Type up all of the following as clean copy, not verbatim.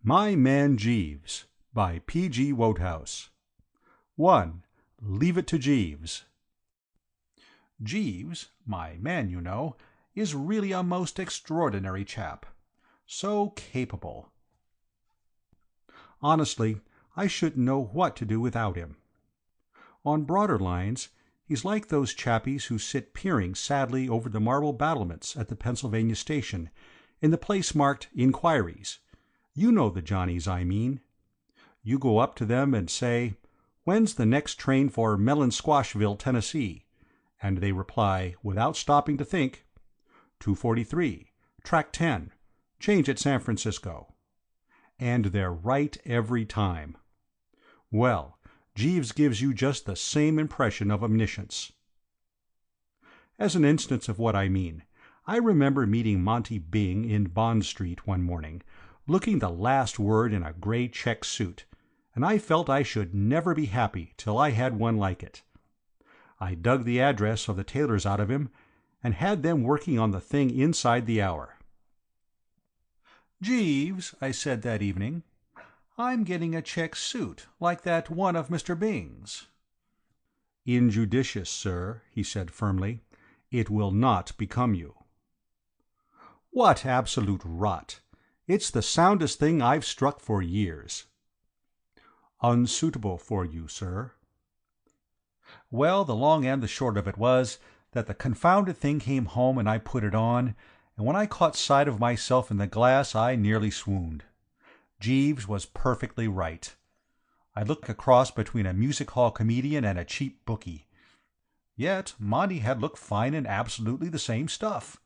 My Man Jeeves by P.G. Wodehouse. 1. Leave it to Jeeves. Jeeves, my man, you know, is really a most extraordinary chap. So capable. Honestly, I shouldn't know what to do without him. On broader lines, he's like those chappies who sit peering sadly over the marble battlements at the Pennsylvania station, in the place marked Inquiries. You know the Johnnies I mean. You go up to them and say, "When's the next train for Melon-Squashville, Tennessee?" And they reply, without stopping to think, "2:43, track 10, change at San Francisco." And they're right every time. Well, Jeeves gives you just the same impression of omniscience. As an instance of what I mean, I remember meeting Monty Byng in Bond Street one morning, looking the last word in a gray check suit, and I felt I should never be happy till I had one like it. I dug the address of the tailors out of him, and had them working on the thing inside the hour. "Jeeves," I said that evening, "I'm getting a check suit, like that one of Mr. Byng's." "Injudicious, sir," he said firmly. "It will not become you." What absolute rot! It's the soundest thing I've struck for years. "Unsuitable for you, sir." Well, the long and the short of it was that the confounded thing came home and I put it on, and when I caught sight of myself in the glass I nearly swooned. Jeeves was perfectly right. I looked a cross between a music-hall comedian and a cheap bookie. Yet Monty had looked fine in absolutely the same stuff.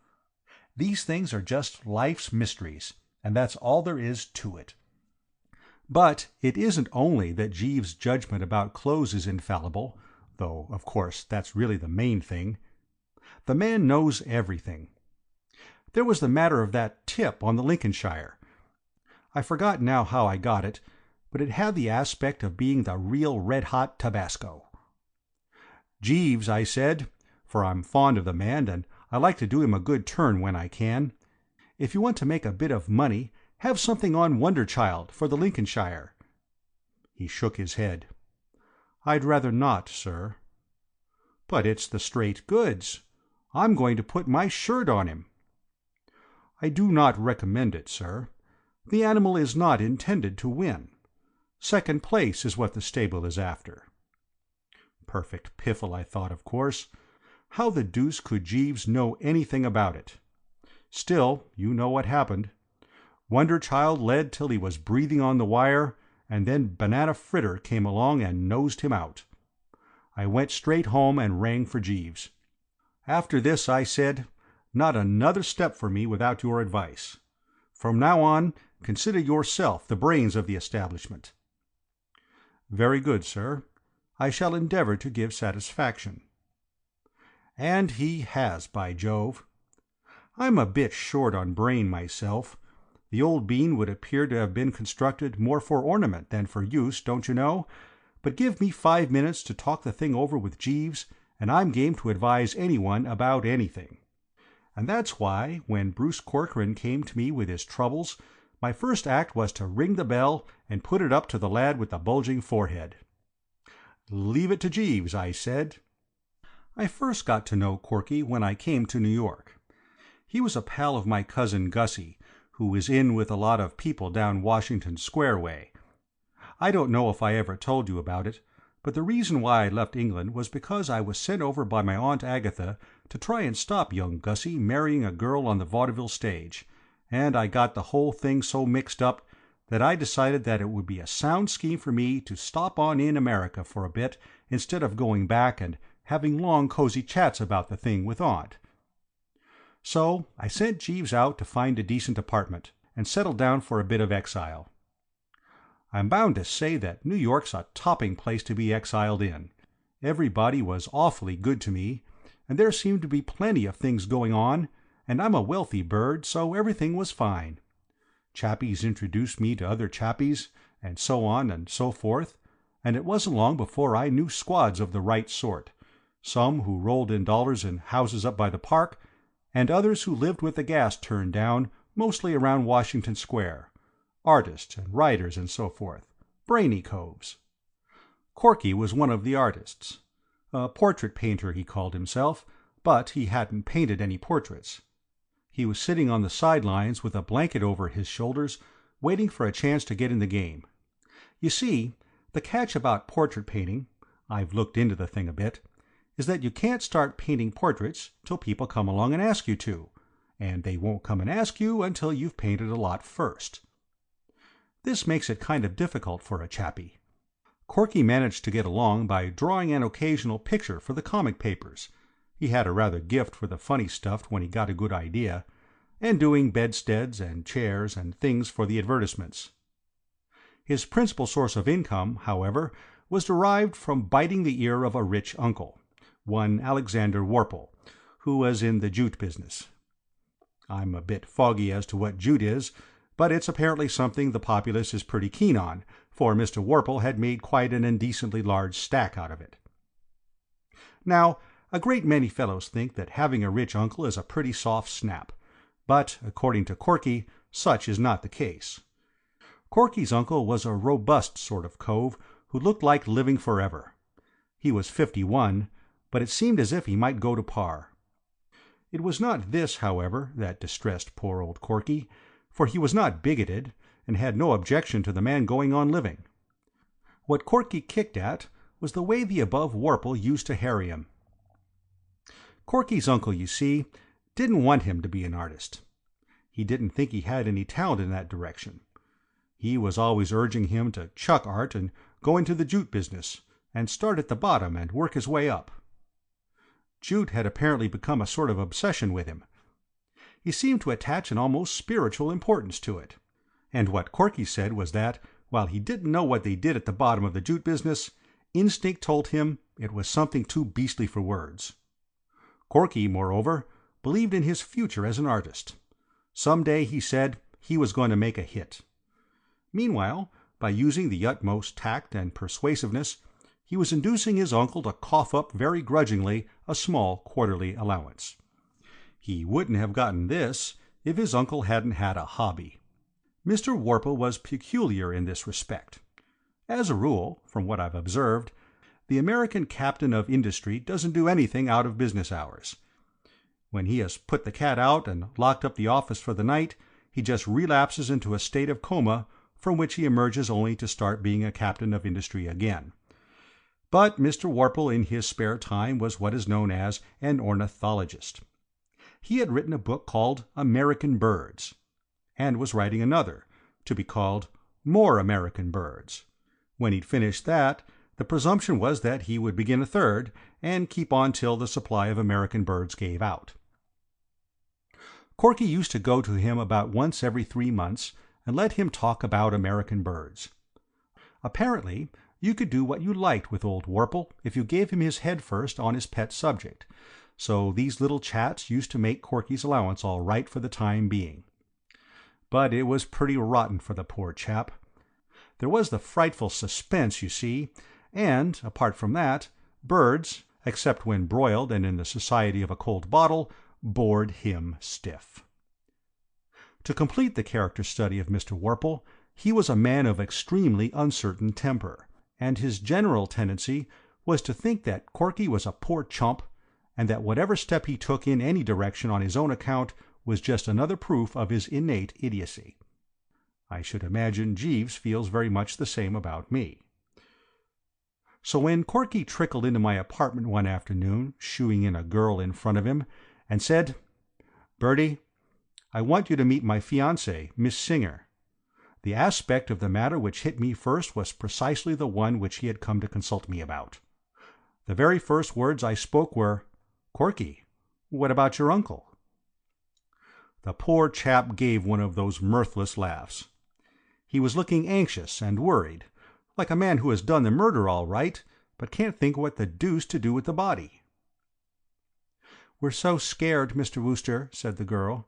These things are just life's mysteries, and that's all there is to it. But it isn't only that Jeeves' judgment about clothes is infallible, though, of course, that's really the main thing. The man knows everything. There was the matter of that tip on the Lincolnshire. I forgot now how I got it, but it had the aspect of being the real red-hot Tabasco. "Jeeves," I said, for I'm fond of the man and I like to do him a good turn when I can, "if you want to make a bit of money, have something on Wonderchild for the Lincolnshire." He shook his head. "I'd rather not, sir." "But it's the straight goods. I'm going to put my shirt on him." "I do not recommend it, sir. The animal is not intended to win. Second place is what the stable is after." Perfect piffle, I thought, of course. How the deuce could Jeeves know anything about it? Still, you know what happened. Wonderchild led till he was breathing on the wire, and then Banana Fritter came along and nosed him out. I went straight home and rang for Jeeves. After this, I said, not another step for me without your advice. From now on, consider yourself the brains of the establishment. "Very good, sir. I shall endeavor to give satisfaction." And he has, by Jove. I'm a bit short on brain myself. The old bean would appear to have been constructed more for ornament than for use, don't you know? But give me 5 minutes to talk the thing over with Jeeves, and I'm game to advise anyone about anything. And that's why, when Bruce Corcoran came to me with his troubles, my first act was to ring the bell and put it up to the lad with the bulging forehead. "Leave it to Jeeves," I said. I first got to know Corky when I came to New York. He was a pal of my cousin Gussie, who is in with a lot of people down Washington Square way. I don't know if I ever told you about it, but the reason why I left England was because I was sent over by my Aunt Agatha to try and stop young Gussie marrying a girl on the vaudeville stage, and I got the whole thing so mixed up that I decided that it would be a sound scheme for me to stop on in America for a bit instead of going back and having long cozy chats about the thing with Aunt. So I sent Jeeves out to find a decent apartment, and settled down for a bit of exile. I'm bound to say that New York's a topping place to be exiled in. Everybody was awfully good to me, and there seemed to be plenty of things going on, and I'm a wealthy bird, so everything was fine. Chappies introduced me to other chappies, and so on and so forth, and it wasn't long before I knew squads of the right sort, some who rolled in dollars in houses up by the park, and others who lived with the gas turned down, mostly around Washington Square, artists and writers and so forth, brainy coves. Corky was one of the artists. A portrait painter, he called himself, but he hadn't painted any portraits. He was sitting on the sidelines with a blanket over his shoulders, waiting for a chance to get in the game. You see, the catch about portrait painting, I've looked into the thing a bit, is that you can't start painting portraits till people come along and ask you to, and they won't come and ask you until you've painted a lot first. This makes it kind of difficult for a chappie. Corky managed to get along by drawing an occasional picture for the comic papers. He had a rather gift for the funny stuff when he got a good idea, and doing bedsteads and chairs and things for the advertisements. His principal source of income, however, was derived from biting the ear of a rich uncle, one Alexander Worple, who was in the jute business. I'm a bit foggy as to what jute is, but it's apparently something the populace is pretty keen on, for Mr. Worple had made quite an indecently large stack out of it. Now, a great many fellows think that having a rich uncle is a pretty soft snap, but, according to Corky, such is not the case. Corky's uncle was a robust sort of cove who looked like living forever. He was 51, but it seemed as if he might go to par. It was not this, however, that distressed poor old Corky, for he was not bigoted, and had no objection to the man going on living. What Corky kicked at was the way the above Worple used to harry him. Corky's uncle, you see, didn't want him to be an artist. He didn't think he had any talent in that direction. He was always urging him to chuck art and go into the jute business, and start at the bottom and work his way up. Jute had apparently become a sort of obsession with him. He seemed to attach an almost spiritual importance to it. And what Corky said was that, while he didn't know what they did at the bottom of the jute business, instinct told him it was something too beastly for words. Corky, moreover, believed in his future as an artist. Some day, he said, he was going to make a hit. Meanwhile, by using the utmost tact and persuasiveness, he was inducing his uncle to cough up very grudgingly a small quarterly allowance. He wouldn't have gotten this if his uncle hadn't had a hobby. Mr. Worple was peculiar in this respect. As a rule, from what I've observed, the American captain of industry doesn't do anything out of business hours. When he has put the cat out and locked up the office for the night, he just relapses into a state of coma from which he emerges only to start being a captain of industry again. But Mr. Worple in his spare time was what is known as an ornithologist. He had written a book called American Birds, and was writing another, to be called More American Birds. When he'd finished that, the presumption was that he would begin a third, and keep on till the supply of American birds gave out. Corky used to go to him about once every 3 months, and let him talk about American birds. Apparently, you could do what you liked with old Worple if you gave him his head first on his pet subject, so these little chats used to make Corky's allowance all right for the time being. But it was pretty rotten for the poor chap. There was the frightful suspense, you see, and, apart from that, birds, except when broiled and in the society of a cold bottle, bored him stiff. To complete the character study of Mr. Worple, he was a man of extremely uncertain temper, and his general tendency was to think that Corky was a poor chump, and that whatever step he took in any direction on his own account was just another proof of his innate idiocy. I should imagine Jeeves feels very much the same about me. So when Corky trickled into my apartment one afternoon, shooing in a girl in front of him, and said, "Bertie, I want you to meet my fiancée, Miss Singer," the aspect of the matter which hit me first was precisely the one which he had come to consult me about. The very first words I spoke were, "Corky, what about your uncle?" The poor chap gave one of those mirthless laughs. He was looking anxious and worried, like a man who has done the murder all right, but can't think what the deuce to do with the body. "We're so scared, Mr. Wooster," said the girl.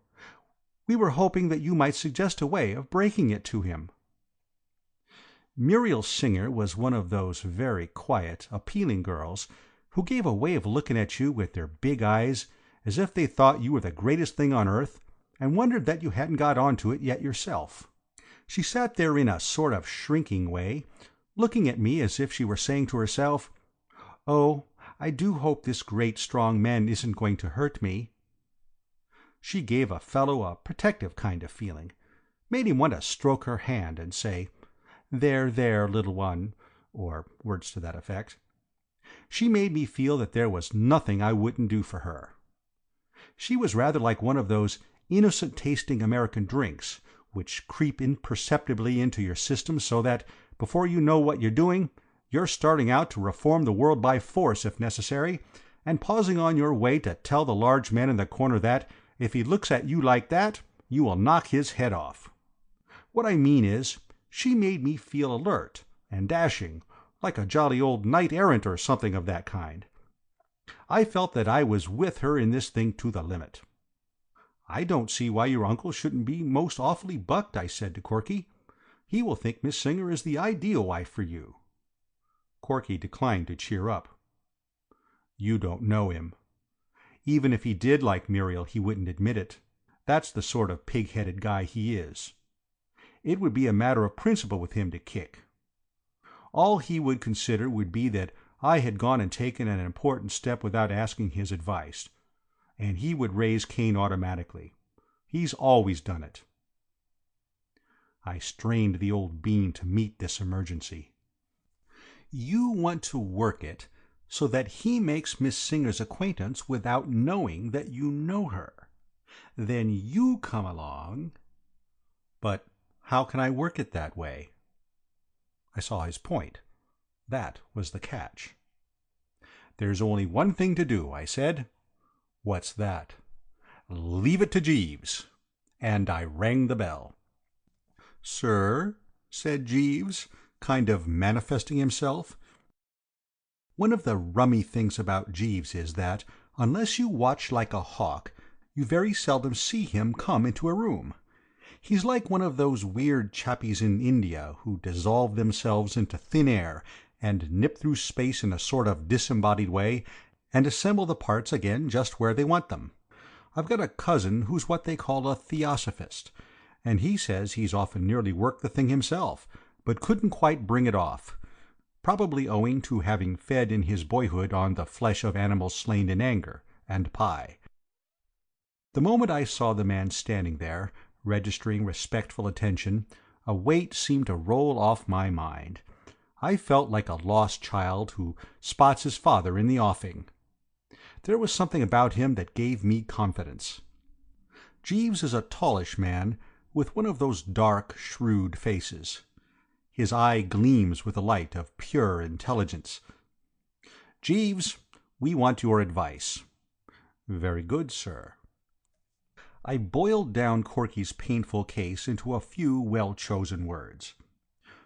"We were hoping that you might suggest a way of breaking it to him." Muriel Singer was one of those very quiet, appealing girls who gave a way of looking at you with their big eyes as if they thought you were the greatest thing on earth, and wondered that you hadn't got on to it yet yourself. She sat there in a sort of shrinking way, looking at me as if she were saying to herself, "Oh, I do hope this great strong man isn't going to hurt me." She gave a fellow a protective kind of feeling, made him want to stroke her hand and say, "There, there, little one," or words to that effect. She made me feel that there was nothing I wouldn't do for her. She was rather like one of those innocent-tasting American drinks, which creep imperceptibly into your system so that, before you know what you're doing, you're starting out to reform the world by force if necessary, and pausing on your way to tell the large man in the corner that, if he looks at you like that, you will knock his head off. What I mean is, she made me feel alert and dashing, like a jolly old knight-errant or something of that kind. I felt that I was with her in this thing to the limit. "I don't see why your uncle shouldn't be most awfully bucked," I said to Corky. "He will think Miss Singer is the ideal wife for you." Corky declined to cheer up. "You don't know him. Even if he did like Muriel, he wouldn't admit it. That's the sort of pig-headed guy he is. It would be a matter of principle with him to kick. All he would consider would be that I had gone and taken an important step without asking his advice, and he would raise Cain automatically. He's always done it." I strained the old bean to meet this emergency. "You want to work it so that he makes Miss Singer's acquaintance without knowing that you know her. Then you come along—" "But how can I work it that way?" I saw his point. That was the catch. "There's only one thing to do," I said. "What's that?" "Leave it to Jeeves." And I rang the bell. "Sir?" said Jeeves, kind of manifesting himself. One of the rummy things about Jeeves is that, unless you watch like a hawk, you very seldom see him come into a room. He's like one of those weird chappies in India who dissolve themselves into thin air and nip through space in a sort of disembodied way and assemble the parts again just where they want them. I've got a cousin who's what they call a theosophist, and he says he's often nearly worked the thing himself, but couldn't quite bring it off, probably owing to having fed in his boyhood on the flesh of animals slain in anger, and pie. The moment I saw the man standing there, registering respectful attention, a weight seemed to roll off my mind. I felt like a lost child who spots his father in the offing. There was something about him that gave me confidence. Jeeves is a tallish man, with one of those dark, shrewd faces. His eye gleams with the light of pure intelligence. "Jeeves, we want your advice." "Very good, sir." I boiled down Corky's painful case into a few well-chosen words.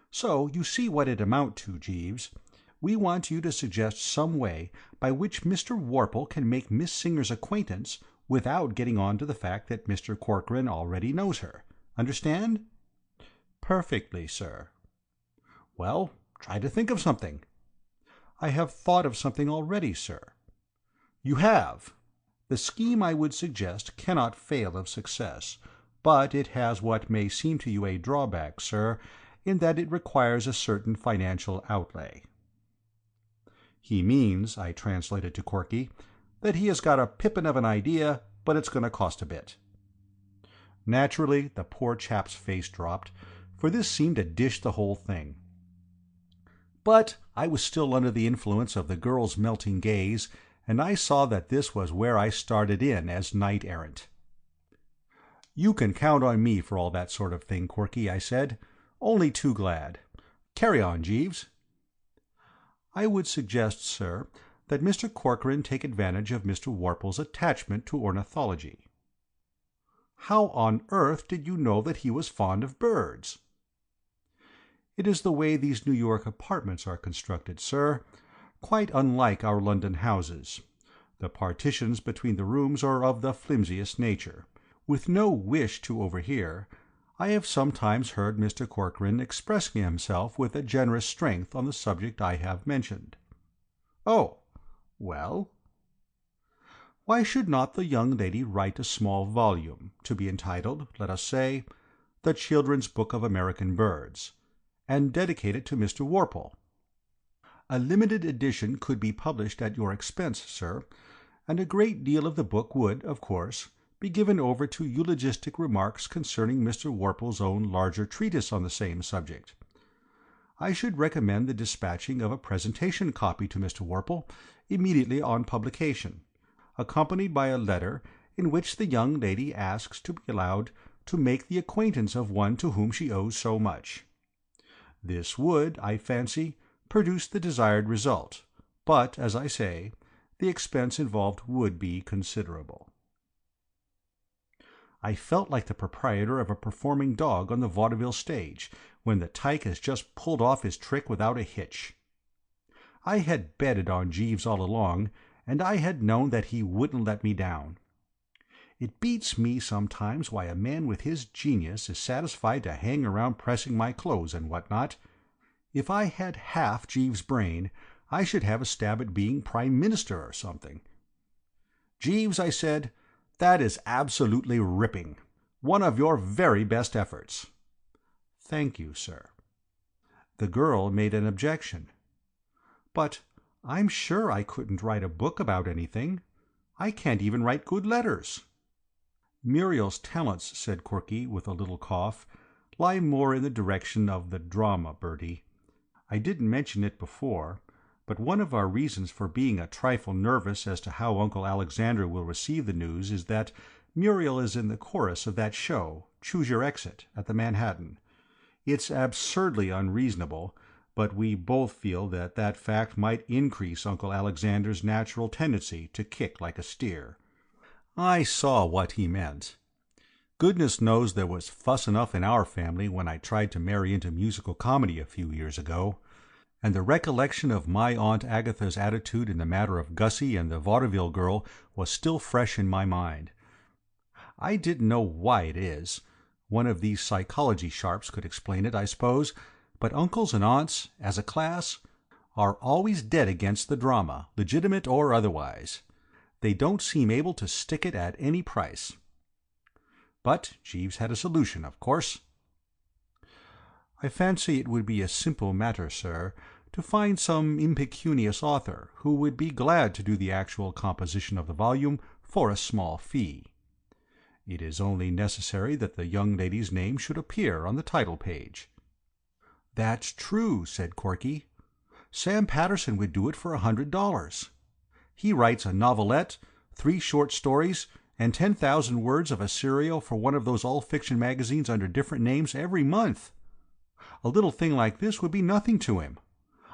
"So you see what it amount to, Jeeves. We want you to suggest some way by which Mr. Worple can make Miss Singer's acquaintance without getting on to the fact that Mr. Corcoran already knows her. Understand?" "Perfectly, sir." "Well, try to think of something." "I have thought of something already, sir." "You have? The scheme I would suggest cannot fail of success, but it has what may seem to you a drawback, sir, in that it requires a certain financial outlay." "He means," I translated to Corky, "that he has got a pippin of an idea, but it's going to cost a bit." Naturally, the poor chap's face dropped, for this seemed to dish the whole thing. But I was still under the influence of the girl's melting gaze, and I saw that this was where I started in as knight-errant. "You can count on me for all that sort of thing, Corky," I said. "Only too glad. Carry on, Jeeves." "I would suggest, sir, that Mr. Corcoran take advantage of Mr. Worple's attachment to ornithology." "How on earth did you know that he was fond of birds?" "It is the way these New York apartments are constructed, sir. Quite unlike our London houses. The partitions between the rooms are of the flimsiest nature. With no wish to overhear, I have sometimes heard Mr. Corcoran expressing himself with a generous strength on the subject I have mentioned." "Oh, well?" "Why should not the young lady write a small volume, to be entitled, let us say, the Children's Book of American Birds, and dedicate it to Mr. Worple. A limited edition could be published at your expense, sir, and a great deal of the book would, of course, be given over to eulogistic remarks concerning Mr. Worple's own larger treatise on the same subject. I should recommend the dispatching of a presentation copy to Mr. Worple immediately on publication, accompanied by a letter in which the young lady asks to be allowed to make the acquaintance of one to whom she owes so much. This would, I fancy, produce the desired result, but, as I say, the expense involved would be considerable. I felt like the proprietor of a performing dog on the vaudeville stage, when the tyke has just pulled off his trick without a hitch. I had betted on Jeeves all along, and I had known that he wouldn't let me down. It beats me sometimes why a man with his genius is satisfied to hang around pressing my clothes and what not. If I had half Jeeves' brain, I should have a stab at being Prime Minister or something. "Jeeves," I said, "that is absolutely ripping. One of your very best efforts." "Thank you, sir." The girl made an objection. "But I'm sure I couldn't write a book about anything. I can't even write good letters." "Muriel's talents," said Corky, with a little cough, "lie more in the direction of the drama, Bertie. I didn't mention it before, but one of our reasons for being a trifle nervous as to how Uncle Alexander will receive the news is that Muriel is in the chorus of that show, Choose Your Exit, at the Manhattan. It's absurdly unreasonable, but we both feel that that fact might increase Uncle Alexander's natural tendency to kick like a steer." I saw what he meant. Goodness knows there was fuss enough in our family when I tried to marry into musical comedy a few years ago, and the recollection of my Aunt Agatha's attitude in the matter of Gussie and the vaudeville girl was still fresh in my mind. I didn't know why it is. One of these psychology sharps could explain it, I suppose, but uncles and aunts, as a class, are always dead against the drama, legitimate or otherwise. They don't seem able to stick it at any price. But Jeeves had a solution, of course. "I fancy it would be a simple matter, sir, to find some impecunious author who would be glad to do the actual composition of the volume for a small fee. It is only necessary that the young lady's name should appear on the title page." "That's true," said Corky. "Sam Patterson would do it for $100. He writes a novelette, 3 short stories, and 10,000 words of a serial for one of those all-fiction magazines under different names every month. A little thing like this would be nothing to him.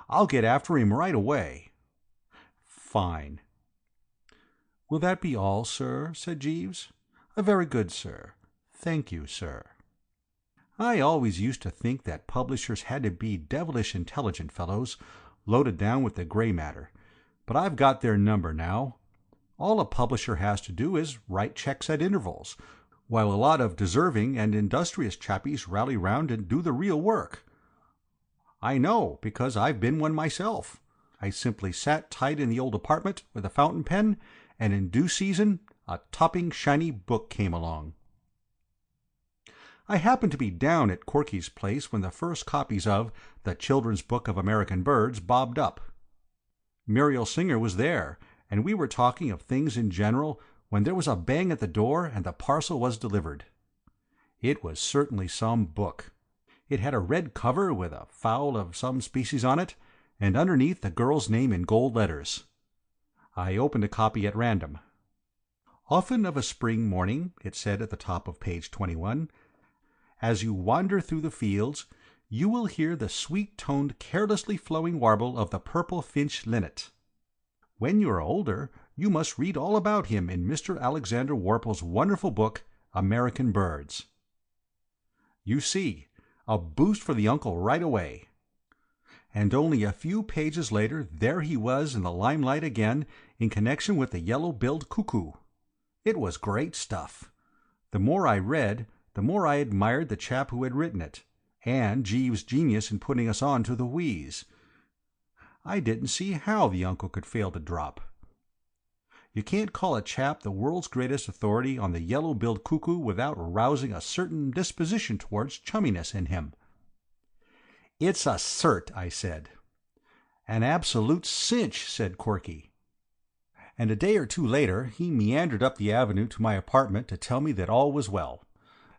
I'll get after him right away." "Fine." "Will that be all, sir?" said Jeeves. "Very good, sir. Thank you, sir." I always used to think that publishers had to be devilish intelligent fellows, loaded down with the grey matter, but I've got their number now. All a publisher has to do is write checks at intervals, while a lot of deserving and industrious chappies rally round and do the real work. I know, because I've been one myself. I simply sat tight in the old apartment with a fountain pen, and in due season a topping shiny book came along. I happened to be down at Corky's place when the first copies of the Children's Book of American Birds bobbed up. Muriel Singer was there, and we were talking of things in general when there was a bang at the door and the parcel was delivered. It was certainly some book. It had a red cover with a fowl of some species on it, and underneath the girl's name in gold letters. I opened a copy at random. "Often of a spring morning," it said at the top of page 21, "as you wander through the fields, you will hear the sweet-toned, carelessly flowing warble of the purple finch linnet. When you are older, you must read all about him in Mr. Alexander Worple's wonderful book, American Birds." You see, a boost for the uncle right away. And only a few pages later there he was in the limelight again in connection with the yellow-billed cuckoo. It was great stuff. The more I read, the more I admired the chap who had written it, and Jeeves' genius in putting us on to the wheeze. I didn't see how the uncle could fail to drop. You can't call a chap the world's greatest authority on the yellow-billed cuckoo without rousing a certain disposition towards chumminess in him. "It's a cert," I said. "An absolute cinch," said Corky. And a day or two later he meandered up the avenue to my apartment to tell me that all was well.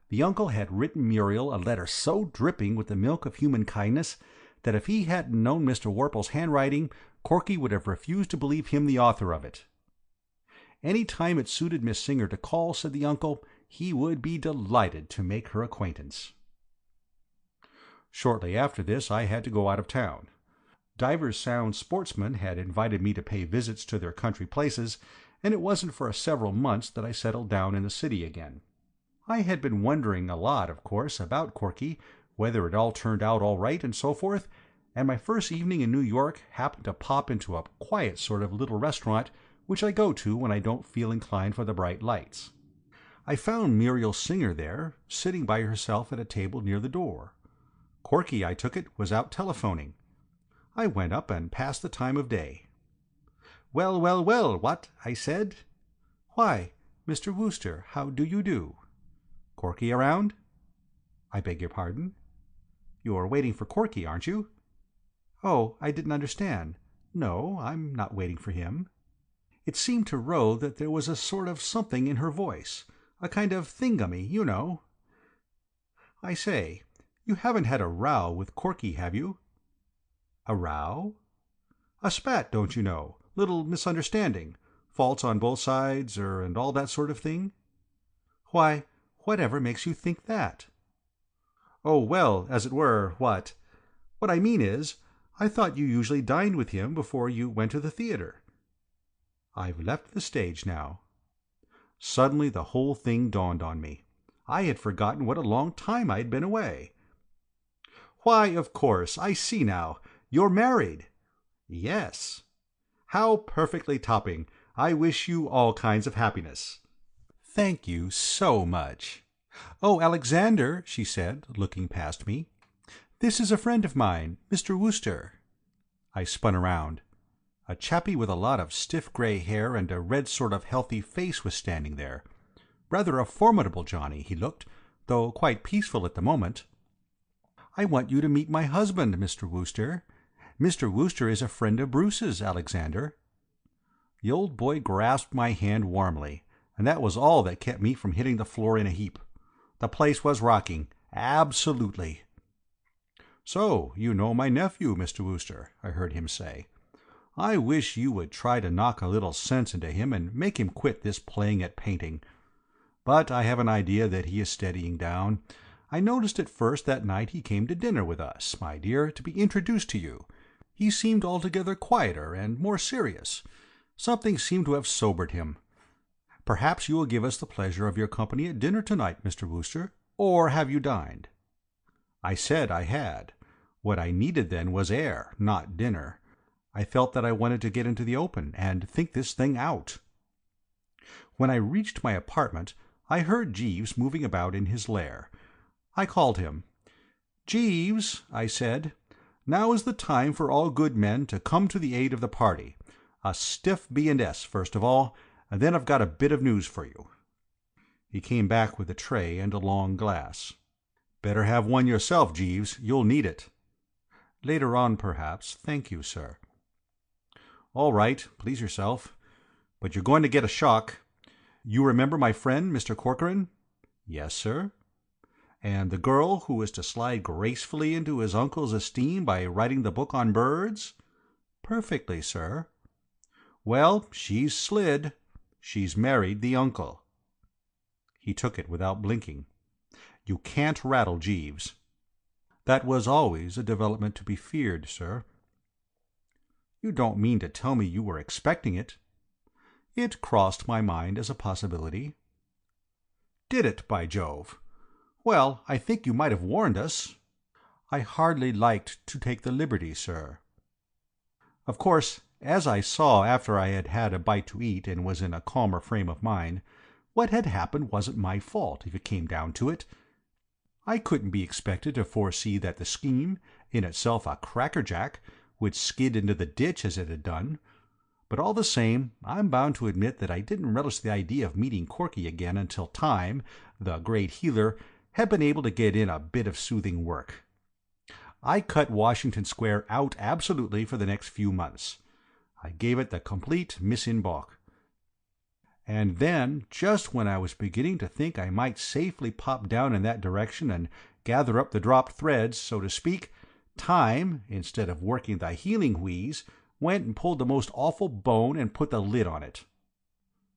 The uncle had written Muriel a letter so dripping with the milk of human kindness that if he hadn't known Mr. Worple's handwriting, Corky would have refused to believe him the author of it. Any time it suited Miss Singer to call, said the uncle, he would be delighted to make her acquaintance. Shortly after this I had to go out of town. Divers sound sportsmen had invited me to pay visits to their country places, and it wasn't for several months that I settled down in the city again. I had been wondering a lot, of course, about Corky, whether it all turned out all right and so forth, and my first evening in New York happened to pop into a quiet sort of little restaurant which I go to when I don't feel inclined for the bright lights. I found Muriel Singer there, sitting by herself at a table near the door. Corky, I took it, was out telephoning. I went up and passed the time of day. "Well, well, well, what?" I said. "Why, Mr. Wooster, how do you do? Corky around?" "I beg your pardon?" "You're waiting for Corky, aren't you?" "Oh, I didn't understand. No, I'm not waiting for him." It seemed to Roe that there was a sort of something in her voice, a kind of thingummy, you know. "I say, you haven't had a row with Corky, have you?" "A row?" "A spat, don't you know, little misunderstanding, faults on both sides, and all that sort of thing?" "Why, whatever makes you think that?" "Oh, well, as it were, what I mean is, I thought you usually dined with him before you went to the theatre." "I've left the stage now." Suddenly the whole thing dawned on me. I had forgotten what a long time I had been away. "Why, of course, I see now. You're married." "Yes." "How perfectly topping. I wish you all kinds of happiness." "Thank you so much. Oh, Alexander," she said, looking past me, "this is a friend of mine, Mr. Wooster." I spun around. A chappie with a lot of stiff grey hair and a red sort of healthy face was standing there. Rather a formidable Johnny, he looked, though quite peaceful at the moment. "I want you to meet my husband, Mr. Wooster. Mr. Wooster is a friend of Bruce's, Alexander." The old boy grasped my hand warmly, and that was all that kept me from hitting the floor in a heap. The place was rocking, absolutely. "So you know my nephew, Mr. Wooster," I heard him say. "I wish you would try to knock a little sense into him and make him quit this playing at painting. But I have an idea that he is steadying down. I noticed at first that night he came to dinner with us, my dear, to be introduced to you. He seemed altogether quieter and more serious. Something seemed to have sobered him. Perhaps you will give us the pleasure of your company at dinner tonight, Mr. Wooster, or have you dined?" I said I had. What I needed then was air, not dinner. I felt that I wanted to get into the open and think this thing out. When I reached my apartment, I heard Jeeves moving about in his lair. I called him. "Jeeves," I said, "now is the time for all good men to come to the aid of the party. A stiff B&S first of all, and then I've got a bit of news for you." He came back with a tray and a long glass. "Better have one yourself, Jeeves. You'll need it." "Later on, perhaps. Thank you, sir." "All right, please yourself. But you're going to get a shock. You remember my friend, Mr. Corcoran?" "Yes, sir." "And the girl who is to slide gracefully into his uncle's esteem by writing the book on birds?" "Perfectly, sir." "Well, she's slid. She's married the uncle." He took it without blinking. "You can't rattle Jeeves." "That was always a development to be feared, sir." "You don't mean to tell me you were expecting it?" "It crossed my mind as a possibility." "Did it, by Jove? Well, I think you might have warned us." "I hardly liked to take the liberty, sir." Of course, as I saw after I had had a bite to eat and was in a calmer frame of mind, what had happened wasn't my fault, if it came down to it. I couldn't be expected to foresee that the scheme, in itself a crackerjack, would skid into the ditch as it had done. But all the same, I'm bound to admit that I didn't relish the idea of meeting Corky again until Time, the great healer, had been able to get in a bit of soothing work. I cut Washington Square out absolutely for the next few months. I gave it the complete mise en bloc. And then, just when I was beginning to think I might safely pop down in that direction and gather up the dropped threads, so to speak, Time, instead of working the healing wheeze, went and pulled the most awful bone and put the lid on it.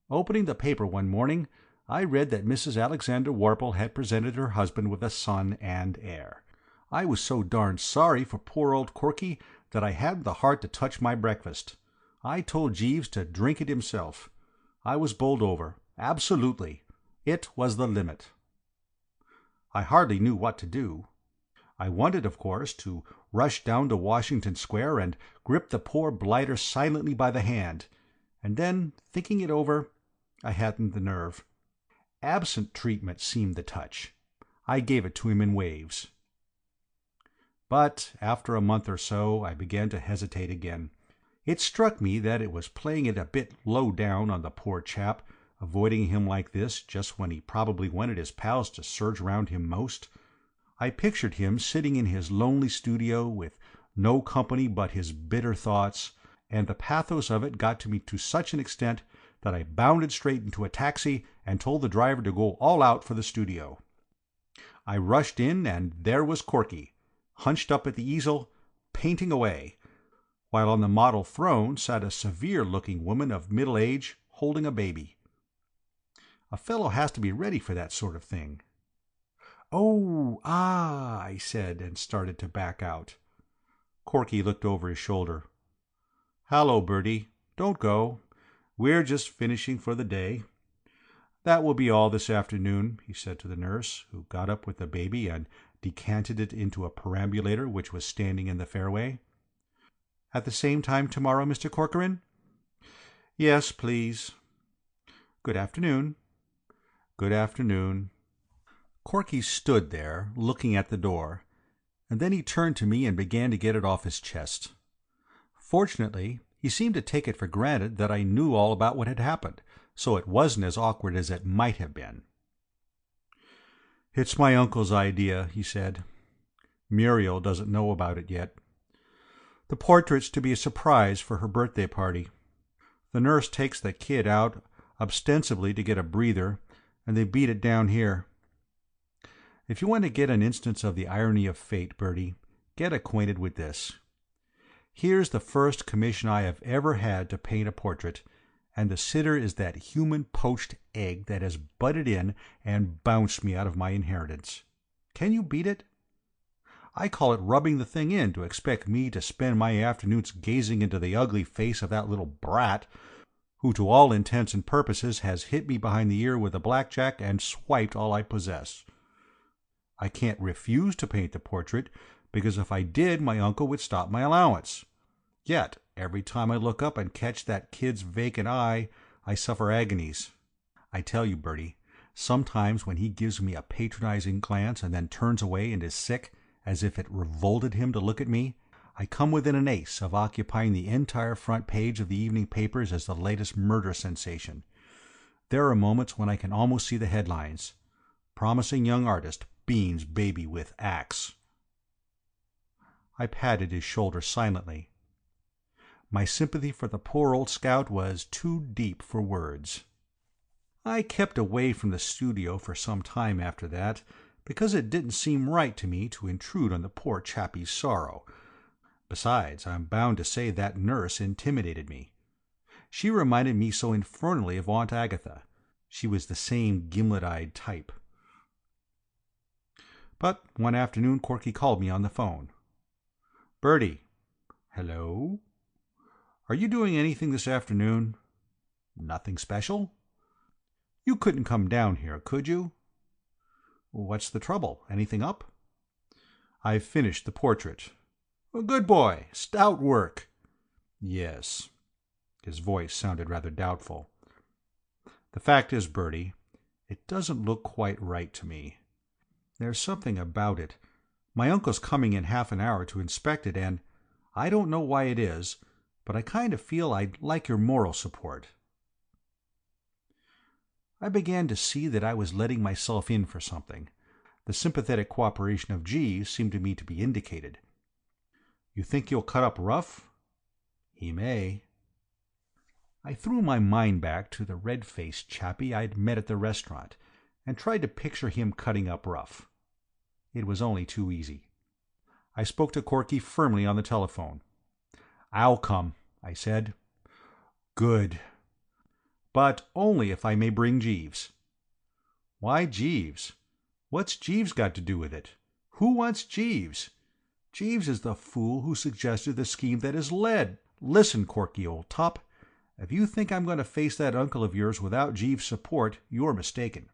Opening the paper one morning, I read that Mrs. Alexander Warple had presented her husband with a son and heir. I was so darned sorry for poor old Corky that I hadn't the heart to touch my breakfast. I told Jeeves to drink it himself. I was bowled over. Absolutely. It was the limit. I hardly knew what to do. I wanted, of course, to rush down to Washington Square and grip the poor blighter silently by the hand, and then, thinking it over, I hadn't the nerve. Absent treatment seemed the touch. I gave it to him in waves. But after a month or so I began to hesitate again. It struck me that it was playing it a bit low down on the poor chap, avoiding him like this just when he probably wanted his pals to surge round him most. I pictured him sitting in his lonely studio with no company but his bitter thoughts, and the pathos of it got to me to such an extent that I bounded straight into a taxi and told the driver to go all out for the studio. I rushed in, and there was Corky, hunched up at the easel, painting away, while on the model throne sat a severe-looking woman of middle age holding a baby. A fellow has to be ready for that sort of thing. "Oh, ah," I said, and started to back out. Corky looked over his shoulder. "Hallo, Bertie. Don't go. We're just finishing for the day. That will be all this afternoon," he said to the nurse, who got up with the baby and decanted it into a perambulator which was standing in the fairway. "At the same time tomorrow, Mr. Corcoran?" "Yes, please." "Good afternoon." "Good afternoon." Corky stood there, looking at the door, and then he turned to me and began to get it off his chest. Fortunately, he seemed to take it for granted that I knew all about what had happened, so it wasn't as awkward as it might have been. "It's my uncle's idea," he said. "Muriel doesn't know about it yet. The portrait's to be a surprise for her birthday party. The nurse takes the kid out ostensibly to get a breather, and they beat it down here. If you want to get an instance of the irony of fate, Bertie, get acquainted with this. Here's the first commission I have ever had to paint a portrait, and the sitter is that human poached egg that has butted in and bounced me out of my inheritance. Can you beat it? I call it rubbing the thing in to expect me to spend my afternoons gazing into the ugly face of that little brat, who to all intents and purposes has hit me behind the ear with a blackjack and swiped all I possess. I can't refuse to paint the portrait, because if I did my uncle would stop my allowance. Yet, every time I look up and catch that kid's vacant eye, I suffer agonies. I tell you, Bertie, sometimes when he gives me a patronizing glance and then turns away and is sick, as if it revolted him to look at me, I come within an ace of occupying the entire front page of the evening papers as the latest murder sensation. There are moments when I can almost see the headlines. "Promising young artist beans baby with axe." I patted his shoulder silently. My sympathy for the poor old scout was too deep for words. I kept away from the studio for some time after that, because it didn't seem right to me to intrude on the poor chappie's sorrow. Besides, I'm bound to say that nurse intimidated me. She reminded me so infernally of Aunt Agatha. She was the same gimlet-eyed type. But one afternoon Corky called me on the phone. "Bertie." "Hello?" "Are you doing anything this afternoon?" "Nothing special." "You couldn't come down here, could you?" "What's the trouble? Anything up?" "I've finished the portrait." "Good boy. Stout work." "Yes." His voice sounded rather doubtful. "The fact is, Bertie, it doesn't look quite right to me. There's something about it. My uncle's coming in half an hour to inspect it, and I don't know why it is, but I kind of feel I'd like your moral support." I began to see that I was letting myself in for something. The sympathetic cooperation of Jeeves seemed to me to be indicated. "You think you'll cut up rough?" "He may." I threw my mind back to the red-faced chappie I'd met at the restaurant, and tried to picture him cutting up rough. It was only too easy. I spoke to Corky firmly on the telephone. "I'll come," I said. "Good. But only if I may bring Jeeves." "Why Jeeves? What's Jeeves got to do with it? Who wants Jeeves? Jeeves is the fool who suggested the scheme that is led. Listen, Corky, old top. If you think I'm going to face that uncle of yours without Jeeves' support, you're mistaken.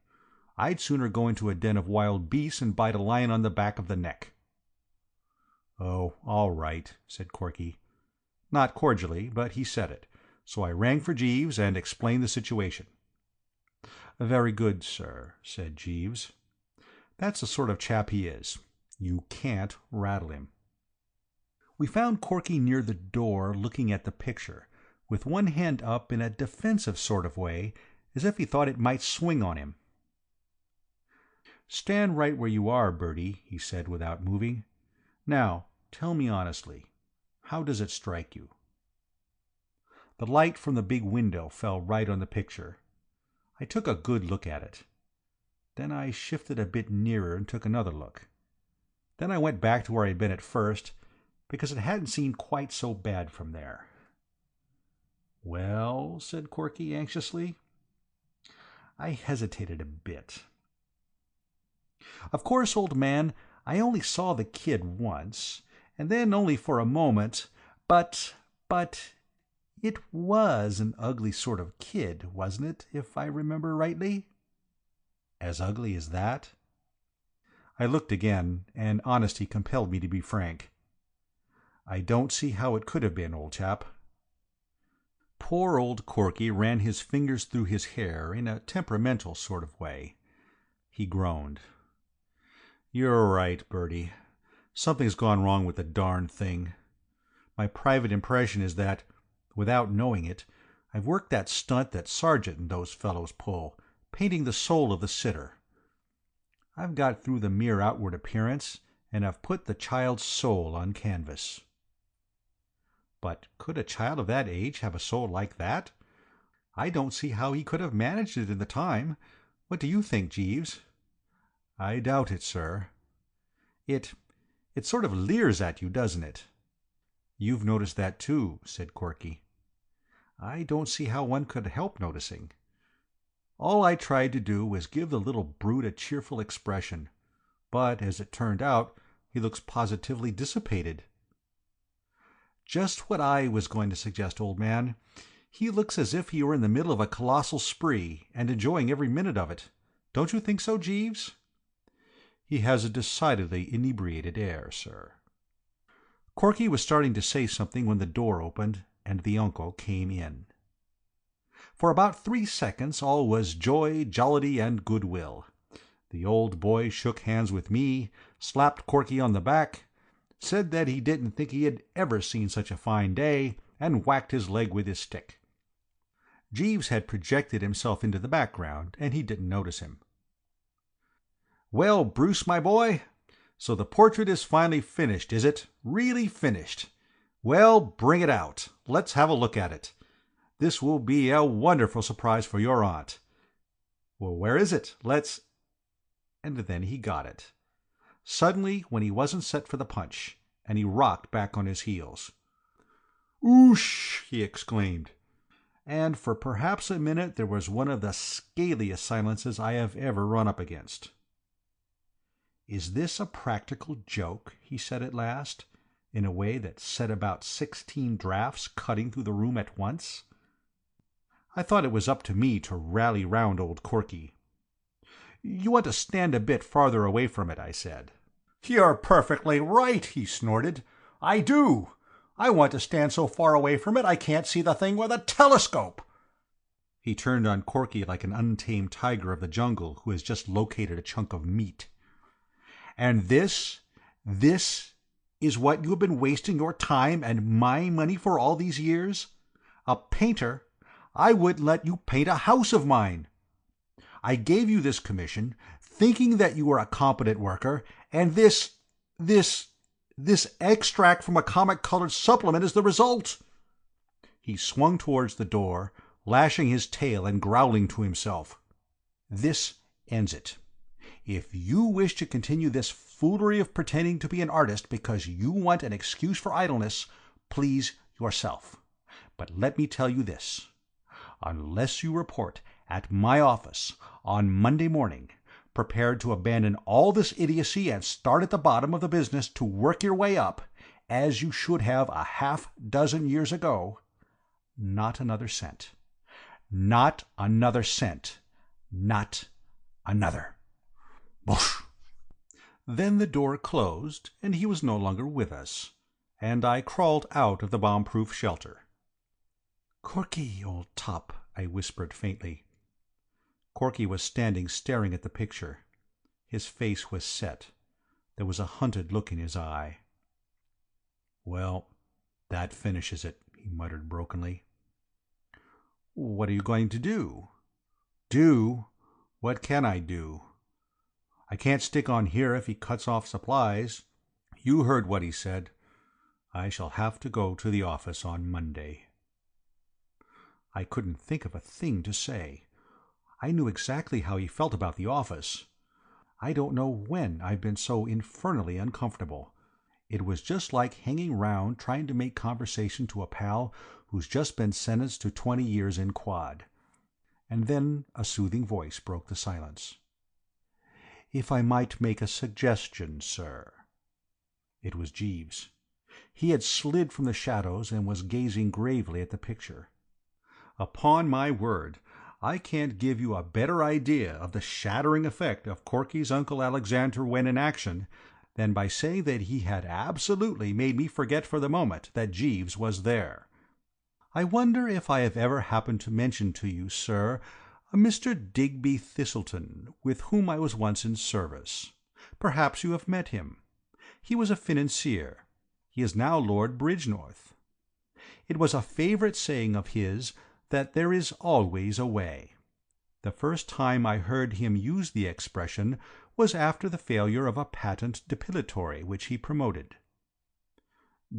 I'd sooner go into a den of wild beasts and bite a lion on the back of the neck." "Oh, all right," said Corky. Not cordially, but he said it, so I rang for Jeeves and explained the situation. "Very good, sir," said Jeeves. That's the sort of chap he is. You can't rattle him. We found Corky near the door looking at the picture, with one hand up in a defensive sort of way, as if he thought it might swing on him. "Stand right where you are, Bertie," he said without moving. "Now, tell me honestly, how does it strike you?" The light from the big window fell right on the picture. I took a good look at it. Then I shifted a bit nearer and took another look. Then I went back to where I'd been at first, because it hadn't seemed quite so bad from there. "Well," said Corky anxiously. I hesitated a bit. "Of course, old man, I only saw the kid once, and then only for a moment, but it was an ugly sort of kid, wasn't it, if I remember rightly?" "As ugly as that?" I looked again, and honesty compelled me to be frank. "I don't see how it could have been, old chap." Poor old Corky ran his fingers through his hair in a temperamental sort of way. He groaned. "You're right, Bertie. Something's gone wrong with the darn thing. My private impression is that, without knowing it, I've worked that stunt that Sargent and those fellows pull, painting the soul of the sitter. I've got through the mere outward appearance, and I've put the child's soul on canvas." "But could a child of that age have a soul like that? I don't see how he could have managed it in the time. What do you think, Jeeves?" "I doubt it, sir." It sort of leers at you, doesn't it?" "You've noticed that too," said Corky. "I don't see how one could help noticing. All I tried to do was give the little brute a cheerful expression, but as it turned out, he looks positively dissipated." "Just what I was going to suggest, old man. He looks as if he were in the middle of a colossal spree, and enjoying every minute of it. Don't you think so, Jeeves?" "He has a decidedly inebriated air, sir." Corky was starting to say something when the door opened, and the uncle came in. For about 3 seconds all was joy, jollity, and goodwill. The old boy shook hands with me, slapped Corky on the back, said that he didn't think he had ever seen such a fine day, and whacked his leg with his stick. Jeeves had projected himself into the background, and he didn't notice him. "Well, Bruce, my boy, so the portrait is finally finished, is it? Really finished? Well, bring it out. Let's have a look at it. This will be a wonderful surprise for your aunt. Well, where is it? Let's—" And then he got it. Suddenly, when he wasn't set for the punch, and he rocked back on his heels. "Oosh!" he exclaimed. And for perhaps a minute there was one of the scaliest silences I have ever run up against. "Is this a practical joke?" he said at last, in a way that set about 16 drafts cutting through the room at once. I thought it was up to me to rally round old Corky. "You want to stand a bit farther away from it," I said. "You're perfectly right," he snorted. "I do. I want to stand so far away from it I can't see the thing with a telescope." He turned on Corky like an untamed tiger of the jungle who has just located a chunk of meat. "And this is what you have been wasting your time and my money for all these years? A painter? I wouldn't let you paint a house of mine. I gave you this commission, thinking that you were a competent worker, and this extract from a comic-colored supplement is the result." He swung towards the door, lashing his tail and growling to himself. "This ends it. If you wish to continue this foolery of pretending to be an artist because you want an excuse for idleness, please yourself. But let me tell you this. Unless you report at my office on Monday morning, prepared to abandon all this idiocy and start at the bottom of the business to work your way up, as you should have a half-dozen years ago, not another cent. Not another cent. Not another." Boosh! Then the door closed, and he was no longer with us, and I crawled out of the bomb-proof shelter. "Corky, old top," I whispered faintly. Corky was standing staring at the picture. His face was set. There was a hunted look in his eye. "Well, that finishes it," he muttered brokenly. "What are you going to do?" "Do? What can I do? I can't stick on here if he cuts off supplies. You heard what he said. I shall have to go to the office on Monday." I couldn't think of a thing to say. I knew exactly how he felt about the office. I don't know when I've been so infernally uncomfortable. It was just like hanging round trying to make conversation to a pal who's just been sentenced to 20 years in quad. And then a soothing voice broke the silence. "If I might make a suggestion, sir." It was Jeeves. He had slid from the shadows and was gazing gravely at the picture. Upon my word, I can't give you a better idea of the shattering effect of Corky's Uncle Alexander when in action than by saying that he had absolutely made me forget for the moment that Jeeves was there. "I wonder if I have ever happened to mention to you, sir, a Mr. Digby Thistleton, with whom I was once in service. Perhaps you have met him. He was a financier. He is now Lord Bridgenorth. It was a favourite saying of his that there is always a way. The first time I heard him use the expression was after the failure of a patent depilatory which he promoted."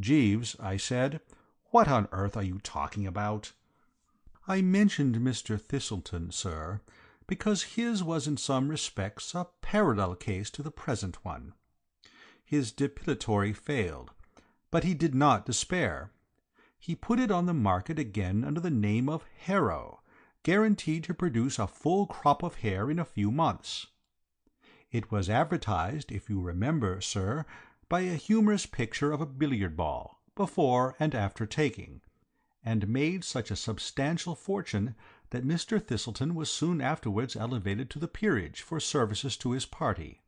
"Jeeves," I said, "what on earth are you talking about?" "I mentioned Mr. Thistleton, sir, because his was in some respects a parallel case to the present one. His depilatory failed, but he did not despair. He put it on the market again under the name of Harrow, guaranteed to produce a full crop of hair in a few months. It was advertised, if you remember, sir, by a humorous picture of a billiard ball, before and after taking, and made such a substantial fortune that Mr. Thistleton was soon afterwards elevated to the peerage for services to his party.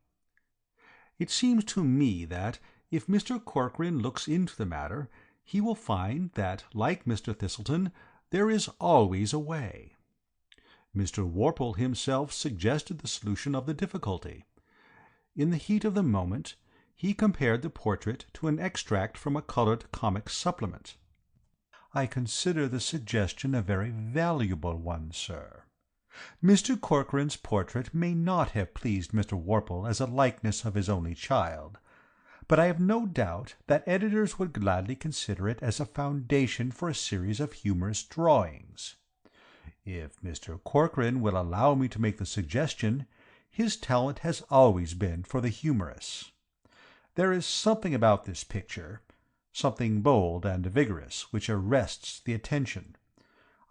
It seems to me that, if Mr. Corcoran looks into the matter, he will find that, like Mr. Thistleton, there is always a way. Mr. Worple himself suggested the solution of the difficulty. In the heat of the moment, he compared the portrait to an extract from a coloured comic supplement. I consider the suggestion a very valuable one, sir. Mr. Corcoran's portrait may not have pleased Mr. Worple as a likeness of his only child, but I have no doubt that editors would gladly consider it as a foundation for a series of humorous drawings. If Mr. Corcoran will allow me to make the suggestion, his talent has always been for the humorous. There is something about this picture, something bold and vigorous, which arrests the attention.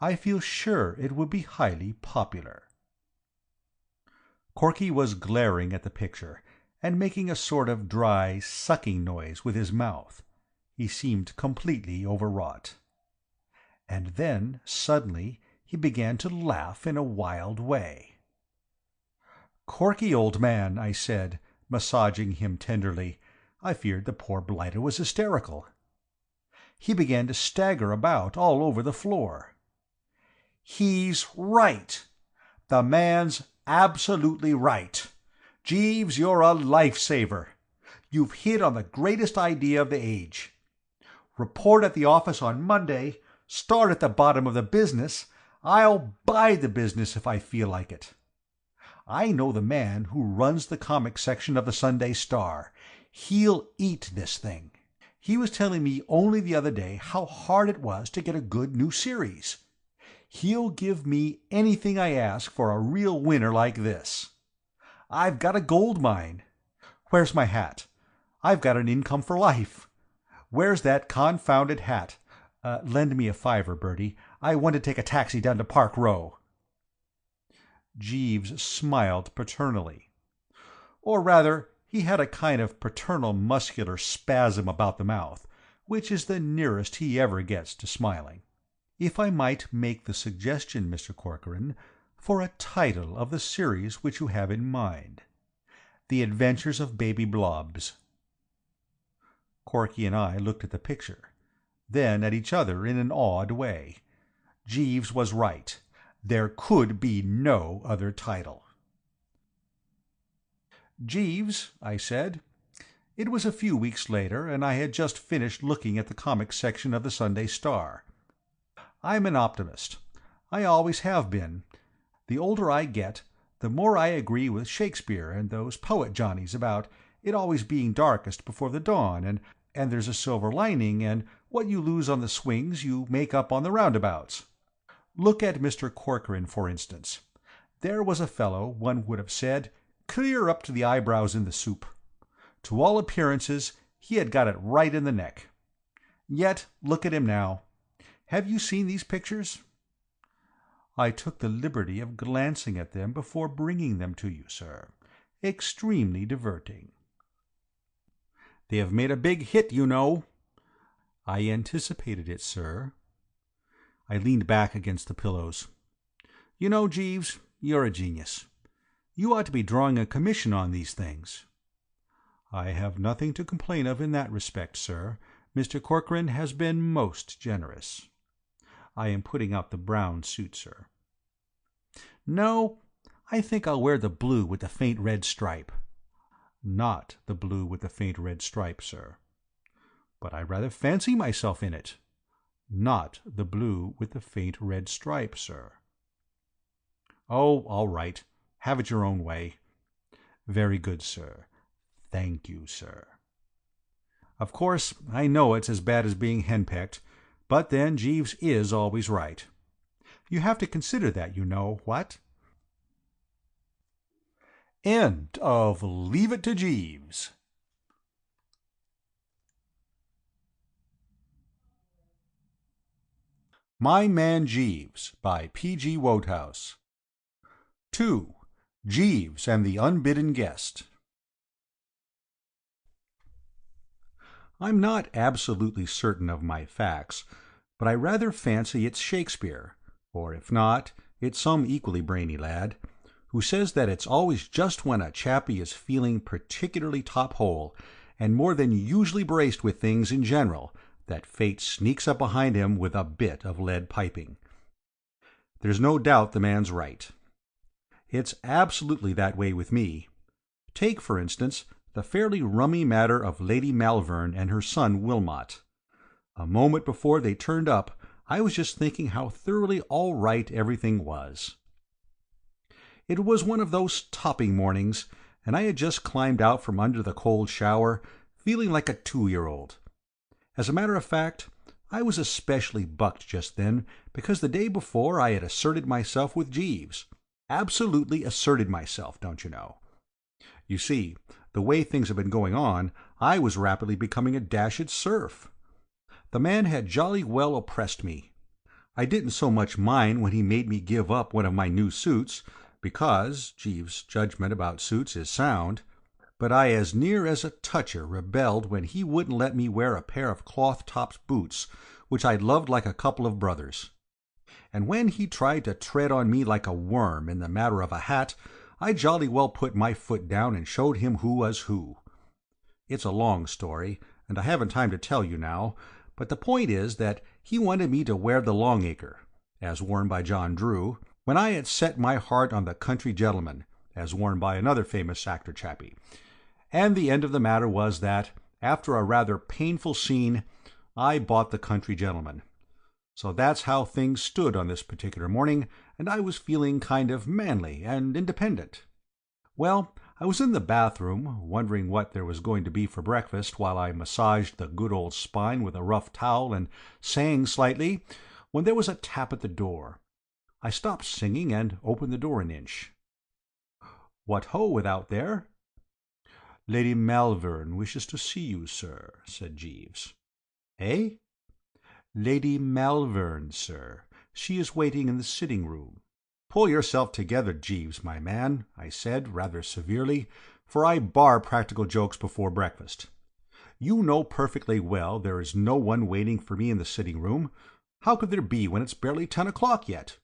I feel sure it would be highly popular." Corky was glaring at the picture, and making a sort of dry, sucking noise with his mouth. He seemed completely overwrought. And then, suddenly, he began to laugh in a wild way. "Corky, old man," I said, massaging him tenderly. I feared the poor blighter was hysterical. He began to stagger about all over the floor. "He's right. The man's absolutely right. Jeeves, you're a life-saver. You've hit on the greatest idea of the age. Report at the office on Monday, start at the bottom of the business. I'll buy the business if I feel like it. I know the man who runs the comic section of the Sunday Star. He'll eat this thing. He was telling me only the other day how hard it was to get a good new series. He'll give me anything I ask for a real winner like this. I've got a gold mine. Where's my hat? I've got an income for life. Where's that confounded hat? Lend me a $5, Bertie. I want to take a taxi down to Park Row. Jeeves smiled paternally. Or rather, he had a kind of paternal muscular spasm about the mouth, which is the nearest he ever gets to smiling. If I might make the suggestion, Mr. Corcoran, for a title of the series which you have in mind. The Adventures of Baby Blobs. Corky and I looked at the picture, then at each other in an awed way. Jeeves was right. There could be no other title. "Jeeves," I said. It was a few weeks later, and I had just finished looking at the comic section of the Sunday Star. I'm an optimist. I always have been. The older I get, the more I agree with Shakespeare and those poet-johnnies about it always being darkest before the dawn, and there's a silver lining, and what you lose on the swings you make up on the roundabouts. Look at Mr. Corcoran, for instance. There was a fellow, one would have said, clear up to the eyebrows in the soup. To all appearances, he had got it right in the neck. Yet, look at him now. Have you seen these pictures?" "I took the liberty of glancing at them before bringing them to you, sir. Extremely diverting." "They have made a big hit, you know." "I anticipated it, sir." I leaned back against the pillows. "You know, Jeeves, you're a genius. You ought to be drawing a commission on these things." "I have nothing to complain of in that respect, sir. Mr. Corcoran has been most generous. I am putting out the brown suit, sir." "No, I think I'll wear the blue with the faint red stripe." "Not the blue with the faint red stripe, sir." "But I rather fancy myself in it." "Not the blue with the faint red stripe, sir." "Oh, all right. Have it your own way." "Very good, sir. Thank you, sir." Of course, I know it's as bad as being henpecked, but then Jeeves is always right. You have to consider that, you know, what? End of Leave It to Jeeves. My Man Jeeves by P.G. Wodehouse. 2. Jeeves and the Unbidden Guest. I'm not absolutely certain of my facts, but I rather fancy it's Shakespeare, or if not, it's some equally brainy lad, who says that it's always just when a chappie is feeling particularly top-hole, and more than usually braced with things in general, that fate sneaks up behind him with a bit of lead piping. There's no doubt the man's right. It's absolutely that way with me. Take, for instance, the fairly rummy matter of Lady Malvern and her son Wilmot. A moment before they turned up, I was just thinking how thoroughly all right everything was. It was one of those topping mornings, and I had just climbed out from under the cold shower, feeling like a 2-year-old. As a matter of fact, I was especially bucked just then because the day before I had asserted myself with Jeeves. Absolutely asserted myself, don't you know. You see, the way things had been going on, I was rapidly becoming a dashed serf. The man had jolly well oppressed me. I didn't so much mind when he made me give up one of my new suits, because Jeeves' judgment about suits is sound, but I as near as a toucher rebelled when he wouldn't let me wear a pair of cloth-topped boots, which I loved like a couple of brothers. And when he tried to tread on me like a worm in the matter of a hat, I jolly well put my foot down and showed him who was who. It's a long story, and I haven't time to tell you now, but the point is that he wanted me to wear the Longacre, as worn by John Drew, when I had set my heart on the Country Gentleman, as worn by another famous actor chappie. And the end of the matter was that, after a rather painful scene, I bought the country gentleman. So that's how things stood on this particular morning, and I was feeling kind of manly and independent. Well, I was in the bathroom, wondering what there was going to be for breakfast while I massaged the good old spine with a rough towel and sang slightly, when there was a tap at the door. I stopped singing and opened the door an inch. "What ho, without there?" "Lady Malvern wishes to see you, sir," said Jeeves. "Eh?" "Lady Malvern, sir. She is waiting in the sitting-room." "Pull yourself together, Jeeves, my man," I said, rather severely, for I bar practical jokes before breakfast. "You know perfectly well there is no one waiting for me in the sitting-room. How could there be when it's barely 10 o'clock yet?"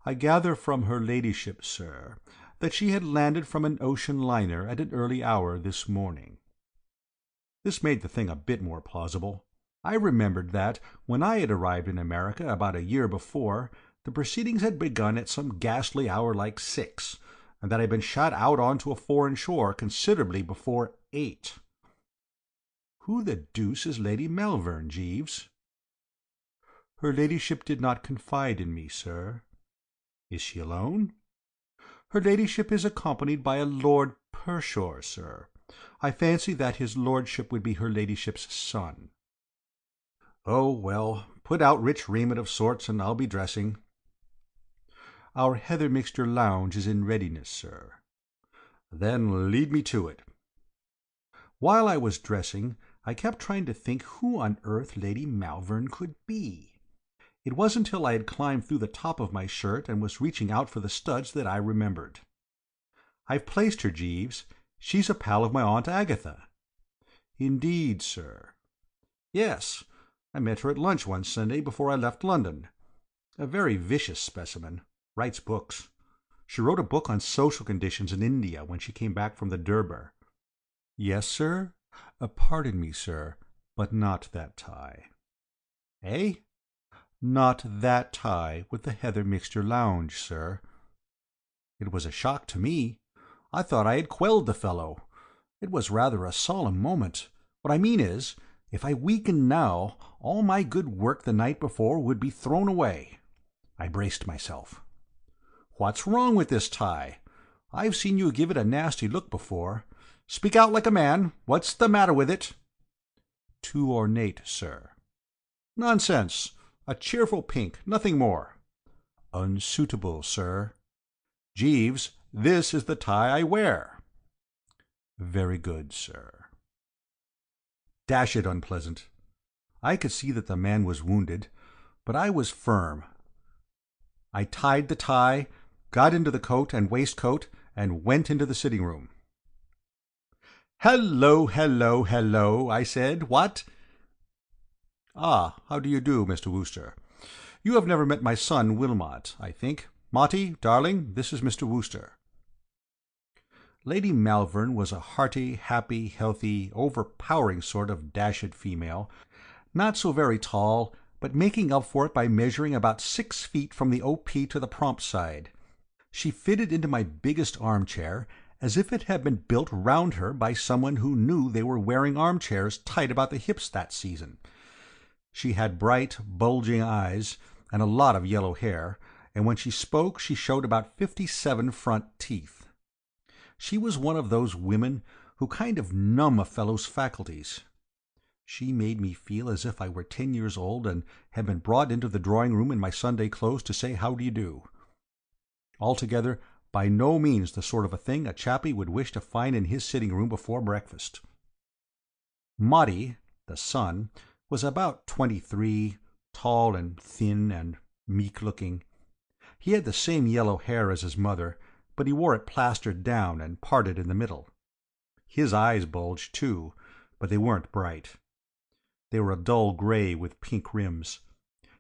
"I gather from her ladyship, sir, that she had landed from an ocean liner at an early hour this morning." This made the thing a bit more plausible. I remembered that, when I had arrived in America about a year before, the proceedings had begun at some ghastly hour like 6, and that I had been shot out onto a foreign shore considerably before 8. Who the deuce is Lady Malvern, Jeeves? "Her ladyship did not confide in me, sir." "Is she alone?" "Her ladyship is accompanied by a Lord Pershore, sir. I fancy that his lordship would be her ladyship's son." "Oh, well, put out rich raiment of sorts, and I'll be dressing." "Our heather mixture lounge is in readiness, sir." "Then lead me to it." While I was dressing, I kept trying to think who on earth Lady Malvern could be. It wasn't until I had climbed through the top of my shirt and was reaching out for the studs that I remembered. "I've placed her, Jeeves. She's a pal of my Aunt Agatha." "Indeed, sir?" "Yes. I met her at lunch one Sunday before I left London. A very vicious specimen. Writes books. She wrote a book on social conditions in India when she came back from the Durbar." "Yes, sir? Pardon me, sir, but not that tie." "Eh?" "Not that tie with the heather mixture lounge, sir." It was a shock to me. I thought I had quelled the fellow. It was rather a solemn moment. What I mean is, if I weakened now, all my good work the night before would be thrown away. I braced myself. "What's wrong with this tie? I've seen you give it a nasty look before. Speak out like a man. What's the matter with it?" "Too ornate, sir." "Nonsense. A cheerful pink, nothing more." "Unsuitable, sir." "Jeeves, this is the tie I wear." "Very good, sir." Dash it unpleasant. I could see that the man was wounded, but I was firm. I tied the tie, got into the coat and waistcoat, and went into the sitting-room. "Hello, hello, hello," I said. "What?" "Ah, how do you do, Mr. Wooster? You have never met my son Wilmot, I think. Motty, darling, this is Mr. Wooster." Lady Malvern was a hearty, happy, healthy, overpowering sort of dashed female, not so very tall, but making up for it by measuring about 6 feet from the O.P. to the prompt side. She fitted into my biggest armchair as if it had been built round her by someone who knew they were wearing armchairs tight about the hips that season. She had bright, bulging eyes and a lot of yellow hair, and when she spoke she showed about 57 front teeth. She was one of those women who kind of numb a fellow's faculties. She made me feel as if I were 10 years old and had been brought into the drawing-room in my Sunday clothes to say how do you do. Altogether, by no means the sort of a thing a chappie would wish to find in his sitting-room before breakfast. Motty, the son, was about 23, tall and thin and meek-looking. He had the same yellow hair as his mother, but he wore it plastered down and parted in the middle. His eyes bulged, too, but they weren't bright. They were a dull gray with pink rims.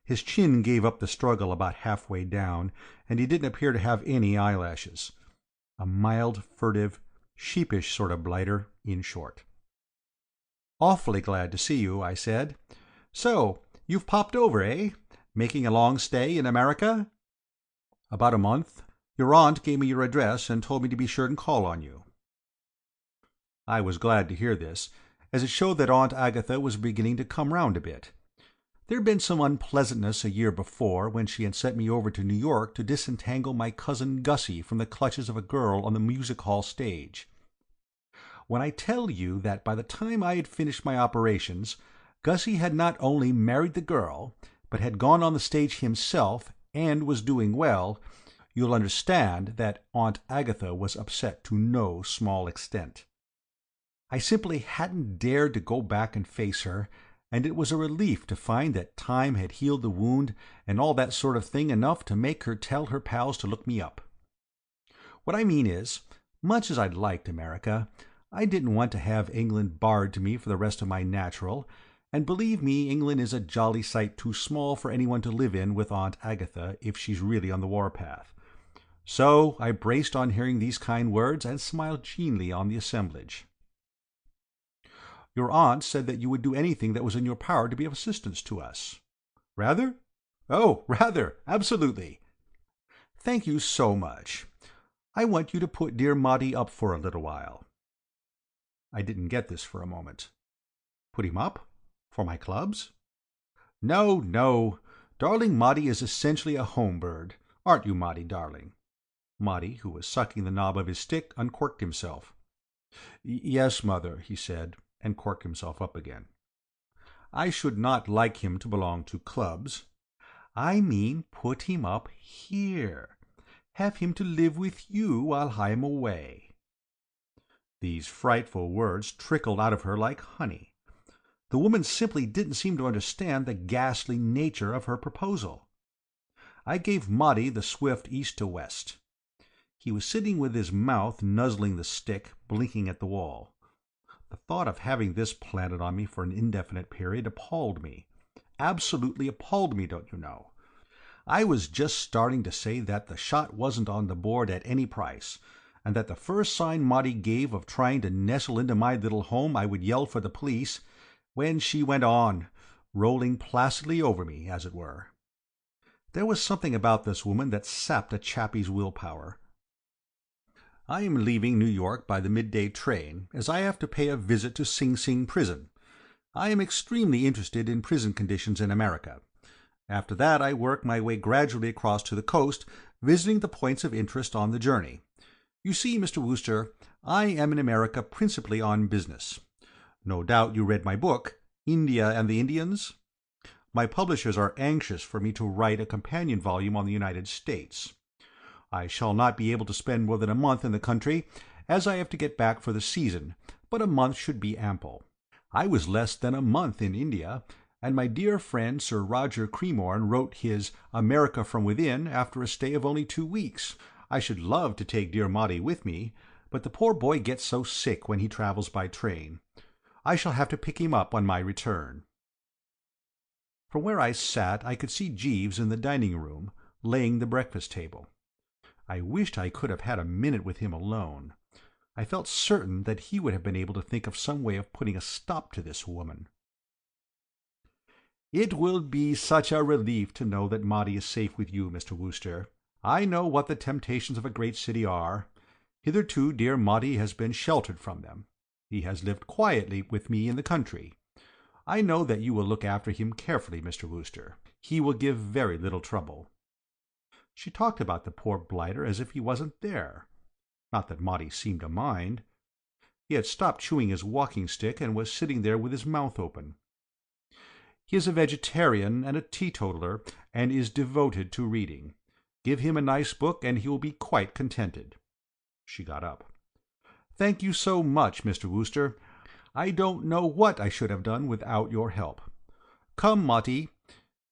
His chin gave up the struggle about halfway down, and he didn't appear to have any eyelashes. A mild, furtive, sheepish sort of blighter, in short. "Awfully glad to see you," I said. "So, you've popped over, eh? Making a long stay in America?" "About a month. Your aunt gave me your address and told me to be sure and call on you." I was glad to hear this, as it showed that Aunt Agatha was beginning to come round a bit. There'd been some unpleasantness a year before, when she had sent me over to New York to disentangle my cousin Gussie from the clutches of a girl on the music-hall stage. When I tell you that by the time I had finished my operations, Gussie had not only married the girl, but had gone on the stage himself and was doing well, you'll understand that Aunt Agatha was upset to no small extent. I simply hadn't dared to go back and face her, and it was a relief to find that time had healed the wound and all that sort of thing enough to make her tell her pals to look me up. What I mean is, much as I'd liked America, I didn't want to have England barred to me for the rest of my natural, and believe me, England is a jolly sight too small for anyone to live in with Aunt Agatha if she's really on the warpath. So I braced on hearing these kind words and smiled genially on the assemblage. "Your aunt said that you would do anything that was in your power to be of assistance to us." "Rather?" "Oh, rather, absolutely." "Thank you so much. I want you to put dear Maudie up for a little while." I didn't get this for a moment. Put him up? For my clubs? No, no. Darling Maudie is essentially a home bird. Aren't you, Maudie, darling? Maudie, who was sucking the knob of his stick, uncorked himself. Yes, mother, he said, and corked himself up again. I should not like him to belong to clubs. I mean put him up here. Have him to live with you while I am away. These frightful words trickled out of her like honey. The woman simply didn't seem to understand the ghastly nature of her proposal. I gave Maudie the swift east to west. He was sitting with his mouth nuzzling the stick, blinking at the wall. The thought of having this planted on me for an indefinite period appalled me. Absolutely appalled me, don't you know? I was just starting to say that the shot wasn't on the board at any price, and that the first sign Maudie gave of trying to nestle into my little home I would yell for the police, when she went on, rolling placidly over me, as it were. There was something about this woman that sapped a chappie's willpower. I am leaving New York by the midday train, as I have to pay a visit to Sing Sing prison. I am extremely interested in prison conditions in America. After that I work my way gradually across to the coast, visiting the points of interest on the journey. You see, Mr. Wooster, I am in America principally on business. No doubt you read my book, India and the Indians? My publishers are anxious for me to write a companion volume on the United States. I shall not be able to spend more than a month in the country, as I have to get back for the season, but a month should be ample. I was less than a month in India, and my dear friend Sir Roger Cremorne wrote his America from Within after a stay of only 2 weeks. I should love to take dear Maudie with me, but the poor boy gets so sick when he travels by train. I shall have to pick him up on my return. From where I sat I could see Jeeves in the dining-room, laying the breakfast table. I wished I could have had a minute with him alone. I felt certain that he would have been able to think of some way of putting a stop to this woman. "It will be such a relief to know that Maudie is safe with you, Mr. Wooster. I know what the temptations of a great city are. Hitherto dear Maudie has been sheltered from them. He has lived quietly with me in the country. I know that you will look after him carefully, Mr. Wooster. He will give very little trouble." She talked about the poor blighter as if he wasn't there. Not that Maudie seemed to mind. He had stopped chewing his walking-stick and was sitting there with his mouth open. "He is a vegetarian and a teetotaler, and is devoted to reading. Give him a nice book, and he will be quite contented." She got up. "Thank you so much, Mr. Wooster. I don't know what I should have done without your help. Come, Maudie.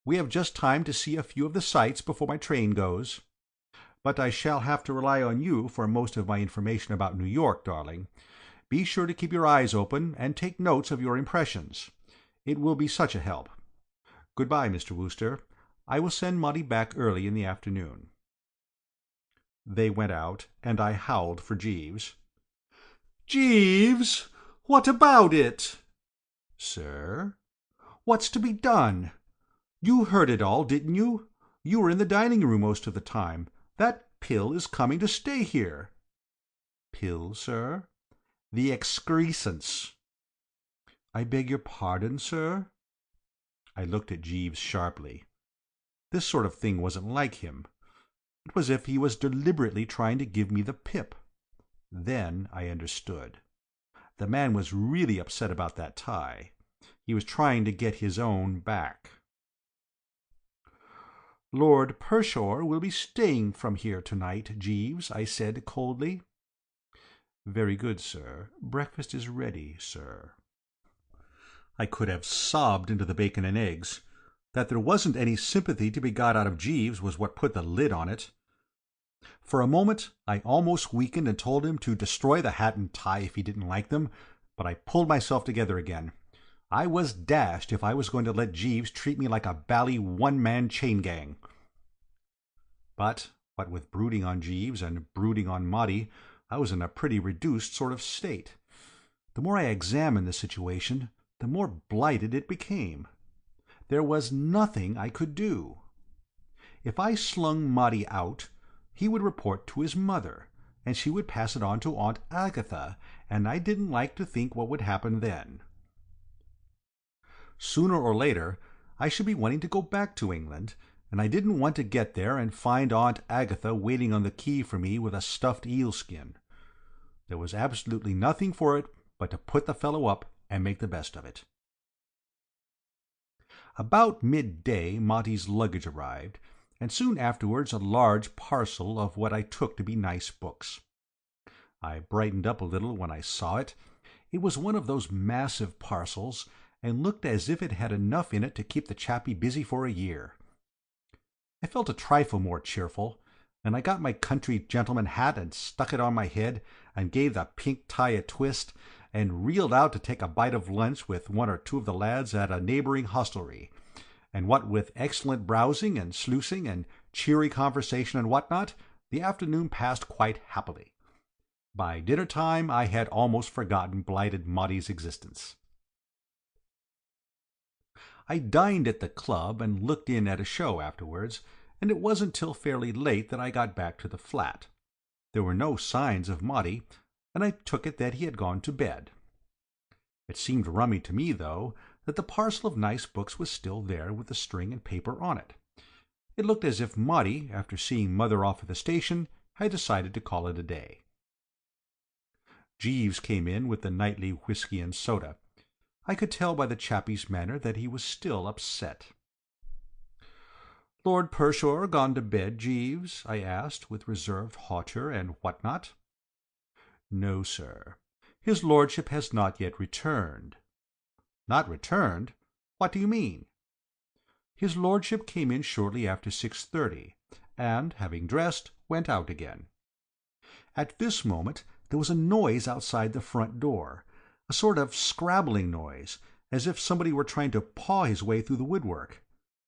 We have just time to see a few of the sights before my train goes. But I shall have to rely on you for most of my information about New York, darling. Be sure to keep your eyes open and take notes of your impressions. It will be such a help. Good-bye, Mr. Wooster. I will send Maudie back early in the afternoon." They went out, and I howled for Jeeves. "Jeeves! What about it?" "Sir?" "What's to be done? You heard it all, didn't you? You were in the dining-room most of the time. That pill is coming to stay here." "Pill, sir?" The excrescence." "I beg your pardon, sir?" I looked at Jeeves sharply. This sort of thing wasn't like him. It was as if he was deliberately trying to give me the pip. Then I understood. The man was really upset about that tie. He was trying to get his own back. "Lord Pershore will be staying from here tonight, Jeeves," I said coldly. "Very good, sir. Breakfast is ready, sir." I could have sobbed into the bacon and eggs. That there wasn't any sympathy to be got out of Jeeves was what put the lid on it. For a moment I almost weakened and told him to destroy the hat and tie if he didn't like them, but I pulled myself together again. I was dashed if I was going to let Jeeves treat me like a bally one-man chain gang. But what with brooding on Jeeves and brooding on Maudie, I was in a pretty reduced sort of state. The more I examined the situation, the more blighted it became. There was nothing I could do. If I slung Maudie out, he would report to his mother, and she would pass it on to Aunt Agatha, and I didn't like to think what would happen then. Sooner or later I should be wanting to go back to England, and I didn't want to get there and find Aunt Agatha waiting on the quay for me with a stuffed eel-skin. There was absolutely nothing for it but to put the fellow up and make the best of it. About midday Maudie's luggage arrived, and soon afterwards a large parcel of what I took to be nice books. I brightened up a little when I saw it. It was one of those massive parcels, and looked as if it had enough in it to keep the chappie busy for a year. I felt a trifle more cheerful, and I got my country gentleman hat and stuck it on my head, and gave the pink tie a twist, and reeled out to take a bite of lunch with one or two of the lads at a neighbouring hostelry, and what with excellent browsing and sluicing and cheery conversation and what not, the afternoon passed quite happily. By dinner time I had almost forgotten blighted Maudie's existence. I dined at the club and looked in at a show afterwards, and it wasn't till fairly late that I got back to the flat. There were no signs of Maudie, and I took it that he had gone to bed. It seemed rummy to me, though, that the parcel of nice books was still there with the string and paper on it. It looked as if Maudie, after seeing Mother off at the station, had decided to call it a day. Jeeves came in with the nightly whisky and soda. I could tell by the chappie's manner that he was still upset. "Lord Pershore gone to bed, Jeeves?" I asked, with reserved hauteur and what not. "No, sir. His lordship has not yet returned." "Not returned? What do you mean?" "His lordship came in shortly after 6:30, and, having dressed, went out again." At this moment there was a noise outside the front door, a sort of scrabbling noise, as if somebody were trying to paw his way through the woodwork.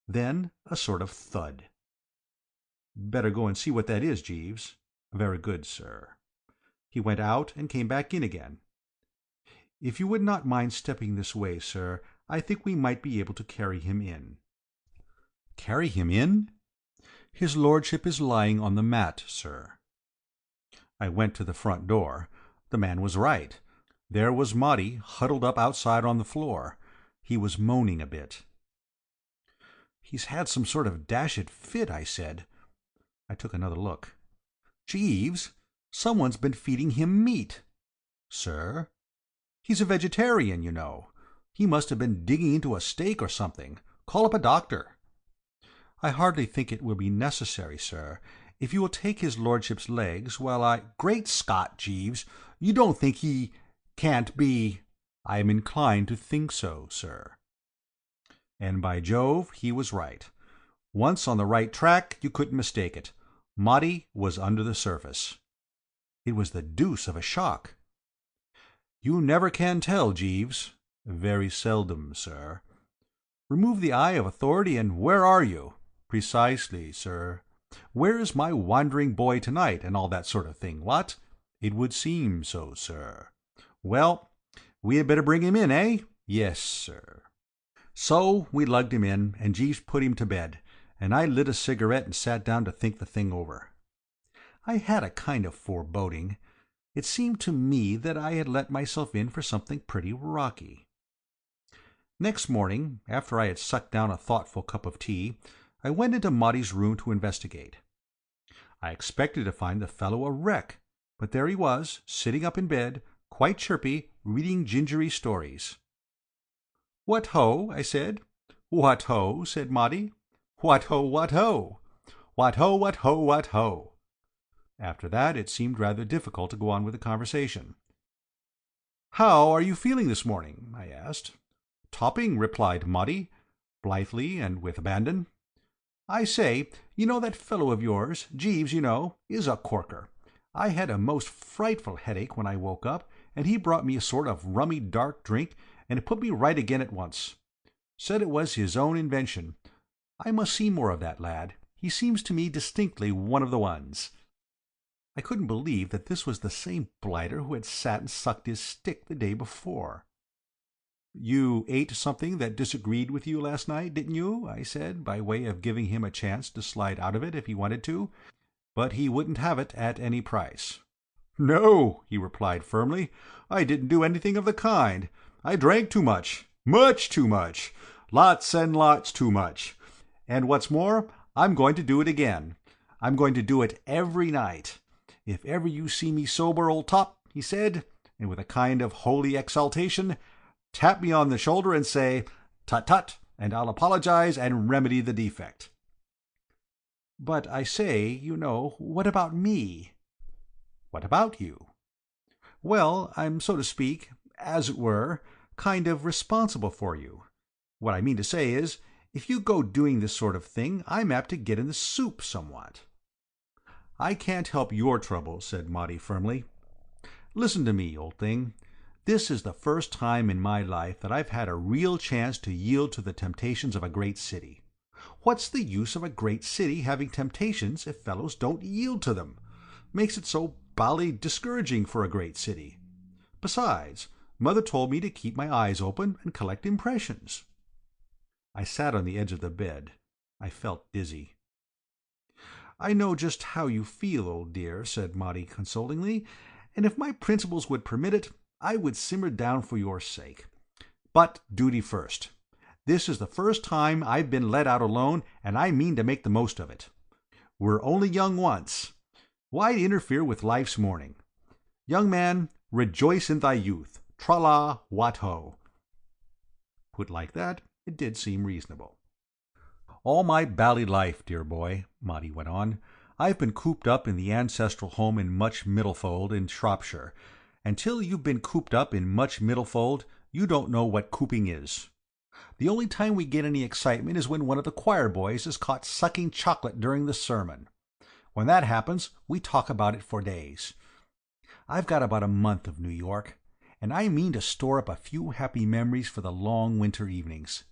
Then a sort of thud. "Better go and see what that is, Jeeves." "Very good, sir." He went out and came back in again. "If you would not mind stepping this way, sir, I think we might be able to carry him in." "Carry him in?" "His lordship is lying on the mat, sir." I went to the front door. The man was right. There was Maudie huddled up outside on the floor. He was moaning a bit. "He's had some sort of dashed fit," I said. I took another look. "Jeeves, someone's been feeding him meat." "Sir?" "He's a vegetarian, you know. He must have been digging into a steak or something. Call up a doctor." "I hardly think it will be necessary, sir. If you will take his lordship's legs while I—" "Great Scott, Jeeves! You don't think he can't be—" "I am inclined to think so, sir." And by Jove, he was right. Once on the right track, you couldn't mistake it. Maudie was under the surface. It was the deuce of a shock. "You never can tell, Jeeves." "Very seldom, sir." "Remove the eye of authority, and where are you?" "Precisely, sir." "Where's my wandering boy tonight, and all that sort of thing, what?" "It would seem so, sir." "Well, we had better bring him in, eh?" "Yes, sir." So we lugged him in, and Jeeves put him to bed, and I lit a cigarette and sat down to think the thing over. I had a kind of foreboding. It seemed to me that I had let myself in for something pretty rocky. Next morning, after I had sucked down a thoughtful cup of tea, I went into Maudie's room to investigate. I expected to find the fellow a wreck, but there he was, sitting up in bed, quite chirpy, reading gingery stories. "What ho?" I said. "What ho?" said Maudie. "What ho, what ho? What ho, what ho, what ho?" After that it seemed rather difficult to go on with the conversation. "How are you feeling this morning?" I asked. "Topping," replied Maudie, blithely and with abandon. "I say, you know that fellow of yours, Jeeves, you know, is a corker. I had a most frightful headache when I woke up, and he brought me a sort of rummy dark drink, and it put me right again at once. Said it was his own invention. I must see more of that lad. He seems to me distinctly one of the ones." I couldn't believe that this was the same blighter who had sat and sucked his stick the day before. "You ate something that disagreed with you last night, didn't you?" I said, by way of giving him a chance to slide out of it if he wanted to, but he wouldn't have it at any price. "No," he replied firmly, "I didn't do anything of the kind. I drank too much. Much too much. Lots and lots too much. And what's more, I'm going to do it again. I'm going to do it every night. If ever you see me sober, old top," he said, and with a kind of holy exaltation, "tap me on the shoulder and say, 'Tut, tut,' and I'll apologize and remedy the defect." "But I say, you know, what about me?" "What about you?" "Well, I'm, so to speak, as it were, kind of responsible for you. What I mean to say is, if you go doing this sort of thing, I'm apt to get in the soup somewhat." "I can't help your trouble," said Maudie firmly. "Listen to me, old thing. This is the first time in my life that I've had a real chance to yield to the temptations of a great city. What's the use of a great city having temptations if fellows don't yield to them? Makes it so bally discouraging for a great city. Besides, Mother told me to keep my eyes open and collect impressions." I sat on the edge of the bed. I felt dizzy. "I know just how you feel, old dear," said Maudie consolingly, "and if my principles would permit it, I would simmer down for your sake. But duty first. This is the first time I've been let out alone, and I mean to make the most of it. We're only young once. Why interfere with life's morning? Young man, rejoice in thy youth. Tra-la, what-ho." Put like that, it did seem reasonable. "All my bally life, dear boy," Maudie went on, "I've been cooped up in the ancestral home in Much Middlefold in Shropshire, and till you've been cooped up in Much Middlefold you don't know what cooping is. The only time we get any excitement is when one of the choir boys is caught sucking chocolate during the sermon. When that happens, we talk about it for days. I've got about a month of New York, and I mean to store up a few happy memories for the long winter evenings.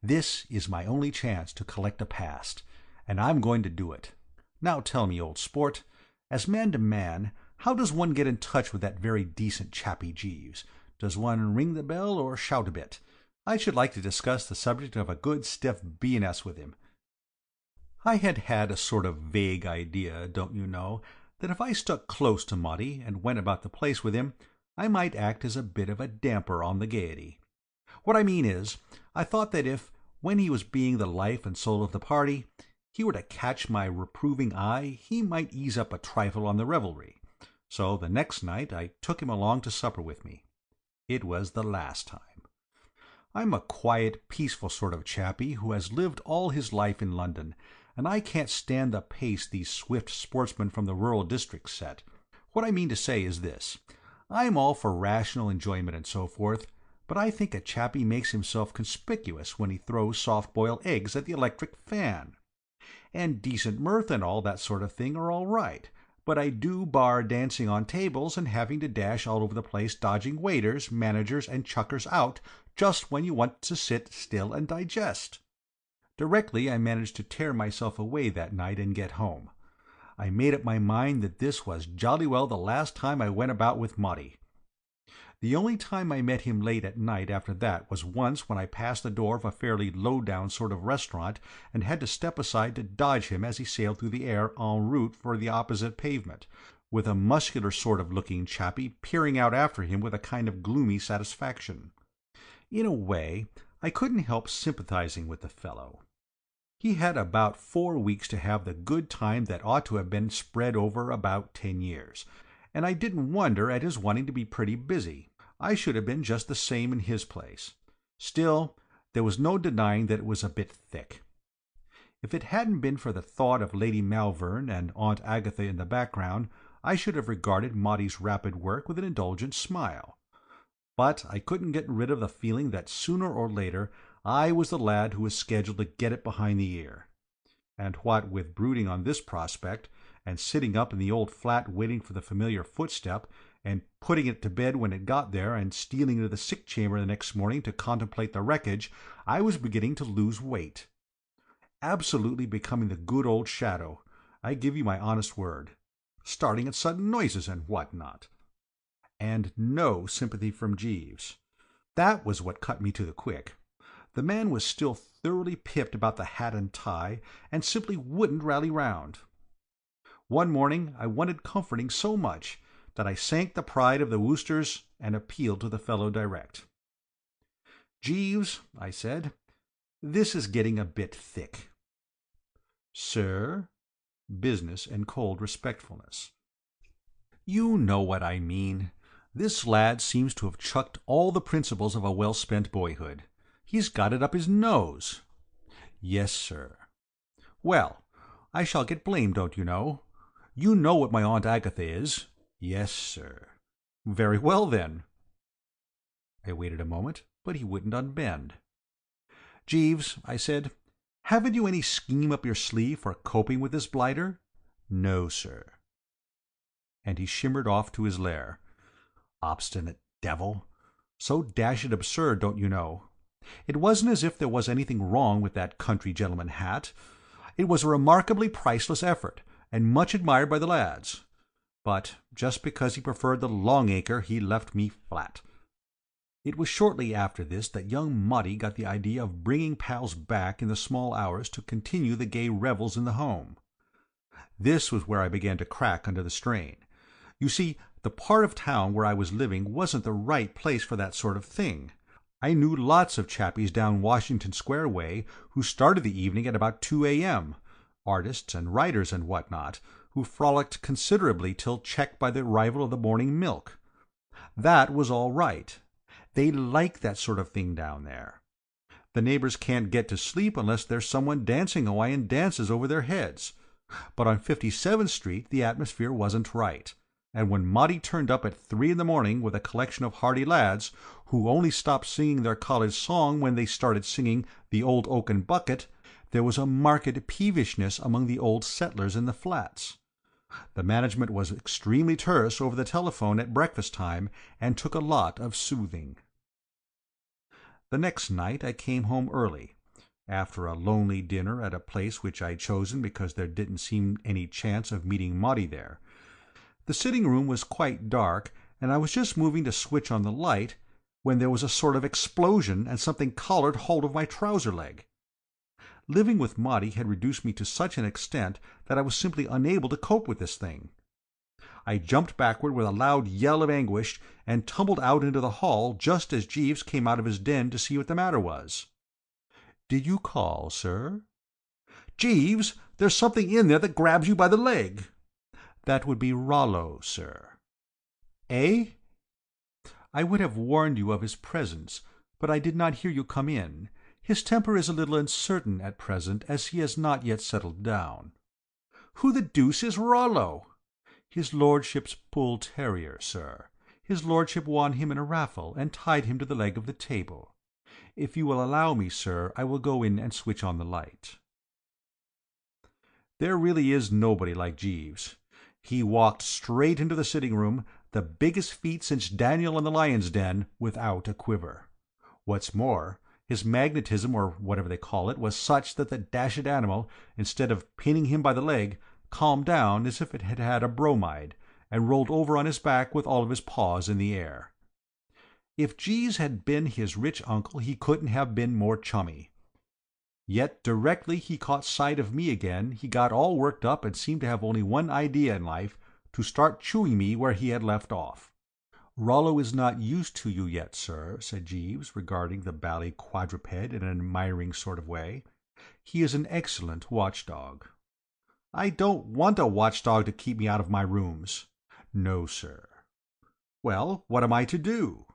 This is my only chance to collect a past, and I'm going to do it. Now tell me, old sport, as man to man, how does one get in touch with that very decent chappie Jeeves? Does one ring the bell or shout a bit? I should like to discuss the subject of a good stiff B&S with him." I had had a sort of vague idea, don't you know, that if I stuck close to Maudie and went about the place with him, I might act as a bit of a damper on the gaiety. What I mean is, I thought that if, when he was being the life and soul of the party, he were to catch my reproving eye, he might ease up a trifle on the revelry. So the next night I took him along to supper with me. It was the last time. I'm a quiet, peaceful sort of chappie who has lived all his life in London, and I can't stand the pace these swift sportsmen from the rural districts set. What I mean to say is this. I'm all for rational enjoyment and so forth, but I think a chappie makes himself conspicuous when he throws soft-boiled eggs at the electric fan. And decent mirth and all that sort of thing are all right, but I do bar dancing on tables and having to dash all over the place dodging waiters, managers, and chuckers out just when you want to sit still and digest. Directly I managed to tear myself away that night and get home. I made up my mind that this was jolly well the last time I went about with Maudie. The only time I met him late at night after that was once when I passed the door of a fairly low-down sort of restaurant and had to step aside to dodge him as he sailed through the air en route for the opposite pavement, with a muscular sort of looking chappie peering out after him with a kind of gloomy satisfaction. In a way, I couldn't help sympathizing with the fellow. He had about 4 weeks to have the good time that ought to have been spread over about 10 years, and I didn't wonder at his wanting to be pretty busy. I should have been just the same in his place. Still, there was no denying that it was a bit thick. If it hadn't been for the thought of Lady Malvern and Aunt Agatha in the background, I should have regarded Maudie's rapid work with an indulgent smile. But I couldn't get rid of the feeling that sooner or later I was the lad who was scheduled to get it behind the ear. And what with brooding on this prospect, and sitting up in the old flat waiting for the familiar footstep, and putting it to bed when it got there, and stealing into the sick chamber the next morning to contemplate the wreckage, I was beginning to lose weight. Absolutely becoming the good old shadow, I give you my honest word. Starting at sudden noises and what not. And no sympathy from Jeeves. That was what cut me to the quick. The man was still thoroughly pipped about the hat and tie, and simply wouldn't rally round. One morning I wanted comforting so much that I sank the pride of the Woosters and appealed to the fellow direct. "Jeeves," I said, "this is getting a bit thick." "Sir?" Business and cold respectfulness. "You know what I mean. This lad seems to have chucked all the principles of a well-spent boyhood. He's got it up his nose." "Yes, sir." "Well, I shall get blamed, don't you know? You know what my Aunt Agatha is." "Yes, sir." "Very well, then." I waited a moment, but he wouldn't unbend. "Jeeves," I said, "haven't you any scheme up your sleeve for coping with this blighter?" "No, sir." And he shimmered off to his lair. Obstinate devil! So dashed absurd, don't you know? It wasn't as if there was anything wrong with that country gentleman hat. It was a remarkably priceless effort, and much admired by the lads. But just because he preferred the Longacre he left me flat. It was shortly after this that young Maudie got the idea of bringing pals back in the small hours to continue the gay revels in the home. This was where I began to crack under the strain. You see, the part of town where I was living wasn't the right place for that sort of thing. I knew lots of chappies down Washington Square way who started the evening at about 2 a.m., artists and writers and what not, who frolicked considerably till checked by the arrival of the morning milk. That was all right. They like that sort of thing down there. The neighbors can't get to sleep unless there's someone dancing Hawaiian dances over their heads. But on 57th Street the atmosphere wasn't right, and when Maudie turned up at 3 in the morning with a collection of hearty lads, who only stopped singing their college song when they started singing The Old Oaken Bucket, there was a marked peevishness among the old settlers in the flats. The management was extremely terse over the telephone at breakfast time, and took a lot of soothing. The next night I came home early, after a lonely dinner at a place which I'd chosen because there didn't seem any chance of meeting Maudie there. The sitting-room was quite dark, and I was just moving to switch on the light, when there was a sort of explosion and something collared hold of my trouser leg. Living with Maudie had reduced me to such an extent that I was simply unable to cope with this thing. I jumped backward with a loud yell of anguish, and tumbled out into the hall just as Jeeves came out of his den to see what the matter was. "Did you call, sir?" "Jeeves, there's something in there that grabs you by the leg." "That would be Rollo, sir." "Eh?" "I would have warned you of his presence, but I did not hear you come in. His temper is a little uncertain at present, as he has not yet settled down." "Who the deuce is Rollo?" "His lordship's bull-terrier, sir. His lordship won him in a raffle, and tied him to the leg of the table. If you will allow me, sir, I will go in and switch on the light." There really is nobody like Jeeves. He walked straight into the sitting-room, the biggest feat since Daniel in the lion's den, without a quiver. What's more, his magnetism, or whatever they call it, was such that the dashed animal, instead of pinning him by the leg, calmed down as if it had had a bromide, and rolled over on his back with all of his paws in the air. If Jeeves had been his rich uncle he couldn't have been more chummy. Yet directly he caught sight of me again he got all worked up and seemed to have only one idea in life, to start chewing me where he had left off. "Rollo is not used to you yet, sir," said Jeeves, regarding the bally quadruped in an admiring sort of way. "He is an excellent watch-dog." "I don't want a watch-dog to keep me out of my rooms." "No, sir." "Well, what am I to do?"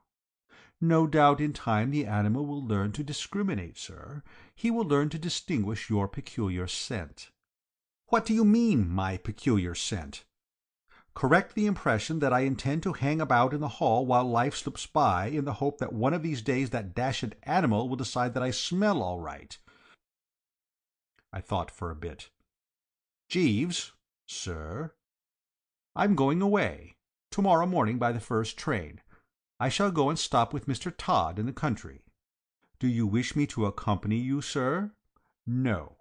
"No doubt in time the animal will learn to discriminate, sir. He will learn to distinguish your peculiar scent." "What do you mean, my peculiar scent?" "Correct the impression that I intend to hang about in the hall while life slips by, in the hope that one of these days that dashed animal will decide that I smell all right." I thought for a bit. "Jeeves." "Sir?" "I'm going away. Tomorrow morning by the first train. I shall go and stop with Mr. Todd in the country." "Do you wish me to accompany you, sir?" "No."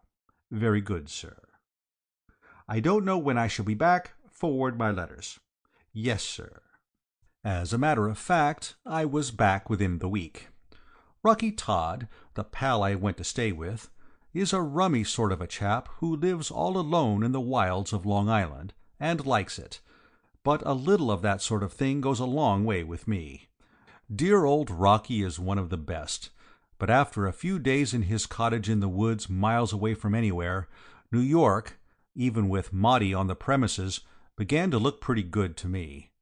"Very good, sir." "I don't know when I shall be back. Forward my letters." "Yes, sir." As a matter of fact, I was back within the week. Rocky Todd, the pal I went to stay with, is a rummy sort of a chap who lives all alone in the wilds of Long Island, and likes it. But a little of that sort of thing goes a long way with me. Dear old Rocky is one of the best, but after a few days in his cottage in the woods miles away from anywhere, New York, even with Maudie on the premises, began to look pretty good to me.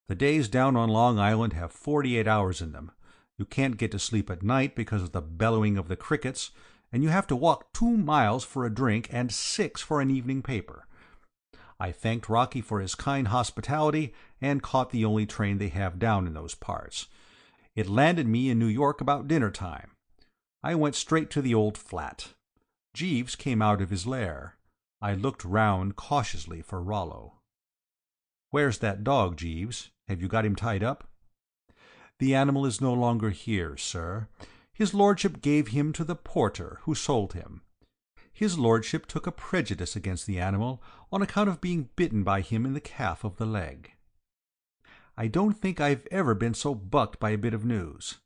The days down on Long Island have 48 hours in them. You can't get to sleep at night because of the bellowing of the crickets, and you have to walk 2 miles for a drink and 6 for an evening paper. I thanked Rocky for his kind hospitality and caught the only train they have down in those parts. It landed me in New York about dinner time. I went straight to the old flat. Jeeves came out of his lair. I looked round cautiously for Rollo. "Where's that dog, Jeeves? Have you got him tied up?" "The animal is no longer here, sir. His lordship gave him to the porter, who sold him. His lordship took a prejudice against the animal on account of being bitten by him in the calf of the leg." I don't think I've ever been so bucked by a bit of news.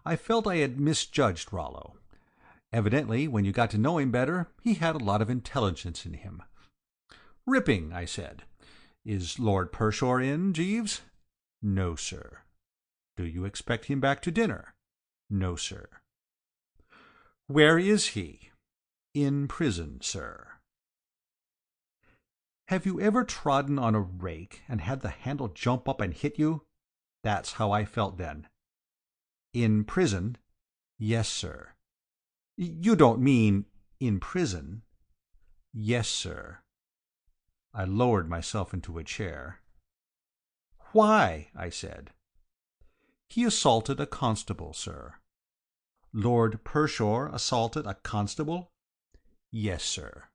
I felt I had misjudged Rollo. Evidently, when you got to know him better, he had a lot of intelligence in him. "Ripping," I said. "Is Lord Pershore in, Jeeves?" "No, sir." "Do you expect him back to dinner?" "No, sir." "Where is he?" "In prison, sir." Have you ever trodden on a rake and had the handle jump up and hit you? That's how I felt then. "In prison?" "Yes, sir." "You don't mean in prison?" "Yes, sir." I lowered myself into a chair. "Why?" I said. "He assaulted a constable, sir." "Lord Pershore assaulted a constable?" "Yes, sir."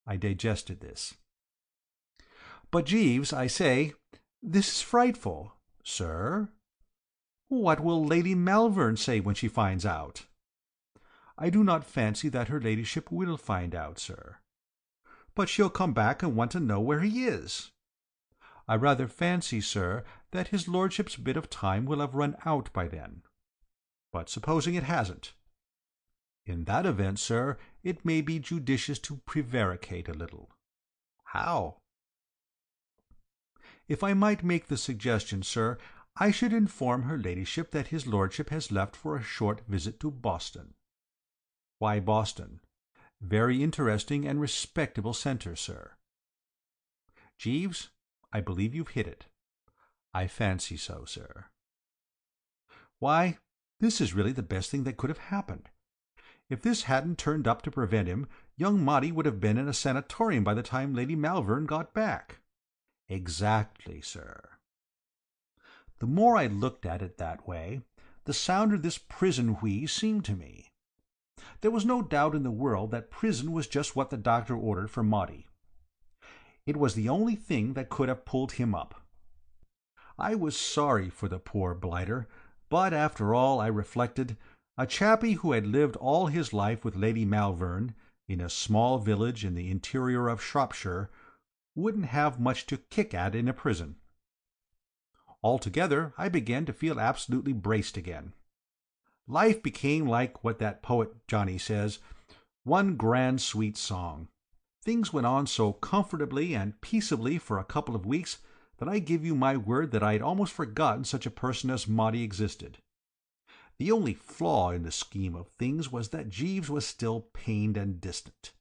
I digested this. "But, Jeeves, I say, this is frightful." "Sir?" "What will Lady Malvern say when she finds out?" "I do not fancy that her ladyship will find out, sir." "But she'll come back and want to know where he is." "I rather fancy, sir, that his lordship's bit of time will have run out by then." "But supposing it hasn't?" "In that event, sir, it may be judicious to prevaricate a little." "How?" "If I might make the suggestion, sir, I should inform her ladyship that his lordship has left for a short visit to Boston." "Why Boston?" "Very interesting and respectable centre, sir." "Jeeves, I believe you've hit it." "I fancy so, sir." "Why, this is really the best thing that could have happened. If this hadn't turned up to prevent him, young Maudie would have been in a sanatorium by the time Lady Malvern got back." "Exactly, sir." The more I looked at it that way, the sounder this prison wheeze seemed to me. There was no doubt in the world that prison was just what the doctor ordered for Maudie. It was the only thing that could have pulled him up. I was sorry for the poor blighter, but after all, I reflected, a chappie who had lived all his life with Lady Malvern, in a small village in the interior of Shropshire, wouldn't have much to kick at in a prison. Altogether, I began to feel absolutely braced again. Life became like what that poet Johnny says, one grand sweet song. Things went on so comfortably and peaceably for a couple of weeks that I give you my word that I'd almost forgotten such a person as Maudie existed. The only flaw in the scheme of things was that Jeeves was still pained and distant.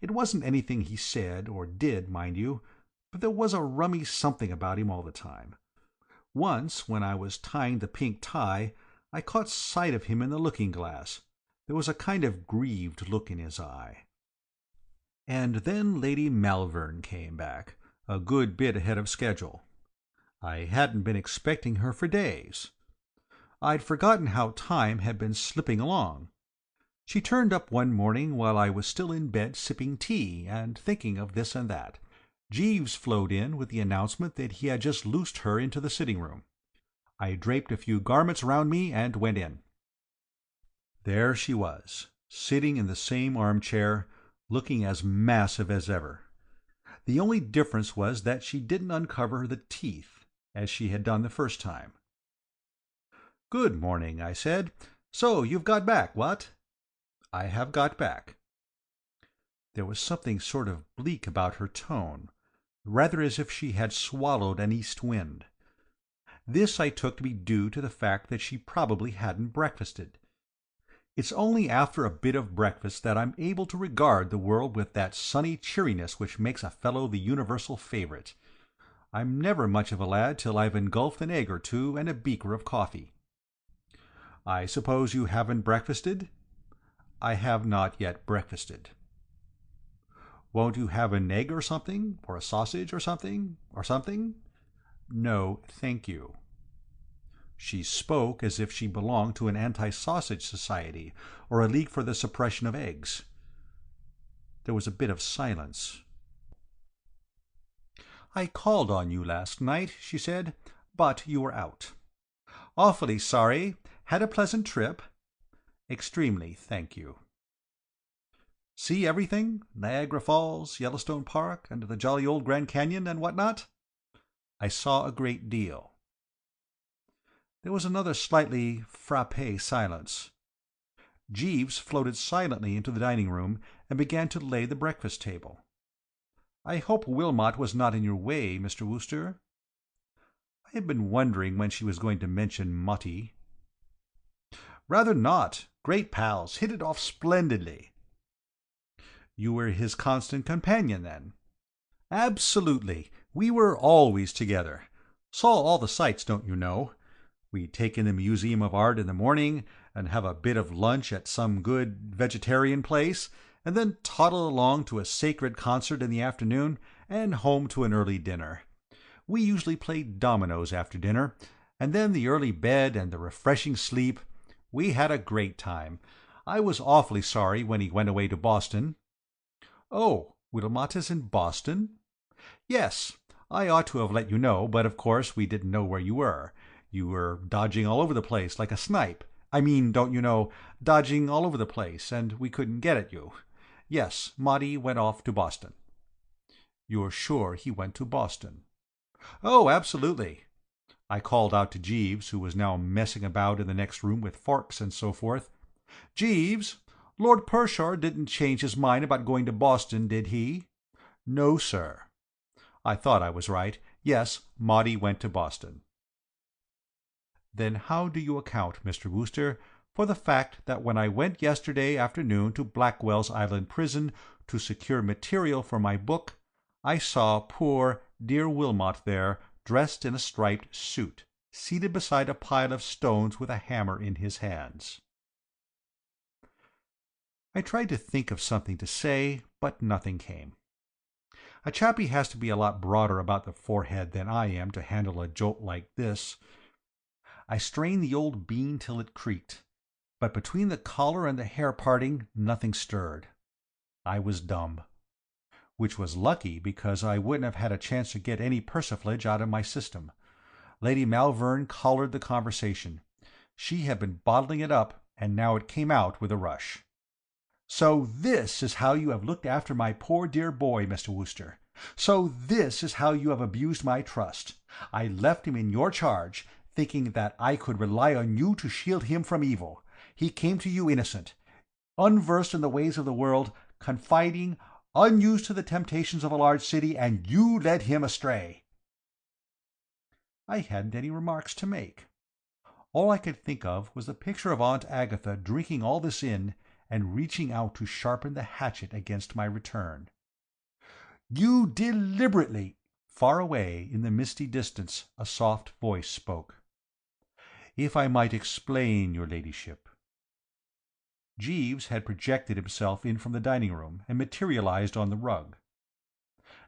It wasn't anything he said or did, mind you, but there was a rummy something about him all the time. Once, when I was tying the pink tie, I caught sight of him in the looking-glass. There was a kind of grieved look in his eye. And then Lady Malvern came back, a good bit ahead of schedule. I hadn't been expecting her for days. I'd forgotten how time had been slipping along. She turned up one morning while I was still in bed sipping tea and thinking of this and that. Jeeves flowed in with the announcement that he had just loosed her into the sitting-room. I draped a few garments round me and went in. There she was, sitting in the same armchair, looking as massive as ever. The only difference was that she didn't uncover the teeth, as she had done the first time. "Good morning," I said. "So you've got back, what?" "I have got back." There was something sort of bleak about her tone, rather as if she had swallowed an east wind. This I took to be due to the fact that she probably hadn't breakfasted. It's only after a bit of breakfast that I'm able to regard the world with that sunny cheeriness which makes a fellow the universal favourite. I'm never much of a lad till I've engulfed an egg or two and a beaker of coffee. "I suppose you haven't breakfasted?" "I have not yet breakfasted." "Won't you have an egg or something, or a sausage or something, "No, thank you." She spoke as if she belonged to an anti-sausage society, or a league for the suppression of eggs. There was a bit of silence. "I called on you last night," she said, "but you were out." "Awfully sorry. Had a pleasant trip?" "Extremely, thank you." "See everything? Niagara Falls, Yellowstone Park, and the jolly old Grand Canyon, and what not?" "I saw a great deal." There was another slightly frappé silence. Jeeves floated silently into the dining-room and began to lay the breakfast-table. "I hope Wilmot was not in your way, Mr. Wooster?" I had been wondering when she was going to mention Mutty. "Rather not. Great pals. Hit it off splendidly." "You were his constant companion, then?" "Absolutely. We were always together. Saw all the sights, don't you know. We'd take in the Museum of Art in the morning, and have a bit of lunch at some good vegetarian place, and then toddle along to a sacred concert in the afternoon, and home to an early dinner. We usually played dominoes after dinner, and then the early bed and the refreshing sleep. We had a great time. I was awfully sorry when he went away to Boston." "Oh, Wilmot is in Boston?" "Yes. I ought to have let you know, but of course we didn't know where you were. You were dodging all over the place like a snipe. I mean, don't you know, dodging all over the place, and we couldn't get at you. Yes, Maudie went off to Boston." "You're sure he went to Boston?" "Oh, absolutely." I called out to Jeeves, who was now messing about in the next room with forks and so forth. "Jeeves, Lord Pershore didn't change his mind about going to Boston, did he?" "No, sir." I thought I was right. Yes, Maudie went to Boston. "Then how do you account, Mr. Wooster, for the fact that when I went yesterday afternoon to Blackwell's Island Prison to secure material for my book, I saw poor, dear Wilmot there, dressed in a striped suit, seated beside a pile of stones with a hammer in his hands?" I tried to think of something to say, but nothing came. A chappie has to be a lot broader about the forehead than I am to handle a jolt like this. I strained the old bean till it creaked, but between the collar and the hair parting nothing stirred. I was dumb. Which was lucky, because I wouldn't have had a chance to get any persiflage out of my system. Lady Malvern collared the conversation. She had been bottling it up, and now it came out with a rush. "So this is how you have looked after my poor dear boy, Mr. Wooster. So this is how you have abused my trust. I left him in your charge, thinking that I could rely on you to shield him from evil. He came to you innocent, unversed in the ways of the world, confiding, unused to the temptations of a large city, and you led him astray." I hadn't any remarks to make. All I could think of was the picture of Aunt Agatha drinking all this in and reaching out to sharpen the hatchet against my return. "You deliberately—" Far away in the misty distance a soft voice spoke. "If I might explain, your ladyship—" Jeeves had projected himself in from the dining-room and materialized on the rug.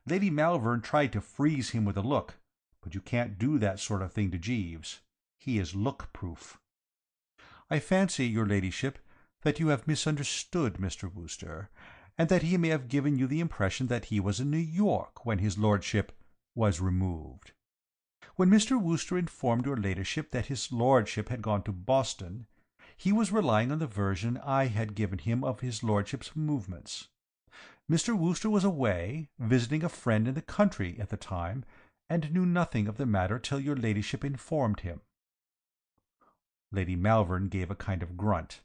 Lady Malvern tried to freeze him with a look, but you can't do that sort of thing to Jeeves. He is look-proof. "I fancy, your ladyship, that you have misunderstood Mr. Wooster, and that he may have given you the impression that he was in New York when his lordship was removed. When Mr. Wooster informed your ladyship that his lordship had gone to Boston, he was relying on the version I had given him of his lordship's movements. Mr. Wooster was away, visiting a friend in the country at the time, and knew nothing of the matter till your ladyship informed him." Lady Malvern gave a kind of grunt.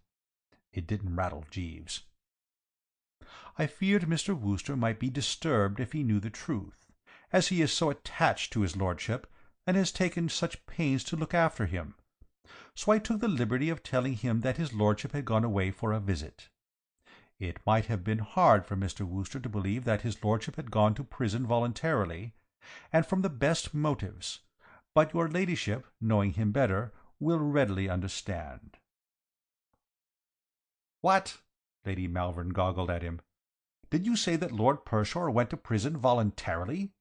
It didn't rattle Jeeves. "I feared Mr. Wooster might be disturbed if he knew the truth, as he is so attached to his lordship, and has taken such pains to look after him. So I took the liberty of telling him that his lordship had gone away for a visit. It might have been hard for Mr. Wooster to believe that his lordship had gone to prison voluntarily, and from the best motives, but your ladyship, knowing him better, will readily understand." "What?" Lady Malvern goggled at him. "Did you say that Lord Pershore went to prison voluntarily?"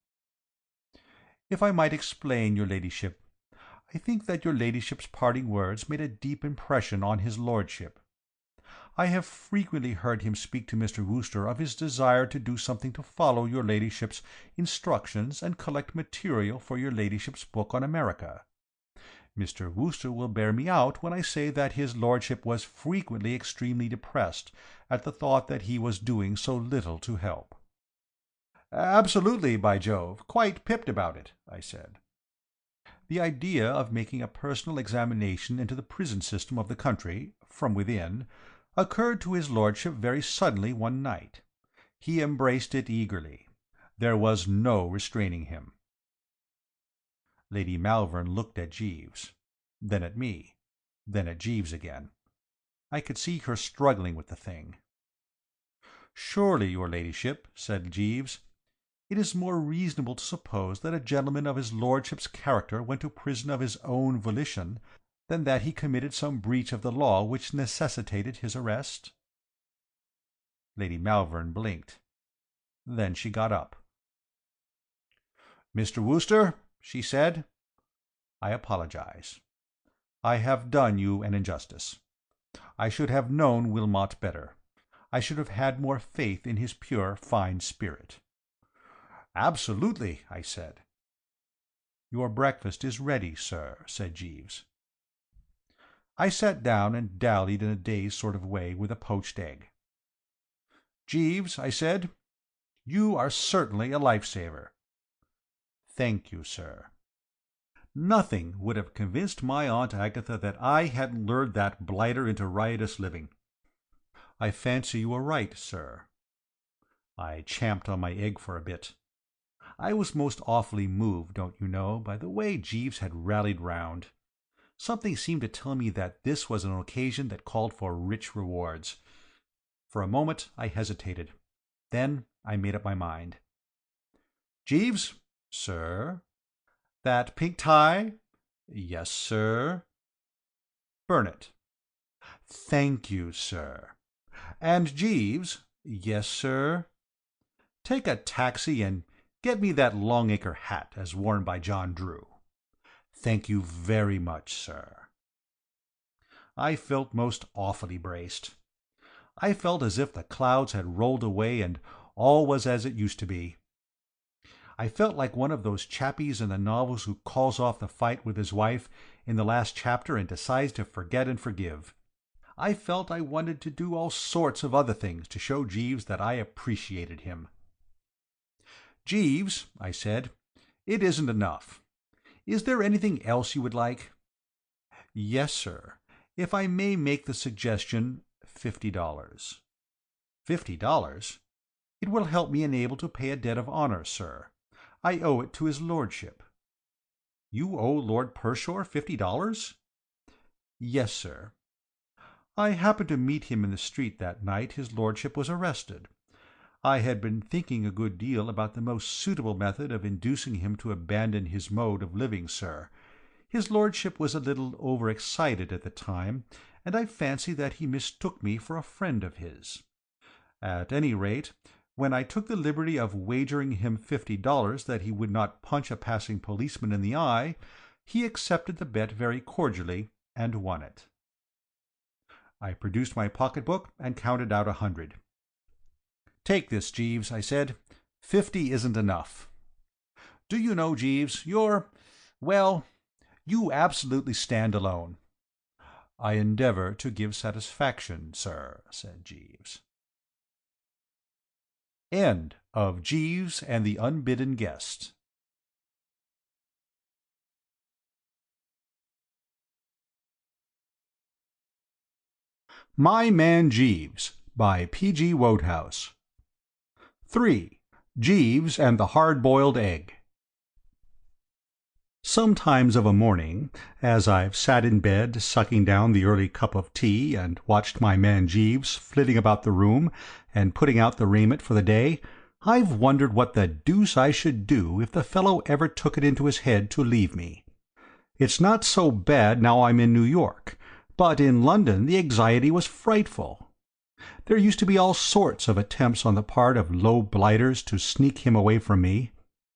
"If I might explain, your ladyship, I think that your ladyship's parting words made a deep impression on his lordship. I have frequently heard him speak to Mr. Wooster of his desire to do something to follow your ladyship's instructions and collect material for your ladyship's book on America. Mr. Wooster will bear me out when I say that his lordship was frequently extremely depressed at the thought that he was doing so little to help." "Absolutely, by Jove, quite pipped about it," I said. "The idea of making a personal examination into the prison system of the country, from within, occurred to his lordship very suddenly one night. He embraced it eagerly. There was no restraining him." Lady Malvern looked at Jeeves, then at me, then at Jeeves again. I could see her struggling with the thing. "Surely, your ladyship," said Jeeves, "it is more reasonable to suppose that a gentleman of his lordship's character went to prison of his own volition than that he committed some breach of the law which necessitated his arrest?" Lady Malvern blinked. Then she got up. "Mr. Wooster," she said, "I apologize. I have done you an injustice. I should have known Wilmot better. I should have had more faith in his pure, fine spirit." "Absolutely," I said. "Your breakfast is ready, sir," said Jeeves. I sat down and dallied in a dazed sort of way with a poached egg. "Jeeves," I said, "you are certainly a life-saver." "Thank you, sir." Nothing would have convinced my Aunt Agatha that I hadn't lured that blighter into riotous living. "I fancy you are right, sir." I champed on my egg for a bit. I was most awfully moved, don't you know, by the way Jeeves had rallied round. Something seemed to tell me that this was an occasion that called for rich rewards. For a moment I hesitated. Then I made up my mind. "Jeeves?" "Sir?" "That pink tie?" "Yes, sir." "Burn it." "Thank you, sir." "And Jeeves?" "Yes, sir." "Take a taxi and get me that Longacre hat as worn by John Drew." "Thank you very much, sir." I felt most awfully braced. I felt as if the clouds had rolled away and all was as it used to be. I felt like one of those chappies in the novels who calls off the fight with his wife in the last chapter and decides to forget and forgive. I felt I wanted to do all sorts of other things to show Jeeves that I appreciated him. "Jeeves," I said, "it isn't enough. Is there anything else you would like?" "Yes, sir. If I may make the suggestion, $50. $50? It will help me enable to pay a debt of honour, sir. I owe it to his lordship." "You owe Lord Pershore $50?" "Yes, sir. I happened to meet him in the street that night his lordship was arrested. I had been thinking a good deal about the most suitable method of inducing him to abandon his mode of living, sir. His lordship was a little over-excited at the time, and I fancy that he mistook me for a friend of his. At any rate, when I took the liberty of wagering him $50 that he would not punch a passing policeman in the eye, he accepted the bet very cordially and won it." I produced my pocket-book and counted out 100. "Take this, Jeeves," I said. "50 isn't enough. Do you know, Jeeves, well, you absolutely stand alone." "I endeavour to give satisfaction, sir," said Jeeves. End of Jeeves and the Unbidden Guest. My Man Jeeves by P.G. Wodehouse. 3. Jeeves and the Hard-Boiled Egg. Sometimes of a morning, as I've sat in bed sucking down the early cup of tea and watched my man Jeeves flitting about the room and putting out the raiment for the day, I've wondered what the deuce I should do if the fellow ever took it into his head to leave me. It's not so bad now I'm in New York, but in London the anxiety was frightful. There used to be all sorts of attempts on the part of low blighters to sneak him away from me.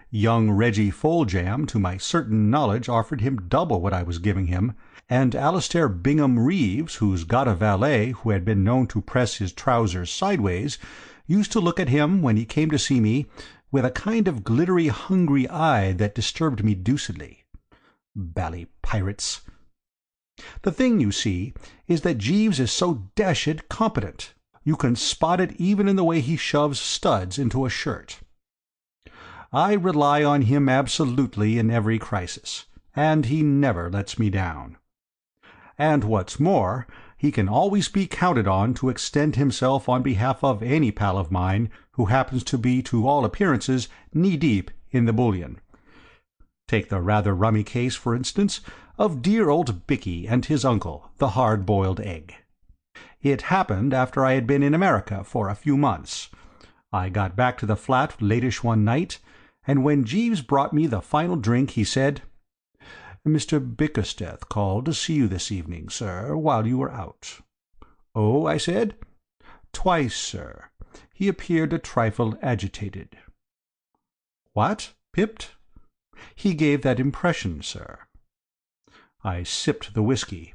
Young Reggie Foljam, to my certain knowledge, offered him double what I was giving him, and Alastair Bingham Reeves, who's got a valet who had been known to press his trousers sideways, used to look at him, when he came to see me, with a kind of glittery hungry eye that disturbed me deucedly. Bally pirates! The thing, you see, is that Jeeves is so dashed competent. You can spot it even in the way he shoves studs into a shirt. I rely on him absolutely in every crisis, and he never lets me down. And what's more, he can always be counted on to extend himself on behalf of any pal of mine who happens to be to all appearances knee-deep in the bullion. Take the rather rummy case, for instance, of dear old Bicky and his uncle, the hard-boiled egg. It happened after I had been in America for a few months. I got back to the flat latish one night, and when Jeeves brought me the final drink he said, "Mr. Bickersteth called to see you this evening, sir, while you were out." "Oh?" I said. "Twice, sir. He appeared a trifle agitated." "What? Pipped?" "He gave that impression, sir." I sipped the whiskey.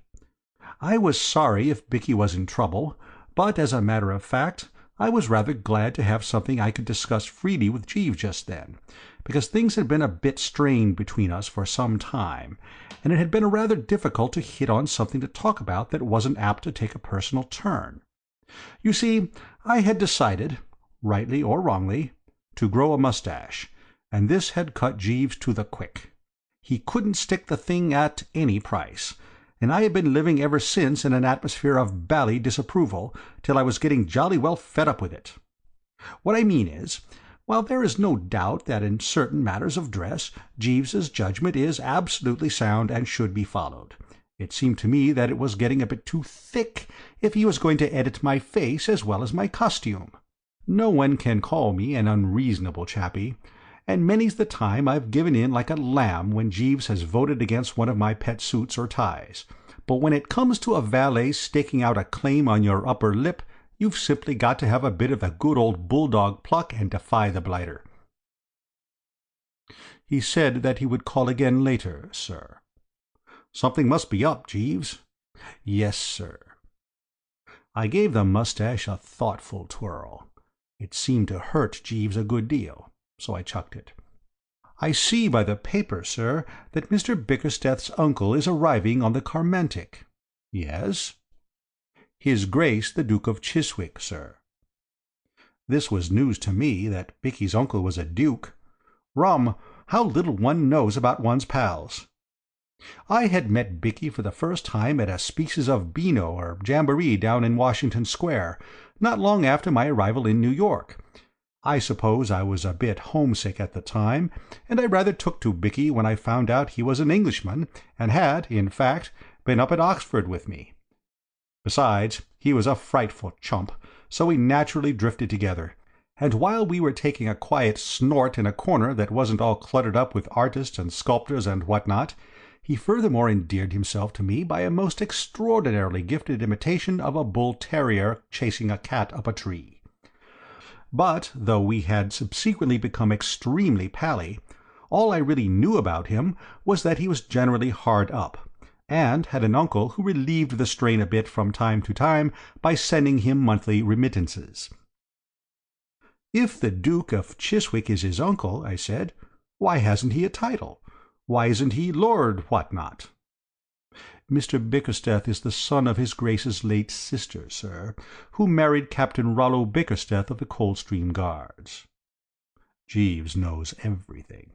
I was sorry if Bicky was in trouble, but as a matter of fact I was rather glad to have something I could discuss freely with Jeeves just then, because things had been a bit strained between us for some time, and it had been rather difficult to hit on something to talk about that wasn't apt to take a personal turn. You see, I had decided, rightly or wrongly, to grow a moustache, and this had cut Jeeves to the quick. He couldn't stick the thing at any price, and I had been living ever since in an atmosphere of bally disapproval, till I was getting jolly well fed up with it. What I mean is, while there is no doubt that in certain matters of dress Jeeves's judgment is absolutely sound and should be followed, it seemed to me that it was getting a bit too thick if he was going to edit my face as well as my costume. No one can call me an unreasonable chappie, and many's the time I've given in like a lamb when Jeeves has voted against one of my pet suits or ties, but when it comes to a valet staking out a claim on your upper lip, you've simply got to have a bit of the good old bulldog pluck and defy the blighter. He said that he would call again later, sir. Something must be up, Jeeves. Yes, sir. I gave the moustache a thoughtful twirl. It seemed to hurt Jeeves a good deal, so I chucked it. I see by the paper, sir, that Mr. Bickersteth's uncle is arriving on the Carmantic. Yes? His Grace the Duke of Chiswick, sir. This was news to me, that Bicky's uncle was a duke. Rum, how little one knows about one's pals. I had met Bicky for the first time at a species of Beano or jamboree down in Washington Square, not long after my arrival in New York. I suppose I was a bit homesick at the time, and I rather took to Bicky when I found out he was an Englishman, and had, in fact, been up at Oxford with me. Besides, he was a frightful chump, so we naturally drifted together, and while we were taking a quiet snort in a corner that wasn't all cluttered up with artists and sculptors and what-not, he furthermore endeared himself to me by a most extraordinarily gifted imitation of a bull-terrier chasing a cat up a tree. But, though we had subsequently become extremely pally, all I really knew about him was that he was generally hard up, and had an uncle who relieved the strain a bit from time to time by sending him monthly remittances. "If the Duke of Chiswick is his uncle," I said, "why hasn't he a title? Why isn't he Lord What-not?" "Mr. Bickersteth is the son of his Grace's late sister, sir, who married Captain Rollo Bickersteth of the Coldstream Guards." Jeeves knows everything.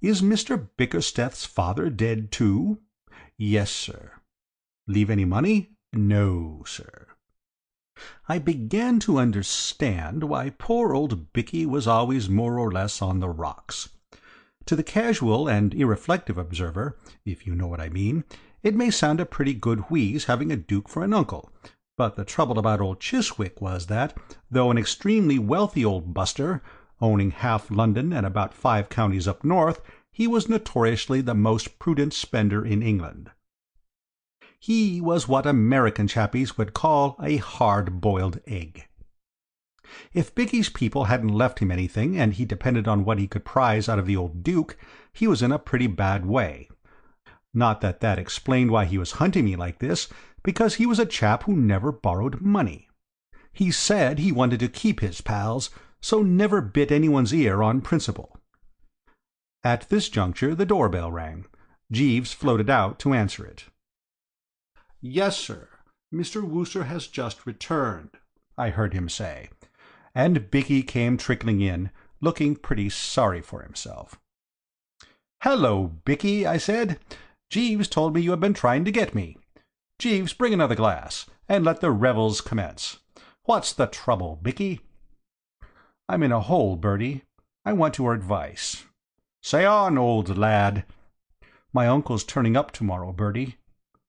"Is Mr. Bickersteth's father dead too?" "Yes, sir." "Leave any money?" "No, sir." I began to understand why poor old Bicky was always more or less on the rocks. To the casual and irreflective observer, if you know what I mean, it may sound a pretty good wheeze having a duke for an uncle, but the trouble about old Chiswick was that, though an extremely wealthy old buster, owning half London and about 5 counties up north, he was notoriously the most prudent spender in England. He was what American chappies would call a hard-boiled egg. If Bicky's people hadn't left him anything, and he depended on what he could prize out of the old duke, he was in a pretty bad way. Not that that explained why he was hunting me like this, because he was a chap who never borrowed money. He said he wanted to keep his pals, so never bit anyone's ear on principle. At this juncture the doorbell rang. Jeeves floated out to answer it. "Yes, sir. Mr. Wooster has just returned," I heard him say, and Bicky came trickling in, looking pretty sorry for himself. "Hello, Bicky," I said. "Jeeves told me you had been trying to get me. Jeeves, bring another glass, and let the revels commence. What's the trouble, Bicky?" "I'm in a hole, Bertie. I want your advice." "Say on, old lad." "My uncle's turning up tomorrow, Bertie."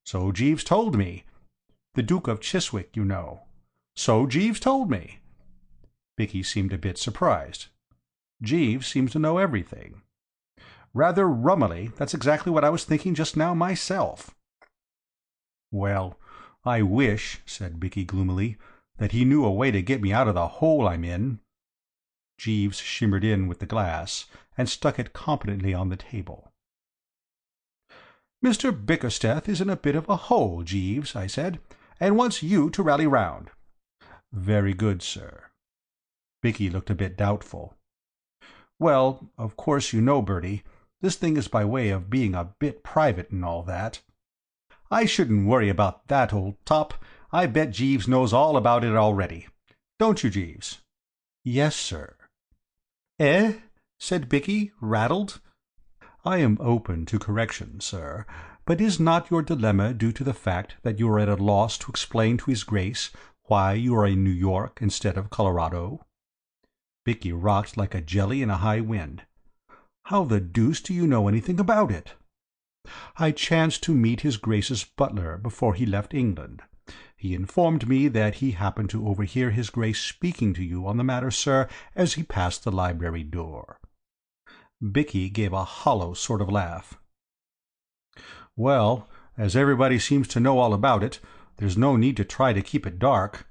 "So Jeeves told me." "The Duke of Chiswick, you know." "So Jeeves told me." Bicky seemed a bit surprised. "Jeeves seems to know everything." "Rather rummily. That's exactly what I was thinking just now myself." "Well, I wish," said Bicky gloomily, "that he knew a way to get me out of the hole I'm in." Jeeves shimmered in with the glass, and stuck it competently on the table. "Mr. Bickersteth is in a bit of a hole, Jeeves," I said, "and wants you to rally round." "Very good, sir." Bicky looked a bit doubtful. "Well, of course you know, Bertie, this thing is by way of being a bit private and all that." "I shouldn't worry about that, old top. I bet Jeeves knows all about it already. Don't you, Jeeves?" "Yes, sir." "Eh?" said Bicky, rattled. "I am open to correction, sir, but is not your dilemma due to the fact that you are at a loss to explain to his Grace why you are in New York instead of Colorado?" Bicky rocked like a jelly in a high wind. "How the deuce do you know anything about it?" "I chanced to meet his Grace's butler before he left England. He informed me that he happened to overhear his Grace speaking to you on the matter, sir, as he passed the library door." Bicky gave a hollow sort of laugh. "Well, as everybody seems to know all about it, there's no need to try to keep it dark.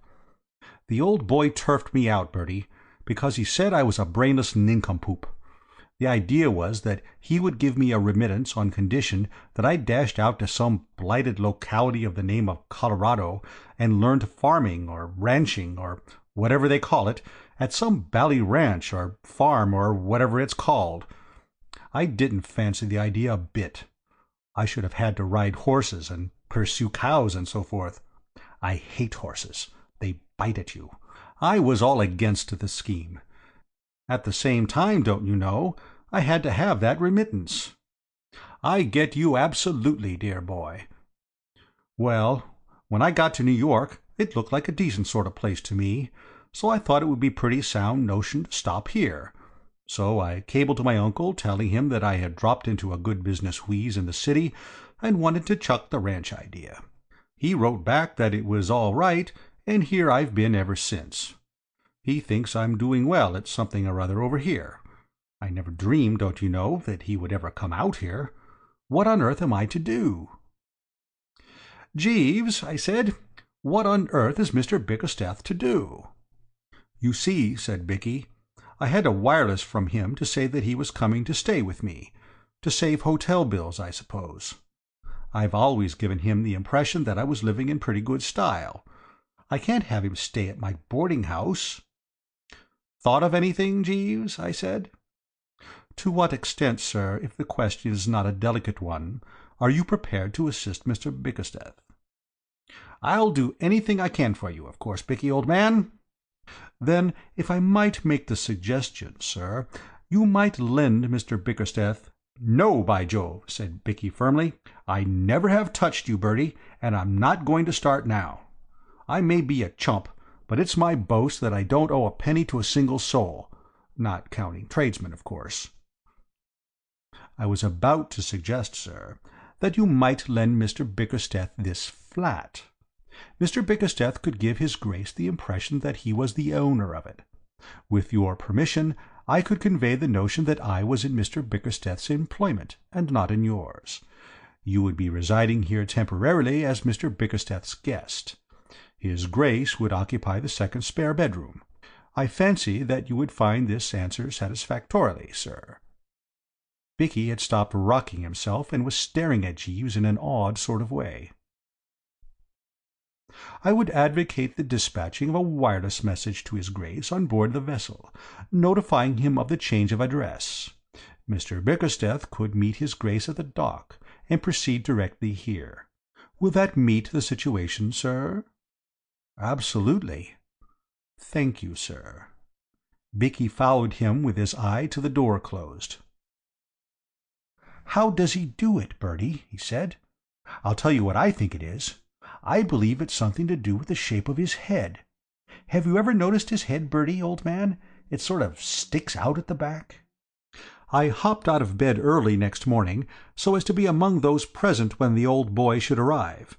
The old boy turfed me out, Bertie, because he said I was a brainless nincompoop. The idea was that he would give me a remittance on condition that I dashed out to some blighted locality of the name of Colorado and learned farming or ranching, or whatever they call it, at some bally ranch or farm or whatever it's called. I didn't fancy the idea a bit. I should have had to ride horses and pursue cows and so forth. I hate horses. They bite at you. I was all against the scheme. At the same time, don't you know, I had to have that remittance. I get you absolutely, dear boy. Well, when I got to New York, it looked like a decent sort of place to me, so I thought it would be a pretty sound notion to stop here. So I cabled to my uncle, telling him that I had dropped into a good business wheeze in the city and wanted to chuck the ranch idea. He wrote back that it was all right, and here I've been ever since. He thinks I'm doing well at something or other over here. I never dreamed, don't you know, that he would ever come out here. What on earth am I to do?" "Jeeves," I said, "what on earth is Mr. Bickersteth to do?" "You see," said Bicky, "I had a wireless from him to say that he was coming to stay with me. To save hotel bills, I suppose. I've always given him the impression that I was living in pretty good style. I can't have him stay at my boarding-house." "Thought of anything, Jeeves?" I said. "To what extent, sir, if the question is not a delicate one, are you prepared to assist Mr. Bickersteth?" "I'll do anything I can for you, of course, Bicky, old man." "Then, if I might make the suggestion, sir, you might lend Mr. Bickersteth—" "No, by Jove," said Bicky firmly. "I never have touched you, Bertie, and I'm not going to start now. I may be a chump, but it's my boast that I don't owe a penny to a single soul, not counting tradesmen, of course." "I was about to suggest, sir, that you might lend Mr. Bickersteth this flat. Mr. Bickersteth could give his Grace the impression that he was the owner of it. With your permission, I could convey the notion that I was in Mr. Bickersteth's employment, and not in yours. You would be residing here temporarily as Mr. Bickersteth's guest. His Grace would occupy the second spare bedroom. I fancy that you would find this answer satisfactorily, sir." Bicky had stopped rocking himself and was staring at Jeeves in an odd sort of way. "I would advocate the dispatching of a wireless message to his Grace on board the vessel, notifying him of the change of address. Mr. Bickersteth could meet his Grace at the dock, and proceed directly here. Will that meet the situation, sir?" "Absolutely." "Thank you, sir." Bicky followed him with his eye till the door closed. "How does he do it, Bertie?" he said. "I'll tell you what I think it is. I believe it's something to do with the shape of his head. Have you ever noticed his head, Bertie, old man? It sort of sticks out at the back." I hopped out of bed early next morning, so as to be among those present when the old boy should arrive.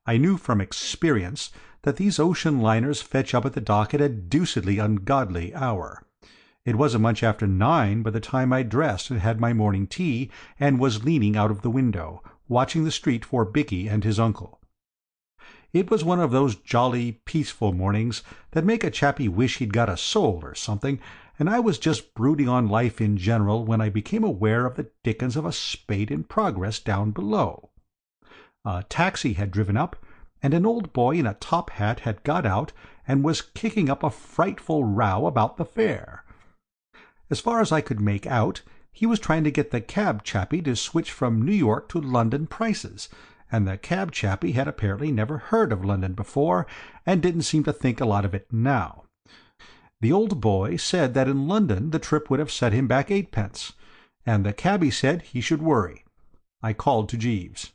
I knew from experience that these ocean liners fetch up at the dock at a deucedly ungodly hour. It wasn't much after 9 by the time I dressed and had my morning tea, and was leaning out of the window, watching the street for Bicky and his uncle. It was one of those jolly, peaceful mornings that make a chappie wish he'd got a soul or something, and I was just brooding on life in general when I became aware of the dickens of a spate in progress down below. A taxi had driven up, and an old boy in a top hat had got out and was kicking up a frightful row about the fare. As far as I could make out, he was trying to get the cab chappie to switch from New York to London prices, and the cab chappie had apparently never heard of London before, and didn't seem to think a lot of it now. The old boy said that in London the trip would have set him back 8 pence, and the cabby said he should worry. I called to Jeeves.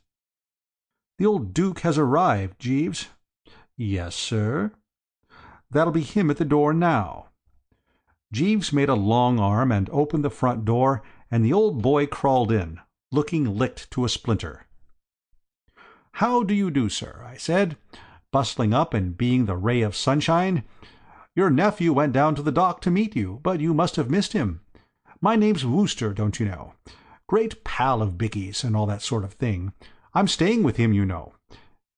"The old Duke has arrived, Jeeves." "Yes, sir." "That'll be him at the door now." Jeeves made a long arm and opened the front door, and the old boy crawled in, looking licked to a splinter. "How do you do, sir?" I said, bustling up and being the ray of sunshine. "Your nephew went down to the dock to meet you, but you must have missed him. My name's Wooster, don't you know. Great pal of Bicky's and all that sort of thing. I'm staying with him, you know.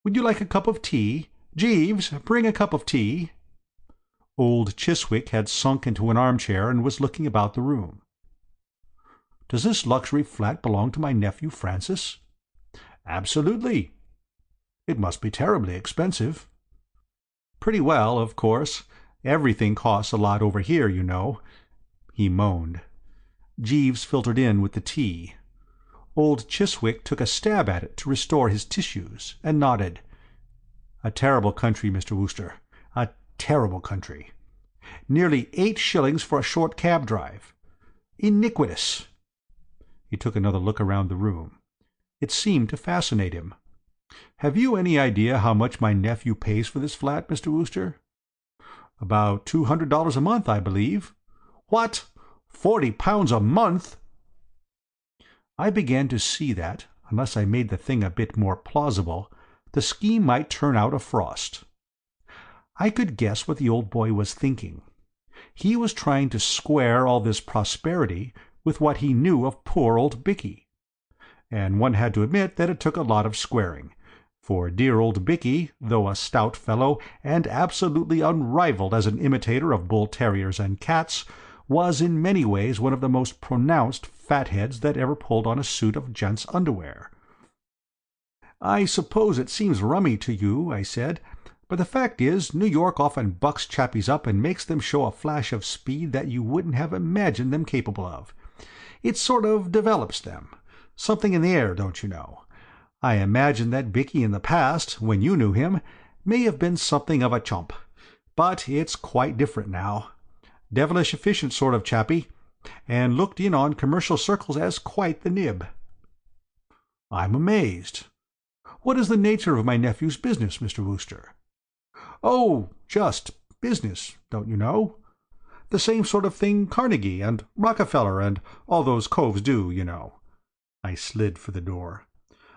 Would you like a cup of tea? Jeeves, bring a cup of tea." Old Chiswick had sunk into an armchair and was looking about the room. "Does this luxury flat belong to my nephew Francis?" "Absolutely." "It must be terribly expensive." "Pretty well, of course. Everything costs a lot over here, you know." He moaned. Jeeves filtered in with the tea. Old Chiswick took a stab at it to restore his tissues, and nodded. "A terrible country, Mr. Wooster. A terrible country. Nearly 8 shillings for a short cab drive. Iniquitous." He took another look around the room. It seemed to fascinate him. "Have you any idea how much my nephew pays for this flat, Mr. Wooster?" "About $200 a month, I believe." "What? £40 a month?" I began to see that, unless I made the thing a bit more plausible, the scheme might turn out a frost. I could guess what the old boy was thinking. He was trying to square all this prosperity with what he knew of poor old Bicky. And one had to admit that it took a lot of squaring, for dear old Bicky, though a stout fellow and absolutely unrivalled as an imitator of bull-terriers and cats, was in many ways one of the most pronounced fatheads that ever pulled on a suit of gents' underwear. "I suppose it seems rummy to you," I said, "but the fact is, New York often bucks chappies up and makes them show a flash of speed that you wouldn't have imagined them capable of. It sort of develops them. Something in the air, don't you know? I imagine that Bicky in the past, when you knew him, may have been something of a chump. But it's quite different now. Devilish efficient sort of chappie, and looked in on commercial circles as quite the nib." "I'm amazed. What is the nature of my nephew's business, Mr. Wooster?" "Oh, just business, don't you know? The same sort of thing Carnegie and Rockefeller and all those coves do, you know." I slid for the door.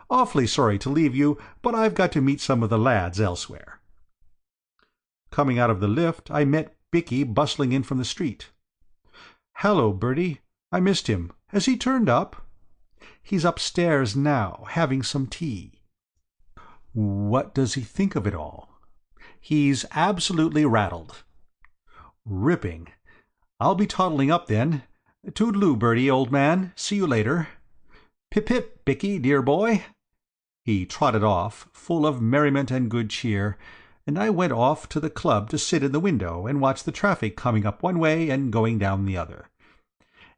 "Awfully sorry to leave you, but I've got to meet some of the lads elsewhere." Coming out of the lift, I met Bicky bustling in from the street. "Hello, Bertie. I missed him. Has he turned up?" "He's upstairs now, having some tea." "What does he think of it all?" "He's absolutely rattled." "Ripping. I'll be toddling up then. Toodaloo, Bertie, old man. See you later." "Pip-pip, Bicky, dear boy." He trotted off, full of merriment and good cheer, and I went off to the club to sit in the window and watch the traffic coming up one way and going down the other.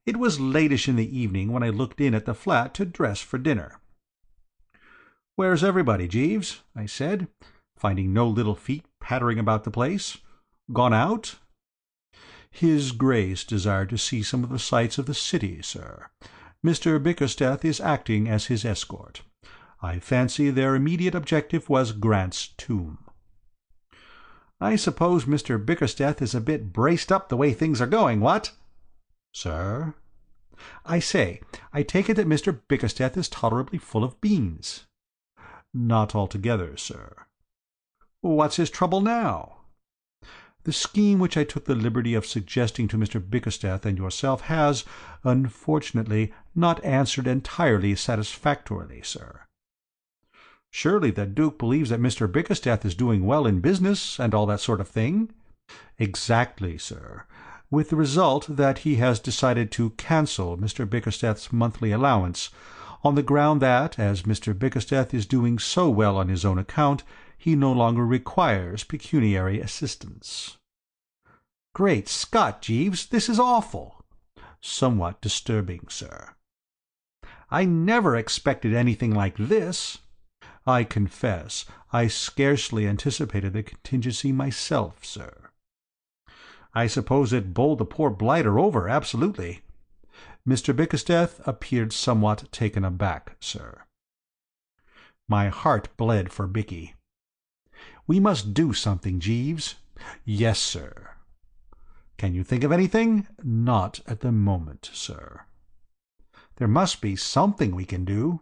It was latish in the evening when I looked in at the flat to dress for dinner. "Where's everybody, Jeeves?" I said, finding no little feet pattering about the place. "Gone out?" "His Grace desired to see some of the sights of the city, sir. Mr. Bickersteth is acting as his escort. I fancy their immediate objective was Grant's tomb." "I suppose Mr. Bickersteth is a bit braced up the way things are going, what?" "Sir?" "I say, I take it that Mr. Bickersteth is tolerably full of beans." "Not altogether, sir." "What's his trouble now?" "The scheme which I took the liberty of suggesting to Mr. Bickersteth and yourself has, unfortunately, not answered entirely satisfactorily, sir." "Surely the Duke believes that Mr. Bickersteth is doing well in business, and all that sort of thing?" "Exactly, sir, with the result that he has decided to cancel Mr. Bickersteth's monthly allowance, on the ground that, as Mr. Bickersteth is doing so well on his own account, he no longer requires pecuniary assistance." "Great Scott, Jeeves, this is awful." "Somewhat disturbing, sir." "I never expected anything like this." "I confess I scarcely anticipated the contingency myself, sir." "I suppose it bowled the poor blighter over, absolutely." Mr. Bickersteth appeared somewhat taken aback, sir. My heart bled for Bicky. "We must do something, Jeeves." "Yes, sir." "Can you think of anything?" "Not at the moment, sir." "There must be something we can do."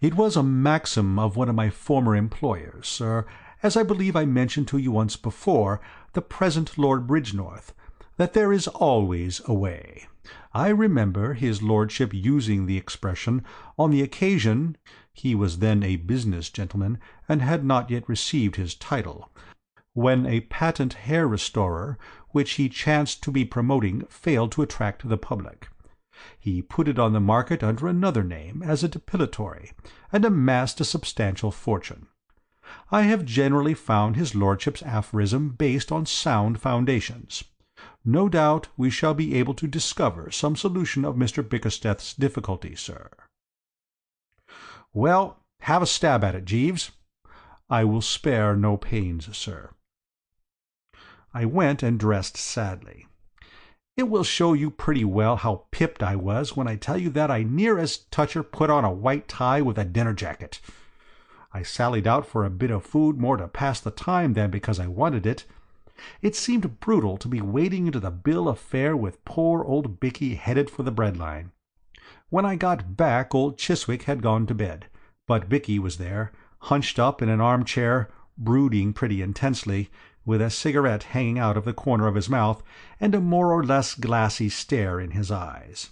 "It was a maxim of one of my former employers, sir, as I believe I mentioned to you once before, the present Lord Bridgenorth, that there is always a way. I remember his lordship using the expression on the occasion (he was then a business gentleman, and had not yet received his title) when a patent hair-restorer which he chanced to be promoting failed to attract the public. He put it on the market under another name as a depilatory, and amassed a substantial fortune. I have generally found his lordship's aphorism based on sound foundations. No doubt we shall be able to discover some solution of Mr. Bickersteth's difficulty, sir." "Well, have a stab at it, Jeeves." "I will spare no pains, sir." I went and dressed sadly. It will show you pretty well how pipped I was when I tell you that I near as toucher put on a white tie with a dinner jacket. I sallied out for a bit of food more to pass the time than because I wanted it. It seemed brutal to be wading into the bill of fare with poor old Bicky headed for the breadline. When I got back, old Chiswick had gone to bed, but Bicky was there, hunched up in an armchair, brooding pretty intensely, with a cigarette hanging out of the corner of his mouth and a more or less glassy stare in his eyes.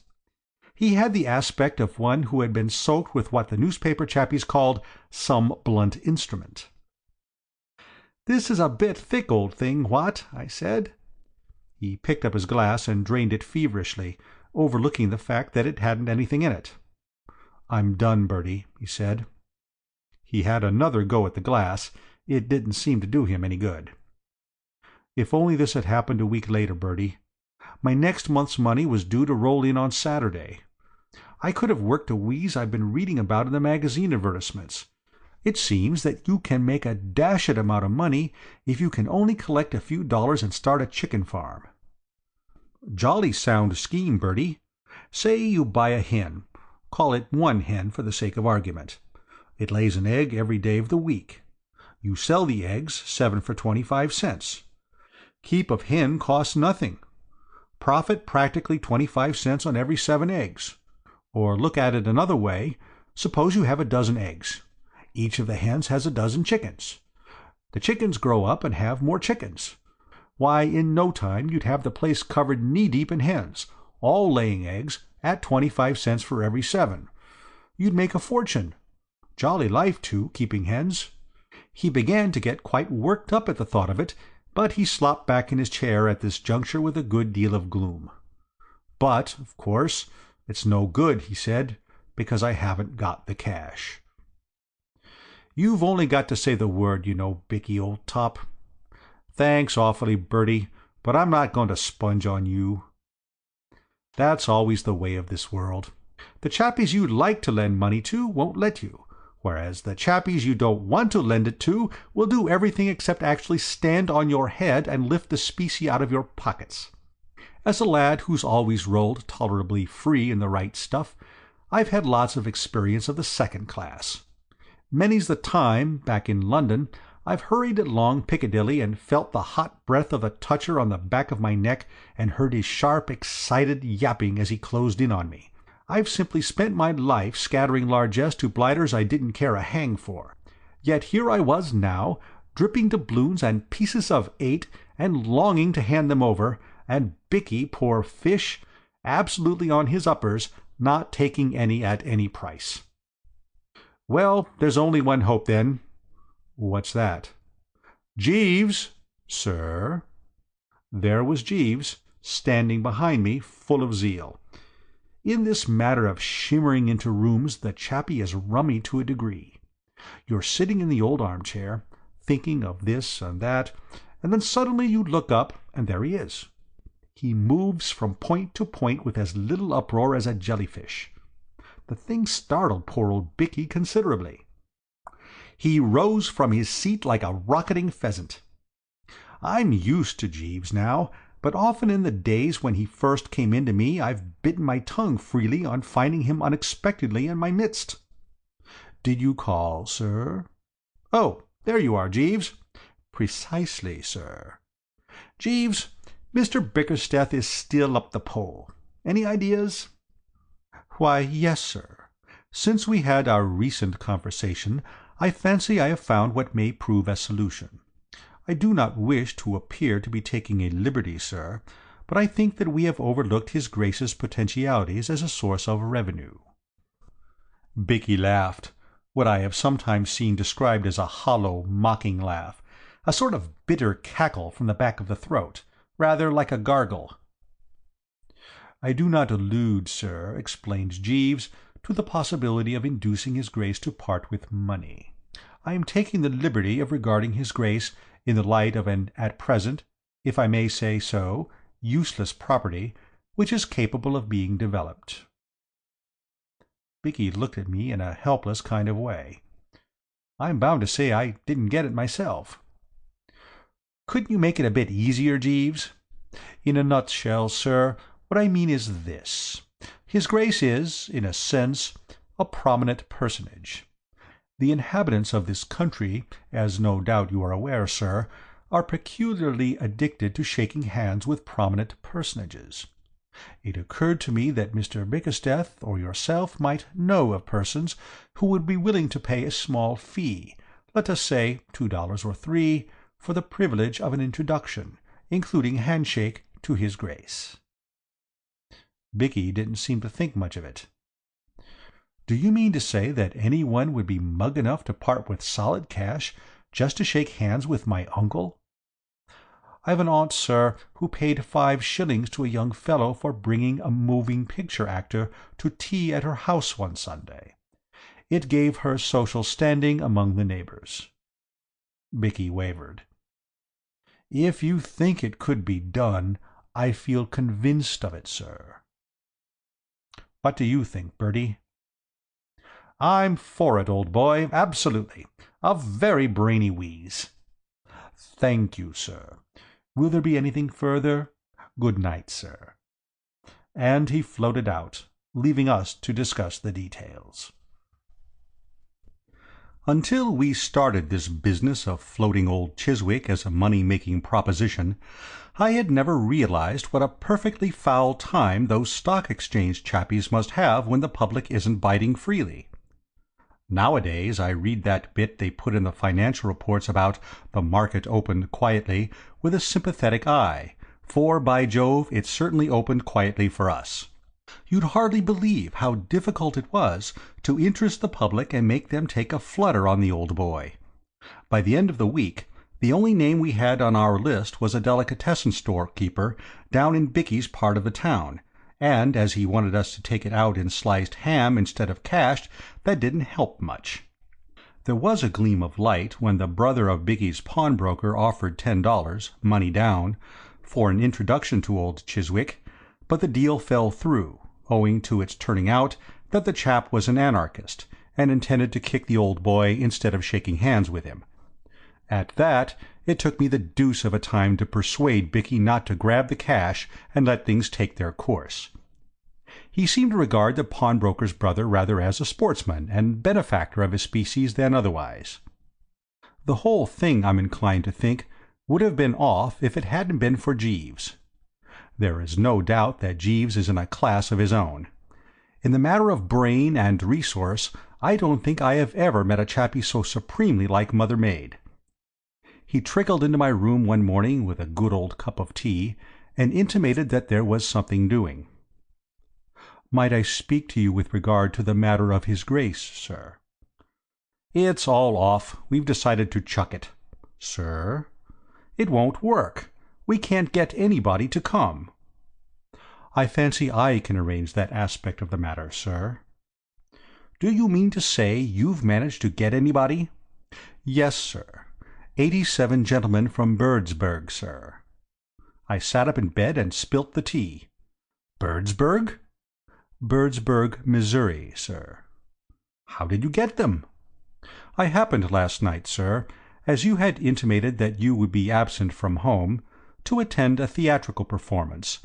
He had the aspect of one who had been soaked with what the newspaper chappies called some blunt instrument. "This is a bit thick, old thing, what?" I said. He picked up his glass and drained it feverishly, overlooking the fact that it hadn't anything in it. "I'm done, Bertie," he said. He had another go at the glass. It didn't seem to do him any good. "If only this had happened a week later, Bertie. My next month's money was due to roll in on Saturday. I could have worked a wheeze I've been reading about in the magazine advertisements. It seems that you can make a dashed amount of money if you can only collect a few dollars and start a chicken farm." "Jolly sound scheme, Bertie. Say you buy a hen. Call it one hen for the sake of argument. It lays an egg every day of the week. You sell the eggs, 7 for 25 cents. Keep of hen costs nothing. Profit practically 25 cents on every 7 eggs. Or look at it another way. Suppose you have a dozen eggs. Each of the hens has a dozen chickens. The chickens grow up and have more chickens. Why, in no time you'd have the place covered knee-deep in hens, all laying eggs, at 25 cents for every 7. You'd make a fortune. Jolly life, too, keeping hens." He began to get quite worked up at the thought of it, but he slopped back in his chair at this juncture with a good deal of gloom. "But, of course, it's no good," he said, "because I haven't got the cash." "You've only got to say the word, you know, Bicky, old top." "Thanks awfully, Bertie, but I'm not going to sponge on you." That's always the way of this world. The chappies you'd like to lend money to won't let you, whereas the chappies you don't want to lend it to will do everything except actually stand on your head and lift the specie out of your pockets. As a lad who's always rolled tolerably free in the right stuff, I've had lots of experience of the second class. Many's the time, back in London, I've hurried along Piccadilly and felt the hot breath of the toucher on the back of my neck and heard his sharp, excited yapping as he closed in on me. I've simply spent my life scattering largesse to blighters I didn't care a hang for. Yet here I was now, dripping doubloons and pieces of 8, and longing to hand them over, and Bicky, poor fish, absolutely on his uppers, not taking any at any price. Well, there's only one hope, then. What's that? "Jeeves!" "Sir?" There was Jeeves, standing behind me, full of zeal. In this matter of shimmering into rooms the chappie is rummy to a degree. You're sitting in the old armchair, thinking of this and that, and then suddenly you look up, and there he is. He moves from point to point with as little uproar as a jellyfish. The thing startled poor old Bicky considerably. He rose from his seat like a rocketing pheasant. I'm used to Jeeves now, but often in the days when he first came in to me I've bitten my tongue freely on finding him unexpectedly in my midst. "Did you call, sir?" "Oh, there you are, Jeeves." "Precisely, sir." "Jeeves, Mr. Bickersteth is still up the pole. Any ideas?" "Why, yes, sir. Since we had our recent conversation, I fancy I have found what may prove a solution. I do not wish to appear to be taking a liberty, sir, but I think that we have overlooked his Grace's potentialities as a source of revenue." Bicky laughed, what I have sometimes seen described as a hollow, mocking laugh, a sort of bitter cackle from the back of the throat, rather like a gargle. "I do not allude, sir," explained Jeeves, "to the possibility of inducing his Grace to part with money. I am taking the liberty of regarding his Grace in the light of an at present, if I may say so, useless property, which is capable of being developed." Bicky looked at me in a helpless kind of way. I'm bound to say I didn't get it myself. "Couldn't you make it a bit easier, Jeeves? In a nutshell, sir, what I mean is this. His Grace is, in a sense, a prominent personage. The inhabitants of this country, as no doubt you are aware, sir, are peculiarly addicted to shaking hands with prominent personages. It occurred to me that Mr. Bickersteth or yourself might know of persons who would be willing to pay a small fee, let us say $2 or $3, for the privilege of an introduction, including handshake, to his Grace. Bicky didn't seem to think much of it. "Do you mean to say that anyone would be mug enough to part with solid cash just to shake hands with my uncle?" "I've an aunt, sir, who paid 5 shillings to a young fellow for bringing a moving picture actor to tea at her house one Sunday. It gave her social standing among the neighbors." Bicky wavered. "If you think it could be done, I feel convinced of it, sir." "What do you think, Bertie?" "I'm for it, old boy, absolutely. A very brainy wheeze." "Thank you, sir. Will there be anything further? Good night, sir." And he floated out, leaving us to discuss the details. Until we started this business of floating old Chiswick as a money-making proposition, I had never realized what a perfectly foul time those stock exchange chappies must have when the public isn't biting freely. Nowadays I read that bit they put in the financial reports about "the market opened quietly" with a sympathetic eye, for, by Jove, it certainly opened quietly for us. You'd hardly believe how difficult it was to interest the public and make them take a flutter on the old boy. By the end of the week, the only name we had on our list was a delicatessen store keeper down in Bicky's part of the town, and as he wanted us to take it out in sliced ham instead of cash, that didn't help much. There was a gleam of light when the brother of Bicky's pawnbroker offered $10, money down, for an introduction to old Chiswick, but the deal fell through, owing to its turning out that the chap was an anarchist, and intended to kick the old boy instead of shaking hands with him. At that, it took me the deuce of a time to persuade Bicky not to grab the cash and let things take their course. He seemed to regard the pawnbroker's brother rather as a sportsman and benefactor of his species than otherwise. The whole thing, I'm inclined to think, would have been off if it hadn't been for Jeeves. There is no doubt that Jeeves is in a class of his own. In the matter of brain and resource, I don't think I have ever met a chappie so supremely like Mother Maid. He trickled into my room one morning with a good old cup of tea, and intimated that there was something doing. "Might I speak to you with regard to the matter of his Grace, sir?" "It's all off. We've decided to chuck it." "Sir?" "It won't work. We can't get anybody to come." "I fancy I can arrange that aspect of the matter, sir." "Do you mean to say you've managed to get anybody?" "Yes, sir. 87 gentlemen from Birdsburg, sir." I sat up in bed and spilt the tea. "Birdsburg?" "Birdsburg, Missouri, sir." "How did you get them?" "I happened last night, sir, as you had intimated that you would be absent from home, to attend a theatrical performance,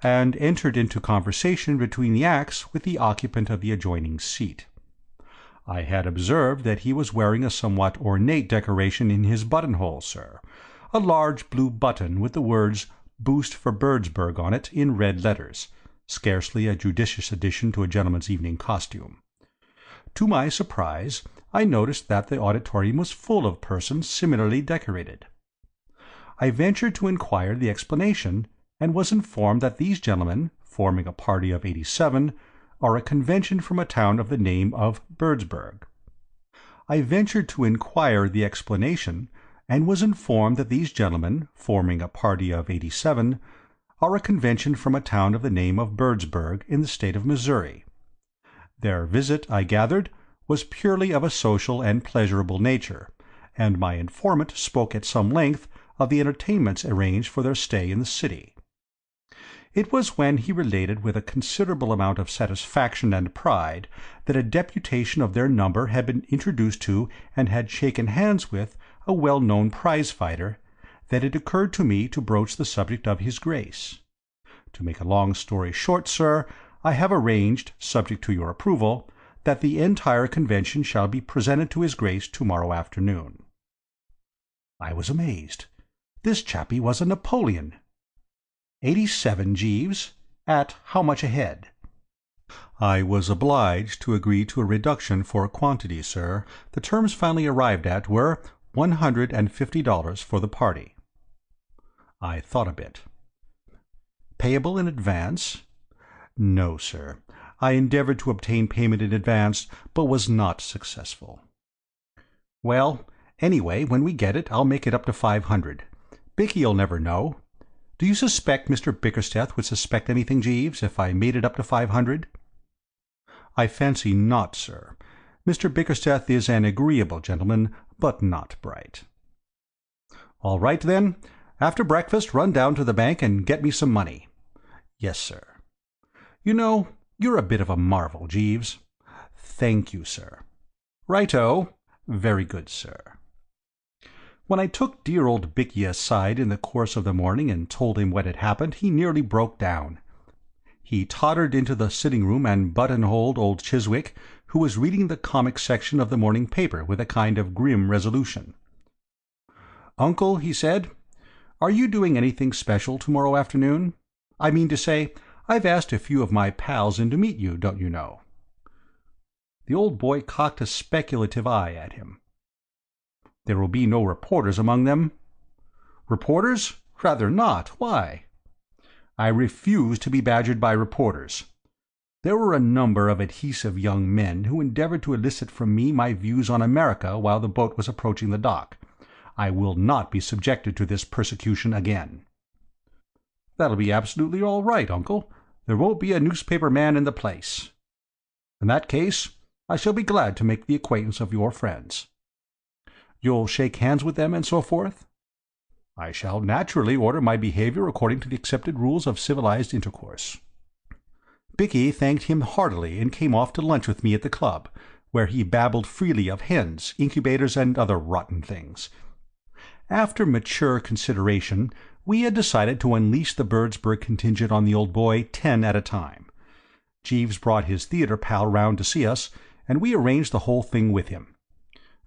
and entered into conversation between the acts with the occupant of the adjoining seat. I had observed that he was wearing a somewhat ornate decoration in his buttonhole, sir, a large blue button with the words "Boost for Birdsburg" on it in red letters, scarcely a judicious addition to a gentleman's evening costume. To my surprise, I noticed that the auditorium was full of persons similarly decorated. I ventured to inquire the explanation, and was informed that these gentlemen, forming a party of 87, are a convention from a town of the name of Birdsburg. I ventured to inquire the explanation, and was informed that these gentlemen, forming a party of 87, are a convention from a town of the name of Birdsburg in the state of Missouri. Their visit, I gathered, was purely of a social and pleasurable nature, and my informant spoke at some length of the entertainments arranged for their stay in the city. It was when he related with a considerable amount of satisfaction and pride that a deputation of their number had been introduced to and had shaken hands with a well-known prize-fighter, that it occurred to me to broach the subject of his Grace. To make a long story short, sir, I have arranged, subject to your approval, that the entire convention shall be presented to his Grace tomorrow afternoon. I was amazed. This chappie was a Napoleon. 87, Jeeves. At how much a head? I was obliged to agree to a reduction for quantity, sir. The terms finally arrived at were $150 for the party. I thought a bit. Payable in advance? No, sir. I endeavored to obtain payment in advance, but was not successful. Well, anyway, when we get it, I'll make it up to 500. Bicky'll never know. Do you suspect Mr. Bickersteth would suspect anything, Jeeves, if I made it up to 500? I fancy not, sir. Mr. Bickersteth is an agreeable gentleman, but not bright. All right, then. After breakfast, run down to the bank and get me some money. Yes, sir. You know, you're a bit of a marvel, Jeeves. Thank you, sir. Righto. Very good, sir. When I took dear old Bicky aside in the course of the morning and told him what had happened, he nearly broke down. He tottered into the sitting-room and buttonholed old Chiswick, who was reading the comic section of the morning paper with a kind of grim resolution. "Uncle," he said, "are you doing anything special tomorrow afternoon? I mean to say, I've asked a few of my pals in to meet you, don't you know?" The old boy cocked a speculative eye at him. "There will be no reporters among them?" "Reporters? Rather not. Why?" "I refuse to be badgered by reporters. There were a number of adhesive young men who endeavored to elicit from me my views on America while the boat was approaching the dock. I will not be subjected to this persecution again." "That'll be absolutely all right, Uncle. There won't be a newspaper man in the place. In that case, I shall be glad to make the acquaintance of your friends." "You'll shake hands with them and so forth?" "I shall naturally order my behavior according to the accepted rules of civilized intercourse." Bicky thanked him heartily and came off to lunch with me at the club, where he babbled freely of hens, incubators, and other rotten things. After mature consideration, we had decided to unleash the Birdsburg contingent on the old boy 10 at a time. Jeeves brought his theatre pal round to see us, and we arranged the whole thing with him.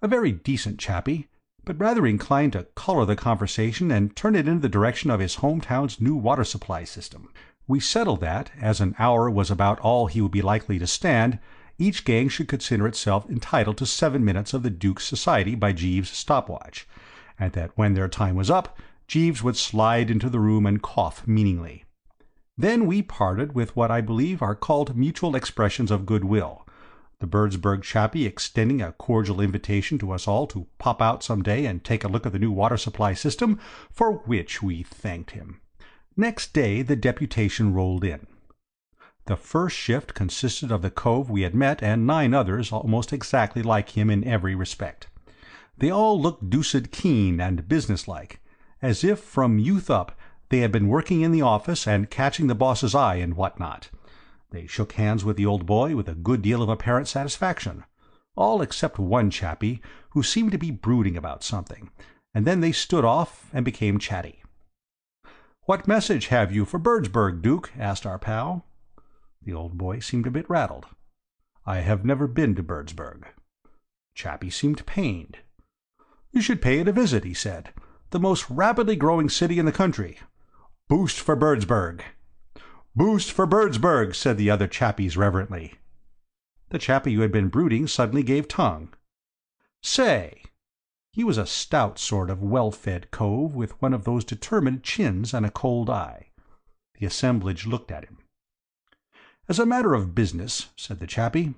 A very decent chappie, but rather inclined to colour the conversation and turn it in the direction of his hometown's new water supply system. We settled that, as an hour was about all he would be likely to stand, each gang should consider itself entitled to 7 minutes of the Duke's society by Jeeves' stopwatch, and that when their time was up, Jeeves would slide into the room and cough meaningly. Then we parted with what I believe are called mutual expressions of goodwill, the Birdsburg chappie extending a cordial invitation to us all to pop out some day and take a look at the new water supply system, for which we thanked him. Next day the deputation rolled in. The first shift consisted of the cove we had met and 9 others almost exactly like him in every respect. They all looked deuced keen and businesslike, as if from youth up they had been working in the office and catching the boss's eye and what not. They shook hands with the old boy with a good deal of apparent satisfaction, all except one chappie who seemed to be brooding about something, and then they stood off and became chatty. "What message have you for Birdsburg, Duke?" asked our pal. The old boy seemed a bit rattled. "I have never been to Birdsburg." Chappie seemed pained. "You should pay it a visit," he said. "The most rapidly growing city in the country. Boost for Birdsburg." "Boost for Birdsburg," said the other chappies reverently. The chappie who had been brooding suddenly gave tongue. "Say!" He was a stout sort of well-fed cove with one of those determined chins and a cold eye. The assemblage looked at him. "As a matter of business," said the chappie.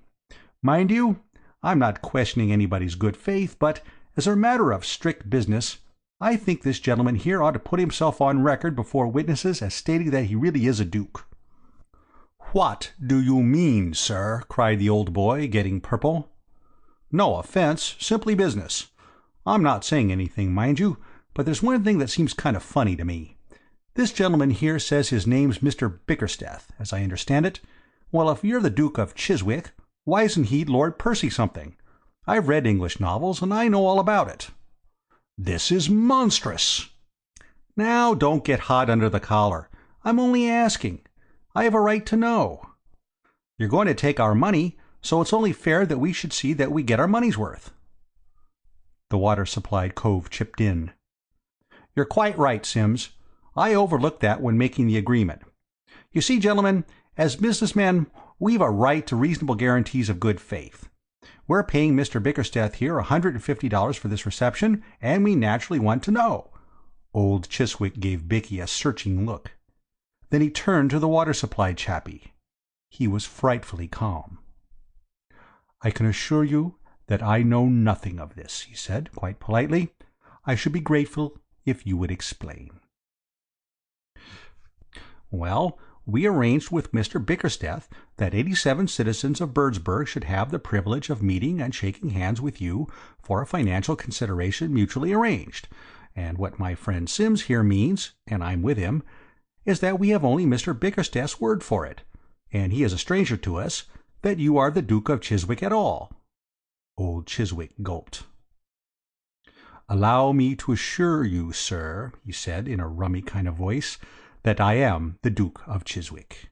"Mind you, I'm not questioning anybody's good faith, but as a matter of strict business, I think this gentleman here ought to put himself on record before witnesses as stating that he really is a duke." "What do you mean, sir?" cried the old boy, getting purple. "No offense, simply business. I'm not saying anything, mind you, but there's one thing that seems kind of funny to me. This gentleman here says his name's Mr. Bickersteth, as I understand it. Well, if you're the Duke of Chiswick, why isn't he Lord Percy something? I've read English novels, and I know all about it." "This is monstrous." "Now, don't get hot under the collar. I'm only asking. I have a right to know. You're going to take our money, so it's only fair that we should see that we get our money's worth." The water-supplied cove chipped in. You're quite right, Sims. I overlooked that when making the agreement. You see, gentlemen, as businessmen, we've a right to reasonable guarantees of good faith. We're paying Mr. Bickersteth here $150 for this reception, and we naturally want to know." Old Chiswick gave Bicky a searching look. Then he turned to the water supply chappie. He was frightfully calm. "I can assure you that I know nothing of this," he said, quite politely. "I should be grateful if you would explain." "Well, we arranged with Mr. Bickersteth that 87 citizens of Birdsburg should have the privilege of meeting and shaking hands with you for a financial consideration mutually arranged, and what my friend Sims here means, and I'm with him, is that we have only Mr. Bickersteth's word for it, and he is a stranger to us, that you are the Duke of Chiswick at all." Old Chiswick gulped. "Allow me to assure you, sir," he said in a rummy kind of voice, "that I am the Duke of Chiswick."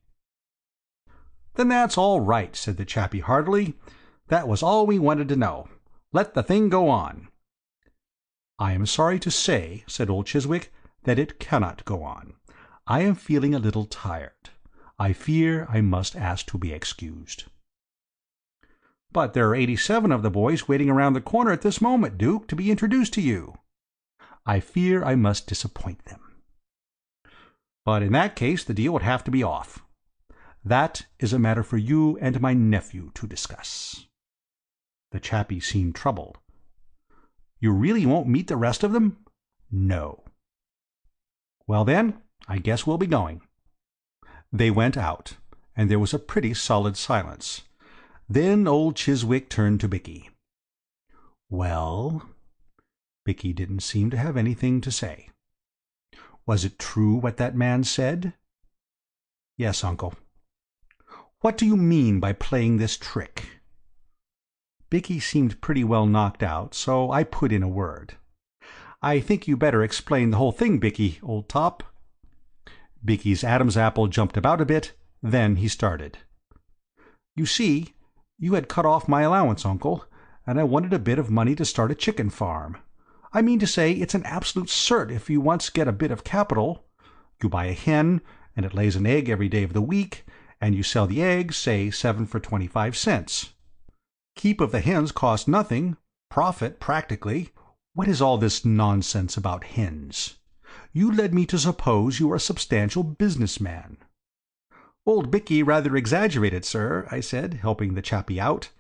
"Then that's all right," said the chappie heartily. "That was all we wanted to know. Let the thing go on." "I am sorry to say," said old Chiswick, "that it cannot go on. I am feeling a little tired. I fear I must ask to be excused." "But there are 87 of the boys waiting around the corner at this moment, Duke, to be introduced to you." "I fear I must disappoint them." "But in that case the deal would have to be off." "That is a matter for you and my nephew to discuss." The chappie seemed troubled. "You really won't meet the rest of them?" "No." "Well then, I guess we'll be going." They went out, and there was a pretty solid silence. Then old Chiswick turned to Bicky. "Well?" Bicky didn't seem to have anything to say. "Was it true what that man said?" "Yes, uncle." "What do you mean by playing this trick?" Bicky seemed pretty well knocked out, so I put in a word. "I think you better explain the whole thing, Bicky, old top." Bicky's Adam's apple jumped about a bit, then he started. "You see, you had cut off my allowance, uncle, and I wanted a bit of money to start a chicken farm. I mean to say, it's an absolute cert if you once get a bit of capital. You buy a hen, and it lays an egg every day of the week, and you sell the eggs, say 7 for 25 cents. Keep of the hens costs nothing, profit practically. What is all this nonsense about hens? You led me to suppose you were a substantial businessman." "Old Bicky rather exaggerated, sir," I said, helping the chappie out.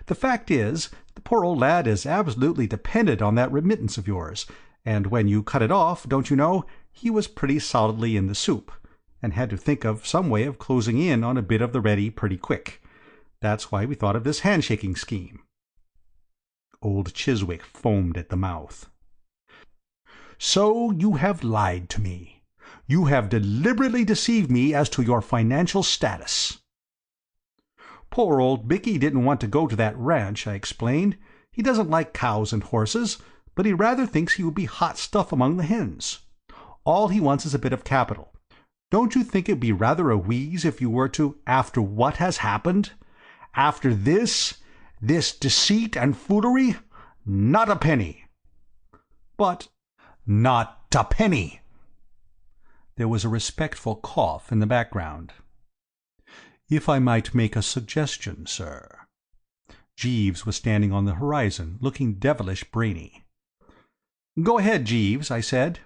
"The fact is, the poor old lad is absolutely dependent on that remittance of yours, and when you cut it off, don't you know, he was pretty solidly in the soup, and had to think of some way of closing in on a bit of the ready pretty quick. That's why we thought of this handshaking scheme." Old Chiswick foamed at the mouth. "So you have lied to me. You have deliberately deceived me as to your financial status." "Poor old Bicky didn't want to go to that ranch," I explained. "He doesn't like cows and horses, but he rather thinks he would be hot stuff among the hens. All he wants is a bit of capital. Don't you think it would be rather a wheeze if you were to, after what has happened? After this deceit and foolery? Not a penny." "But—" "Not a penny." There was a respectful cough in the background. "If I might make a suggestion, sir." Jeeves was standing on the horizon, looking devilish brainy. "Go ahead, Jeeves," I said.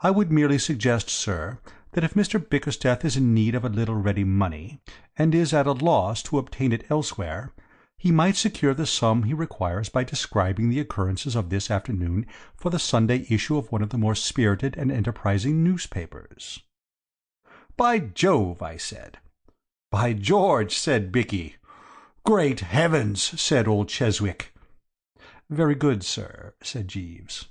"I would merely suggest, sir, that if Mr. Bickersteth is in need of a little ready money, and is at a loss to obtain it elsewhere, he might secure the sum he requires by describing the occurrences of this afternoon for the Sunday issue of one of the more spirited and enterprising newspapers." "By Jove!" I said. "By George!" said Bicky. "Great heavens!" said old Chiswick. "Very good, sir," said Jeeves.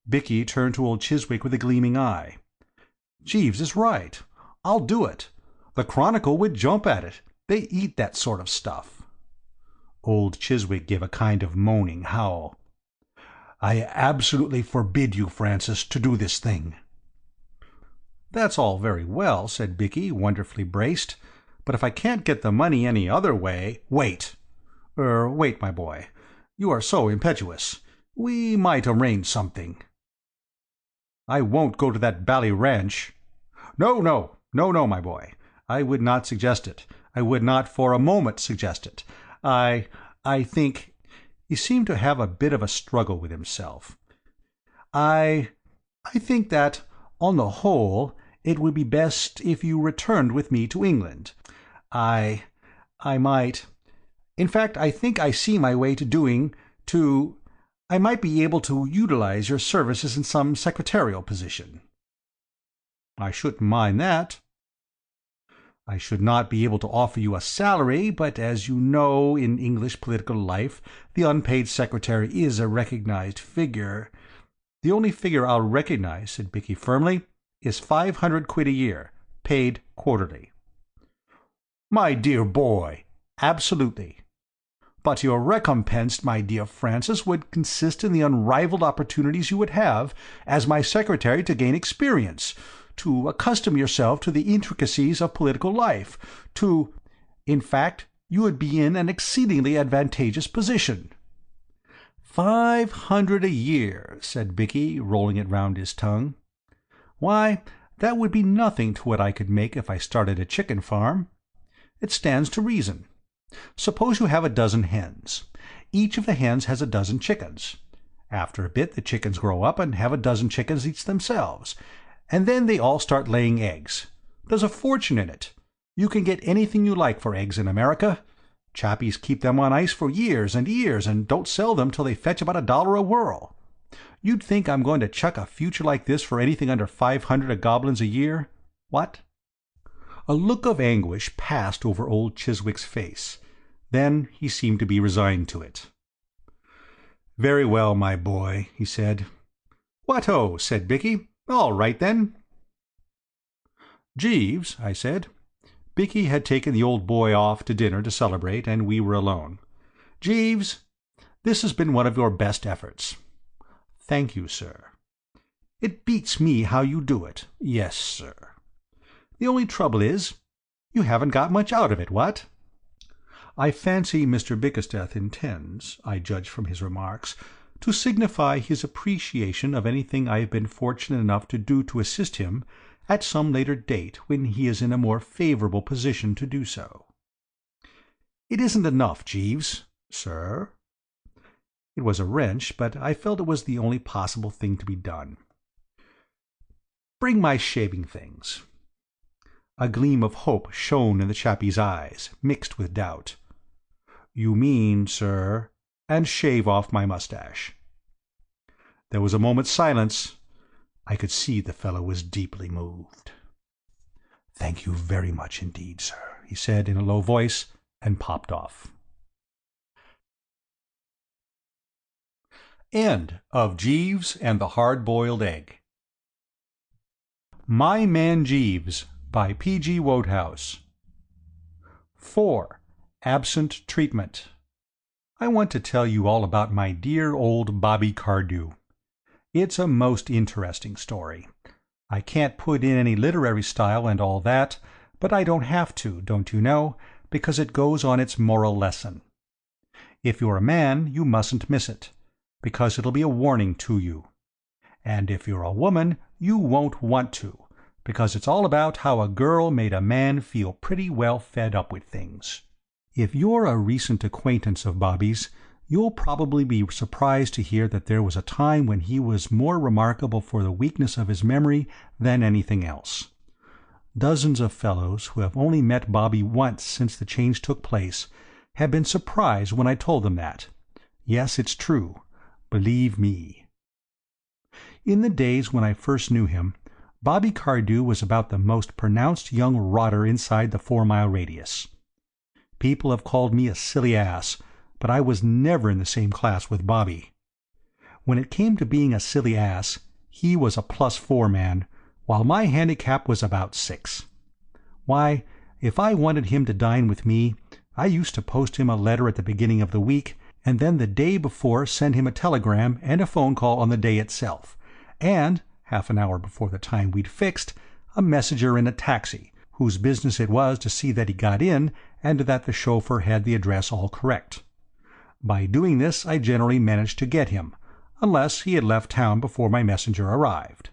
Bicky turned to old Chiswick with a gleaming eye. "Jeeves is right. I'll do it. The Chronicle would jump at it. They eat that sort of stuff." Old Chiswick gave a kind of moaning howl. "I absolutely forbid you, Francis, to do this thing." "That's all very well," said Bicky, wonderfully braced, "but if I can't get the money any other way—" "Wait! Wait, my boy. You are so impetuous. We might arrange something." I won't go to that bally ranch. No, no, no, no, my boy. I would not suggest it. I would not for a moment suggest it. I think—" He seemed to have a bit of a struggle with himself. I think that, on the whole, it would be best if you returned with me to England. I might— In fact, I think I see my way to I might be able to utilize your services in some secretarial position." "I shouldn't mind that." "I should not be able to offer you a salary, but as you know, in English political life, the unpaid secretary is a recognized figure." "The only figure I'll recognize," said Bicky firmly, "is 500 quid a year, paid quarterly." "My dear boy—" "Absolutely. But your recompense, my dear Francis, would consist in the unrivalled opportunities you would have, as my secretary, to gain experience, to accustom yourself to the intricacies of political life, in fact, you would be in an exceedingly advantageous position." "500 a year," said Bicky, rolling it round his tongue. "Why, that would be nothing to what I could make if I started a chicken farm. It stands to reason. Suppose you have a dozen hens. Each of the hens has a dozen chickens. After a bit the chickens grow up and have a dozen chickens each themselves, and then they all start laying eggs. There's a fortune in it. You can get anything you like for eggs in America. Chappies keep them on ice for years and years and don't sell them till they fetch about $1 a whirl. You'd think I'm going to chuck a future like this for anything under 500 goblins a year? What?" A look of anguish passed over old Chiswick's face. Then he seemed to be resigned to it. "Very well, my boy," he said. "What-ho!" said Bicky. "All right, then." "Jeeves," I said. Bicky had taken the old boy off to dinner to celebrate, and we were alone. "Jeeves, this has been one of your best efforts." "Thank you, sir." "It beats me how you do it." "Yes, sir." "The only trouble is, you haven't got much out of it, what?" I fancy Mr. Bickersteth intends, I judge from his remarks, to signify his appreciation of anything I have been fortunate enough to do to assist him at some later date when he is in a more favourable position to do so. "It isn't enough, Jeeves." "Sir?" It was a wrench, but I felt it was the only possible thing to be done. "Bring my shaving things." A gleam of hope shone in the chappie's eyes, mixed with doubt. "You mean, sir—" "And shave off my moustache." There was a moment's silence. I could see the fellow was deeply moved. "Thank you very much indeed, sir," he said in a low voice, and popped off. End of Jeeves and the Hard-Boiled Egg. My Man Jeeves by P.G. Wodehouse. 4. Absent Treatment. I want to tell you all about my dear old Bobby Cardew. It's a most interesting story. I can't put in any literary style and all that, but I don't have to, don't you know, because it goes on its moral lesson. If you're a man, you mustn't miss it, because it'll be a warning to you. And if you're a woman, you won't want to, because it's all about how a girl made a man feel pretty well fed up with things. If you're a recent acquaintance of Bobby's, you'll probably be surprised to hear that there was a time when he was more remarkable for the weakness of his memory than anything else. Dozens of fellows who have only met Bobby once since the change took place have been surprised when I told them that. Yes, it's true. Believe me. In the days when I first knew him, Bobby Cardew was about the most pronounced young rotter inside the 4-mile radius. People have called me a silly ass, but I was never in the same class with Bobby. When it came to being a silly ass, he was a +4 man, while my handicap was about 6. Why, if I wanted him to dine with me, I used to post him a letter at the beginning of the week, and then the day before send him a telegram and a phone call on the day itself, and, half an hour before the time we'd fixed, a messenger in a taxi, whose business it was to see that he got in and that the chauffeur had the address all correct. By doing this I generally managed to get him, unless he had left town before my messenger arrived.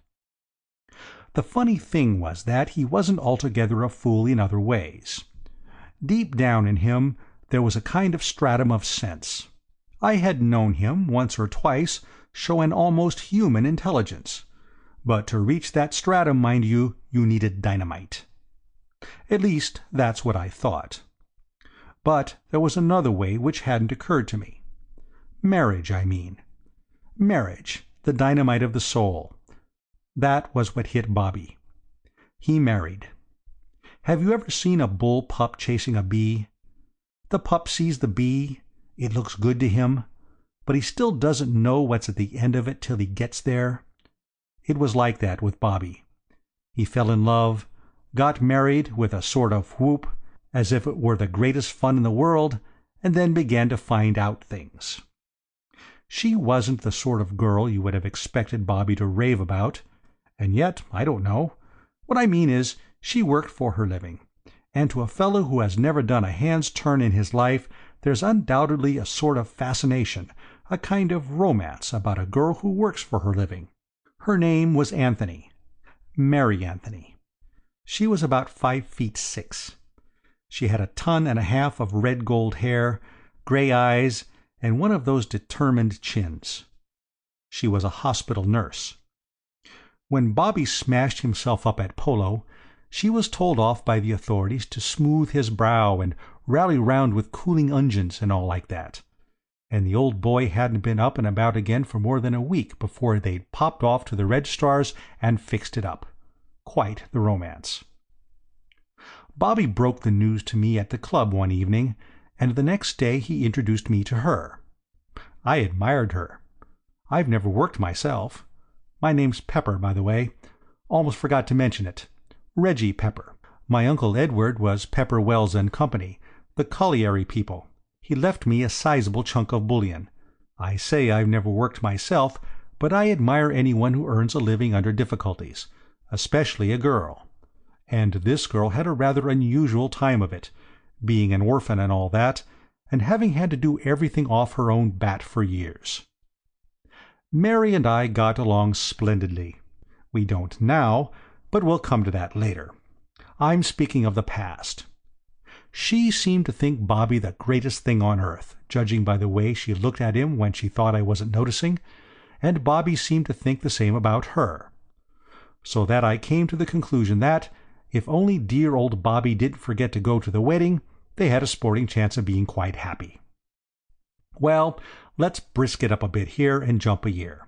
The funny thing was that he wasn't altogether a fool in other ways. Deep down in him there was a kind of stratum of sense. I had known him, once or twice, show an almost human intelligence. But to reach that stratum, mind you, you needed dynamite. At least, that's what I thought. But there was another way which hadn't occurred to me. Marriage, I mean. Marriage, the dynamite of the soul. That was what hit Bobby. He married. Have you ever seen a bull pup chasing a bee? The pup sees the bee, it looks good to him, but he still doesn't know what's at the end of it till he gets there. It was like that with Bobby. He fell in love, got married with a sort of whoop, as if it were the greatest fun in the world, and then began to find out things. She wasn't the sort of girl you would have expected Bobby to rave about, and yet, I don't know. What I mean is, she worked for her living, and to a fellow who has never done a hand's turn in his life, there's undoubtedly a sort of fascination, a kind of romance about a girl who works for her living. Her name was Anthony. Mary Anthony. She was about 5'6". She had 1.5 tons of red gold hair, gray eyes, and one of those determined chins. She was a hospital nurse. When Bobby smashed himself up at polo, she was told off by the authorities to smooth his brow and rally round with cooling unguents and all like that. And the old boy hadn't been up and about again for more than a week before they'd popped off to the registrars and fixed it up. Quite the romance. Bobby broke the news to me at the club one evening, and the next day he introduced me to her. I admired her. I've never worked myself. My name's Pepper, by the way. Almost forgot to mention it. Reggie Pepper. My Uncle Edward was Pepper, Wells and Company, the colliery people. He left me a sizable chunk of bullion. I say I've never worked myself, but I admire anyone who earns a living under difficulties, especially a girl. And this girl had a rather unusual time of it, being an orphan and all that, and having had to do everything off her own bat for years. Mary and I got along splendidly. We don't now, but we'll come to that later. I'm speaking of the past. She seemed to think Bobby the greatest thing on earth, judging by the way she looked at him when she thought I wasn't noticing, and Bobby seemed to think the same about her. So that I came to the conclusion that, if only dear old Bobby didn't forget to go to the wedding, they had a sporting chance of being quite happy. Well, let's brisk it up a bit here and jump a year.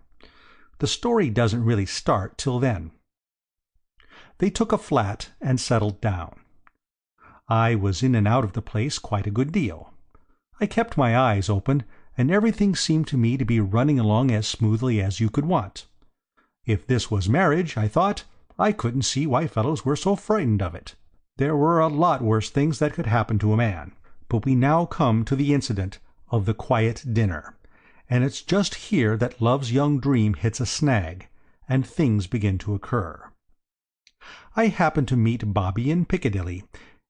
The story doesn't really start till then. They took a flat and settled down. I was in and out of the place quite a good deal. I kept my eyes open, and everything seemed to me to be running along as smoothly as you could want. If this was marriage, I thought, I couldn't see why fellows were so frightened of it. There were a lot worse things that could happen to a man. But we now come to the incident of the quiet dinner, and it's just here that love's young dream hits a snag, and things begin to occur. I happened to meet Bobby in Piccadilly,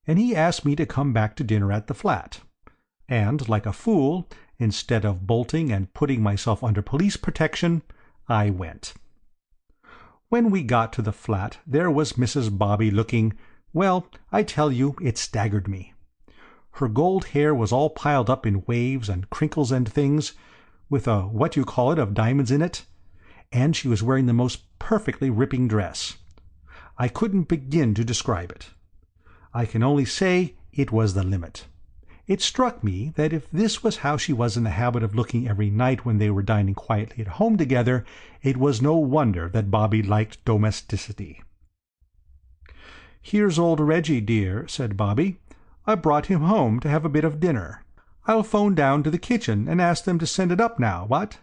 and he asked me to come back to dinner at the flat. And, like a fool, instead of bolting and putting myself under police protection, I went. When we got to the flat, there was Mrs. Bobby looking, well, I tell you, it staggered me. Her gold hair was all piled up in waves and crinkles and things, with a what-you-call-it of diamonds in it, and she was wearing the most perfectly ripping dress. I couldn't begin to describe it. I can only say it was the limit. It struck me that if this was how she was in the habit of looking every night when they were dining quietly at home together, it was no wonder that Bobby liked domesticity. "Here's old Reggie, dear," said Bobby. "I brought him home to have a bit of dinner. I'll phone down to the kitchen and ask them to send it up now, what?"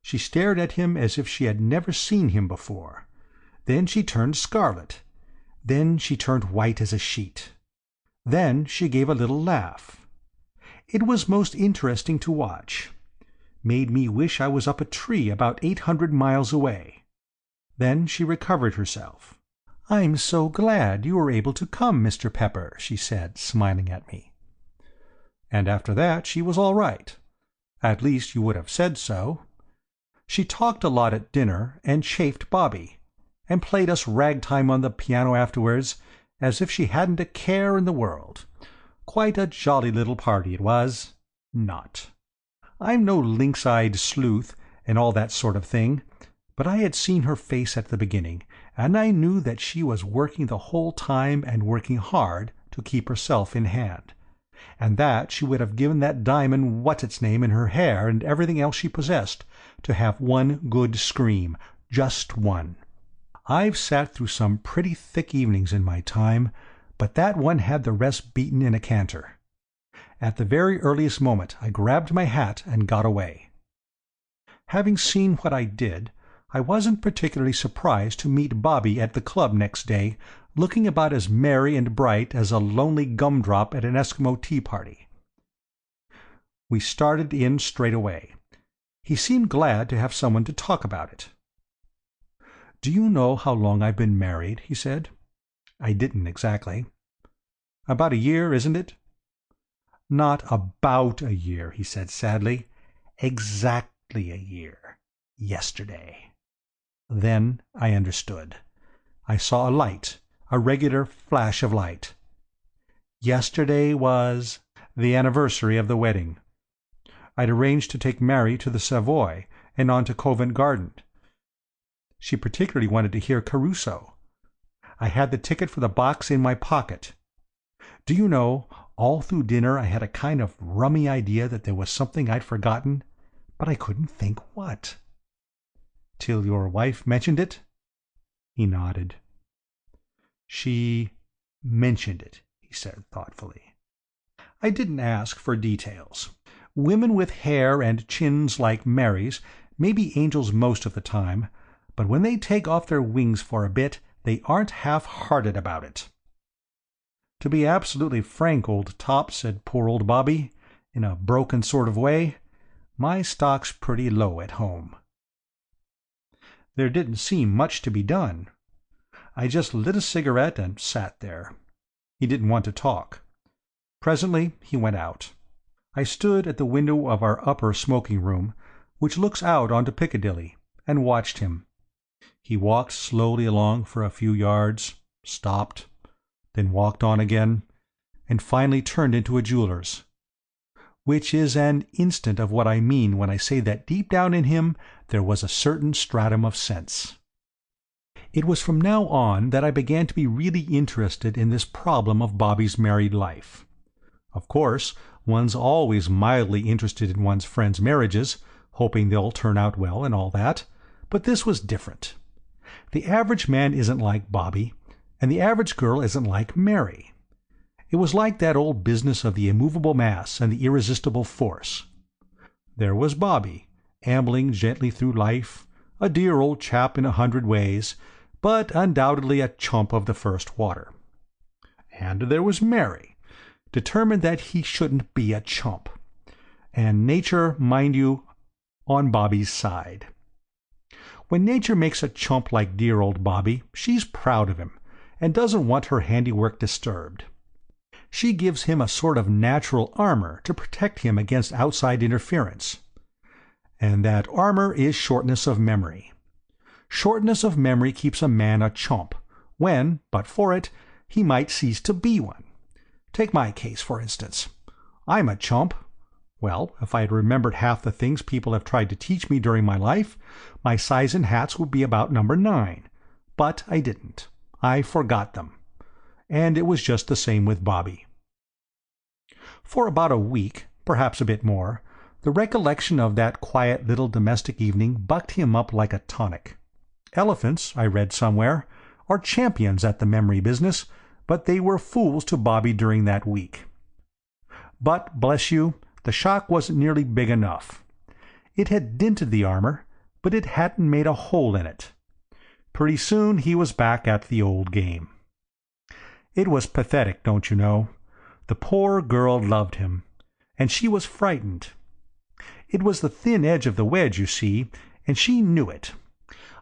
She stared at him as if she had never seen him before. Then she turned scarlet. Then she turned white as a sheet. Then she gave a little laugh. It was most interesting to watch. Made me wish I was up a tree about 800 miles away. Then she recovered herself. "I'm so glad you were able to come, Mr. Pepper," she said, smiling at me. And after that she was all right. At least you would have said so. She talked a lot at dinner and chaffed Bobby, and played us ragtime on the piano afterwards, as if she hadn't a care in the world. Quite a jolly little party it was. Not. I'm no lynx-eyed sleuth and all that sort of thing, but I had seen her face at the beginning, and I knew that she was working the whole time and working hard to keep herself in hand, and that she would have given that diamond what's-its-name in her hair and everything else she possessed to have one good scream, just one. I've sat through some pretty thick evenings in my time, but that one had the rest beaten in a canter. At the very earliest moment I grabbed my hat and got away. Having seen what I did, I wasn't particularly surprised to meet Bobby at the club next day, looking about as merry and bright as a lonely gumdrop at an Eskimo tea party. We started in straight away. He seemed glad to have someone to talk about it. "Do you know how long I've been married?" he said. I didn't exactly. "About a year, isn't it?" "Not about a year," he said sadly. "Exactly a year. Yesterday." Then I understood. I saw a light, a regular flash of light. Yesterday was the anniversary of the wedding. I'd arranged to take Mary to the Savoy and on to Covent Garden. She particularly wanted to hear Caruso. I had the ticket for the box in my pocket. Do you know, all through dinner I had a kind of rummy idea that there was something I'd forgotten, but I couldn't think what. "Till your wife mentioned it?" He nodded. "She mentioned it," he said thoughtfully. I didn't ask for details. Women with hair and chins like Mary's may be angels most of the time, but when they take off their wings for a bit, they aren't half-hearted about it. "To be absolutely frank, old top," said poor old Bobby, in a broken sort of way, "my stock's pretty low at home." There didn't seem much to be done. I just lit a cigarette and sat there. He didn't want to talk. Presently he went out. I stood at the window of our upper smoking room, which looks out onto Piccadilly, and watched him. He walked slowly along for a few yards, stopped, then walked on again, and finally turned into a jeweller's. Which is an instant of what I mean when I say that deep down in him there was a certain stratum of sense. It was from now on that I began to be really interested in this problem of Bobby's married life. Of course, one's always mildly interested in one's friends' marriages, hoping they'll turn out well and all that, but this was different. The average man isn't like Bobby, and the average girl isn't like Mary. It was like that old business of the immovable mass and the irresistible force. There was Bobby, ambling gently through life, a dear old chap in 100 ways, but undoubtedly a chump of the first water. And there was Mary, determined that he shouldn't be a chump. And nature, mind you, on Bobby's side. When nature makes a chump like dear old Bobby, she's proud of him, and doesn't want her handiwork disturbed. She gives him a sort of natural armor to protect him against outside interference. And that armor is shortness of memory. Shortness of memory keeps a man a chump, when, but for it, he might cease to be one. Take my case, for instance. I'm a chump. Well, if I had remembered half the things people have tried to teach me during my life, my size in hats would be about number 9. But I didn't. I forgot them. And it was just the same with Bobby. For about a week, perhaps a bit more, the recollection of that quiet little domestic evening bucked him up like a tonic. Elephants, I read somewhere, are champions at the memory business, but they were fools to Bobby during that week. But, bless you, the shock wasn't nearly big enough. It had dinted the armor, but it hadn't made a hole in it. Pretty soon he was back at the old game. It was pathetic, don't you know. The poor girl loved him, and she was frightened. It was the thin edge of the wedge, you see, and she knew it.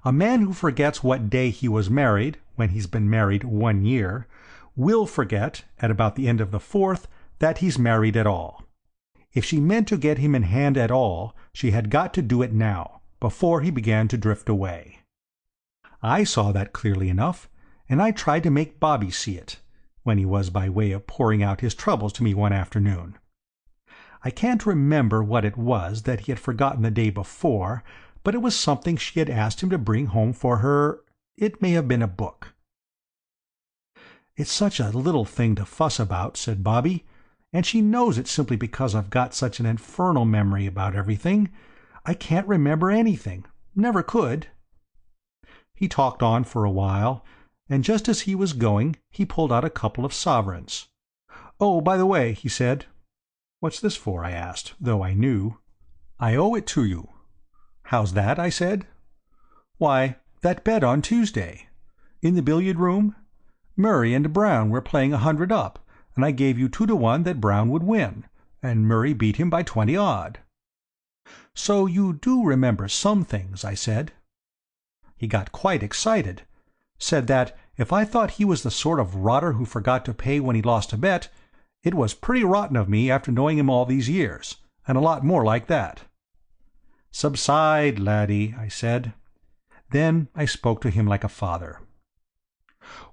A man who forgets what day he was married, when he's been married 1 year, will forget, at about the end of the 4th, that he's married at all. If she meant to get him in hand at all, she had got to do it now, before he began to drift away. I saw that clearly enough, and I tried to make Bobby see it, when he was by way of pouring out his troubles to me one afternoon. I can't remember what it was that he had forgotten the day before, but it was something she had asked him to bring home for her. It may have been a book. "It's such a little thing to fuss about," said Bobby, "and she knows it simply because I've got such an infernal memory about everything. I can't remember anything. Never could." He talked on for a while, and just as he was going he pulled out a couple of sovereigns. "Oh, by the way," he said. "What's this for?" I asked, though I knew. "I owe it to you." "How's that?" I said. "Why, that bet on Tuesday. In the billiard room? Murray and Brown were playing 100 up, and I gave you 2-1 that Brown would win, and Murray beat him by 20 odd. "So you do remember some things," I said. He got quite excited, said that if I thought he was the sort of rotter who forgot to pay when he lost a bet, it was pretty rotten of me after knowing him all these years, and a lot more like that. "Subside, laddie," I said. Then I spoke to him like a father.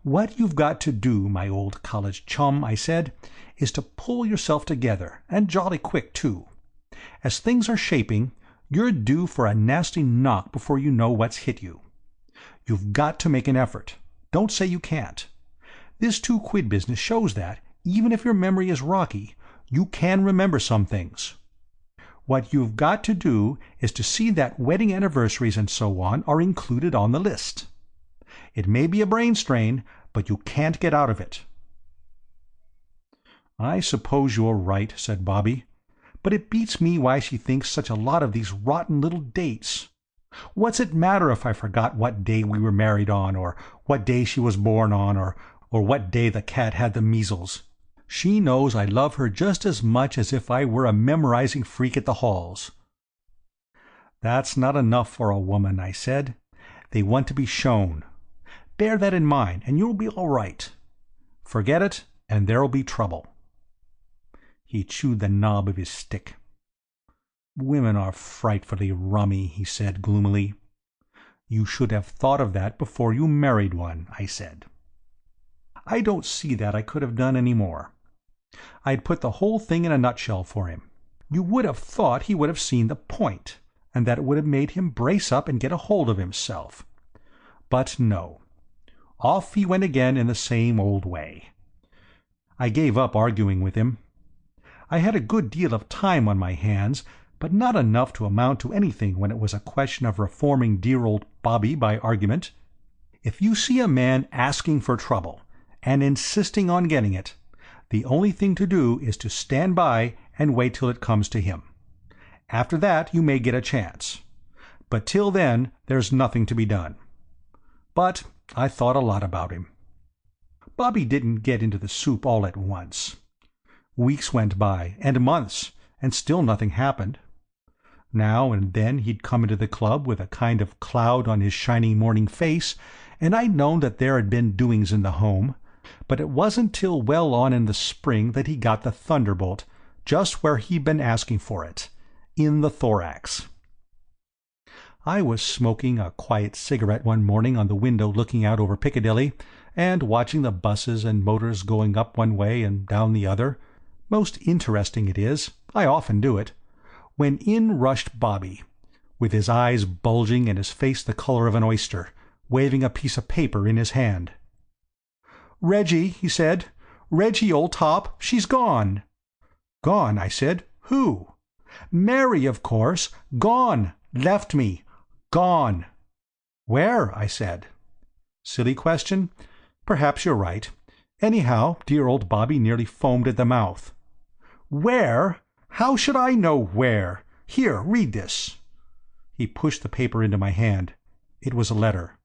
"What you've got to do, my old college chum," I said, "is to pull yourself together, and jolly quick, too. As things are shaping, you're due for a nasty knock before you know what's hit you. You've got to make an effort. Don't say you can't. This 2 quid business shows that, even if your memory is rocky, you can remember some things. What you've got to do is to see that wedding anniversaries and so on are included on the list. It may be a brain strain, but you can't get out of it." "I suppose you're right," said Bobby, "but it beats me why she thinks such a lot of these rotten little dates. What's it matter if I forgot what day we were married on, or what day she was born on, or what day the cat had the measles? She knows I love her just as much as if I were a memorizing freak at the halls." "That's not enough for a woman," I said. "They want to be shown. Bear that in mind, and you'll be all right. Forget it, and there'll be trouble." He chewed the knob of his stick. "Women are frightfully rummy," he said gloomily. "You should have thought of that before you married one," I said. I don't see that I could have done any more. I'd put the whole thing in a nutshell for him. You would have thought he would have seen the point, and that it would have made him brace up and get a hold of himself. But no. Off he went again in the same old way. I gave up arguing with him. I had a good deal of time on my hands, but not enough to amount to anything when it was a question of reforming dear old Bobby by argument. If you see a man asking for trouble, and insisting on getting it, the only thing to do is to stand by and wait till it comes to him. After that you may get a chance. But till then there's nothing to be done. But I thought a lot about him. Bobby didn't get into the soup all at once. Weeks went by, and months, and still nothing happened. Now and then he'd come into the club with a kind of cloud on his shining morning face, and I'd known that there had been doings in the home, but it wasn't till well on in the spring that he got the thunderbolt, just where he'd been asking for it, in the thorax. I was smoking a quiet cigarette one morning on the window looking out over Piccadilly, and watching the buses and motors going up one way and down the other. Most interesting it is, I often do it, when in rushed Bobby, with his eyes bulging and his face the color of an oyster, waving a piece of paper in his hand. "Reggie," he said, "Reggie, old top, she's gone." "Gone?" I said. "Who?" "Mary, of course. Gone. Left me. Gone." "Where?" I said. Silly question? Perhaps you're right. Anyhow, dear old Bobby nearly foamed at the mouth. "Where? How should I know where? Here, read this." He pushed the paper into my hand. It was a letter.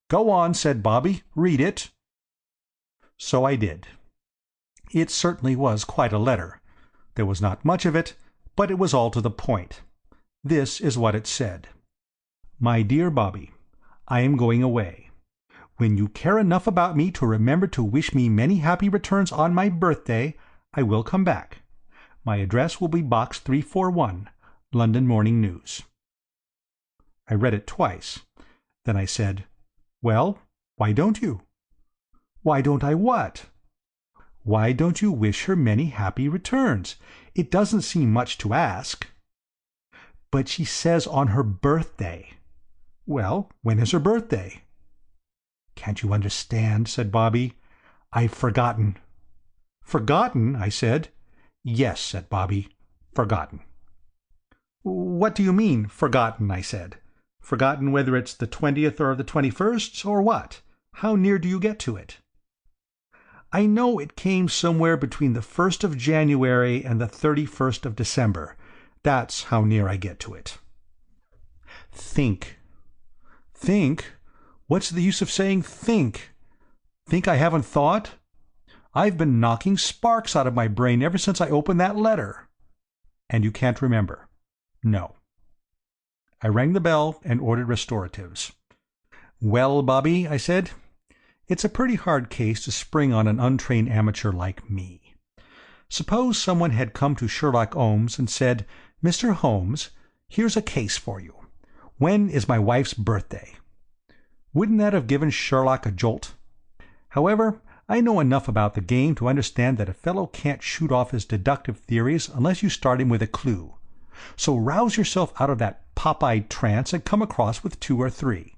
"Go on," said Bobby. "Read it." So I did. It certainly was quite a letter. There was not much of it, but it was all to the point. This is what it said. "My dear Bobby, I am going away. When you care enough about me to remember to wish me many happy returns on my birthday, I will come back. My address will be Box 341, London Morning News." I read it twice. Then I said, Well, why don't you? Why don't I what? Why don't you wish her many happy returns? It doesn't seem much to ask. But she says on her birthday. Well, when is her birthday? Can't you understand? Said Bobby. I've forgotten. Forgotten? I said. Yes, said Bobby. Forgotten. What do you mean, forgotten? I said. Forgotten whether it's the 20th or the 21st, or what? How near do you get to it? I know it came somewhere between the 1st of January and the 31st of December. That's how near I get to it. Think. Think? What's the use of saying think? Think I haven't thought? I've been knocking sparks out of my brain ever since I opened that letter. And you can't remember? No. I rang the bell and ordered restoratives. Well, Bobby, I said, it's a pretty hard case to spring on an untrained amateur like me. Suppose someone had come to Sherlock Holmes and said, Mr. Holmes, here's a case for you. When is my wife's birthday? Wouldn't that have given Sherlock a jolt? However, I know enough about the game to understand that a fellow can't shoot off his deductive theories unless you start him with a clue. So rouse yourself out of that pop-eyed trance and come across with 2 or 3.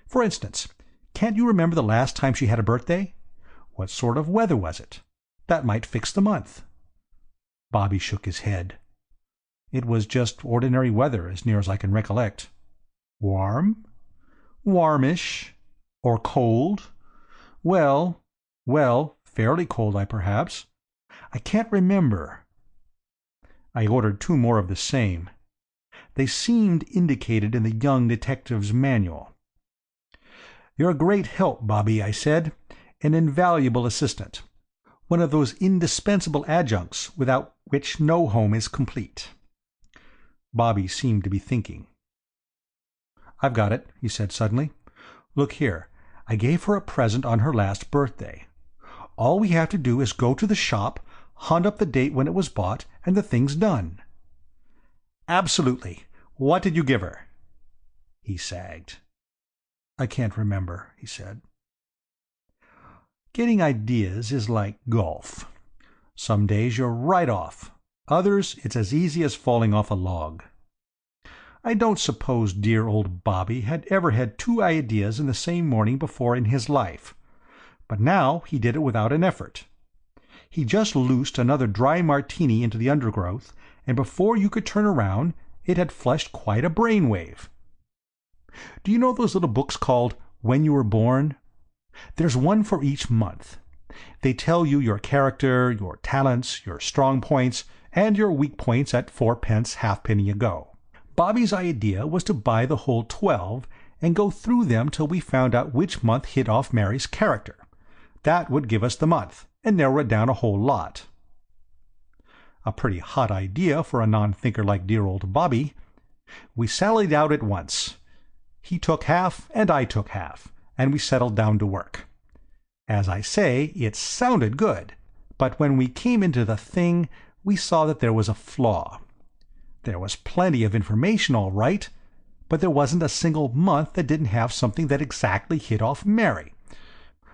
For instance, can't you remember the last time she had a birthday? What sort of weather was it? That might fix the month. Bobby shook his head. It was just ordinary weather, as near as I can recollect. Warm? Warmish. Or cold? Well, fairly cold, perhaps. I can't remember. I ordered 2 more of the same. They seemed indicated in the young detective's manual. You're a great help, Bobby, I said. An invaluable assistant. One of those indispensable adjuncts without which no home is complete. Bobby seemed to be thinking. I've got it, he said suddenly. Look here, I gave her a present on her last birthday. All we have to do is go to the shop, hunt up the date when it was bought, and the thing's done. Absolutely. What did you give her? He sagged. I can't remember, he said. Getting ideas is like golf. Some days you're right off. Others it's as easy as falling off a log. I don't suppose dear old Bobby had ever had 2 ideas in the same morning before in his life. But now he did it without an effort. He just loosed another dry martini into the undergrowth, and before you could turn around, it had flushed quite a brainwave. Do you know those little books called When You Were Born? There's one for each month. They tell you your character, your talents, your strong points, and your weak points at 4p halfpenny a go. Bobby's idea was to buy the whole 12 and go through them till we found out which month hit off Mary's character. That would give us the month, and narrow it down a whole lot. A pretty hot idea for a non-thinker like dear old Bobby. We sallied out at once. He took half, and I took half, and we settled down to work. As I say, it sounded good, but when we came into the thing, we saw that there was a flaw. There was plenty of information, all right, but there wasn't a single month that didn't have something that exactly hit off Mary.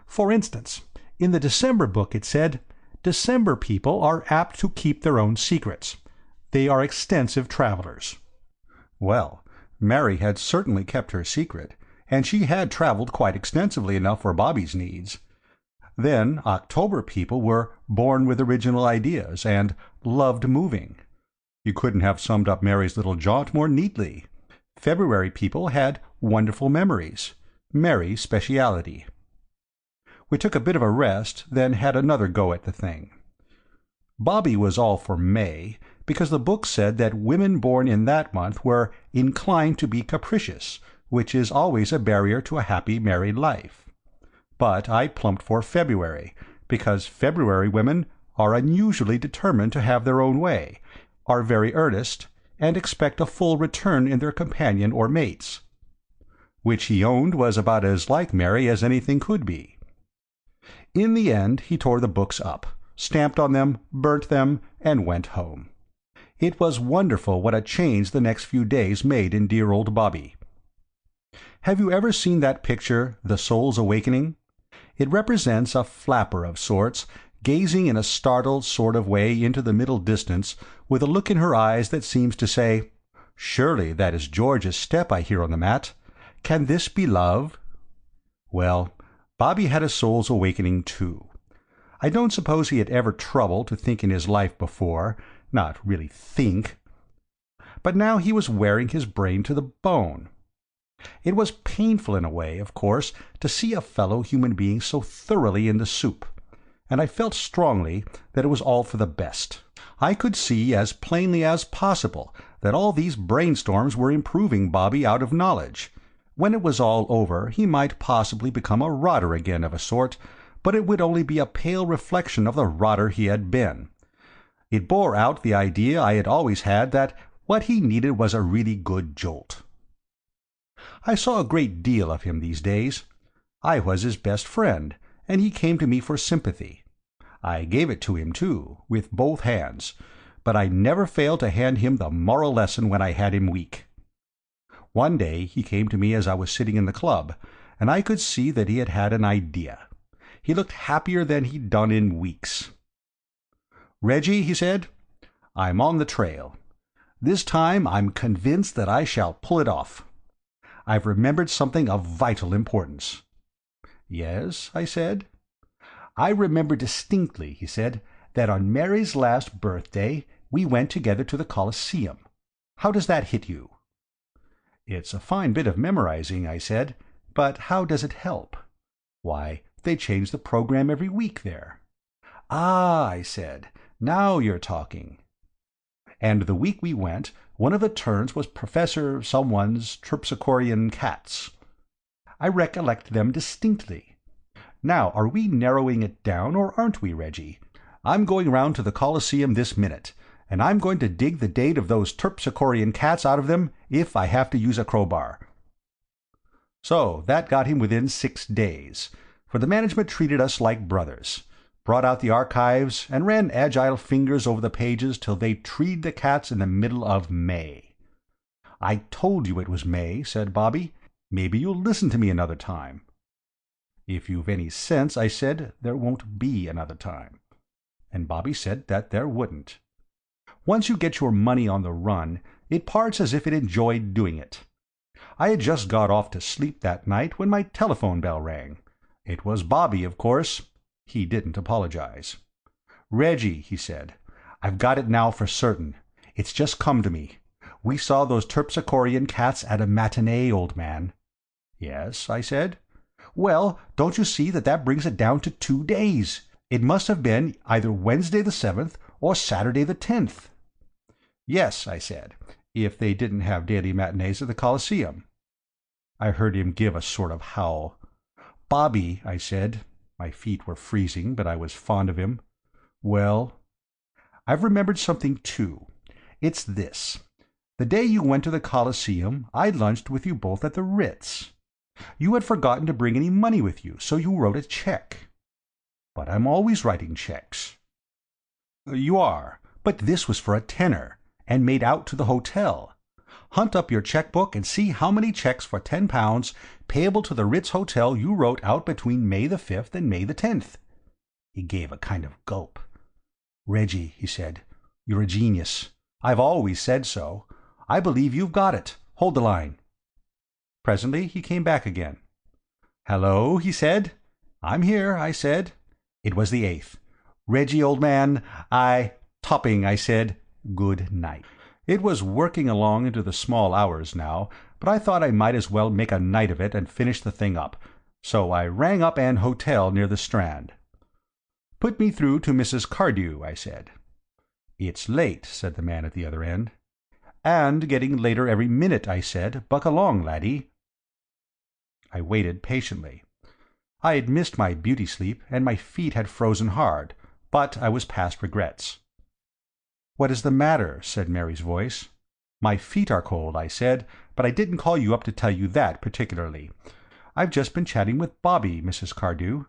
For instance, in the December book it said, December people are apt to keep their own secrets. They are extensive travelers. Well, Mary had certainly kept her secret, and she had traveled quite extensively enough for Bobby's needs. Then October people were born with original ideas and loved moving. You couldn't have summed up Mary's little jaunt more neatly. February people had wonderful memories. Mary's speciality. We took a bit of a rest, then had another go at the thing. Bobby was all for May, because the book said that women born in that month were inclined to be capricious, which is always a barrier to a happy married life. But I plumped for February, because February women are unusually determined to have their own way, are very earnest, and expect a full return in their companion or mates. Which he owned was about as like Mary as anything could be. In the end he tore the books up, stamped on them, burnt them, and went home. It was wonderful what a change the next few days made in dear old Bobby. Have you ever seen that picture, The Soul's Awakening? It represents a flapper of sorts, gazing in a startled sort of way into the middle distance, with a look in her eyes that seems to say, "Surely that is George's step I hear on the mat. Can this be love?" Well, Bobby had a soul's awakening too. I don't suppose he had ever troubled to think in his life before, not really think. But now he was wearing his brain to the bone. It was painful in a way, of course, to see a fellow human being so thoroughly in the soup, and I felt strongly that it was all for the best. I could see as plainly as possible that all these brainstorms were improving Bobby out of knowledge. When it was all over he might possibly become a rotter again of a sort, but it would only be a pale reflection of the rotter he had been. It bore out the idea I had always had that what he needed was a really good jolt. I saw a great deal of him these days. I was his best friend, and he came to me for sympathy. I gave it to him, too, with both hands, but I never failed to hand him the moral lesson when I had him weak. One day he came to me as I was sitting in the club, and I could see that he had had an idea. He looked happier than he'd done in weeks. "Reggie," he said, "I'm on the trail. This time I'm convinced that I shall pull it off. I've remembered something of vital importance." "Yes?" I said. "I remember distinctly," he said, "that on Mary's last birthday we went together to the Colosseum. How does that hit you?" "It's a fine bit of memorizing," I said, "but how does it help?" "Why, they change the program every week there." "Ah," I said, "now you're talking." And the week we went, one of the turns was Professor Someone's Terpsichorean cats. I recollect them distinctly. Now, are we narrowing it down, or aren't we, Reggie? I'm going round to the Colosseum this minute, and I'm going to dig the date of those Terpsichorean cats out of them if I have to use a crowbar. So that got him within 6 days, for the management treated us like brothers, brought out the archives, and ran agile fingers over the pages till they treed the cats in the middle of May. "I told you it was May," said Bobby. "Maybe you'll listen to me another time." "If you've any sense," I said, "there won't be another time." And Bobby said that there wouldn't. Once you get your money on the run, it parts as if it enjoyed doing it. I had just got off to sleep that night when my telephone bell rang. It was Bobby, of course. He didn't apologize. "Reggie," he said, "I've got it now for certain. It's just come to me. We saw those Terpsichorean cats at a matinee, old man." "Yes?" I said. "Well, don't you see that brings it down to 2 days? It must have been either Wednesday the 7th or Saturday the 10th. "Yes," I said, "if they didn't have daily matinees at the Colosseum." I heard him give a sort of howl. "Bobby," I said. My feet were freezing, but I was fond of him. "Well?" "I've remembered something too. It's this. The day you went to the Colosseum, I lunched with you both at the Ritz. You had forgotten to bring any money with you, so you wrote a check." "But I'm always writing checks." "You are, but this was for a tenner, and made out to the hotel. Hunt up your checkbook and see how many checks for £10 payable to the Ritz Hotel you wrote out between May the 5th and May the 10th. He gave a kind of gulp. "Reggie," he said, "you're a genius. I've always said so. I believe you've got it. Hold the line." Presently he came back again. "Hello," he said. "I'm here," I said. It was the 8th. "Reggie, old man, topping," I said. "Good night." It was working along into the small hours now, but I thought I might as well make a night of it and finish the thing up, so I rang up an hotel near the Strand. "Put me through to Mrs. Cardew," I said. "It's late," said the man at the other end. "And getting later every minute," I said. "Buck along, laddie." I waited patiently. I had missed my beauty sleep, and my feet had frozen hard, but I was past regrets. "What is the matter?" said Mary's voice. "My feet are cold," I said, "but I didn't call you up to tell you that particularly. I've just been chatting with Bobby, Mrs. Cardew."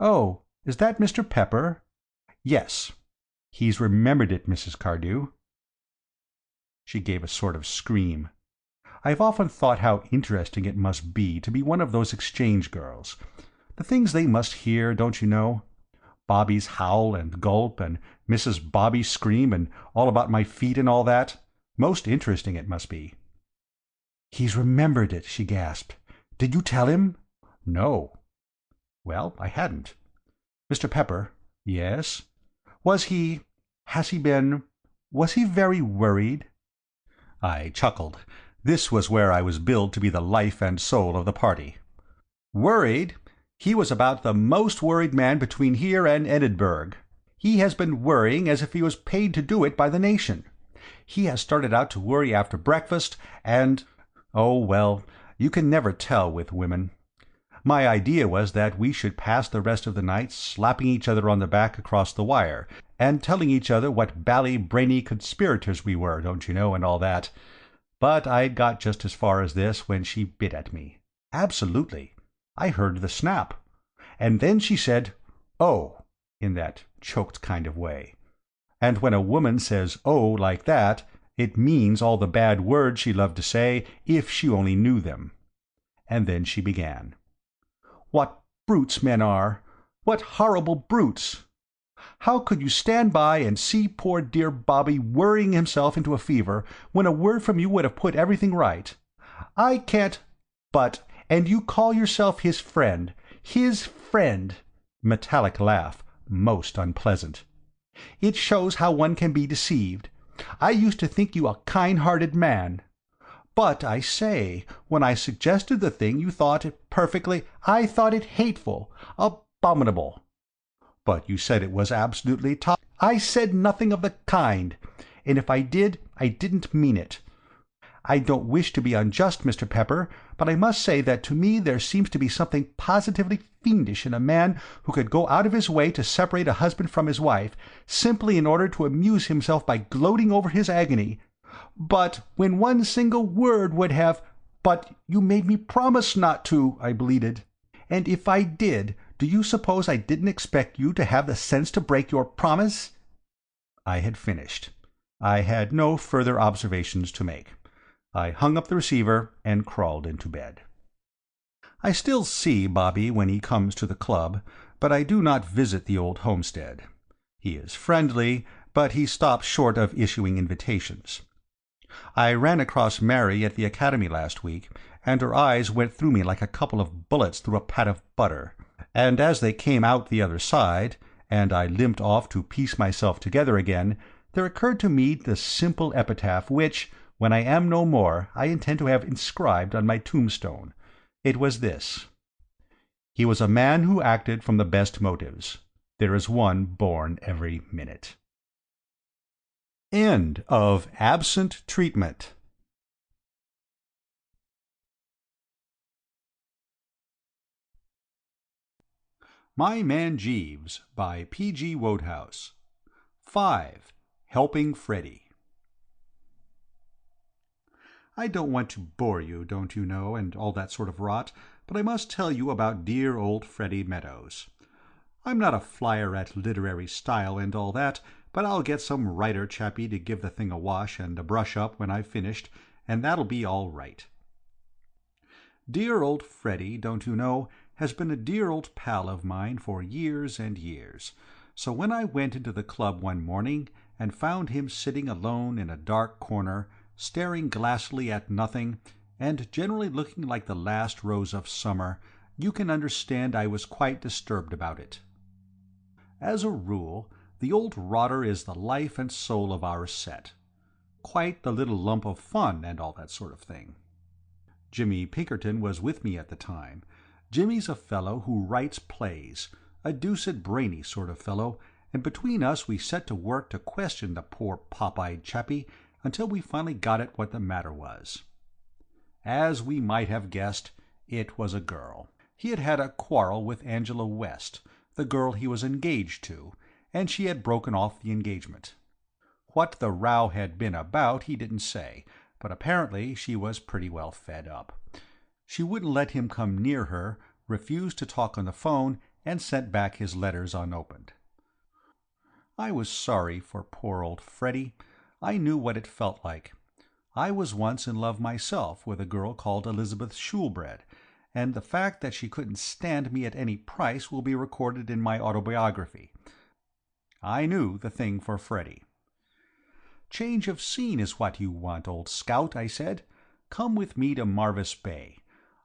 "Oh, is that Mr. Pepper?" "Yes. He's remembered it, Mrs. Cardew." She gave a sort of scream. I've often thought how interesting it must be to be one of those exchange girls. The things they must hear, don't you know? Bobby's howl and gulp, and Mrs. Bobby's scream, and all about my feet and all that. Most interesting it must be." "He's remembered it," she gasped. "Did you tell him?" "No." Well, I hadn't. "Mr. Pepper." "Yes." "Was he—has he been—was he very worried?" I chuckled. This was where I was billed to be the life and soul of the party. "Worried? He was about the most worried man between here and Edinburgh. He has been worrying as if he was paid to do it by the nation. He has started out to worry after breakfast, and—oh, well, you can never tell with women. My idea was that we should pass the rest of the night slapping each other on the back across the wire, and telling each other what bally-brainy conspirators we were, don't you know, and all that. But I'd got just as far as this when she bit at me. Absolutely. I heard the snap. And then she said, 'Oh,' in that choked kind of way. And when a woman says 'oh' like that, it means all the bad words she loved to say if she only knew them. And then she began. What brutes men are! What horrible brutes! How could you stand by and see poor dear Bobby worrying himself into a fever, when a word from you would have put everything right? I can't— But, and you call yourself his friend. His friend! Metallic laugh, most unpleasant. It shows how one can be deceived. I used to think you a kind-hearted man. But, I say, when I suggested the thing you thought it perfectly— I thought it hateful, abominable. But you said it was absolutely top— I said nothing of the kind. And if I did, I didn't mean it. I don't wish to be unjust, Mr. Pepper, but I must say that to me there seems to be something positively fiendish in a man who could go out of his way to separate a husband from his wife, simply in order to amuse himself by gloating over his agony. But when one single word would have— But you made me promise not to, I bleated. And if I did, do you suppose I didn't expect you to have the sense to break your promise? I had finished. I had no further observations to make. I hung up the receiver and crawled into bed. I still see Bobby when he comes to the club, but I do not visit the old homestead. He is friendly, but he stops short of issuing invitations. I ran across Mary at the academy last week, and her eyes went through me like a couple of bullets through a pat of butter, and as they came out the other side, and I limped off to piece myself together again, there occurred to me the simple epitaph which, when I am no more, I intend to have inscribed on my tombstone. It was this: "He was a man who acted from the best motives. There is one born every minute." End of Absent Treatment. My Man Jeeves by P.G. Wodehouse. 5. Helping Freddy. I don't want to bore you, don't you know, and all that sort of rot, but I must tell you about dear old Freddy Meadows. I'm not a flyer at literary style and all that, but I'll get some writer chappie to give the thing a wash and a brush up when I've finished, and that'll be all right. Dear old Freddy, don't you know, has been a dear old pal of mine for years and years, so when I went into the club one morning and found him sitting alone in a dark corner, staring glassily at nothing, and generally looking like the last rose of summer, you can understand I was quite disturbed about it. As a rule, the old rotter is the life and soul of our set. Quite the little lump of fun and all that sort of thing. Jimmy Pinkerton was with me at the time. Jimmy's a fellow who writes plays, a deuced brainy sort of fellow, and between us we set to work to question the poor pop-eyed chappie until we finally got at what the matter was. As we might have guessed, it was a girl. He had had a quarrel with Angela West, the girl he was engaged to, and she had broken off the engagement. What the row had been about he didn't say, but apparently she was pretty well fed up. She wouldn't let him come near her, refused to talk on the phone, and sent back his letters unopened. I was sorry for poor old Freddy. I knew what it felt like. I was once in love myself with a girl called Elizabeth Shoolbred, and the fact that she couldn't stand me at any price will be recorded in my autobiography. I knew the thing for Freddie. "Change of scene is what you want, old scout," I said. "Come with me to Marvis Bay.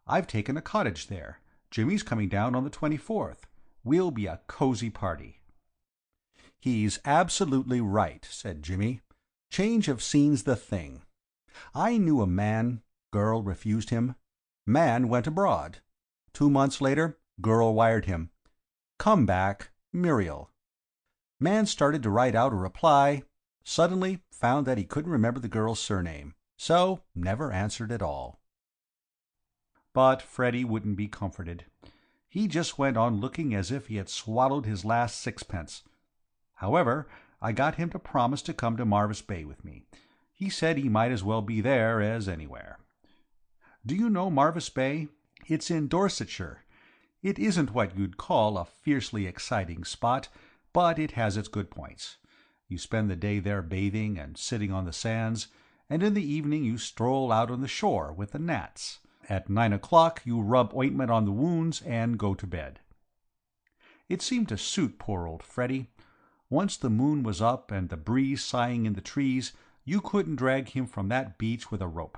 I've taken a cottage there. Jimmy's coming down on the 24th. We'll be a cozy party." "He's absolutely right," said Jimmy. "Change of scene's the thing. I knew a man. Girl refused him. Man went abroad. 2 months later, girl wired him. Come back, Muriel. Man started to write out a reply. Suddenly found that he couldn't remember the girl's surname, so never answered at all." But Freddie wouldn't be comforted. He just went on looking as if he had swallowed his last sixpence. However, I got him to promise to come to Marvis Bay with me. He said he might as well be there as anywhere. Do you know Marvis Bay? It's in Dorsetshire. It isn't what you'd call a fiercely exciting spot, but it has its good points. You spend the day there bathing and sitting on the sands, and in the evening you stroll out on the shore with the gnats. At 9 o'clock you rub ointment on the wounds and go to bed. It seemed to suit poor old Freddie. Once the moon was up and the breeze sighing in the trees, you couldn't drag him from that beach with a rope.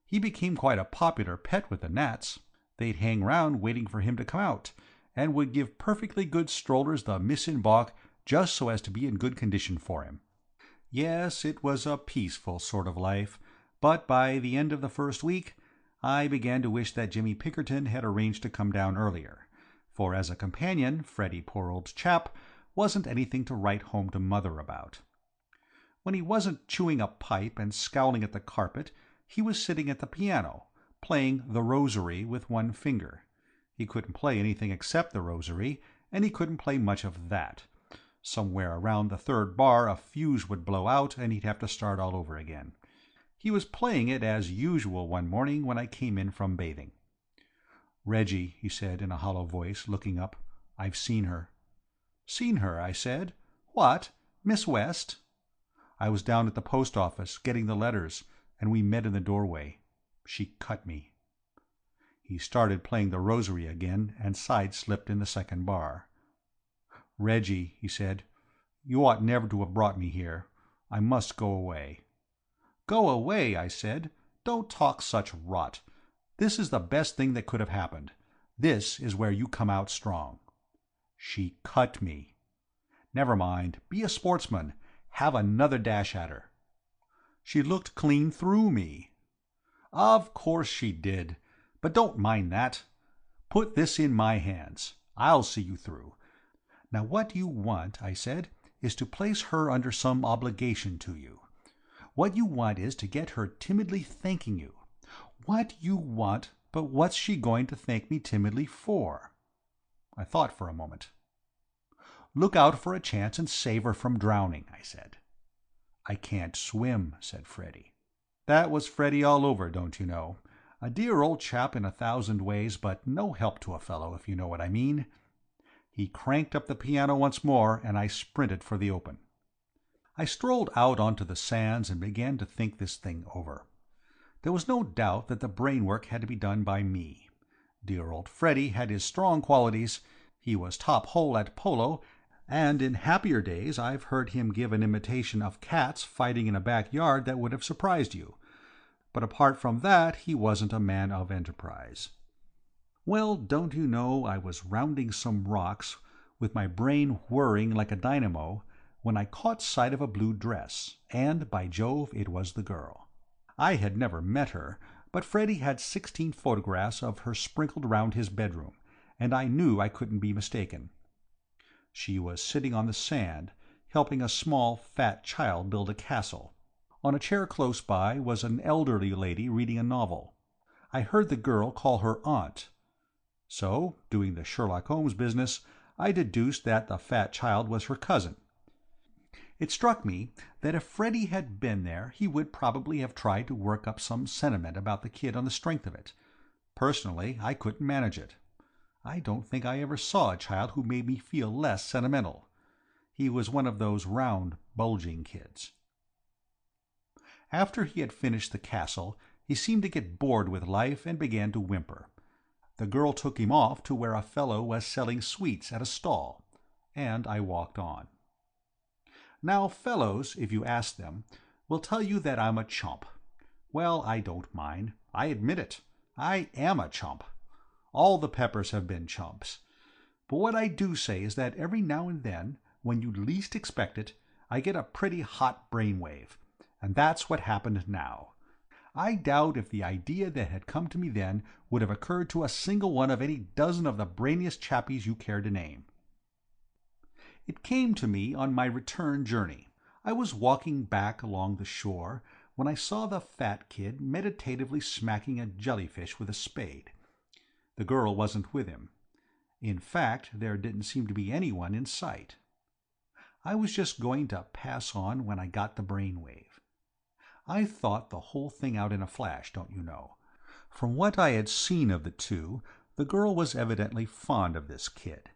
He became quite a popular pet with the gnats. They'd hang round waiting for him to come out, and would give perfectly good strollers the miss in baulk just so as to be in good condition for him. Yes, it was a peaceful sort of life, but by the end of the first week I began to wish that Jimmy Pinkerton had arranged to come down earlier, for as a companion Freddie, poor old chap, wasn't anything to write home to Mother about. When he wasn't chewing a pipe and scowling at the carpet, he was sitting at the piano, playing The Rosary with one finger. He couldn't play anything except The Rosary, and he couldn't play much of that. Somewhere around the third bar a fuse would blow out and he'd have to start all over again. He was playing it as usual one morning when I came in from bathing. "Reggie," he said in a hollow voice, looking up, "I've seen her." "Seen her?" I said. "What? Miss West?" "I was down at the post office, getting the letters, and we met in the doorway. She cut me." He started playing The Rosary again, and side-slipped in the second bar. "Reggie," he said, "you ought never to have brought me here. I must go away." "Go away?" I said. "Don't talk such rot. This is the best thing that could have happened. This is where you come out strong." "She cut me." "Never mind. Be a sportsman. Have another dash at her." "She looked clean through me." "Of course she did. But don't mind that. Put this in my hands. I'll see you through. Now what you want," I said, "is to place her under some obligation to you. What you want is to get her timidly thanking you. What you want, but what's she going to thank me timidly for?" I thought for a moment. "Look out for a chance and save her from drowning," I said. "I can't swim," said Freddie. That was Freddie all over, don't you know. A dear old chap in 1,000 ways, but no help to a fellow, if you know what I mean. He cranked up the piano once more, and I sprinted for the open. I strolled out onto the sands and began to think this thing over. There was no doubt that the brain work had to be done by me. Dear old Freddie had his strong qualities. He was top hole at polo, and in happier days I've heard him give an imitation of cats fighting in a backyard that would have surprised you. But apart from that, he wasn't a man of enterprise. Well, don't you know, I was rounding some rocks, with my brain whirring like a dynamo, when I caught sight of a blue dress, and, by Jove, it was the girl. I had never met her, but Freddie had 16 photographs of her sprinkled round his bedroom, and I knew I couldn't be mistaken. She was sitting on the sand, helping a small, fat child build a castle. On a chair close by was an elderly lady reading a novel. I heard the girl call her aunt. So, doing the Sherlock Holmes business, I deduced that the fat child was her cousin. It struck me that if Freddie had been there he would probably have tried to work up some sentiment about the kid on the strength of it. Personally, I couldn't manage it. I don't think I ever saw a child who made me feel less sentimental. He was one of those round, bulging kids. After he had finished the castle, he seemed to get bored with life and began to whimper. The girl took him off to where a fellow was selling sweets at a stall, and I walked on. Now fellows, if you ask them, will tell you that I'm a chump. Well, I don't mind. I admit it. I am a chump. All the Peppers have been chumps. But what I do say is that every now and then, when you least expect it, I get a pretty hot brainwave, and that's what happened now. I doubt if the idea that had come to me then would have occurred to a single one of any dozen of the brainiest chappies you care to name. It came to me on my return journey. I was walking back along the shore when I saw the fat kid meditatively smacking a jellyfish with a spade. The girl wasn't with him. In fact, there didn't seem to be anyone in sight. I was just going to pass on when I got the brainwave. I thought the whole thing out in a flash, don't you know. From what I had seen of the two, the girl was evidently fond of this kid.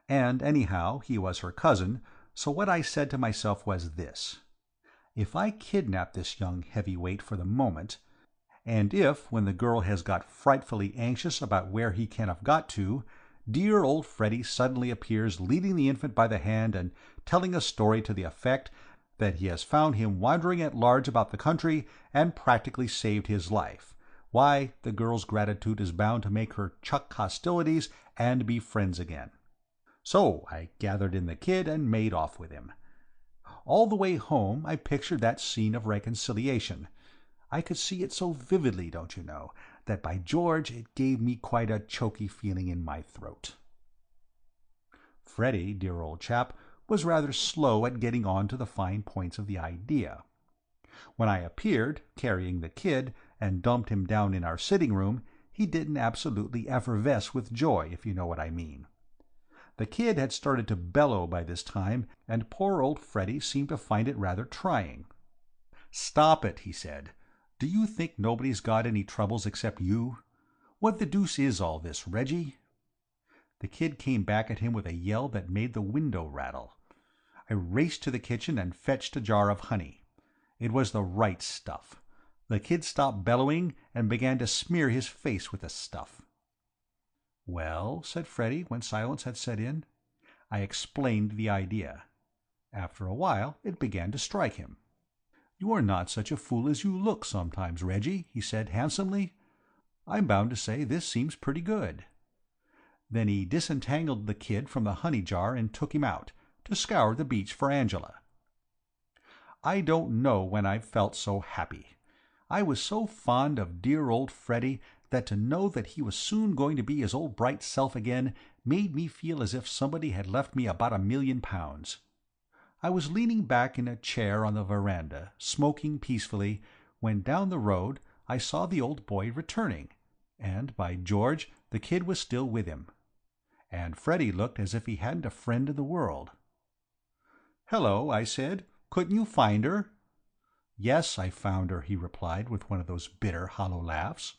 And anyhow, he was her cousin, so what I said to myself was this. If I kidnap this young heavyweight for the moment, and if, when the girl has got frightfully anxious about where he can have got to, dear old Freddy suddenly appears leading the infant by the hand and telling a story to the effect that he has found him wandering at large about the country and practically saved his life, why, the girl's gratitude is bound to make her chuck hostilities and be friends again. So I gathered in the kid and made off with him. All the way home I pictured that scene of reconciliation. I could see it so vividly, don't you know, that by George it gave me quite a choky feeling in my throat. Freddy, dear old chap, was rather slow at getting on to the fine points of the idea. When I appeared, carrying the kid, and dumped him down in our sitting-room, he didn't absolutely effervesce with joy, if you know what I mean. The kid had started to bellow by this time, and poor old Freddy seemed to find it rather trying. "Stop it," he said. "Do you think nobody's got any troubles except you? What the deuce is all this, Reggie?" The kid came back at him with a yell that made the window rattle. I raced to the kitchen and fetched a jar of honey. It was the right stuff. The kid stopped bellowing and began to smear his face with the stuff. "Well," said Freddy, when silence had set in. I explained the idea. After a while it began to strike him. "You are not such a fool as you look sometimes, Reggie," he said handsomely. "I'm bound to say this seems pretty good." Then he disentangled the kid from the honey jar and took him out, to scour the beach for Angela. I don't know when I've felt so happy. I was so fond of dear old Freddy that to know that he was soon going to be his old bright self again made me feel as if somebody had left me about £1,000,000. I was leaning back in a chair on the veranda, smoking peacefully, when down the road I saw the old boy returning, and, by George, the kid was still with him. And Freddy looked as if he hadn't a friend in the world. "Hello," I said. "Couldn't you find her?" "Yes, I found her," he replied, with one of those bitter, hollow laughs.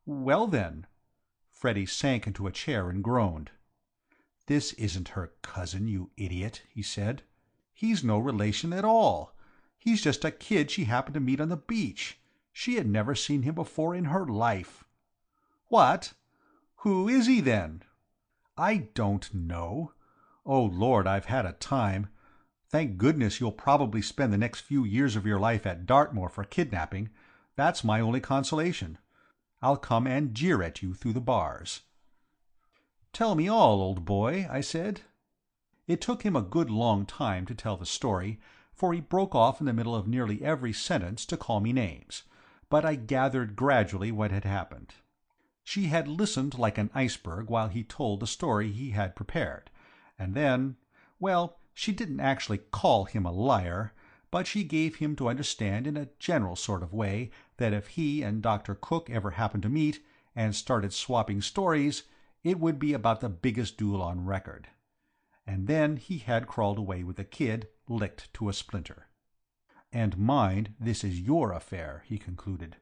"Well, then—" Freddy sank into a chair and groaned. "This isn't her cousin, you idiot," he said. "He's no relation at all. He's just a kid she happened to meet on the beach. She had never seen him before in her life." "What? Who is he, then?" "I don't know. Oh, Lord, I've had a time. Thank goodness you'll probably spend the next few years of your life at Dartmoor for kidnapping. That's my only consolation. I'll come and jeer at you through the bars." "Tell me all, old boy," I said. It took him a good long time to tell the story, for he broke off in the middle of nearly every sentence to call me names, but I gathered gradually what had happened. She had listened like an iceberg while he told the story he had prepared, and then, well, she didn't actually call him a liar, but she gave him to understand in a general sort of way that if he and Dr. Cook ever happened to meet and started swapping stories, it would be about the biggest duel on record. And then he had crawled away with the kid, licked to a splinter. "And mind, this is your affair," he concluded.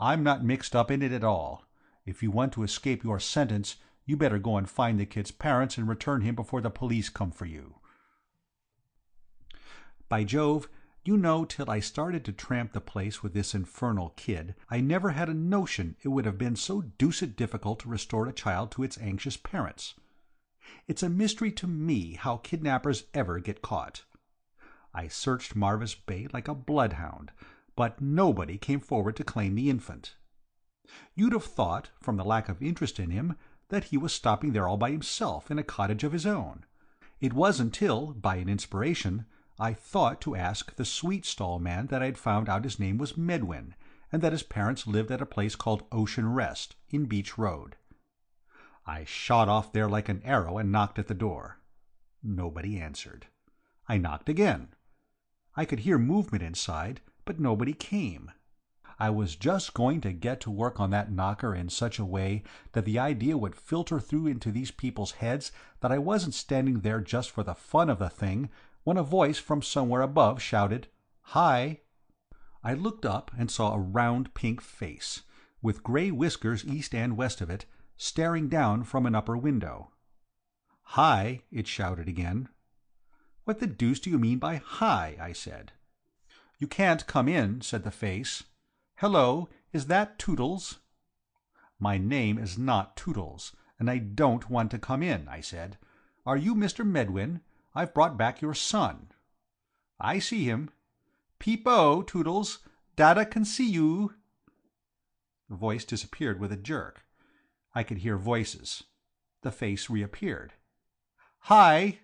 "I'm not mixed up in it at all. If you want to escape your sentence, you better go and find the kid's parents and return him before the police come for you." By Jove, You know, till I started to tramp the place with this infernal kid, I never had a notion it would have been so deuced difficult to restore a child to its anxious parents. It's a mystery to me how kidnappers ever get caught. I searched Marvis Bay like a bloodhound, but nobody came forward to claim the infant. You'd have thought, from the lack of interest in him, that he was stopping there all by himself in a cottage of his own. It wasn't till, by an inspiration, I thought to ask the sweet-stall man that I'd found out his name was Medwin, and that his parents lived at a place called Ocean Rest, in Beach Road. I shot off there like an arrow and knocked at the door. Nobody answered. I knocked again. I could hear movement inside, but nobody came. I was just going to get to work on that knocker in such a way that the idea would filter through into these people's heads that I wasn't standing there just for the fun of the thing, when a voice from somewhere above shouted, "Hi!" I looked up and saw a round pink face, with grey whiskers east and west of it, staring down from an upper window. "Hi!" it shouted again. "What the deuce do you mean by hi?" I said. "You can't come in," said the face. "Hello, is that Toodles?" "My name is not Toodles, and I don't want to come in," I said. "Are you Mr. Medwin? I've brought back your son." "I see him." "Peep-o, Toodles, Dada can see you." The voice disappeared with a jerk. I could hear voices. The face reappeared. "Hi!"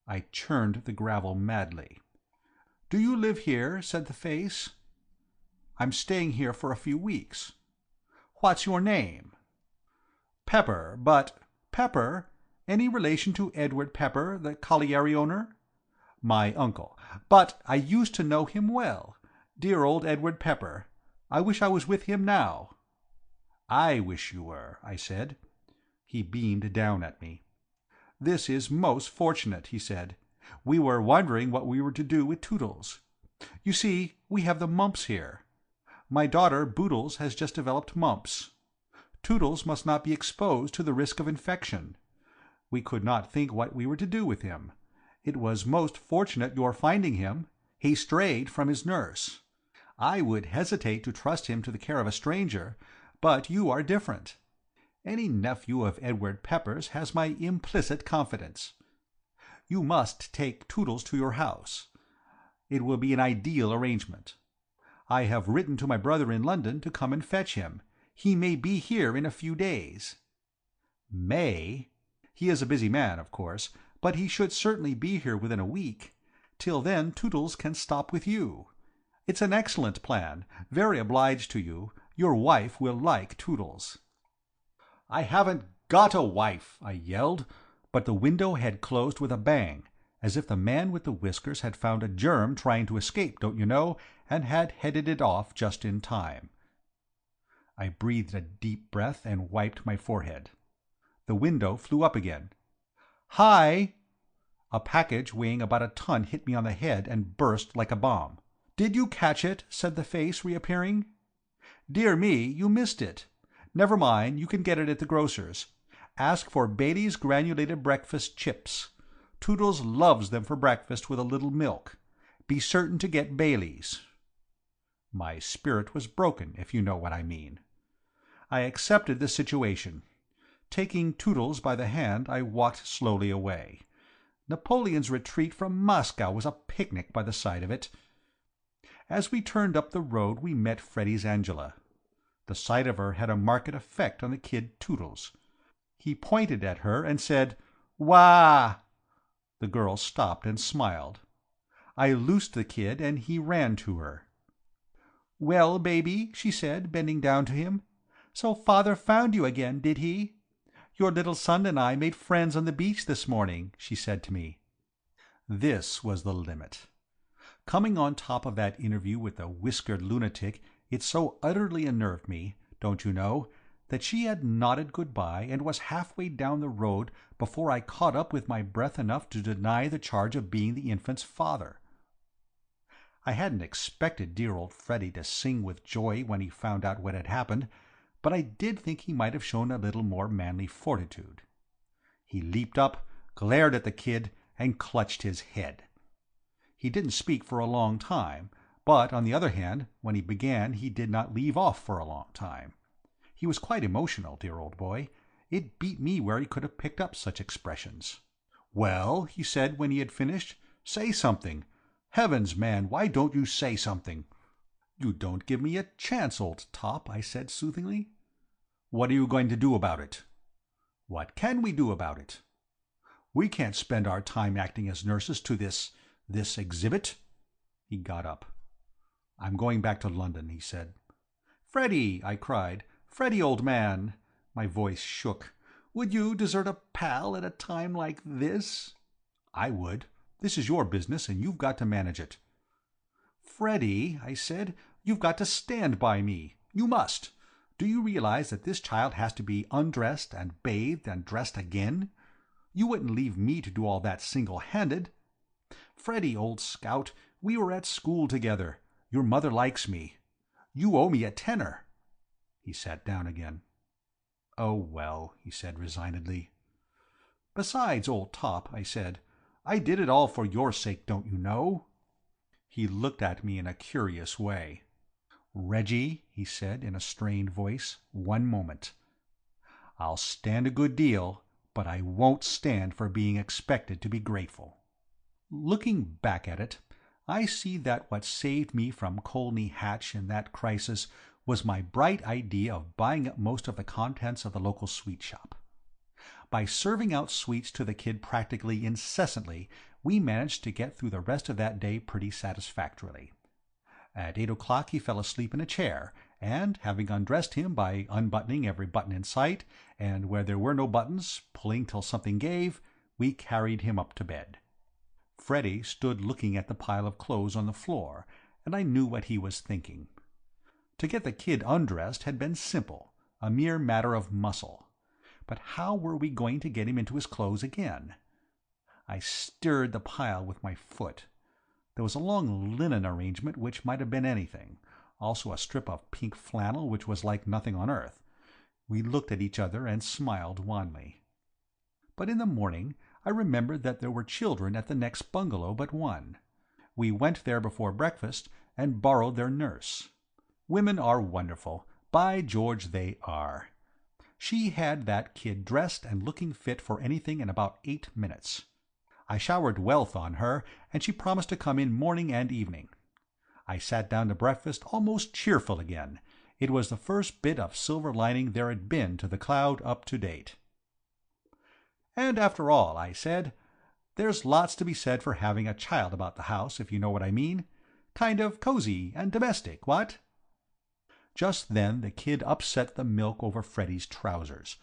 I churned the gravel madly. "Do you live here?" said the face. "I'm staying here for a few weeks." "What's your name?" "Pepper, but—" "Pepper? Any relation to Edward Pepper, the colliery owner?" "My uncle. But I used to know him well. Dear old Edward Pepper. I wish I was with him now." "I wish you were," I said. He beamed down at me. "This is most fortunate," he said. "We were wondering what we were to do with Toodles. You see, we have the mumps here. My daughter Boodles has just developed mumps. Toodles must not be exposed to the risk of infection. We could not think what we were to do with him. It was most fortunate your finding him. He strayed from his nurse. I would hesitate to trust him to the care of a stranger, but you are different. Any nephew of Edward Pepper's has my implicit confidence. You must take Toodles to your house. It will be an ideal arrangement. I have written to my brother in London to come and fetch him. He may be here in a few days." "May?" "He is a busy man, of course, but he should certainly be here within a week. Till then Toodles can stop with you. It's an excellent plan. Very obliged to you. Your wife will like Toodles." "I haven't got a wife," I yelled, but the window had closed with a bang, as if the man with the whiskers had found a germ trying to escape, don't you know, and had headed it off just in time. I breathed a deep breath and wiped my forehead. The window flew up again. "Hi!" A package weighing about a ton hit me on the head and burst like a bomb. "Did you catch it?" said the face, reappearing. "Dear me, you missed it. Never mind, you can get it at the grocer's. Ask for Bailey's Granulated Breakfast Chips. Toodles loves them for breakfast with a little milk. Be certain to get Bailey's." My spirit was broken, if you know what I mean. I accepted the situation. Taking Toodles by the hand, I walked slowly away. Napoleon's retreat from Moscow was a picnic by the side of it. As we turned up the road we met Freddy's Angela. The sight of her had a marked effect on the kid Toodles. He pointed at her and said, "Wah!" The girl stopped and smiled. I loosed the kid and he ran to her. "Well, baby," she said, bending down to him, "so father found you again, did he? Your little son and I made friends on the beach this morning," she said to me. This was the limit. Coming on top of that interview with the whiskered lunatic, it so utterly unnerved me, don't you know, that she had nodded good-bye and was halfway down the road before I caught up with my breath enough to deny the charge of being the infant's father. I hadn't expected dear old Freddy to sing with joy when he found out what had happened, but I did think he might have shown a little more manly fortitude. He leaped up, glared at the kid, and clutched his head. He didn't speak for a long time, but on the other hand, when he began he did not leave off for a long time. He was quite emotional, dear old boy. It beat me where he could have picked up such expressions. "Well," he said when he had finished, "say something. Heavens, man, why don't you say something?" "You don't give me a chance, old top," I said soothingly. "What are you going to do about it?" "What can we do about it?" "We can't spend our time acting as nurses to this exhibit." He got up. "I'm going back to London," he said. "Freddie!" I cried. "Freddie, old man!" My voice shook. "Would you desert a pal at a time like this?" "I would. This is your business, and you've got to manage it." "Freddie," I said, "you've got to stand by me. You must. Do you realize that this child has to be undressed and bathed and dressed again? You wouldn't leave me to do all that single-handed. Freddie, old scout, we were at school together. Your mother likes me. You owe me a tenner." He sat down again. "Oh, well," he said resignedly. "Besides, old top," I said, "I did it all for your sake, don't you know?" He looked at me in a curious way. "Reggie," he said in a strained voice, "one moment. I'll stand a good deal, but I won't stand for being expected to be grateful." Looking back at it, I see that what saved me from Colney Hatch in that crisis was my bright idea of buying up most of the contents of the local sweet shop. By serving out sweets to the kid practically incessantly, we managed to get through the rest of that day pretty satisfactorily. At 8 o'clock he fell asleep in a chair, and having undressed him by unbuttoning every button in sight, and where there were no buttons, pulling till something gave, we carried him up to bed. Freddie stood looking at the pile of clothes on the floor, and I knew what he was thinking. To get the kid undressed had been simple, a mere matter of muscle. But how were we going to get him into his clothes again? I stirred the pile with my foot. There was a long linen arrangement which might have been anything, also a strip of pink flannel which was like nothing on earth. We looked at each other and smiled wanly. But in the morning I remembered that there were children at the next bungalow but one. We went there before breakfast and borrowed their nurse. Women are wonderful. By George, they are. She had that kid dressed and looking fit for anything in about 8 minutes. I showered wealth on her, and she promised to come in morning and evening. I sat down to breakfast almost cheerful again. It was the first bit of silver lining there had been to the cloud up to date. "And after all," I said, "there's lots to be said for having a child about the house, if you know what I mean. Kind of cozy and domestic, what?" Just then the kid upset the milk over Freddie's trousers,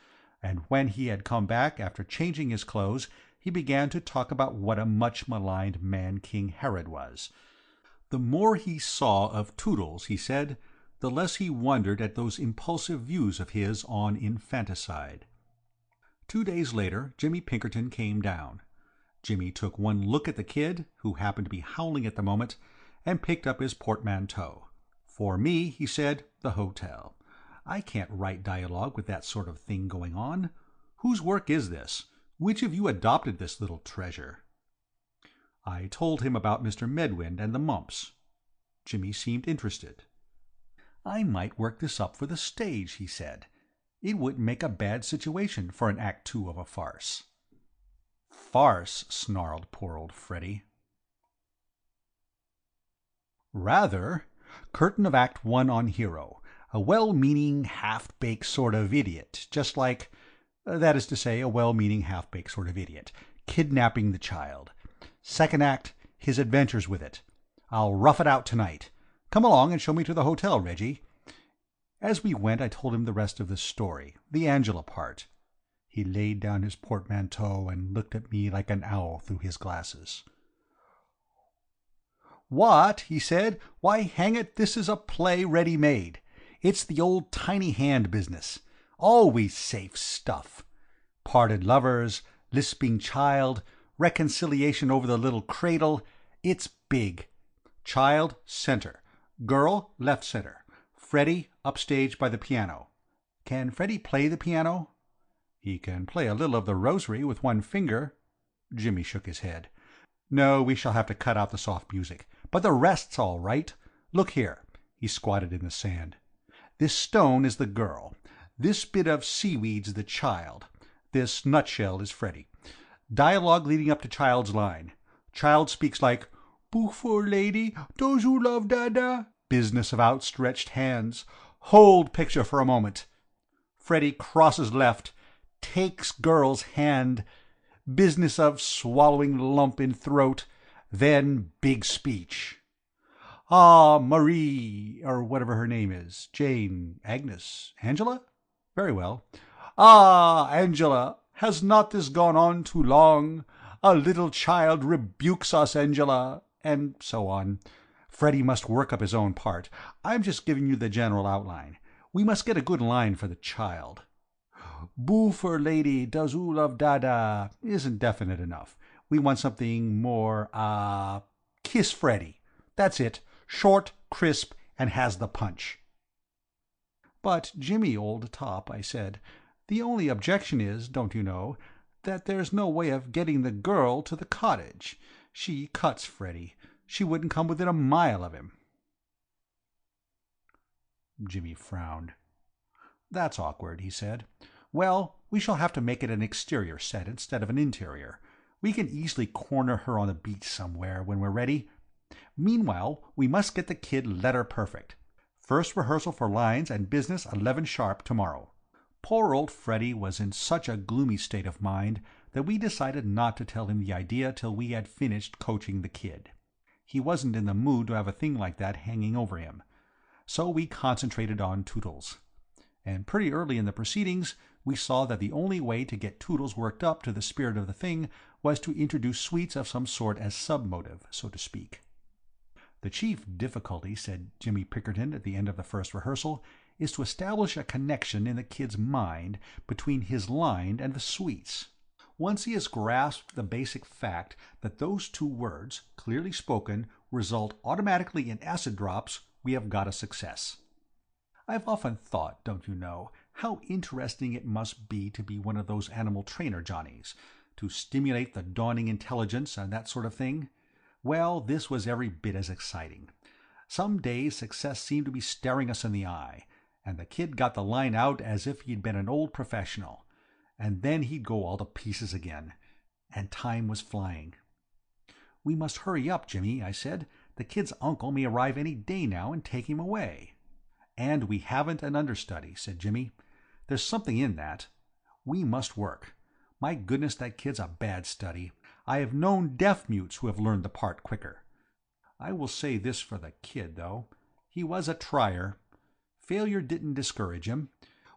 and when he had come back after changing his clothes, he began to talk about what a much-maligned man King Herod was. The more he saw of Toodles, he said, the less he wondered at those impulsive views of his on infanticide. 2 days later Jimmy Pinkerton came down. Jimmy took one look at the kid, who happened to be howling at the moment, and picked up his portmanteau. "For me," he said, "the hotel. I can't write dialogue with that sort of thing going on. Whose work is this? Which of you adopted this little treasure?" I told him about Mr. Medwind and the mumps. Jimmy seemed interested. "I might work this up for the stage," he said. "It wouldn't make a bad situation for an Act 2 of a farce." "Farce," snarled poor old Freddie. "Rather. Curtain of Act 1 on hero. A well-meaning, half-baked sort of idiot, just like— that is to say, a well-meaning, half-baked sort of idiot, kidnapping the child. Second act, his adventures with it. I'll rough it out tonight. Come along and show me to the hotel, Reggie." As we went I told him the rest of the story, the Angela part. He laid down his portmanteau and looked at me like an owl through his glasses. "What?" he said. "Why, hang it, this is a play ready-made. It's the old tiny hand business. Always safe stuff. Parted lovers, lisping child, reconciliation over the little cradle. It's big. Child, center. Girl, left center. Freddie, upstage by the piano. Can Freddie play the piano?" "He can play a little of the rosary with one finger." Jimmy shook his head. No, we shall have to cut out the soft music. But the rest's all right. Look here." He squatted in the sand. "This stone is the girl. This bit of seaweed's the child. This nutshell is Freddy. Dialogue leading up to child's line. Child speaks like, 'Beautiful lady, does you love Dada?' Business of outstretched hands. Hold picture for a moment. Freddy crosses left, takes girl's hand. Business of swallowing lump in throat. Then big speech. 'Ah, Marie,' or whatever her name is. Jane, Agnes, Angela? Very well. 'Ah, Angela, has not this gone on too long? A little child rebukes us, Angela,' and so on. Freddy must work up his own part. I'm just giving you the general outline. We must get a good line for the child. 'Boofer lady, does oo love Dada' isn't definite enough. We want something more, kiss Freddy. That's it. Short, crisp, and has the punch." "But, Jimmy, old top," I said, "the only objection is, don't you know, that there's no way of getting the girl to the cottage. She cuts Freddy. She wouldn't come within a mile of him." Jimmy frowned. "That's awkward," he said. "Well, we shall have to make it an exterior set instead of an interior. We can easily corner her on the beach somewhere when we're ready. Meanwhile, we must get the kid letter perfect. First rehearsal for lines and business 11 sharp tomorrow." Poor old Freddy was in such a gloomy state of mind that we decided not to tell him the idea till we had finished coaching the kid. He wasn't in the mood to have a thing like that hanging over him. So we concentrated on Toodles. And pretty early in the proceedings, we saw that the only way to get Toodles worked up to the spirit of the thing was to introduce sweets of some sort as sub-motive, so to speak. "The chief difficulty," said Jimmy Pickerton at the end of the first rehearsal, "is to establish a connection in the kid's mind between his line and the sweets. Once he has grasped the basic fact that those two words, clearly spoken, result automatically in acid drops, we have got a success. I've often thought, don't you know, how interesting it must be to be one of those animal trainer Johnnies, to stimulate the dawning intelligence and that sort of thing. Well, this was every bit as exciting. Some days success seemed to be staring us in the eye, and the kid got the line out as if he'd been an old professional. And then he'd go all to pieces again. And time was flying. "We must hurry up, Jimmy," I said. "The kid's uncle may arrive any day now and take him away." "And we haven't an understudy," said Jimmy. "There's something in that. We must work. My goodness, that kid's a bad study. I have known deaf-mutes who have learned the part quicker. I will say this for the kid, though. He was a trier. Failure didn't discourage him.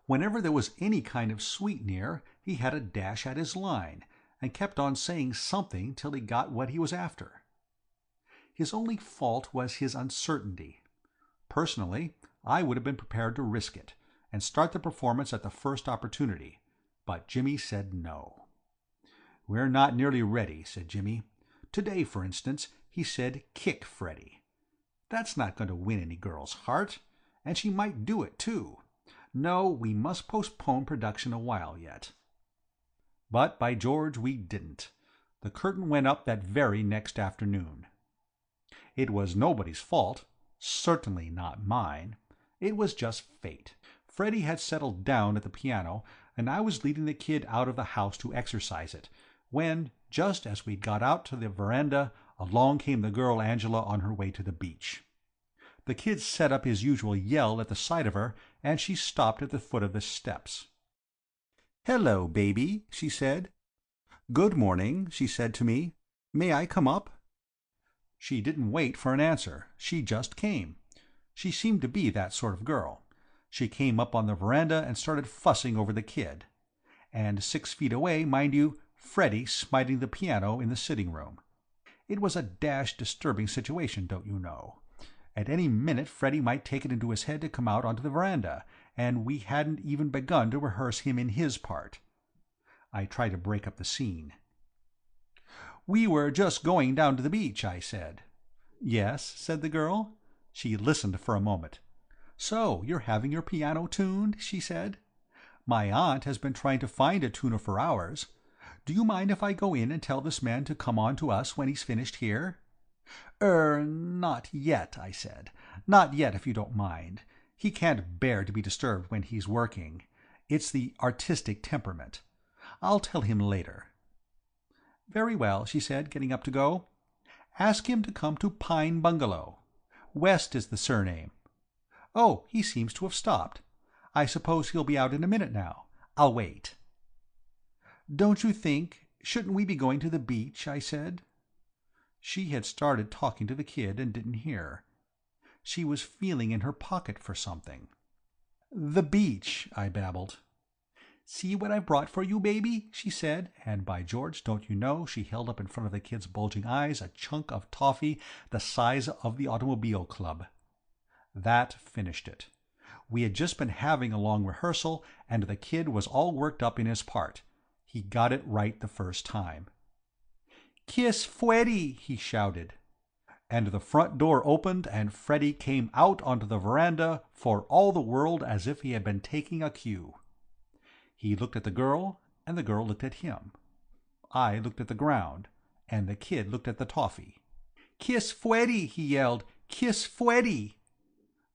Whenever there was any kind of sweet near, he had a dash at his line, and kept on saying something till he got what he was after. His only fault was his uncertainty. Personally, I would have been prepared to risk it, and start the performance at the first opportunity, but Jimmy said no. "We're not nearly ready," said Jimmy. "Today, for instance, he said kick Freddy. That's not going to win any girl's heart, and she might do it, too. No, we must postpone production a while yet." But, by George, we didn't. The curtain went up that very next afternoon. It was nobody's fault, certainly not mine. It was just fate. Freddy had settled down at the piano, and I was leading the kid out of the house to exercise it, when, just as we'd got out to the veranda, along came the girl Angela on her way to the beach. The kid set up his usual yell at the sight of her, and she stopped at the foot of the steps. "Hello, baby," she said. "Good morning," she said to me. "May I come up?" She didn't wait for an answer. She just came. She seemed to be that sort of girl. She came up on the veranda and started fussing over the kid. And 6 feet away, mind you, Freddy smiting the piano in the sitting room. It was a dashed disturbing situation, don't you know. At any minute Freddy might take it into his head to come out onto the veranda, and we hadn't even begun to rehearse him in his part. I tried to break up the scene. "We were just going down to the beach," I said. "Yes," said the girl. She listened for a moment. "So you're having your piano tuned?" she said. "My aunt has been trying to find a tuner for hours. Do you mind if I go in and tell this man to come on to us when he's finished here?" Not yet," I said. "Not yet, if you don't mind. He can't bear to be disturbed when he's working. It's the artistic temperament. I'll tell him later." "Very well," she said, getting up to go. "Ask him to come to Pine Bungalow. West is the surname. Oh, he seems to have stopped. I suppose he'll be out in a minute now. I'll wait." "Don't you think— shouldn't we be going to the beach?" I said. She had started talking to the kid and didn't hear. She was feeling in her pocket for something. "The beach," I babbled. "See what I've brought for you, baby?" she said, and by George, don't you know, she held up in front of the kid's bulging eyes a chunk of toffee the size of the automobile club. That finished it. We had just been having a long rehearsal, and the kid was all worked up in his part. He got it right the first time. "Kiss Freddy!" he shouted. And the front door opened and Freddy came out onto the veranda for all the world as if he had been taking a cue. He looked at the girl, and the girl looked at him. I looked at the ground, and the kid looked at the toffee. "Kiss Freddy!" he yelled. "Kiss Freddy!"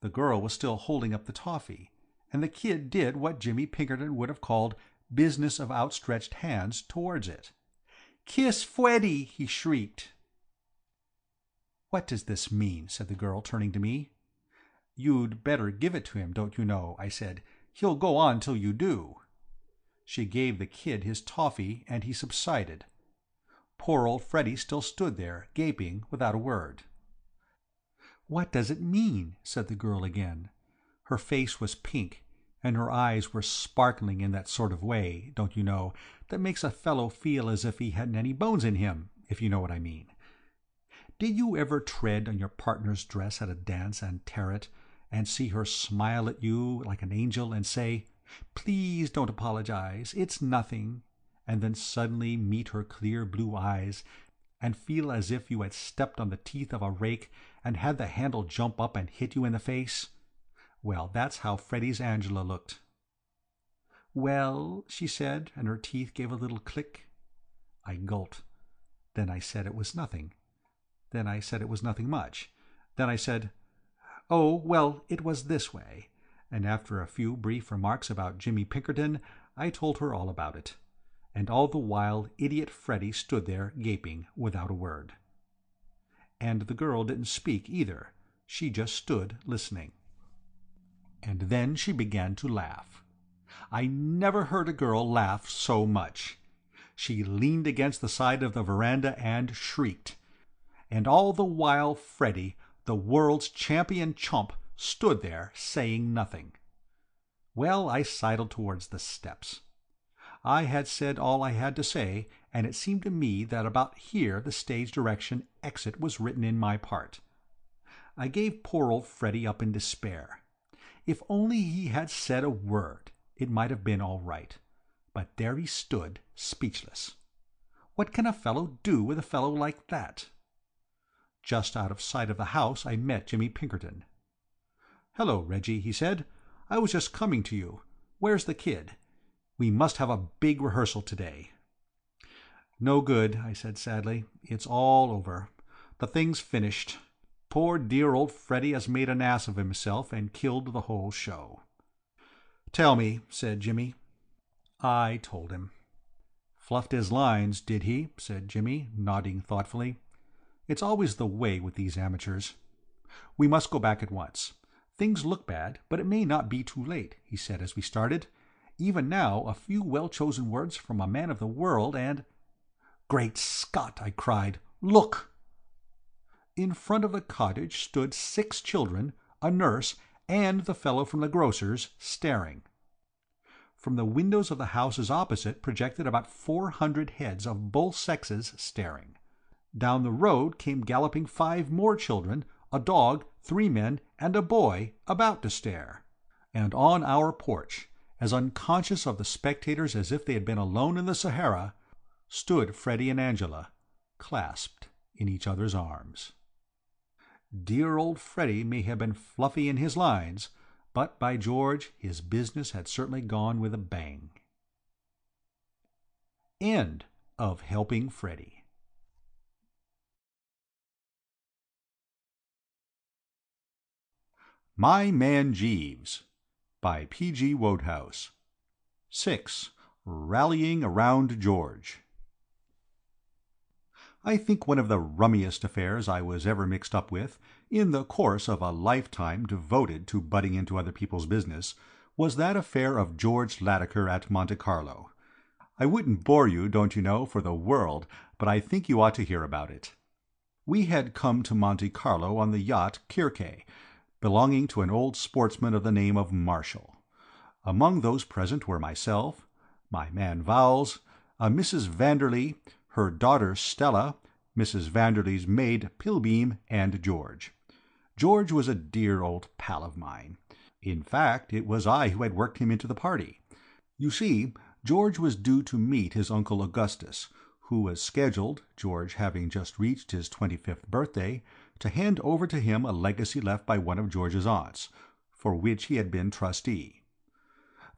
The girl was still holding up the toffee, and the kid did what Jimmy Pinkerton would have called business of outstretched hands towards it. "Kiss Freddy!" he shrieked. "What does this mean?" said the girl, turning to me. "You'd better give it to him, don't you know," I said. "He'll go on till you do." She gave the kid his toffee, and he subsided. Poor old Freddy still stood there, gaping, without a word. "What does it mean?" said the girl again. Her face was pink, and her eyes were sparkling in that sort of way, don't you know, that makes a fellow feel as if he hadn't any bones in him, if you know what I mean. Did you ever tread on your partner's dress at a dance and tear it, and see her smile at you like an angel and say, "Please don't apologize, it's nothing," and then suddenly meet her clear blue eyes and feel as if you had stepped on the teeth of a rake and had the handle jump up and hit you in the face? Well, that's how Freddy's Angela looked. "Well," she said, and her teeth gave a little click. I gulped. Then I said it was nothing. Then I said it was nothing much. Then I said, "Oh, well, it was this way," and after a few brief remarks about Jimmy Pinkerton, I told her all about it. And all the while idiot Freddy stood there gaping without a word. And the girl didn't speak either. She just stood listening. And then she began to laugh. I never heard a girl laugh so much. She leaned against the side of the veranda and shrieked. And all the while Freddy, the world's champion chump, stood there saying nothing. Well, I sidled towards the steps. I had said all I had to say, and it seemed to me that about here the stage direction exit was written in my part. I gave poor old Freddy up in despair. If only he had said a word, it might have been all right. But there he stood, speechless. What can a fellow do with a fellow like that? Just out of sight of the house I met Jimmy Pinkerton. "Hello, Reggie," he said. "I was just coming to you. Where's the kid? We must have a big rehearsal today." "No good," I said sadly. "It's all over. The thing's finished. Poor dear old Freddy has made an ass of himself and killed the whole show." "Tell me," said Jimmy. I told him. "Fluffed his lines, did he?" said Jimmy, nodding thoughtfully. "It's always the way with these amateurs. We must go back at once. Things look bad, but it may not be too late," he said as we started. "Even now a few well-chosen words from a man of the world and—" "Great Scott!" I cried. "Look!" In front of the cottage stood 6 children, a nurse, and the fellow from the grocer's, staring. From the windows of the houses opposite projected about 400 heads of both sexes staring. Down the road came galloping 5 more children, a dog, 3 men, and a boy, about to stare. And on our porch, as unconscious of the spectators as if they had been alone in the Sahara, stood Freddy and Angela, clasped in each other's arms. Dear old Freddy may have been fluffy in his lines, but by George, his business had certainly gone with a bang. End of helping Freddie. My Man Jeeves by P.G. Wodehouse. 6. Rallying Around George. I think one of the rummiest affairs I was ever mixed up with, in the course of a lifetime devoted to butting into other people's business, was that affair of George Latimer at Monte Carlo. I wouldn't bore you, don't you know, for the world, but I think you ought to hear about it. We had come to Monte Carlo on the yacht Kirke, belonging to an old sportsman of the name of Marshall. Among those present were myself, my man Vowles, a Mrs. Vanderley, her daughter Stella, Mrs. Vanderley's maid Pilbeam, and George. George was a dear old pal of mine. In fact, it was I who had worked him into the party. You see, George was due to meet his Uncle Augustus, who was scheduled, George having just reached his 25th birthday, to hand over to him a legacy left by one of George's aunts, for which he had been trustee.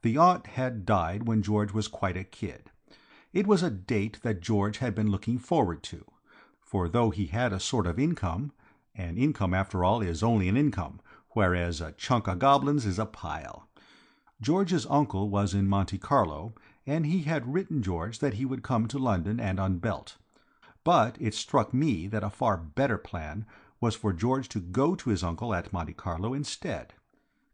The aunt had died when George was quite a kid. It was a date that George had been looking forward to, for though he had a sort of income, an income after all is only an income, whereas a chunk of goblins is a pile. George's uncle was in Monte Carlo, and he had written George that he would come to London and unbelt. But it struck me that a far better plan was for George to go to his uncle at Monte Carlo instead.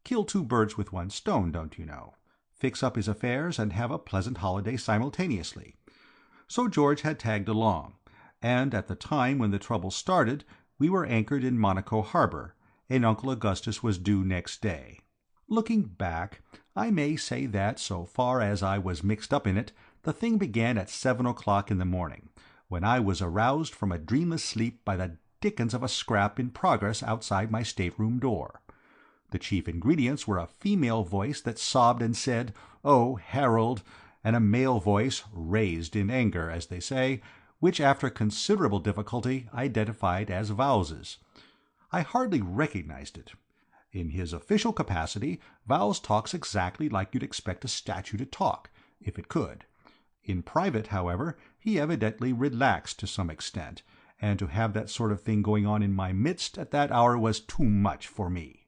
Kill two birds with one stone, don't you know? Fix up his affairs and have a pleasant holiday simultaneously. So George had tagged along, and at the time when the trouble started we were anchored in Monaco harbour, and Uncle Augustus was due next day. Looking back, I may say that, so far as I was mixed up in it, the thing began at 7 o'clock in the morning, when I was aroused from a dreamless sleep by the dickens of a scrap in progress outside my stateroom door. The chief ingredients were a female voice that sobbed and said, "Oh, Harold," and a male voice, raised in anger, as they say, which after considerable difficulty I identified as Vowles's. I hardly recognized it. In his official capacity, Vowles talks exactly like you'd expect a statue to talk, if it could. In private, however, he evidently relaxed to some extent, and to have that sort of thing going on in my midst at that hour was too much for me.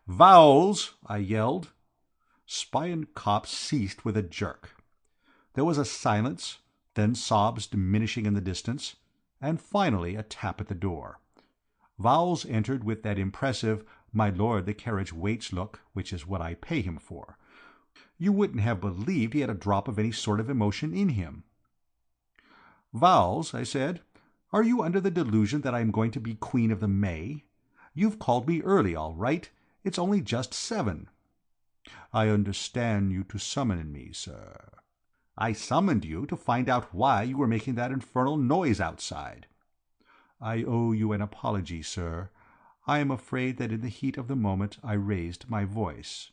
"Vowles!" I yelled. Spion Kop ceased with a jerk. There was a silence, then sobs diminishing in the distance, and finally a tap at the door. Vowles entered with that impressive "My lord, the carriage waits" look, which is what I pay him for. You wouldn't have believed he had a drop of any sort of emotion in him. "Vowles," I said, "are you under the delusion that I am going to be Queen of the May? You've called me early, all right. It's only just 7. "I understand you to summon me, sir." "I summoned you to find out why you were making that infernal noise outside." "I owe you an apology, sir. I am afraid that in the heat of the moment I raised my voice."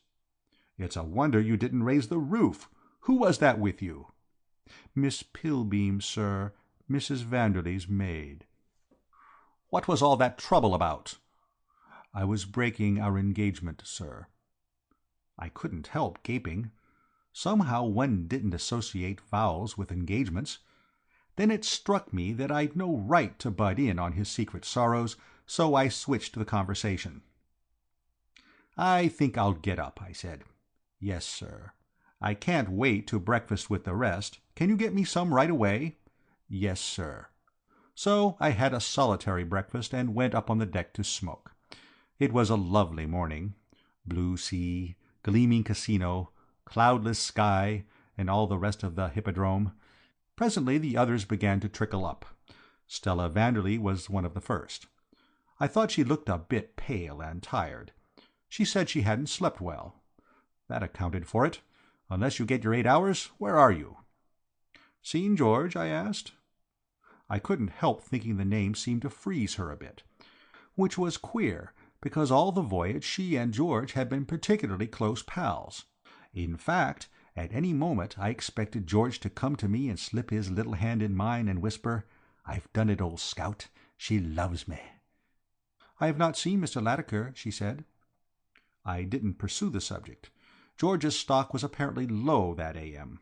"It's a wonder you didn't raise the roof. Who was that with you?" "Miss Pilbeam, sir, Mrs. Vanderley's maid." "What was all that trouble about?" "I was breaking our engagement, sir." I couldn't help gaping. Somehow one didn't associate Vowles with engagements. Then it struck me that I'd no right to butt in on his secret sorrows, so I switched the conversation. "I think I'll get up," I said. "Yes, sir." "I can't wait to breakfast with the rest. Can you get me some right away?" "Yes, sir." So I had a solitary breakfast and went up on the deck to smoke. It was a lovely morning. Blue sea, gleaming casino, cloudless sky, and all the rest of the hippodrome. Presently the others began to trickle up. Stella Vanderley was one of the first. I thought she looked a bit pale and tired. She said she hadn't slept well. That accounted for it. Unless you get your 8 hours, where are you? "Seen George?" I asked. I couldn't help thinking the name seemed to freeze her a bit. Which was queer, because all the voyage she and George had been particularly close pals. In fact, at any moment I expected George to come to me and slip his little hand in mine and whisper, "I've done it, old scout. She loves me." "I have not seen Mr. Latimer," she said. I didn't pursue the subject. George's stock was apparently low that a.m.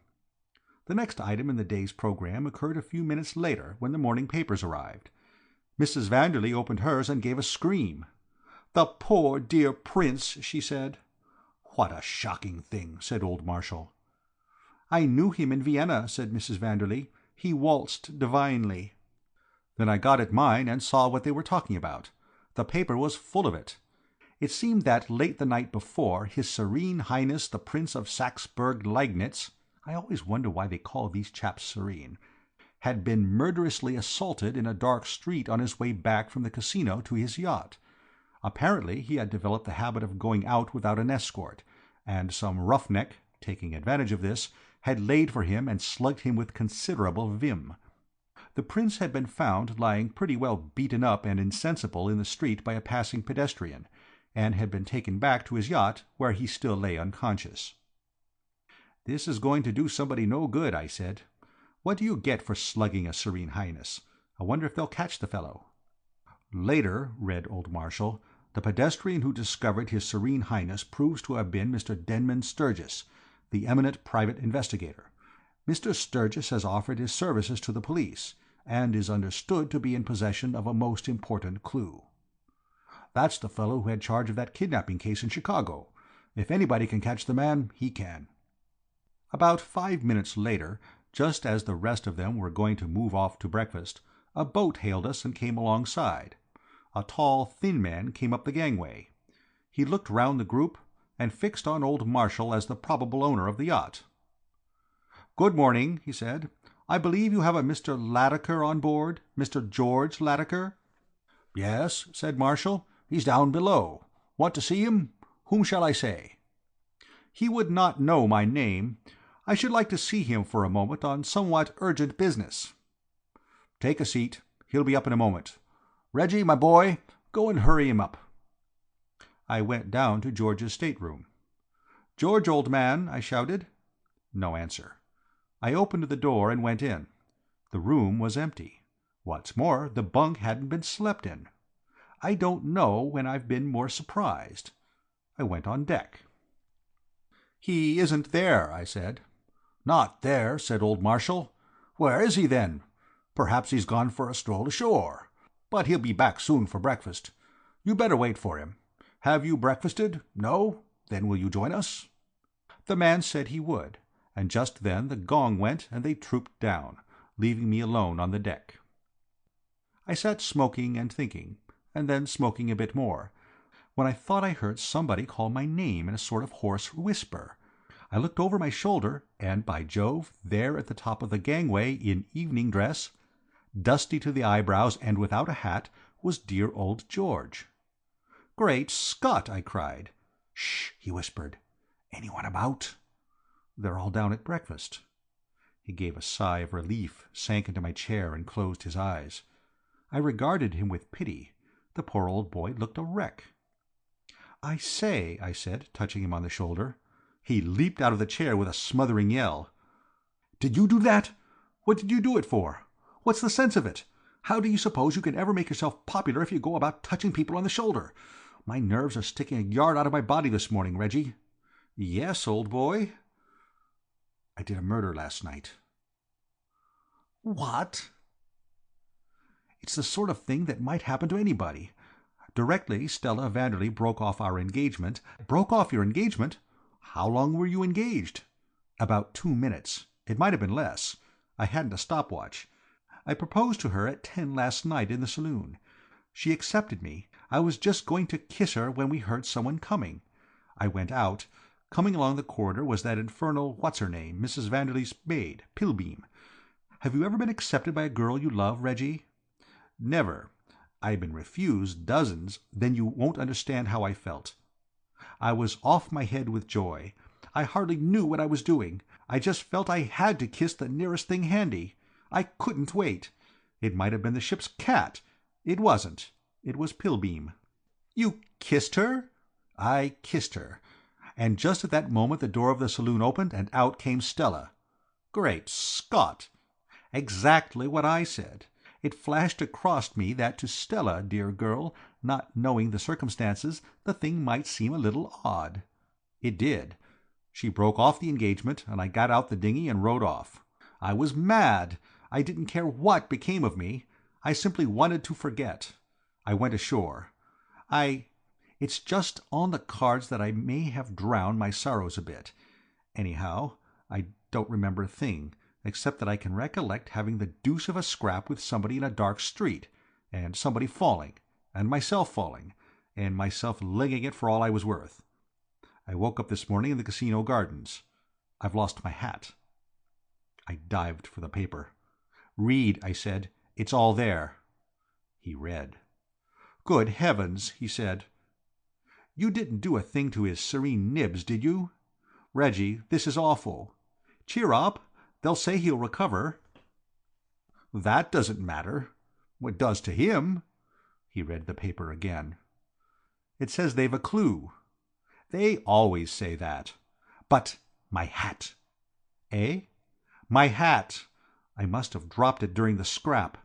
The next item in the day's program occurred a few minutes later when the morning papers arrived. Mrs. Vanderley opened hers and gave a scream. "The poor dear prince," she said. "What a shocking thing," said old Marshall. "I knew him in Vienna," said Mrs. Vanderley. "He waltzed divinely." Then I got at mine and saw what they were talking about. The paper was full of it. It seemed that late the night before, His Serene Highness the Prince of Saxe-Burg-Liegnitz, I always wonder why they call these chaps serene, had been murderously assaulted in a dark street on his way back from the casino to his yacht. Apparently he had developed the habit of going out without an escort, and some roughneck, taking advantage of this, had laid for him and slugged him with considerable vim. The prince had been found lying pretty well beaten up and insensible in the street by a passing pedestrian, and had been taken back to his yacht, where he still lay unconscious. "This is going to do somebody no good," I said. "What do you get for slugging a Serene Highness? I wonder if they'll catch the fellow." "Later," read old Marshall, "the pedestrian who discovered His Serene Highness proves to have been Mr. Denman Sturgis, the eminent private investigator. Mr. Sturgis has offered his services to the police, and is understood to be in possession of a most important clue. That's the fellow who had charge of that kidnapping case in Chicago. If anybody can catch the man, he can." About 5 minutes later, just as the rest of them were going to move off to breakfast, a boat hailed us and came alongside. A tall, thin man came up the gangway. He looked round the group, and fixed on old Marshall as the probable owner of the yacht. "Good morning," he said. "I believe you have a Mr. Latiker on board, Mr. George Latiker?" "Yes," said Marshall. "He's down below. Want to see him? Whom shall I say?" "He would not know my name. I should like to see him for a moment on somewhat urgent business." "Take a seat. He'll be up in a moment. Reggie, my boy, go and hurry him up." I went down to George's stateroom. "George, old man," I shouted. No answer. I opened the door and went in. The room was empty. What's more, the bunk hadn't been slept in. I don't know when I've been more surprised. I went on deck. "He isn't there," I said. "Not there," said old Marshall. "Where is he, then? Perhaps he's gone for a stroll ashore. But he'll be back soon for breakfast. You better wait for him. Have you breakfasted? No? Then will you join us?" The man said he would, and just then the gong went and they trooped down, leaving me alone on the deck. I sat smoking and thinking, and then smoking a bit more, when I thought I heard somebody call my name in a sort of hoarse whisper. I looked over my shoulder, and, by Jove, there at the top of the gangway, in evening dress, dusty to the eyebrows and without a hat, was dear old George. "Great Scott!" I cried. "Shh!" he whispered. "Anyone about?" "They're all down at breakfast." He gave a sigh of relief, sank into my chair, and closed his eyes. I regarded him with pity. The poor old boy looked a wreck. "I say," I said, touching him on the shoulder. He leaped out of the chair with a smothering yell. "Did you do that? What did you do it for? What's the sense of it? How do you suppose you can ever make yourself popular if you go about touching people on the shoulder? My nerves are sticking a yard out of my body this morning, Reggie." "Yes, old boy." "I did a murder last night." "What?" "It's the sort of thing that might happen to anybody. Directly Stella Vanderley broke off our engagement—" "Broke off your engagement? How long were you engaged?" "About 2 minutes. It might have been less. I hadn't a stopwatch. I proposed to her at 10 last night in the saloon. She accepted me. I was just going to kiss her when we heard someone coming. I went out. Coming along the corridor was that infernal what's-her-name, Mrs. Vanderley's maid, Pilbeam. Have you ever been accepted by a girl you love, Reggie?" "Never. I've been refused dozens. Then you won't understand how I felt. I was off my head with joy. I hardly knew what I was doing. I just felt I had to kiss the nearest thing handy. I couldn't wait. It might have been the ship's cat. It wasn't. It was Pilbeam." "You kissed her?" "I kissed her. And just at that moment the door of the saloon opened, and out came Stella." "Great Scott!" "Exactly what I said. It flashed across me that to Stella, dear girl, not knowing the circumstances, the thing might seem a little odd. It did. She broke off the engagement, and I got out the dinghy and rowed off. I was mad. I didn't care what became of me. I simply wanted to forget. I went ashore. It's just on the cards that I may have drowned my sorrows a bit. Anyhow, I don't remember a thing, except that I can recollect having the deuce of a scrap with somebody in a dark street, and somebody falling, and myself licking it for all I was worth. I woke up this morning in the casino gardens. I've lost my hat. I dived for the paper. "Read," I said. "It's all there." He read. "Good heavens," he said. "You didn't do a thing to his serene nibs, did you? Reggie, this is awful. Cheer up. They'll say he'll recover." "That doesn't matter. What does to him?" He read the paper again. "It says they've a clue." "They always say that." "But my hat." "Eh?" "My hat. I must have dropped it during the scrap.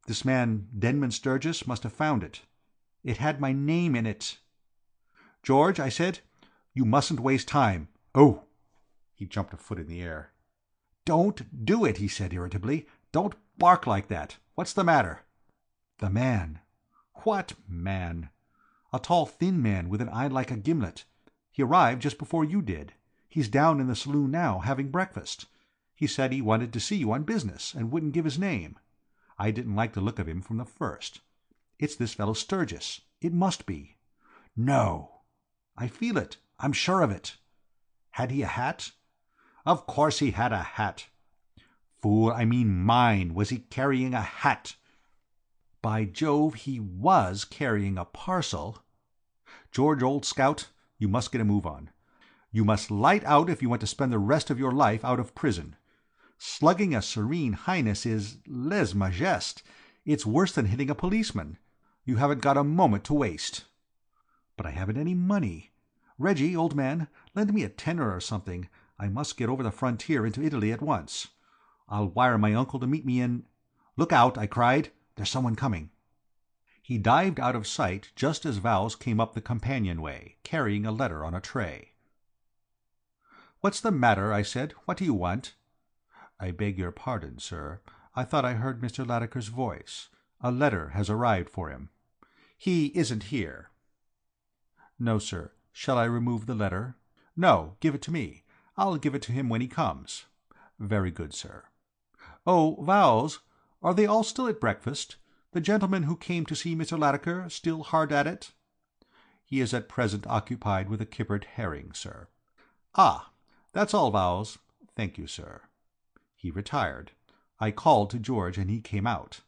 This man Denman Sturgis must have found it. It had my name in it." "George," I said, "you mustn't waste time. Oh!" He jumped a foot in the air. "Don't do it," he said irritably. "Don't bark like that. What's the matter?" "The man." "What man?" "A tall, thin man with an eye like a gimlet. He arrived just before you did. He's down in the saloon now, having breakfast. He said he wanted to see you on business, and wouldn't give his name. I didn't like the look of him from the first. It's this fellow Sturgis. It must be." "No." "I feel it. I'm sure of it." "Had he a hat?" "Of course he had a hat." "Fool, I mean mine. Was he carrying a hat?" "By Jove, he was carrying a parcel." "George, old scout, you must get a move on. You must light out if you want to spend the rest of your life out of prison. Slugging a Serene Highness is lèse majesté. It's worse than hitting a policeman. You haven't got a moment to waste." "But I haven't any money. Reggie, old man, lend me a tenner or something. I must get over the frontier into Italy at once. I'll wire my uncle to meet me in—" "Look out!" I cried. "There's someone coming." He dived out of sight just as Vowles came up the companionway, carrying a letter on a tray. "What's the matter?" I said. "What do you want?" "I beg your pardon, sir. I thought I heard Mr. Latimer's voice. A letter has arrived for him." "He isn't here." "No, sir. Shall I remove the letter?" "No, give it to me. I'll give it to him when he comes." "Very good, sir." "Oh, Vowles, are they all still at breakfast? The gentleman who came to see Mr. Latimer still hard at it?" "He is at present occupied with a kippered herring, sir." "Ah, that's all, Vowles. Thank you, sir." He retired. I called to George, and he came out.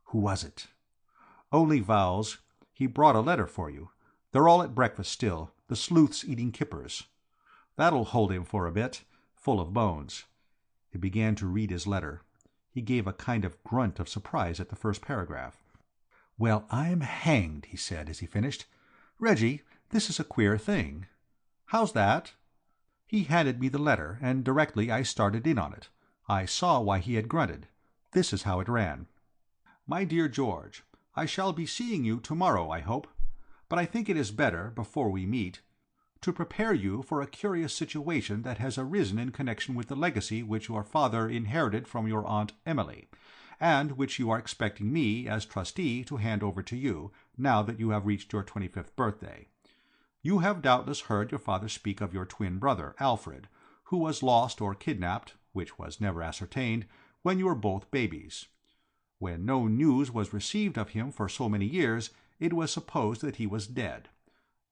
"Who was it?" "Only Vowles. He brought a letter for you. They're all at breakfast still, the sleuths eating kippers. That'll hold him for a bit, full of bones." He began to read his letter. He gave a kind of grunt of surprise at the first paragraph. "Well, I'm hanged," he said as he finished. "Reggie, this is a queer thing." "How's that?" He handed me the letter, and directly I started in on it. I saw why he had grunted. This is how it ran. "My dear George, I shall be seeing you tomorrow, I hope. But I think it is better, before we meet, to prepare you for a curious situation that has arisen in connection with the legacy which your father inherited from your Aunt Emily, and which you are expecting me, as trustee, to hand over to you, now that you have reached your 25th birthday. You have doubtless heard your father speak of your twin brother, Alfred, who was lost or kidnapped, which was never ascertained, when you were both babies. When no news was received of him for so many years, it was supposed that he was dead.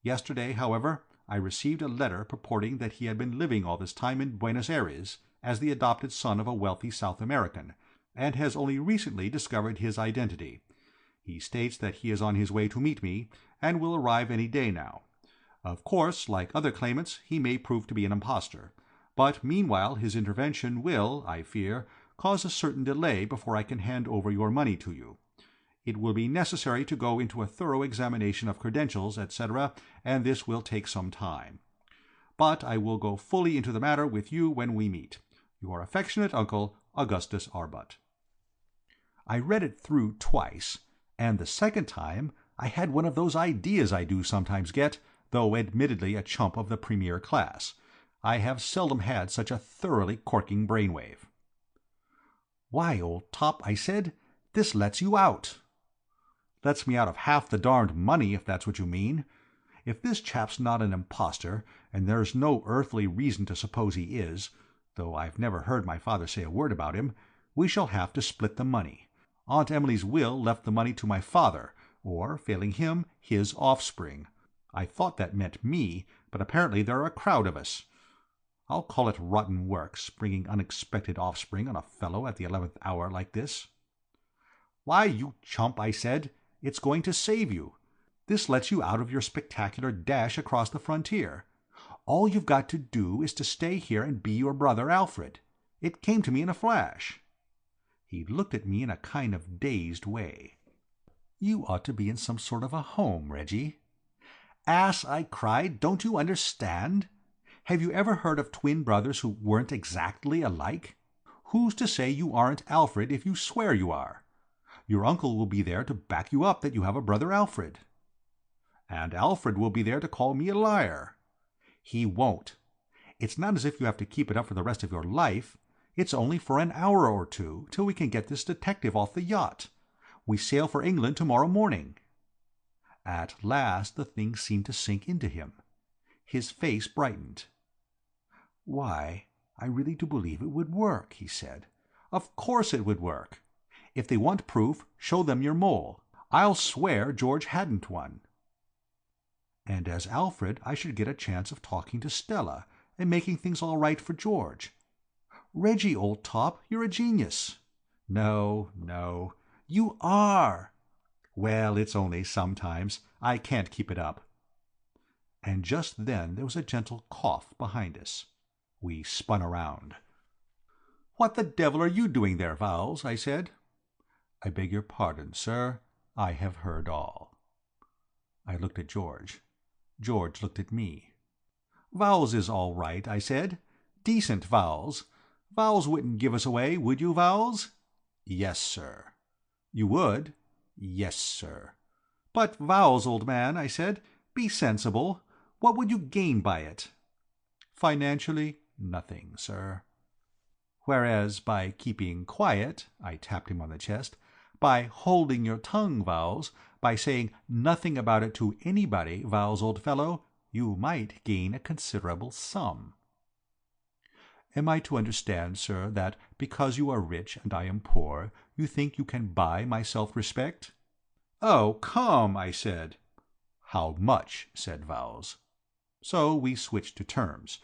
Yesterday, however, I received a letter purporting that he had been living all this time in Buenos Aires as the adopted son of a wealthy South American, and has only recently discovered his identity. He states that he is on his way to meet me, and will arrive any day now. Of course, like other claimants, he may prove to be an impostor, but meanwhile his intervention will, I fear, cause a certain delay before I can hand over your money to you. It will be necessary to go into a thorough examination of credentials, etc., and this will take some time. But I will go fully into the matter with you when we meet. Your affectionate uncle, Augustus Arbut. I read it through twice, and the second time I had one of those ideas I do sometimes get, though admittedly a chump of the premier class. I have seldom had such a thoroughly corking brainwave. "Why, old top," I said, "this lets you out." "Lets me out of half the darned money, if that's what you mean. If this chap's not an impostor, and there's no earthly reason to suppose he is, though I've never heard my father say a word about him, we shall have to split the money. Aunt Emily's will left the money to my father, or, failing him, his offspring. I thought that meant me, but apparently there are a crowd of us. I'll call it rotten work, springing unexpected offspring on a fellow at the 11th hour like this." "Why, you chump," I said, "it's going to save you. This lets you out of your spectacular dash across the frontier. All you've got to do is to stay here and be your brother Alfred. It came to me in a flash." He looked at me in a kind of dazed way. "You ought to be in some sort of a home, Reggie." "Ass," I cried, "don't you understand? Have you ever heard of twin brothers who weren't exactly alike? Who's to say you aren't Alfred if you swear you are? Your uncle will be there to back you up that you have a brother Alfred." "And Alfred will be there to call me a liar." "He won't. It's not as if you have to keep it up for the rest of your life. It's only for an hour or two, till we can get this detective off the yacht. We sail for England tomorrow morning." At last the thing seemed to sink into him. His face brightened. "Why, I really do believe it would work," he said. "Of course it would work. If they want proof, show them your mole. I'll swear George hadn't one." And as Alfred, I should get a chance of talking to Stella and making things all right for George. "Reggie, old top, you're a genius." "No, no." "You are." "Well, it's only sometimes. I can't keep it up." And just then there was a gentle cough behind us. We spun around. "What the devil are you doing there, Vowles?" I said. "I beg your pardon, sir. I have heard all." I looked at George. George looked at me. "Vowles is all right," I said. "Decent Vowles. Vowles wouldn't give us away, would you, Vowles?" "Yes, sir." "You would?" "Yes, sir." "But Vowles, old man," I said, "be sensible. What would you gain by it?" "Financially, nothing, sir." "Whereas by keeping quiet," I tapped him on the chest, "by holding your tongue, Vowles, by saying nothing about it to anybody, Vowles, old fellow, you might gain a considerable sum." "Am I to understand, sir, that because you are rich and I am poor, you think you can buy my self-respect?" "Oh, come," I said. "How much?" said Vowles. So we switched to terms.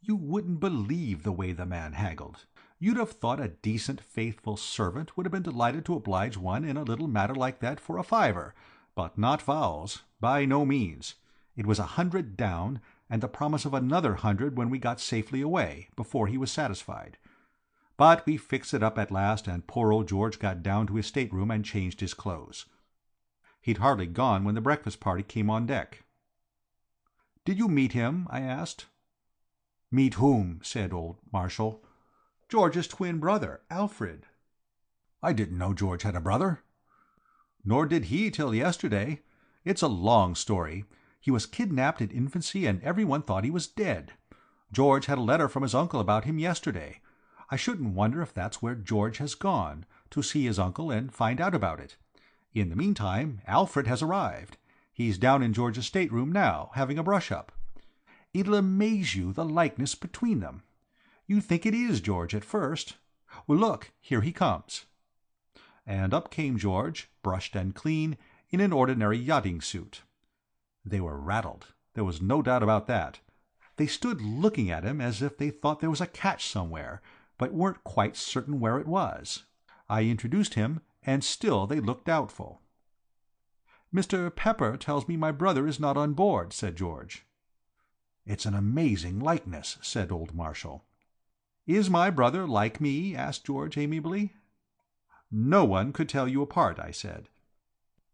You wouldn't believe the way the man haggled. You'd have thought a decent, faithful servant would have been delighted to oblige one in a little matter like that for a fiver, but not Vowles, by no means. It was 100 down, and the promise of another 100 when we got safely away, before he was satisfied. But we fixed it up at last, and poor old George got down to his stateroom and changed his clothes. He'd hardly gone when the breakfast party came on deck. "Did you meet him?" I asked. "Meet whom?" said old Marshall. "George's twin brother, Alfred." "I didn't know George had a brother." "Nor did he till yesterday. It's a long story. He was kidnapped in infancy and everyone thought he was dead. George had a letter from his uncle about him yesterday. I shouldn't wonder if that's where George has gone, to see his uncle and find out about it. In the meantime, Alfred has arrived. He's down in George's stateroom now, having a brush-up. It'll amaze you, the likeness between them. You'd think it is George at first. Well, look, here he comes." And up came George, brushed and clean, in an ordinary yachting suit. They were rattled. There was no doubt about that. They stood looking at him as if they thought there was a catch somewhere, but weren't quite certain where it was. I introduced him, and still they looked doubtful. "Mr. Pepper tells me my brother is not on board," said George. "It's an amazing likeness," said old Marshall. "Is my brother like me?" asked George amiably. "No one could tell you apart," I said.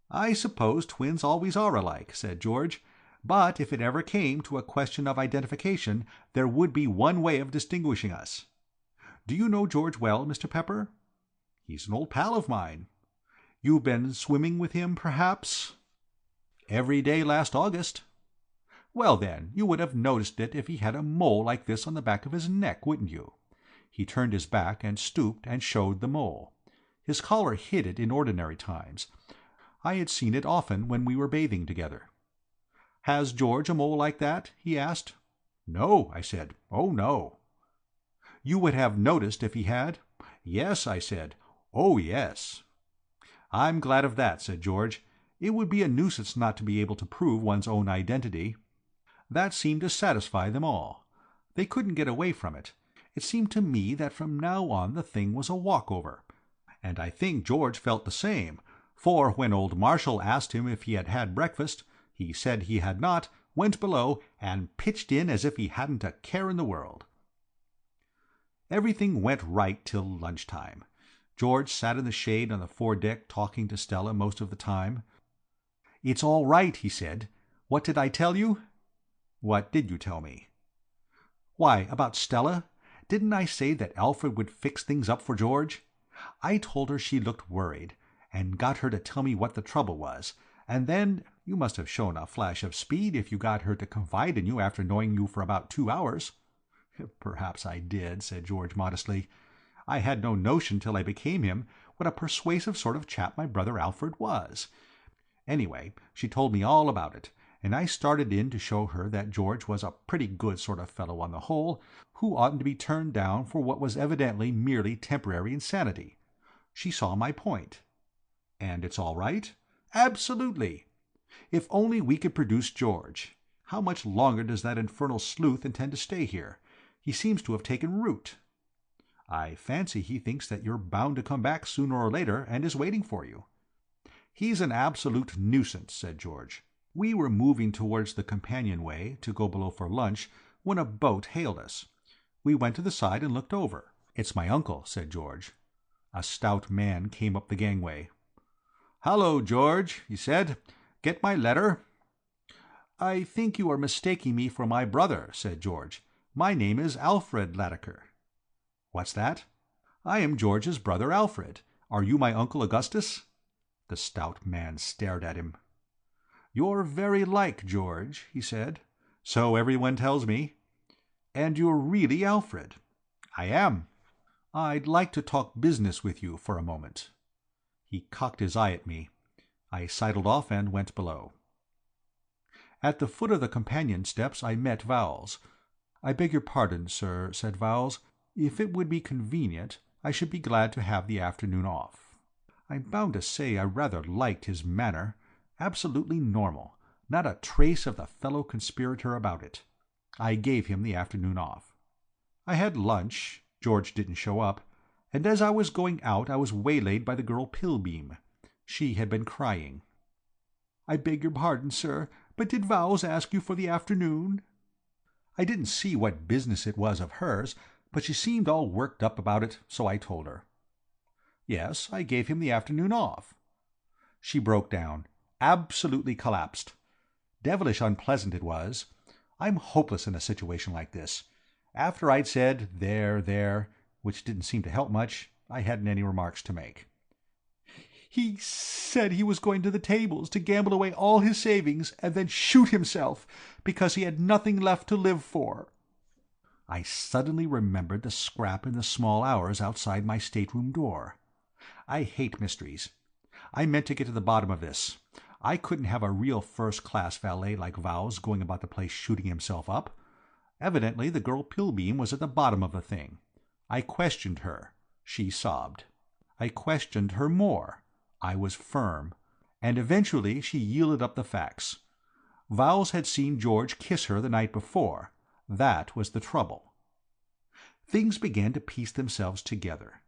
"I suppose twins always are alike," said George, "but if it ever came to a question of identification, there would be one way of distinguishing us. Do you know George well, Mr. Pepper?" "He's an old pal of mine." "You've been swimming with him, perhaps?" "Every day last August." "Well, then, you would have noticed it if he had a mole like this on the back of his neck, wouldn't you? He turned his back and stooped and showed the mole. His collar hid it in ordinary times. I had seen it often when we were bathing together. "Has George a mole like that?" he asked. "No," I said. "Oh, no." "You would have noticed if he had?" "Yes," I said. "Oh, yes." "I'm glad of that," said George. "It would be a nuisance not to be able to prove one's own identity." That seemed to satisfy them all. They couldn't get away from it. It seemed to me that from now on the thing was a walk-over. And I think George felt the same, for when old Marshall asked him if he had had breakfast, he said he had not, went below, and pitched in as if he hadn't a care in the world. Everything went right till lunch-time. George sat in the shade on the foredeck talking to Stella most of the time. "It's all right," he said. "What did I tell you?" "What did you tell me?" "Why, about Stella. Didn't I say that Alfred would fix things up for George? I told her she looked worried, and got her to tell me what the trouble was, and then you must have shown a flash of speed if you got her to confide in you after knowing you for about 2 hours." "Perhaps I did," said George modestly. "I had no notion till I became him what a persuasive sort of chap my brother Alfred was. Anyway, she told me all about it, and I started in to show her that George was a pretty good sort of fellow on the whole, who oughtn't to be turned down for what was evidently merely temporary insanity. She saw my point. "And it's all right?" "Absolutely. If only we could produce George. How much longer does that infernal sleuth intend to stay here? He seems to have taken root." "I fancy he thinks that you're bound to come back sooner or later, and is waiting for you." "He's an absolute nuisance," said George. We were moving towards the companionway to go below for lunch when a boat hailed us. We went to the side and looked over. "It's my uncle," said George. A stout man came up the gangway. "Hallo, George," he said. "Get my letter?" "I think you are mistaking me for my brother," said George. "My name is Alfred Latimer." "What's that?" "I am George's brother Alfred. Are you my Uncle Augustus?" The stout man stared at him. "You're very like George," he said. "So everyone tells me." "And you're really Alfred?" "I am." "I'd like to talk business with you for a moment." He cocked his eye at me. I sidled off and went below. At the foot of the companion steps I met Vowles. "I beg your pardon, sir," said Vowles. "If it would be convenient, I should be glad to have the afternoon off." I'm bound to say I rather liked his manner. Absolutely normal, not a trace of the fellow conspirator about it. I gave him the afternoon off. I had lunch. George didn't show up, and as I was going out I was waylaid by the girl Pilbeam. She had been crying. "I beg your pardon, sir, but did Vowles ask you for the afternoon?" I didn't see what business it was of hers, but she seemed all worked up about it, so I told her. "Yes, I gave him the afternoon off." She broke down. Absolutely collapsed. Devilish unpleasant it was. I'm hopeless in a situation like this. After I'd said, there, which didn't seem to help much, I hadn't any remarks to make. "He said he was going to the tables to gamble away all his savings and then shoot himself, because he had nothing left to live for." I suddenly remembered the scrap in the small hours outside my stateroom door. I hate mysteries. I meant to get to the bottom of this. I couldn't have a real first-class valet like Vowles going about the place shooting himself up. Evidently the girl Pilbeam was at the bottom of the thing. I questioned her. She sobbed. I questioned her more. I was firm. And eventually she yielded up the facts. Vowles had seen George kiss her the night before. That was the trouble. Things began to piece themselves together.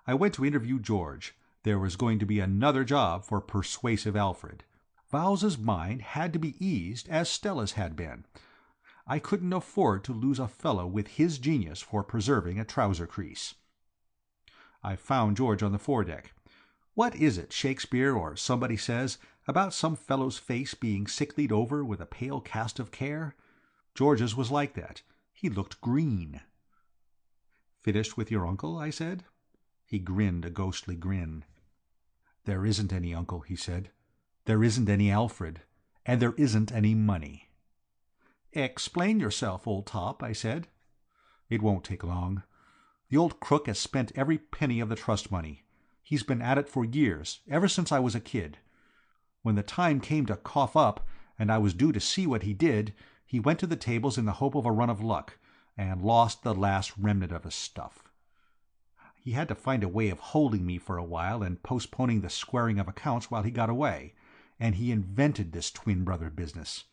I went to interview George. There was going to be another job for persuasive Alfred. Vowles's mind had to be eased as Stella's had been. I couldn't afford to lose a fellow with his genius for preserving a trouser crease. I found George on the foredeck. What is it Shakespeare or somebody says about some fellow's face being sicklied over with a pale cast of care? George's was like that. He looked green. "Finished with your uncle?" I said. He grinned a ghostly grin. "There isn't any uncle," he said. "There isn't any Alfred. And there isn't any money." "Explain yourself, old top," I said. "It won't take long. The old crook has spent every penny of the trust money. He's been at it for years, ever since I was a kid. When the time came to cough up, and I was due to see what he did, he went to the tables in the hope of a run of luck, and lost the last remnant of his stuff. He had to find a way of holding me for a while and postponing the squaring of accounts while he got away, and he invented this twin brother business.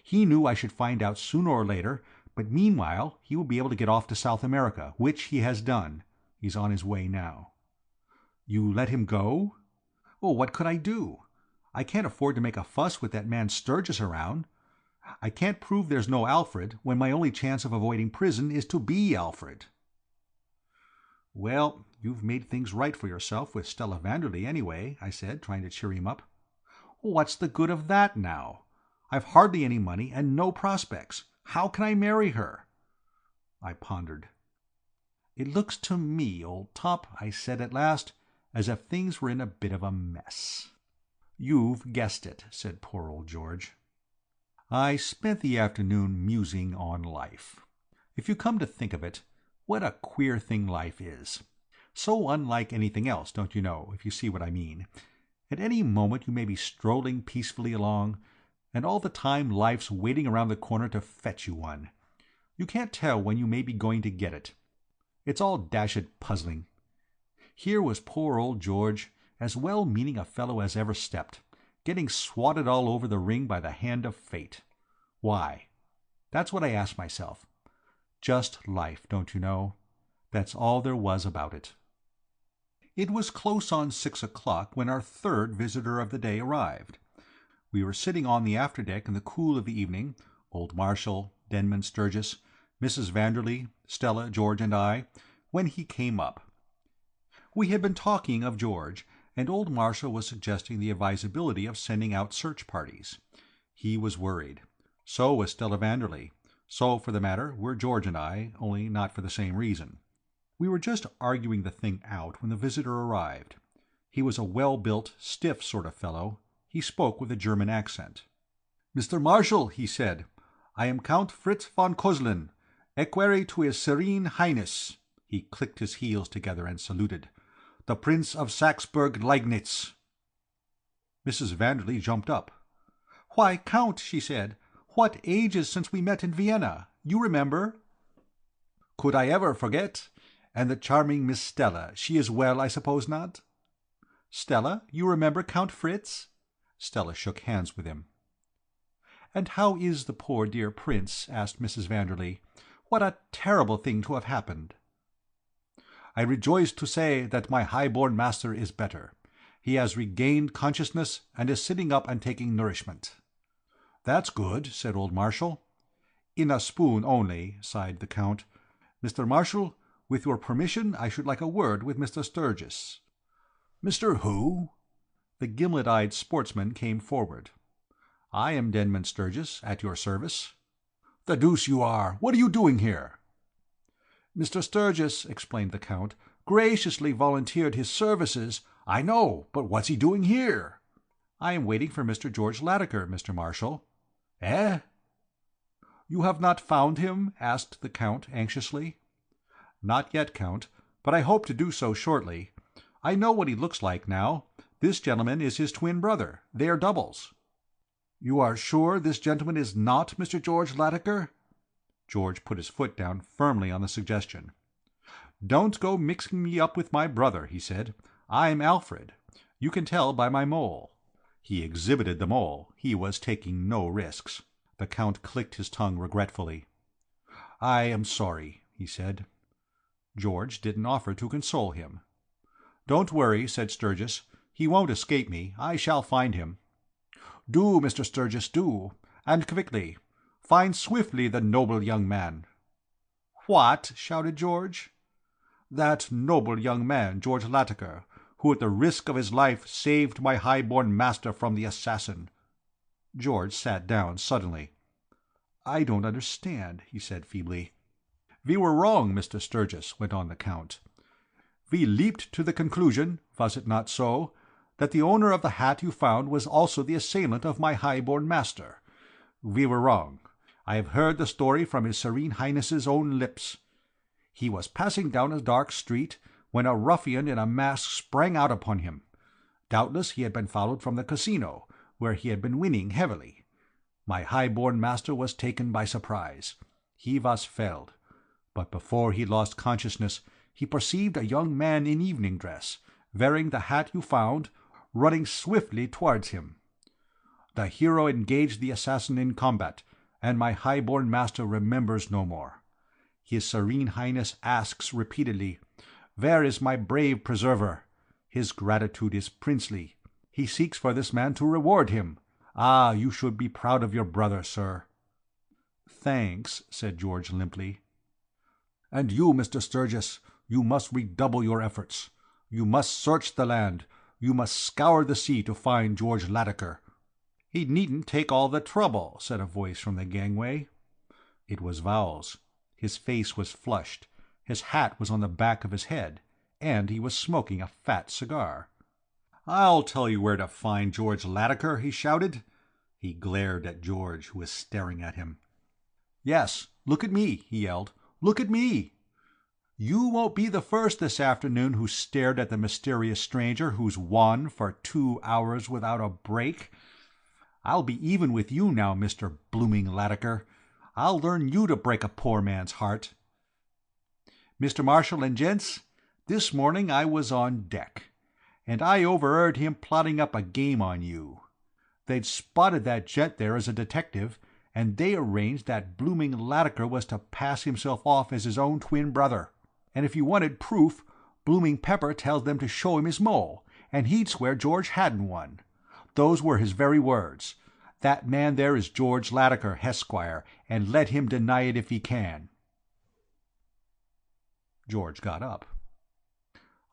He knew I should find out sooner or later, but meanwhile he would be able to get off to South America, which he has done. He's on his way now. You let him go? Oh, what could I do? I can't afford to make a fuss with that man Sturgis around. I can't prove there's no Alfred, when my only chance of avoiding prison is to be Alfred. Well, you've made things right for yourself with Stella Vanderley anyway, I said, trying to cheer him up. What's the good of that now? I've hardly any money and no prospects. How can I marry her? I pondered. It looks to me, old top, I said at last, as if things were in a bit of a mess. You've guessed it, said poor old George. I spent the afternoon musing on life. If you come to think of it, what a queer thing life is. So unlike anything else, don't you know, if you see what I mean. At any moment you may be strolling peacefully along, and all the time life's waiting around the corner to fetch you one. You can't tell when you may be going to get it. It's all dashed puzzling. Here was poor old George, as well-meaning a fellow as ever stepped, getting swatted all over the ring by the hand of fate. Why? That's what I asked myself. Just life, don't you know? That's all there was about it. It was close on 6 o'clock when our third visitor of the day arrived. We were sitting on the afterdeck in the cool of the evening, old Marshall, Denman Sturgis, Mrs. Vanderley, Stella, George, and I, when he came up. We had been talking of George, and old Marshall was suggesting the advisability of sending out search parties. He was worried. So was Stella Vanderley. So, for the matter, were George and I, only not for the same reason. We were just arguing the thing out when the visitor arrived. He was a well-built, stiff sort of fellow. He spoke with a German accent. "Mr. Marshall," he said, "I am Count Fritz von Kozlin, equerry to His Serene Highness." He clicked his heels together and saluted. "The Prince of Saxburg-Leignitz." Mrs. Vanderley jumped up. "Why, Count," she said, "what ages since we met in Vienna! You remember?" "Could I ever forget? And the charming Miss Stella, she is well, I suppose not?" "Stella, you remember Count Fritz?" Stella shook hands with him. "And how is the poor dear prince?" asked Mrs. Vanderley. "What a terrible thing to have happened!" "I rejoice to say that my high-born master is better. He has regained consciousness and is sitting up and taking nourishment." "That's good," said old Marshall. "In a spoon only," sighed the Count. "Mr. Marshall, with your permission I should like a word with Mr. Sturgis." "Mr. who?" The gimlet-eyed sportsman came forward. "I am Denman Sturgis, at your service." "The deuce you are! What are you doing here?" "Mr. Sturgis," explained the Count, "graciously volunteered his services." "I know, but what's he doing here?" "I am waiting for Mr. George Latimer, Mr. Marshall." "Eh?" "You have not found him?" asked the Count anxiously. "Not yet, Count, but I hope to do so shortly. I know what he looks like now. This gentleman is his twin brother. They are doubles." "You are sure this gentleman is not Mr. George Latimer?" George put his foot down firmly on the suggestion. "Don't go mixing me up with my brother," he said. "I'm Alfred. You can tell by my mole." He exhibited the mole. He was taking no risks. The Count clicked his tongue regretfully. "I am sorry," he said. George didn't offer to console him. "Don't worry," said Sturgis. "He won't escape me. I shall find him." "Do, Mr. Sturgis, do. And quickly. Find swiftly the noble young man." "What?" shouted George. "That noble young man, George Latimer, who at the risk of his life saved my high-born master from the assassin." George sat down suddenly. "I don't understand," he said feebly. "We were wrong, Mr. Sturgis," went on the Count. "We leaped to the conclusion, was it not so, that the owner of the hat you found was also the assailant of my high-born master. We were wrong. I have heard the story from His Serene Highness's own lips. He was passing down a dark street when a ruffian in a mask sprang out upon him. Doubtless he had been followed from the casino, where he had been winning heavily. My high-born master was taken by surprise. He was felled. But before he lost consciousness, he perceived a young man in evening dress, wearing the hat you found, running swiftly towards him. The hero engaged the assassin in combat, and my high-born master remembers no more. His Serene Highness asks repeatedly, 'Where is my brave preserver?' His gratitude is princely. He seeks for this man to reward him. Ah, you should be proud of your brother, sir." "Thanks," said George limply. "And you, Mr. Sturgis, you must redouble your efforts. You must search the land. You must scour the sea to find George Latiker." "He needn't take all the trouble," said a voice from the gangway. It was Vowles. His face was flushed, his hat was on the back of his head, and he was smoking a fat cigar. "I'll tell you where to find George Latiker," he shouted. He glared at George, who was staring at him. "Yes, look at me," he yelled. "Look at me! You won't be the first this afternoon who stared at the mysterious stranger who's won for 2 hours without a break. I'll be even with you now, Mr. Blooming Latiker. I'll learn you to break a poor man's heart. Mr. Marshal and gents, this morning I was on deck, and I overheard him plotting up a game on you. They'd spotted that gent there as a detective, and they arranged that Blooming Latiker was to pass himself off as his own twin brother. And if you wanted proof, Blooming Pepper tells them to show him his mole, and he'd swear George hadn't one. Those were his very words. 'That man there is George Latiker, Hesquire, and let him deny it if he can.'" George got up.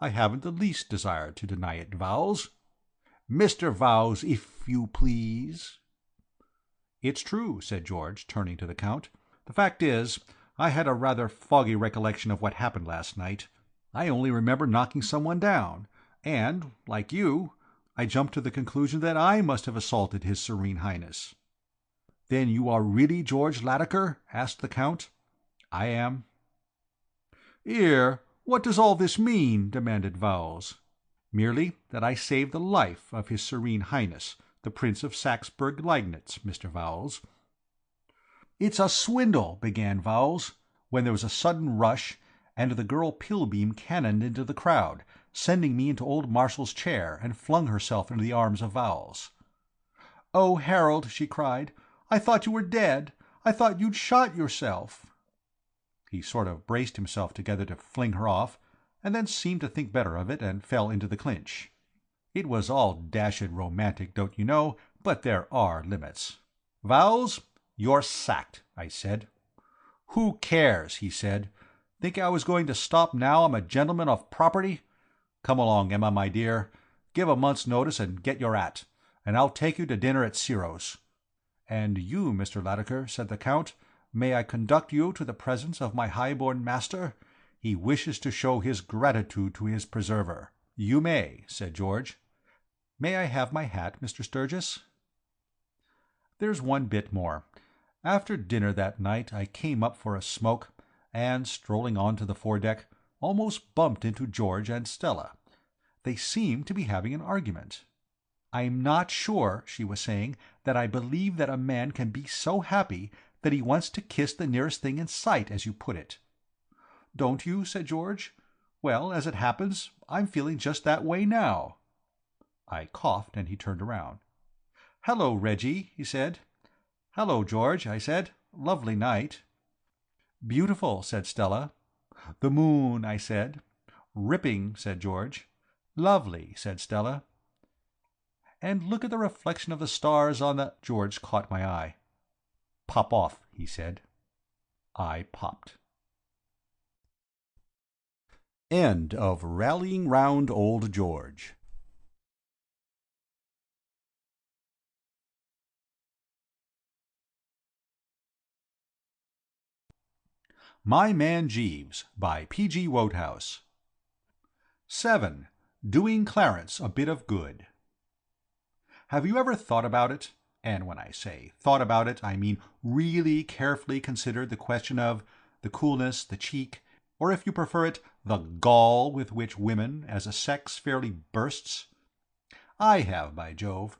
"I haven't the least desire to deny it, Vowles." "Mr. Vowles, if you please." "It's true," said George, turning to the Count. "The fact is, I had a rather foggy recollection of what happened last night. I only remember knocking someone down, and, like you, I jumped to the conclusion that I must have assaulted His Serene Highness." "Then you are really George Latiker?" asked the Count. "I am." "'Ere, what does all this mean?" demanded Vowles. "Merely that I saved the life of His Serene Highness, the Prince of Saxburg-Liegnitz, Mr. Vowles." "It's a swindle," began Vowles, when there was a sudden rush, and the girl Pilbeam cannoned into the crowd, sending me into old Marshall's chair, and flung herself into the arms of Vowles. "Oh, Harold," she cried, "I thought you were dead. I thought you'd shot yourself." He sort of braced himself together to fling her off, and then seemed to think better of it, and fell into the clinch. It was all dashed romantic, don't you know, but there are limits. "Vowles, you're sacked," I said. "Who cares?" he said. "Think I was going to stop now I'm a gentleman of property? Come along, Emma, my dear. Give a month's notice and get your 'at, and I'll take you to dinner at Ciro's." "And you, Mr. Latiker," said the Count, "may I conduct you to the presence of my high-born master? He wishes to show his gratitude to his preserver." "You may," said George. "May I have my hat, Mr. Sturgis?" There's one bit more. After dinner that night I came up for a smoke, and, strolling on to the foredeck, almost bumped into George and Stella. They seemed to be having an argument. "I'm not sure," she was saying, "that I believe that a man can be so happy that he wants to kiss the nearest thing in sight, as you put it." "Don't you?" said George. "Well, as it happens, I'm feeling just that way now." I coughed, and he turned around. "Hello, Reggie," he said. "Hello, George," I said. "Lovely night." "Beautiful," said Stella. "The moon," I said. "Ripping," said George. "Lovely," said Stella. "And look at the reflection of the stars on the—" George caught my eye. "Pop off," he said. I popped. End of Rallying Round Old George. My Man Jeeves by P.G. Wodehouse. 7. Doing Clarence a Bit of Good. Have you ever thought about it? And when I say thought about it, I mean really carefully considered the question of the coolness, the cheek, or if you prefer it, the gall with which women, as a sex, fairly bursts? I have, by Jove.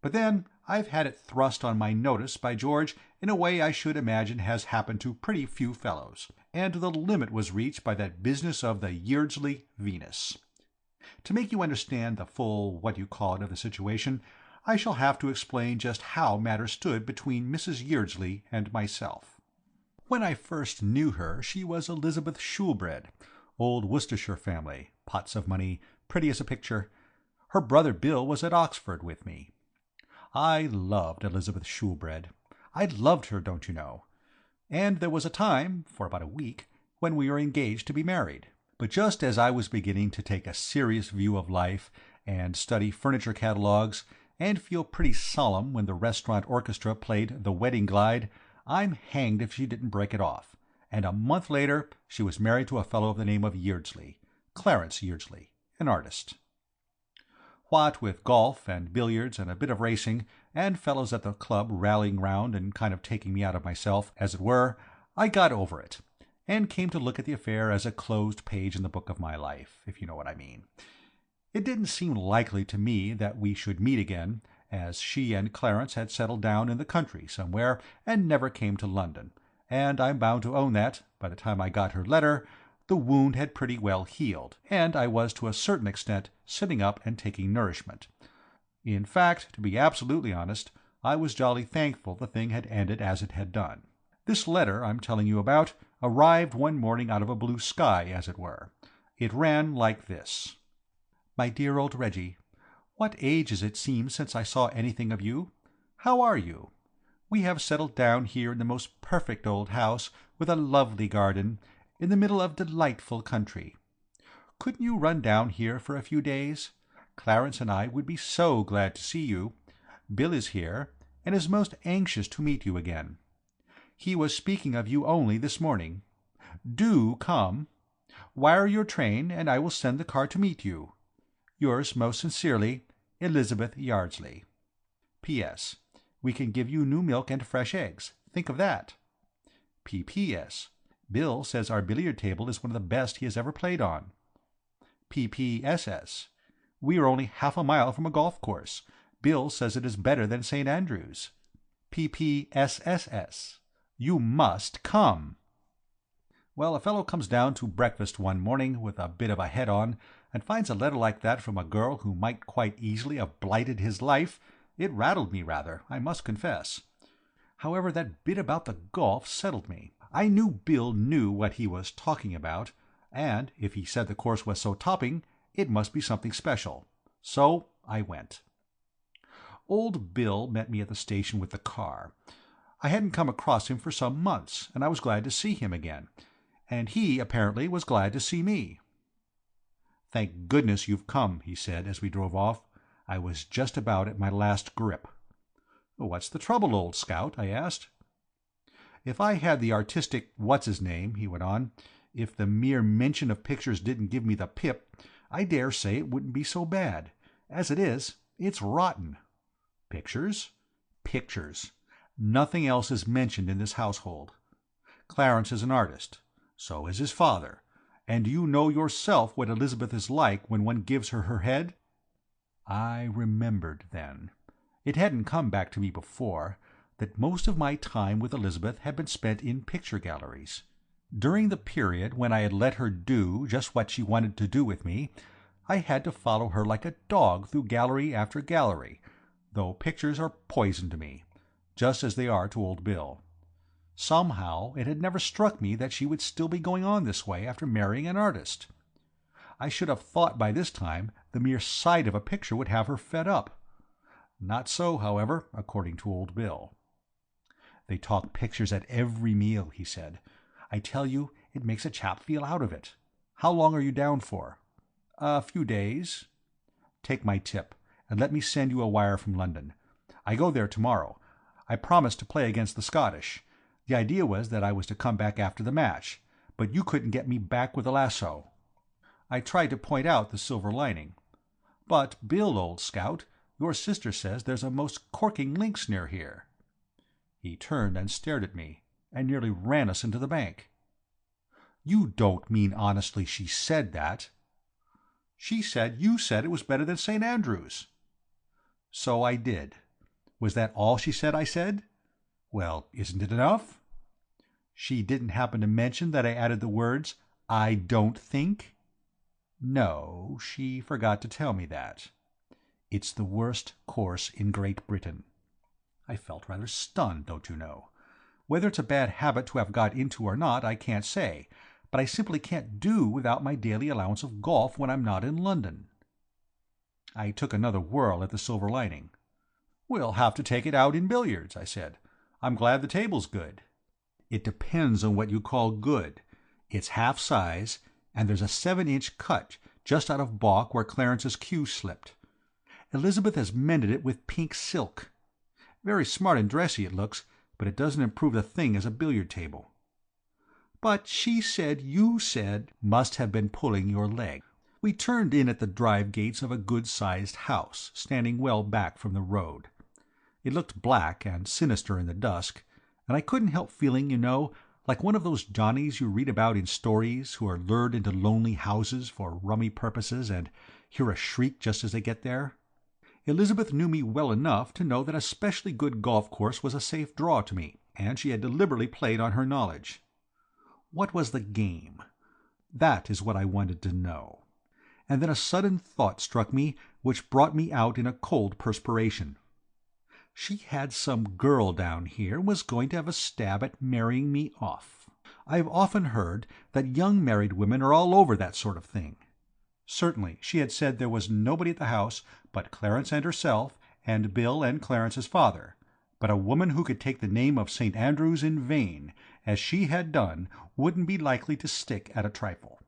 But then I've had it thrust on my notice, by George, in a way I should imagine has happened to pretty few fellows, and the limit was reached by that business of the Yeardsley Venus. To make you understand the full what-you-call-it of the situation, I shall have to explain just how matters stood between Mrs. Yeardsley and myself. When I first knew her she was Elizabeth Shoolbred, old Worcestershire family, pots of money, pretty as a picture. Her brother Bill was at Oxford with me. I loved Elizabeth Shoolbred. I loved her, don't you know. And there was a time, for about a week, when we were engaged to be married. But just as I was beginning to take a serious view of life, and study furniture catalogues, and feel pretty solemn when the restaurant orchestra played The Wedding Glide, I'm hanged if she didn't break it off, and a month later she was married to a fellow of the name of Yeardsley, Clarence Yeardsley, an artist. What with golf and billiards and a bit of racing, and fellows at the club rallying round and kind of taking me out of myself, as it were, I got over it, and came to look at the affair as a closed page in the book of my life, if you know what I mean. It didn't seem likely to me that we should meet again, as she and Clarence had settled down in the country somewhere and never came to London, and I'm bound to own that, by the time I got her letter, the wound had pretty well healed, and I was to a certain extent sitting up and taking nourishment. In fact, to be absolutely honest, I was jolly thankful the thing had ended as it had done. This letter I'm telling you about arrived one morning out of a blue sky, as it were. It ran like this. My dear old Reggie, what ages it seems since I saw anything of you. How are you? We have settled down here in the most perfect old house, with a lovely garden, in the middle of delightful country. Couldn't you run down here for a few days? Clarence and I would be so glad to see you. Bill is here, and is most anxious to meet you again. He was speaking of you only this morning. Do come. Wire your train, and I will send the car to meet you. Yours most sincerely, Elizabeth Yeardsley. P.S. We can give you new milk and fresh eggs. Think of that. P.P.S. Bill says our billiard table is one of the best he has ever played on. P.P.S.S. We are only half a mile from a golf course. Bill says it is better than St. Andrews. P.P.S.S.S. You must come. Well, a fellow comes down to breakfast one morning with a bit of a head on, and finds a letter like that from a girl who might quite easily have blighted his life. It rattled me rather, I must confess. However, that bit about the golf settled me. I knew Bill knew what he was talking about, and if he said the course was so topping, it must be something special. So I went. Old Bill met me at the station with the car. I hadn't come across him for some months, and I was glad to see him again, and he apparently was glad to see me. "Thank goodness you've come," he said as we drove off. "I was just about at my last grip." "What's the trouble, old scout?" I asked. "If I had the artistic what's-his-name," he went on, "if the mere mention of pictures didn't give me the pip, I dare say it wouldn't be so bad. As it is, it's rotten." "Pictures?" "Pictures. Nothing else is mentioned in this household. Clarence is an artist. So is his father. And you know yourself what Elizabeth is like when one gives her her head." I remembered then. It hadn't come back to me before that most of my time with Elizabeth had been spent in picture galleries. During the period when I had let her do just what she wanted to do with me, I had to follow her like a dog through gallery after gallery, though pictures are poison to me, just as they are to old Bill. Somehow it had never struck me that she would still be going on this way after marrying an artist. I should have thought by this time the mere sight of a picture would have her fed up. Not so, however, according to old Bill. "They talk pictures at every meal," he said. "I tell you, it makes a chap feel out of it. How long are you down for?" "A few days." "Take my tip, and let me send you a wire from London. I go there tomorrow. I promised to play against the Scottish. The idea was that I was to come back after the match, but you couldn't get me back with a lasso." I tried to point out the silver lining. "But, Bill, old scout, your sister says there's a most corking links near here." He turned and stared at me, and nearly ran us into the bank. You don't mean honestly she said that? She said you said it was better than St. Andrew's. So I did. Was that all she said I said? Well, isn't it enough? She didn't happen to mention that I added the words, "I don't think"? No, she forgot to tell me that. It's the worst course in Great Britain. I felt rather stunned, don't you know. Whether it's a bad habit to have got into or not, I can't say, but I simply can't do without my daily allowance of golf when I'm not in London. I took another whirl at the silver lining. "We'll have to take it out in billiards," I said. "I'm glad the table's good." "It depends on what you call good. It's half size, and there's a 7-inch cut just out of baulk where Clarence's cue slipped. Elizabeth has mended it with pink silk. Very smart and dressy it looks, but it doesn't improve a thing as a billiard table." "But she said you said must have been pulling your leg." We turned in at the drive gates of a good-sized house, standing well back from the road. It looked black and sinister in the dusk, and I couldn't help feeling, you know, like one of those Johnnies you read about in stories who are lured into lonely houses for rummy purposes and hear a shriek just as they get there. Elizabeth knew me well enough to know that a specially good golf course was a safe draw to me, and she had deliberately played on her knowledge. What was the game? That is what I wanted to know. And then a sudden thought struck me which brought me out in a cold perspiration. She had some girl down here and was going to have a stab at marrying me off. I've often heard that young married women are all over that sort of thing. Certainly she had said there was nobody at the house but Clarence and herself, and Bill and Clarence's father, but a woman who could take the name of St. Andrews in vain, as she had done, wouldn't be likely to stick at a trifle.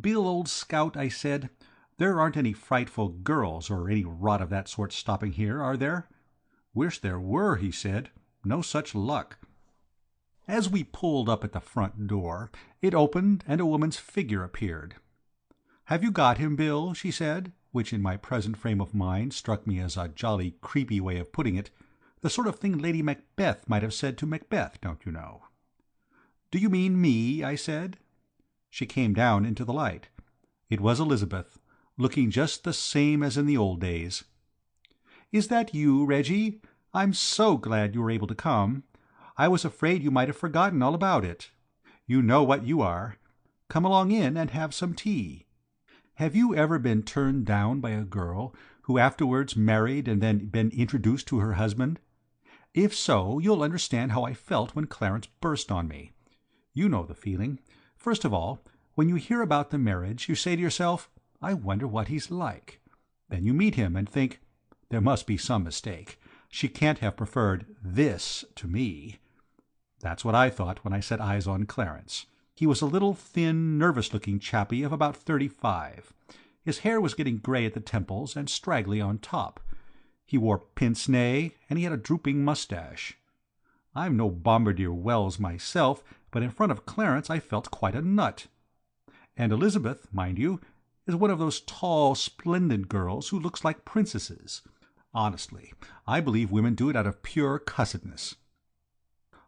"Bill, old scout," I said, "there aren't any frightful girls or any rot of that sort stopping here, are there?" "Wish there were," he said. "No such luck." As we pulled up at the front door, it opened and a woman's figure appeared. "Have you got him, Bill?" she said, which in my present frame of mind struck me as a jolly creepy way of putting it, the sort of thing Lady Macbeth might have said to Macbeth, don't you know. "Do you mean me?" I said. She came down into the light. It was Elizabeth, looking just the same as in the old days. "Is that you, Reggie? I'm so glad you were able to come. I was afraid you might have forgotten all about it. You know what you are. Come along in and have some tea. Have you ever been turned down by a girl who afterwards married and then been introduced to her husband? If so, you'll understand how I felt when Clarence burst on me. You know the feeling. First of all, when you hear about the marriage, you say to yourself, 'I wonder what he's like.' Then you meet him and think, 'There must be some mistake. She can't have preferred this to me.' That's what I thought when I set eyes on Clarence. He was a little thin, nervous-looking chappie of about 35. His hair was getting grey at the temples and straggly on top. He wore pince-nez, and he had a drooping moustache. I'm no Bombardier Wells myself, but in front of Clarence I felt quite a nut. And Elizabeth, mind you, is one of those tall, splendid girls who looks like princesses. Honestly, I believe women do it out of pure cussedness.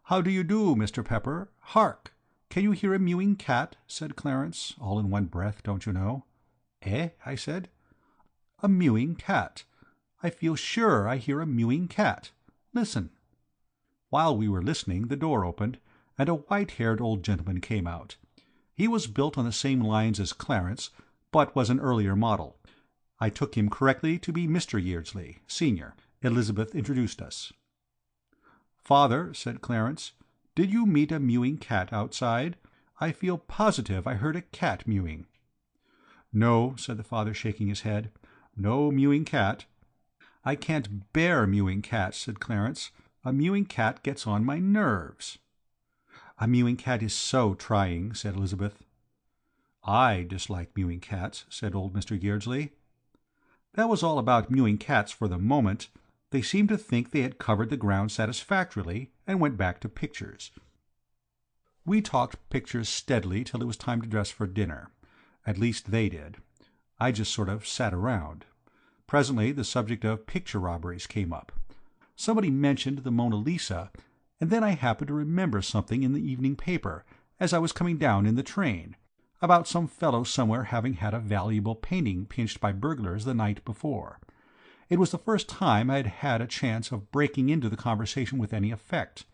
"How do you do, Mr. Pepper? Hark! Can you hear a mewing cat?" said Clarence, all in one breath, don't you know. "Eh?" I said. "A mewing cat. I feel sure I hear a mewing cat. Listen." While we were listening, the door opened, and a white-haired old gentleman came out. He was built on the same lines as Clarence, but was an earlier model. I took him correctly to be Mr. Yeardsley, Senior. Elizabeth introduced us. "Father," said Clarence, "did you meet a mewing cat outside? I feel positive I heard a cat mewing." "No," said the father, shaking his head. "No mewing cat." "I can't bear mewing cats," said Clarence. "A mewing cat gets on my nerves." "A mewing cat is so trying," said Elizabeth. "I dislike mewing cats," said old Mr. Yeardsley. That was all about mewing cats for the moment. They seemed to think they had covered the ground satisfactorily, and went back to pictures. We talked pictures steadily till it was time to dress for dinner. At least they did. I just sort of sat around. Presently the subject of picture robberies came up. Somebody mentioned the Mona Lisa, and then I happened to remember something in the evening paper, as I was coming down in the train, about some fellow somewhere having had a valuable painting pinched by burglars the night before. It was the first time I had had a chance of breaking into the conversation with any effect,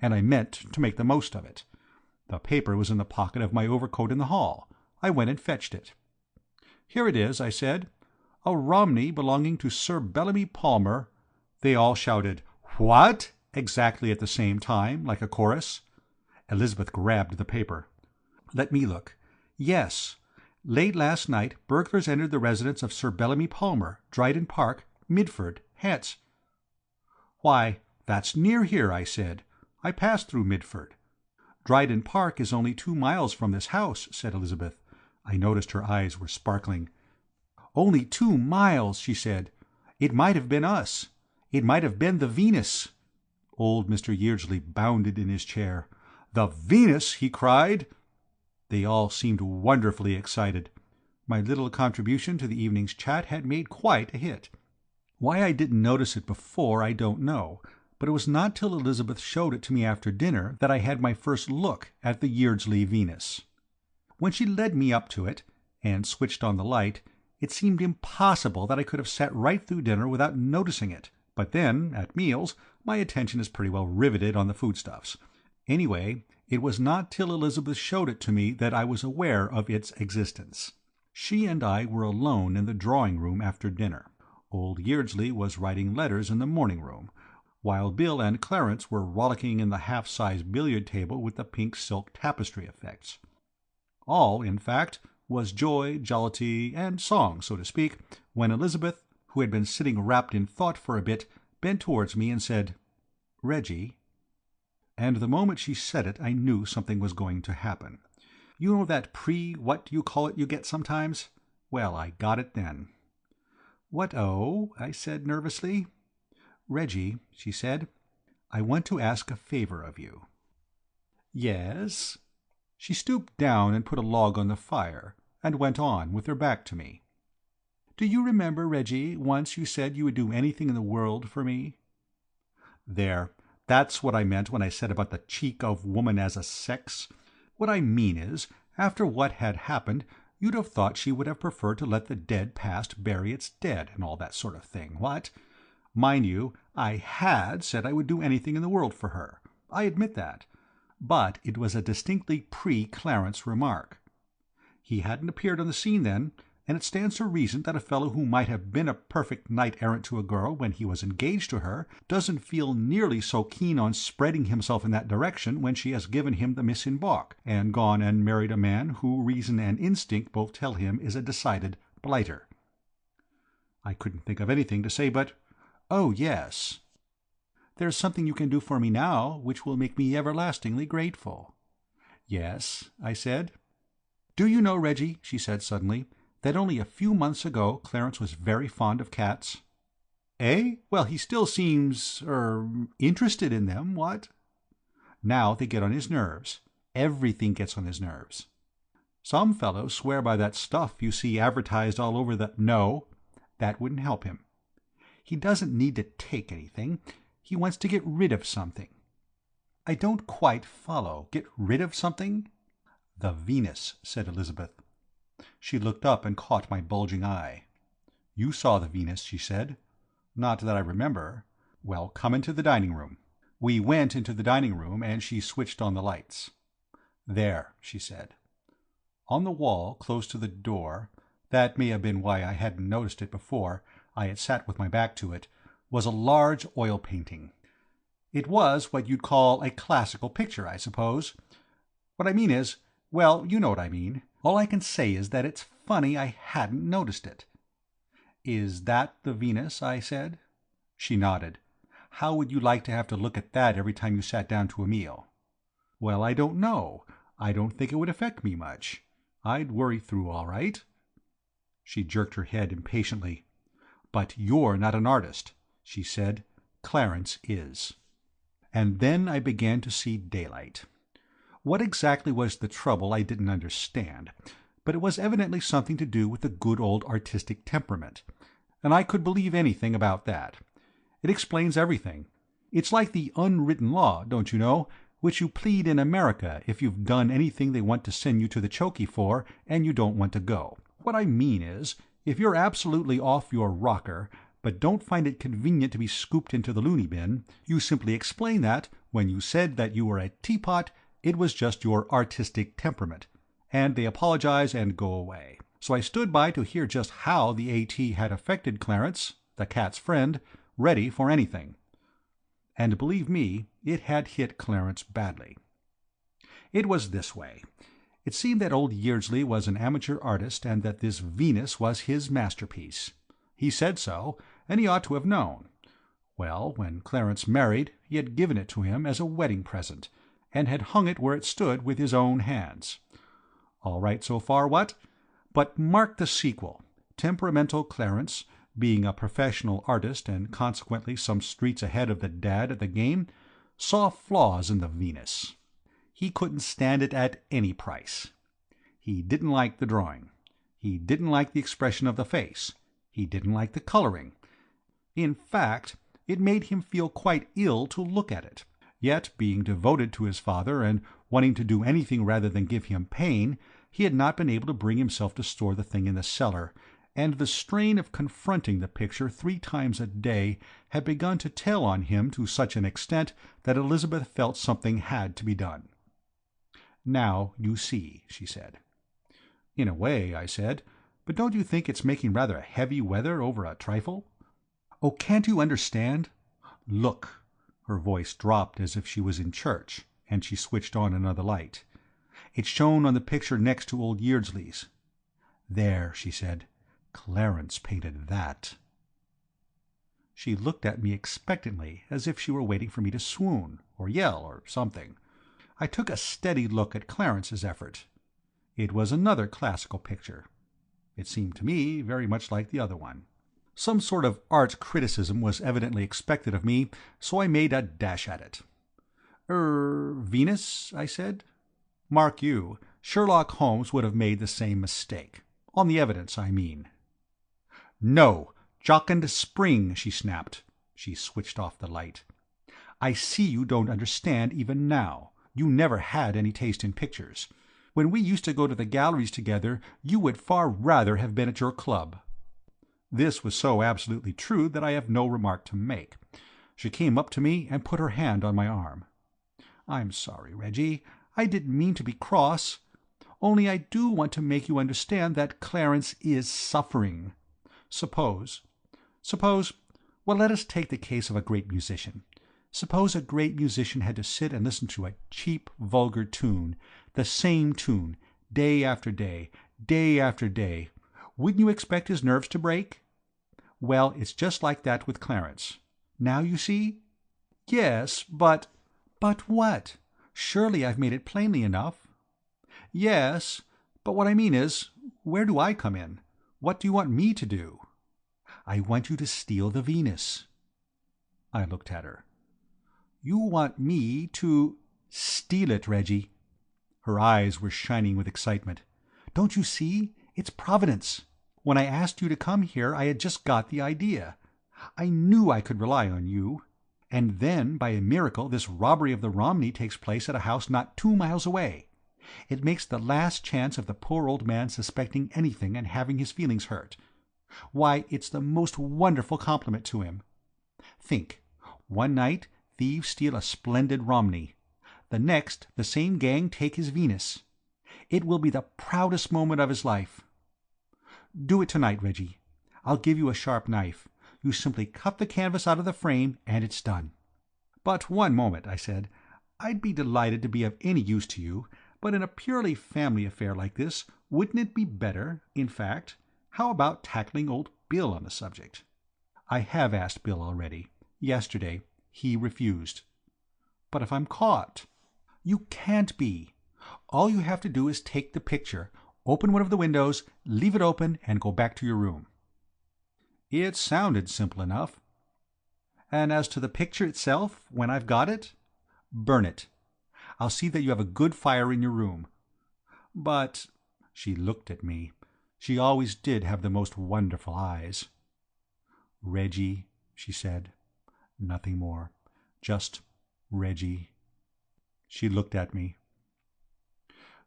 and I meant to make the most of it. The paper was in the pocket of my overcoat in the hall. I went and fetched it. "Here it is," I said. "A Romney belonging to Sir Bellamy Palmer—" They all shouted, "What?" exactly at the same time, like a chorus. Elizabeth grabbed the paper. "Let me look. Yes. Late last night burglars entered the residence of Sir Bellamy Palmer, Dryden Park, Midford, Hants." "Why, that's near here," I said. "I passed through Midford." "Dryden Park is only 2 miles from this house," said Elizabeth. I noticed her eyes were sparkling. "Only 2 miles," she said. "It might have been us. It might have been the Venus." Old Mr. Yeardsley bounded in his chair. "The Venus!" he cried. They all seemed wonderfully excited. My little contribution to the evening's chat had made quite a hit. Why I didn't notice it before I don't know, but it was not till Elizabeth showed it to me after dinner that I had my first look at the Yeardsley Venus. When she led me up to it, and switched on the light, it seemed impossible that I could have sat right through dinner without noticing it. But then, at meals, my attention is pretty well riveted on the foodstuffs. Anyway, it was not till Elizabeth showed it to me that I was aware of its existence. She and I were alone in the drawing-room after dinner. Old Yeardsley was writing letters in the morning-room, while Bill and Clarence were rollicking in the half-size billiard table with the pink silk tapestry effects. All, in fact, was joy, jollity, and song, so to speak, when Elizabeth, who had been sitting wrapped in thought for a bit, bent towards me and said, "Reggie." And the moment she said it I knew something was going to happen. You know that pre-what-do-you-call-it you get sometimes? Well, I got it then. "What-oh?" I said nervously. "Reggie," she said, "I want to ask a favor of you." "Yes?" She stooped down and put a log on the fire, and went on with her back to me. "Do you remember, Reggie, once you said you would do anything in the world for me?" There, that's what I meant when I said about the cheek of woman as a sex. What I mean is, after what had happened, you'd have thought she would have preferred to let the dead past bury its dead, and all that sort of thing, what? Mind you, I had said I would do anything in the world for her. I admit that. But it was a distinctly pre-Clarence remark. He hadn't appeared on the scene then, and it stands to reason that a fellow who might have been a perfect knight-errant to a girl when he was engaged to her doesn't feel nearly so keen on spreading himself in that direction when she has given him the miss in baulk, and gone and married a man who reason and instinct both tell him is a decided blighter. I couldn't think of anything to say but, "Oh, yes. There's something you can do for me now which will make me everlastingly grateful." "Yes," I said. "Do you know, Reggie," she said suddenly, "that only a few months ago Clarence was very fond of cats?" "Eh? Well, he still seems—interested in them, what?" "Now they get on his nerves. Everything gets on his nerves. Some fellows swear by that stuff you see advertised all over the— No, that wouldn't help him. He doesn't need to take anything. He wants to get rid of something." "I don't quite follow. Get rid of something?" "The Venus," said Elizabeth. She looked up and caught my bulging eye. "You saw the Venus," she said. "Not that I remember. Well, come into the dining-room." We went into the dining-room, and she switched on the lights. "There," she said. On the wall, close to the door—that may have been why I hadn't noticed it before, I had sat with my back to it—was a large oil painting. It was what you'd call a classical picture, I suppose. What I mean is, well, you know what I mean. All I can say is that it's funny I hadn't noticed it. "Is that the Venus?" I said. She nodded. "How would you like to have to look at that every time you sat down to a meal?" "Well, I don't know. I don't think it would affect me much. I'd worry through all right." She jerked her head impatiently. "But you're not an artist," she said. "Clarence is." And then I began to see daylight. What exactly was the trouble I didn't understand, but it was evidently something to do with the good old artistic temperament, and I could believe anything about that. It explains everything. It's like the unwritten law, don't you know, which you plead in America if you've done anything they want to send you to the chokey for and you don't want to go. What I mean is, if you're absolutely off your rocker, but don't find it convenient to be scooped into the loony bin, you simply explain that, when you said that you were a teapot, it was just your artistic temperament, and they apologize and go away. So I stood by to hear just how the A.T. had affected Clarence, the cat's friend, ready for anything. And believe me, it had hit Clarence badly. It was this way. It seemed that old Yeardsley was an amateur artist and that this Venus was his masterpiece. He said so, and he ought to have known. Well, when Clarence married, he had given it to him as a wedding present, and had hung it where it stood with his own hands. All right so far, what? But mark the sequel. Temperamental Clarence, being a professional artist and consequently some streets ahead of the dad at the game, saw flaws in the Venus. He couldn't stand it at any price. He didn't like the drawing. He didn't like the expression of the face. He didn't like the coloring. In fact, it made him feel quite ill to look at it. Yet, being devoted to his father and wanting to do anything rather than give him pain, he had not been able to bring himself to store the thing in the cellar, and the strain of confronting the picture 3 times a day had begun to tell on him to such an extent that Elizabeth felt something had to be done. "Now you see," she said. "In a way," I said, "but don't you think it's making rather heavy weather over a trifle?" "Oh, can't you understand? Look." Her voice dropped as if she was in church, and she switched on another light. "It shone on the picture next to old Yeardsley's. There," she said, "Clarence painted that." She looked at me expectantly, as if she were waiting for me to swoon, or yell, or something. I took a steady look at Clarence's effort. It was another classical picture. It seemed to me very much like the other one. Some sort of art criticism was evidently expected of me, so I made a dash at it. Venus?" I said. "Mark you, Sherlock Holmes would have made the same mistake. On the evidence, I mean." "No! Jocund Spring!" she snapped. She switched off the light. "I see you don't understand even now. You never had any taste in pictures. When we used to go to the galleries together, you would far rather have been at your club." This was so absolutely true that I have no remark to make. She came up to me and put her hand on my arm. "I'm sorry, Reggie. I didn't mean to be cross. Only I do want to make you understand that Clarence is suffering. Suppose, well, let us take the case of a great musician. Suppose a great musician had to sit and listen to a cheap, vulgar tune, the same tune, day after day, day after day. Wouldn't you expect his nerves to break? Well, it's just like that with Clarence. Now you see?" "Yes, but—" "But what? Surely I've made it plainly enough." "Yes, but what I mean is, where do I come in? What do you want me to do?" "I want you to steal the Venus." I looked at her. "You want me to—" "Steal it, Reggie." Her eyes were shining with excitement. "Don't you see? It's Providence. When I asked you to come here, I had just got the idea. I knew I could rely on you. And then, by a miracle, this robbery of the Romney takes place at a house not 2 miles away. It makes the last chance of the poor old man suspecting anything and having his feelings hurt. Why, it's the most wonderful compliment to him. Think, one night thieves steal a splendid Romney. The next, the same gang take his Venus. It will be the proudest moment of his life. Do it tonight, Reggie. I'll give you a sharp knife. You simply cut the canvas out of the frame, and it's done." "But one moment," I said. "I'd be delighted to be of any use to you, but in a purely family affair like this, wouldn't it be better, in fact, how about tackling old Bill on the subject?" "I have asked Bill already. Yesterday. He refused." "But if I'm caught?" "You can't be. All you have to do is take the picture, open one of the windows, leave it open, and go back to your room." It sounded simple enough. "And as to the picture itself, when I've got it?" "Burn it. I'll see that you have a good fire in your room." "But—" She looked at me. She always did have the most wonderful eyes. "Reggie," she said. Nothing more. Just Reggie. She looked at me.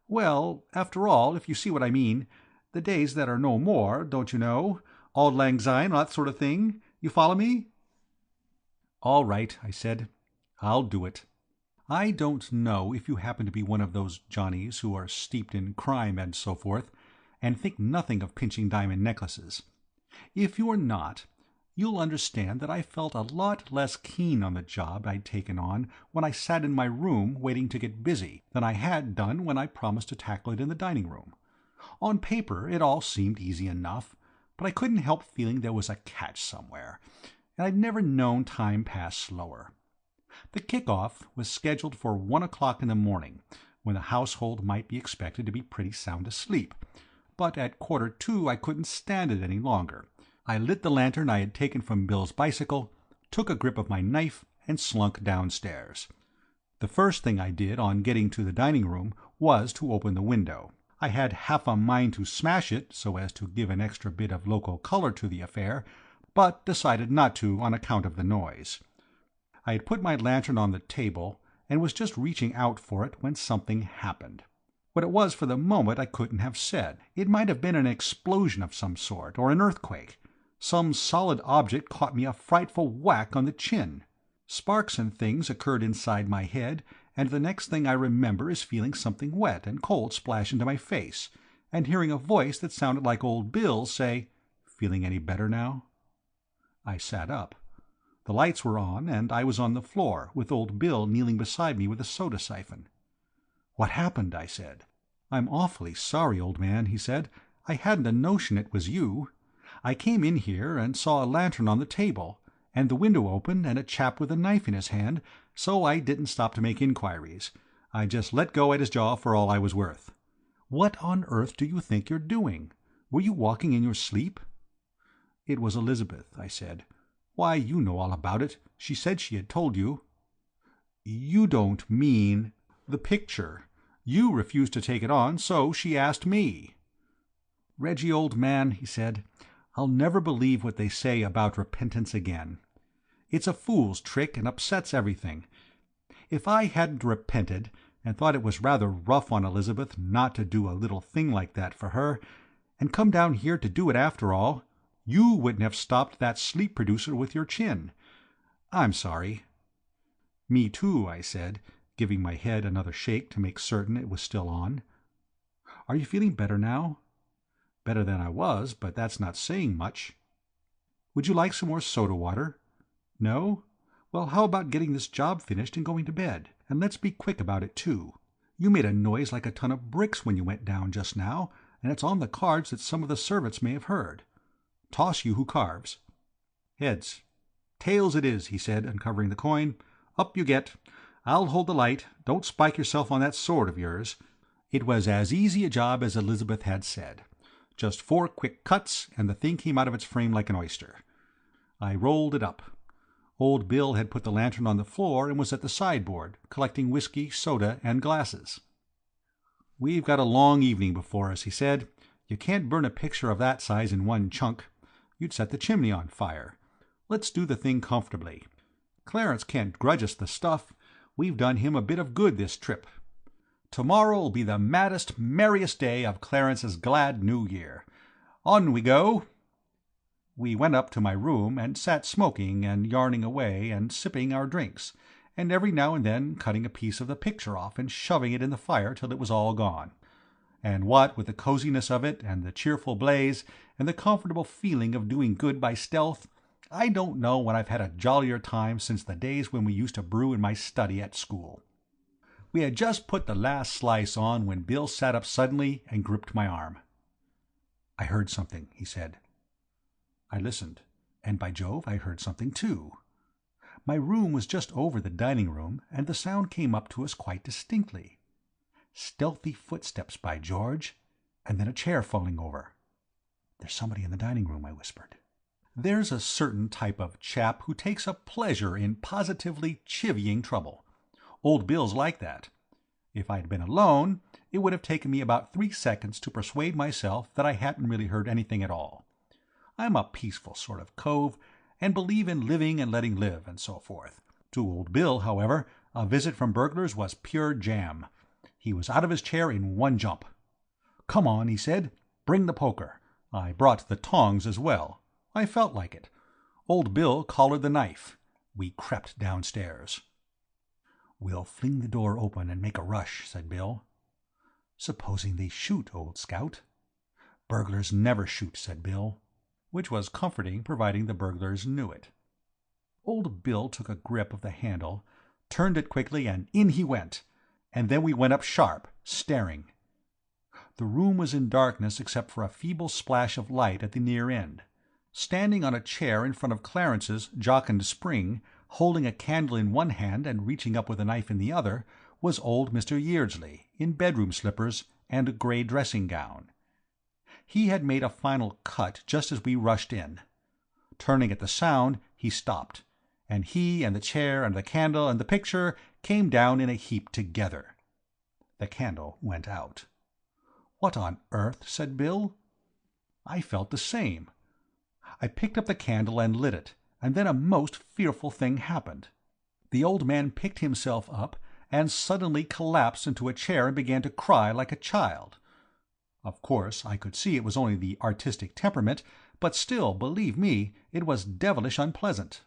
"Well, after all, if you see what I mean, the days that are no more, don't you know, auld lang syne, that sort of thing. You follow me?" "All right," I said. "I'll do it. I don't know if you happen to be one of those Johnnies who are steeped in crime and so forth, and think nothing of pinching diamond necklaces. If you're not, you'll understand that I felt a lot less keen on the job I'd taken on when I sat in my room waiting to get busy than I had done when I promised to tackle it in the dining room. On paper it all seemed easy enough, but I couldn't help feeling there was a catch somewhere, and I'd never known time pass slower. The kick-off was scheduled for 1 o'clock in the morning, when the household might be expected to be pretty sound asleep, but at 1:45 I couldn't stand it any longer. I lit the lantern I had taken from Bill's bicycle, took a grip of my knife, and slunk downstairs. The first thing I did on getting to the dining room was to open the window. I had half a mind to smash it so as to give an extra bit of local colour to the affair, but decided not to on account of the noise. I had put my lantern on the table, and was just reaching out for it when something happened. What it was for the moment I couldn't have said. It might have been an explosion of some sort, or an earthquake. Some solid object caught me a frightful whack on the chin. Sparks and things occurred inside my head, and the next thing I remember is feeling something wet and cold splash into my face, and hearing a voice that sounded like old Bill's say, "Feeling any better now?" I sat up. The lights were on, and I was on the floor, with old Bill kneeling beside me with a soda siphon. "What happened?" I said. "I'm awfully sorry, old man," he said. "I hadn't a notion it was you. I came in here and saw a lantern on the table, and the window open and a chap with a knife in his hand, so I didn't stop to make inquiries. I just let go at his jaw for all I was worth. What on earth do you think you're doing? Were you walking in your sleep?" "It was Elizabeth," I said. "Why, you know all about it. She said she had told you." "You don't mean—" "The picture. You refused to take it on, so she asked me." "Reggie, old man," he said, "I'll never believe what they say about repentance again. It's a fool's trick and upsets everything. If I hadn't repented, and thought it was rather rough on Elizabeth not to do a little thing like that for her, and come down here to do it after all, you wouldn't have stopped that sleep producer with your chin. I'm sorry." "Me too," I said, giving my head another shake to make certain it was still on. "Are you feeling better now?" "Better than I was, but that's not saying much." "Would you like some more soda water? No? Well, how about getting this job finished and going to bed? And let's be quick about it, too. You made a noise like a ton of bricks when you went down just now, and it's on the cards that some of the servants may have heard. Toss you who carves." "Heads." "Tails it is," he said, uncovering the coin. "Up you get. I'll hold the light. Don't spike yourself on that sword of yours." It was as easy a job as Elizabeth had said. Just 4 quick cuts, and the thing came out of its frame like an oyster. I rolled it up. Old Bill had put the lantern on the floor and was at the sideboard, collecting whiskey, soda, and glasses. "We've got a long evening before us," he said. "You can't burn a picture of that size in one chunk. You'd set the chimney on fire. Let's do the thing comfortably. Clarence can't grudge us the stuff. We've done him a bit of good this trip. Tomorrow'll be the maddest, merriest day of Clarence's glad New Year. On we go." We went up to my room and sat smoking and yarning away and sipping our drinks, and every now and then cutting a piece of the picture off and shoving it in the fire till it was all gone. And what with the coziness of it, and the cheerful blaze, and the comfortable feeling of doing good by stealth, I don't know when I've had a jollier time since the days when we used to brew in my study at school. We had just put the last slice on when Bill sat up suddenly and gripped my arm. "I heard something," he said. I listened, and by Jove, I heard something too. My room was just over the dining room, and the sound came up to us quite distinctly. Stealthy footsteps, by George, and then a chair falling over. "There's somebody in the dining room," I whispered. There's a certain type of chap who takes a pleasure in positively chivying trouble. Old Bill's like that. If I'd been alone, it would have taken me about 3 seconds to persuade myself that I hadn't really heard anything at all. I'm a peaceful sort of cove, and believe in living and letting live, and so forth. To old Bill, however, a visit from burglars was pure jam. He was out of his chair in one jump. "Come on," he said. "Bring the poker." I brought the tongs as well. I felt like it. Old Bill collared the knife. We crept downstairs. "We'll fling the door open and make a rush," said Bill. "Supposing they shoot, old scout?" "Burglars never shoot," said Bill, which was comforting providing the burglars knew it. Old Bill took a grip of the handle, turned it quickly, and in he went. And then we went up sharp, staring. The room was in darkness except for a feeble splash of light at the near end. Standing on a chair in front of Clarence's jocund spring, holding a candle in one hand and reaching up with a knife in the other, was old Mr. Yeardsley, in bedroom slippers and a grey dressing-gown. He had made a final cut just as we rushed in. Turning at the sound, he stopped, and he and the chair and the candle and the picture came down in a heap together. The candle went out. "What on earth?" said Bill. I felt the same. I picked up the candle and lit it, and then a most fearful thing happened. The old man picked himself up and suddenly collapsed into a chair and began to cry like a child. Of course, I could see it was only the artistic temperament, but still, believe me, it was devilish unpleasant.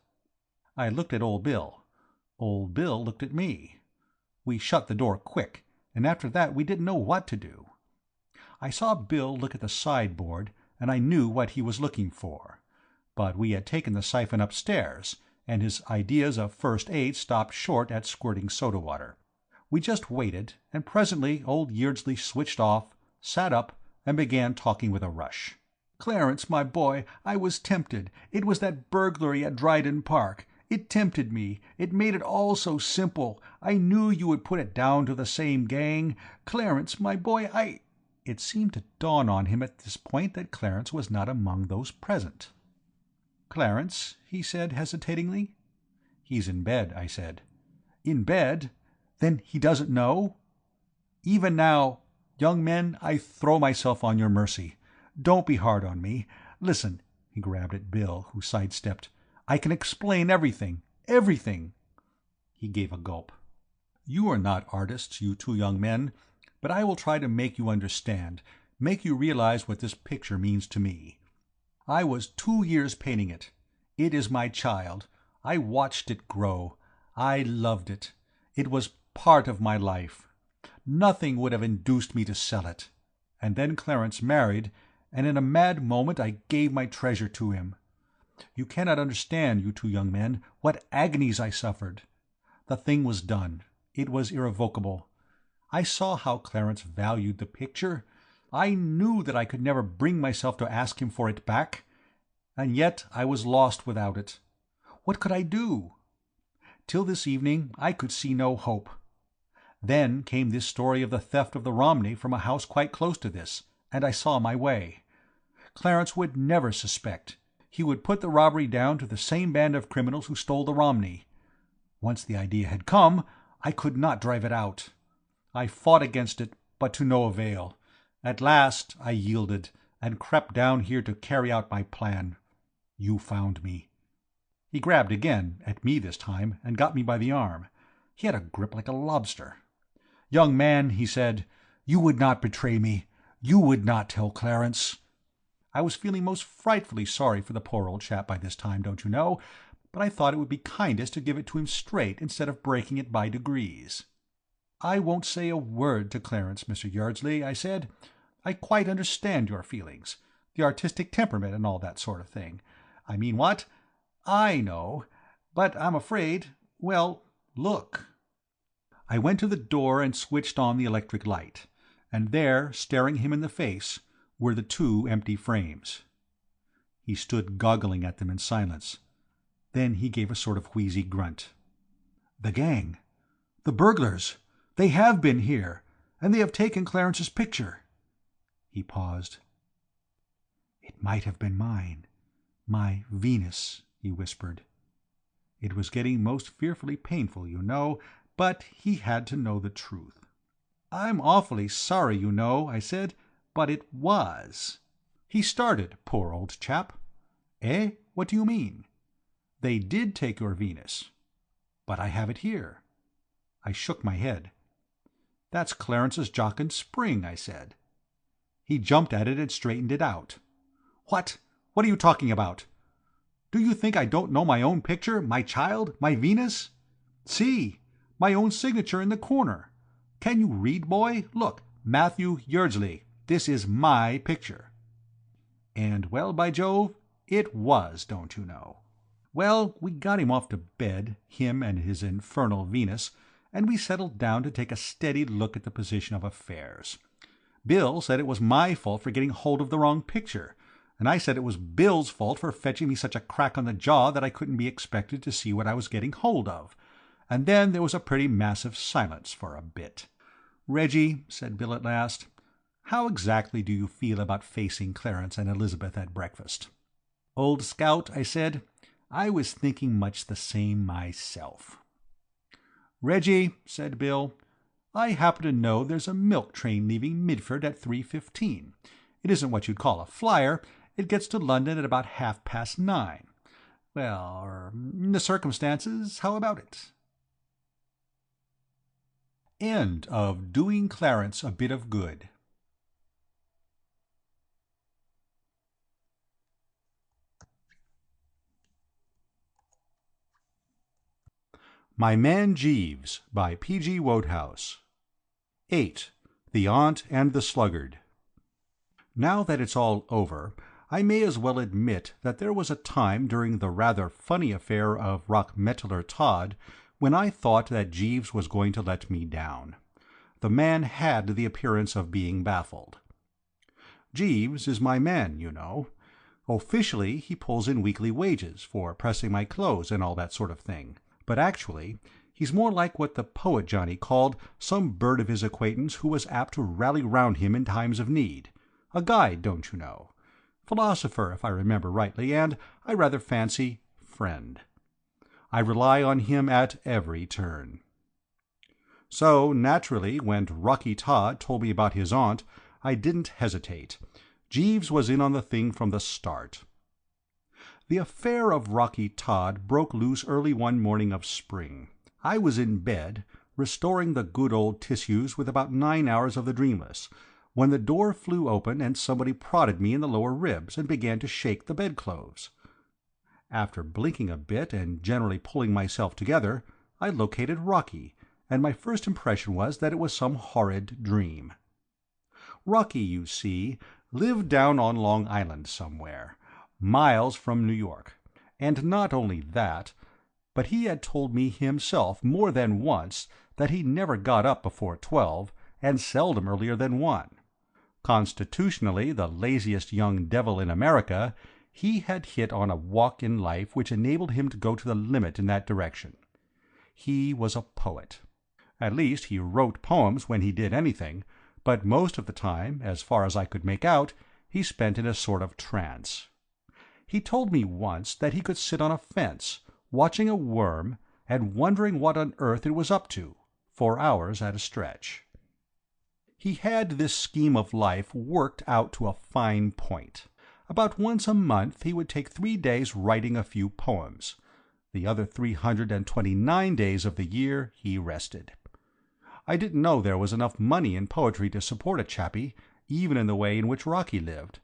I looked at old Bill. Old Bill looked at me. We shut the door quick, and after that we didn't know what to do. I saw Bill look at the sideboard, and I knew what he was looking for. But we had taken the siphon upstairs, and his ideas of first aid stopped short at squirting soda water. We just waited, and presently old Yeardsley switched off, sat up, and began talking with a rush. "Clarence, my boy, I was tempted. It was that burglary at Dryden Park. It tempted me. It made it all so simple. I knew you would put it down to the same gang. Clarence, my boy, It seemed to dawn on him at this point that Clarence was not among those present. "Clarence?" he said hesitatingly. "He's in bed," I said. "In bed? Then he doesn't know?" "Even now, young men, I throw myself on your mercy. Don't be hard on me. Listen," he grabbed at Bill, who sidestepped. "I can explain everything. Everything." He gave a gulp. "You are not artists, you two young men, but I will try to make you understand, make you realize what this picture means to me. I was 2 years painting it. It is my child. I watched it grow. I loved it. It was part of my life. Nothing would have induced me to sell it. And then Clarence married, and in a mad moment I gave my treasure to him. You cannot understand, you two young men, what agonies I suffered. The thing was done. It was irrevocable. I saw how Clarence valued the picture. I knew that I could never bring myself to ask him for it back. And yet I was lost without it. What could I do? Till this evening I could see no hope. Then came this story of the theft of the Romney from a house quite close to this, and I saw my way. Clarence would never suspect. He would put the robbery down to the same band of criminals who stole the Romney. Once the idea had come, I could not drive it out. I fought against it, but to no avail. At last I yielded, and crept down here to carry out my plan. You found me." He grabbed again, at me this time, and got me by the arm. He had a grip like a lobster. "Young man," he said, "you would not betray me. You would not tell Clarence." I was feeling most frightfully sorry for the poor old chap by this time, don't you know, but I thought it would be kindest to give it to him straight instead of breaking it by degrees. "I won't say a word to Clarence, Mr. Yeardsley," I said. "I quite understand your feelings, the artistic temperament and all that sort of thing. I mean what? I know. But I'm afraid, well, look." I went to the door and switched on the electric light, and there, staring him in the face, were the 2 empty frames. He stood goggling at them in silence. Then he gave a sort of wheezy grunt. "The gang! The burglars! They have been here, and they have taken Clarence's picture." He paused. "It might have been mine. My Venus," he whispered. It was getting most fearfully painful, you know, but he had to know the truth. "I'm awfully sorry, you know," I said, "but it was." He started, poor old chap. "Eh? What do you mean?" "They did take your Venus." "But I have it here." I shook my head. "That's Clarence's jocund spring," I said. He jumped at it and straightened it out. "What? What are you talking about? Do you think I don't know my own picture, my child, my Venus? See, my own signature in the corner. Can you read, boy? Look, Matthew Yeardsley. This is my picture." And, well, by Jove, it was, don't you know. Well, we got him off to bed, him and his infernal Venus, and we settled down to take a steady look at the position of affairs. Bill said it was my fault for getting hold of the wrong picture, and I said it was Bill's fault for fetching me such a crack on the jaw that I couldn't be expected to see what I was getting hold of. And then there was a pretty massive silence for a bit. "Reggie," said Bill at last, "how exactly do you feel about facing Clarence and Elizabeth at breakfast?" "Old Scout," I said, "I was thinking much the same myself." "Reggie," said Bill, "I happen to know there's a milk train leaving Midford at 3:15. It isn't what you'd call a flyer. It gets to London at about 9:30. Well, in the circumstances, how about it?" End of Doing Clarence a Bit of Good. My Man Jeeves by P.G. Wodehouse. 8. The Aunt and the Sluggard. Now that it's all over, I may as well admit that there was a time during the rather funny affair of Rockmetaller Todd when I thought that Jeeves was going to let me down. The man had the appearance of being baffled. Jeeves is my man, you know. Officially he pulls in weekly wages for pressing my clothes and all that sort of thing. But actually, he's more like what the poet Johnny called some bird of his acquaintance who was apt to rally round him in times of need. A guide, don't you know. Philosopher, if I remember rightly, and, I rather fancy, friend. I rely on him at every turn. So, naturally, when Rocky Todd told me about his aunt, I didn't hesitate. Jeeves was in on the thing from the start. The affair of Rocky Todd broke loose early one morning of spring. I was in bed, restoring the good old tissues with about 9 hours of the dreamless, when the door flew open and somebody prodded me in the lower ribs and began to shake the bedclothes. After blinking a bit and generally pulling myself together, I located Rocky, and my first impression was that it was some horrid dream. Rocky, you see, lived down on Long Island somewhere, miles from New York, and not only that, but he had told me himself more than once that he never got up before 12, and seldom earlier than 1. Constitutionally the laziest young devil in America, he had hit on a walk in life which enabled him to go to the limit in that direction. He was a poet. At least he wrote poems when he did anything, but most of the time, as far as I could make out, he spent in a sort of trance. He told me once that he could sit on a fence, watching a worm, and wondering what on earth it was up to, for hours at a stretch. He had this scheme of life worked out to a fine point. About once a month he would take 3 days writing a few poems. The other 329 days of the year he rested. I didn't know there was enough money in poetry to support a chappie, even in the way in which Rocky lived.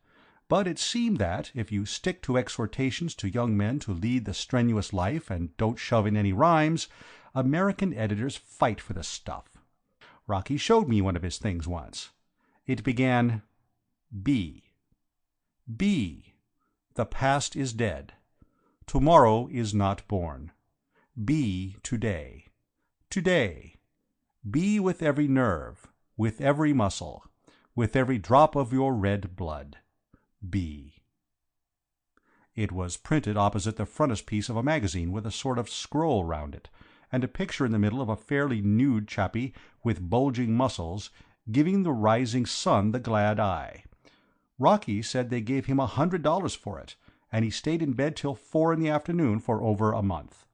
But it seemed that, if you stick to exhortations to young men to lead the strenuous life and don't shove in any rhymes, American editors fight for the stuff. Rocky showed me one of his things once. It began, B. B. The past is dead. Tomorrow is not born. Be today. Today. Be with every nerve, with every muscle, with every drop of your red blood. Be. It was printed opposite the frontispiece of a magazine with a sort of scroll round it, and a picture in the middle of a fairly nude chappie with bulging muscles, giving the rising sun the glad eye. Rocky said they gave him $100 for it, and he stayed in bed till 4 in the afternoon for over a month.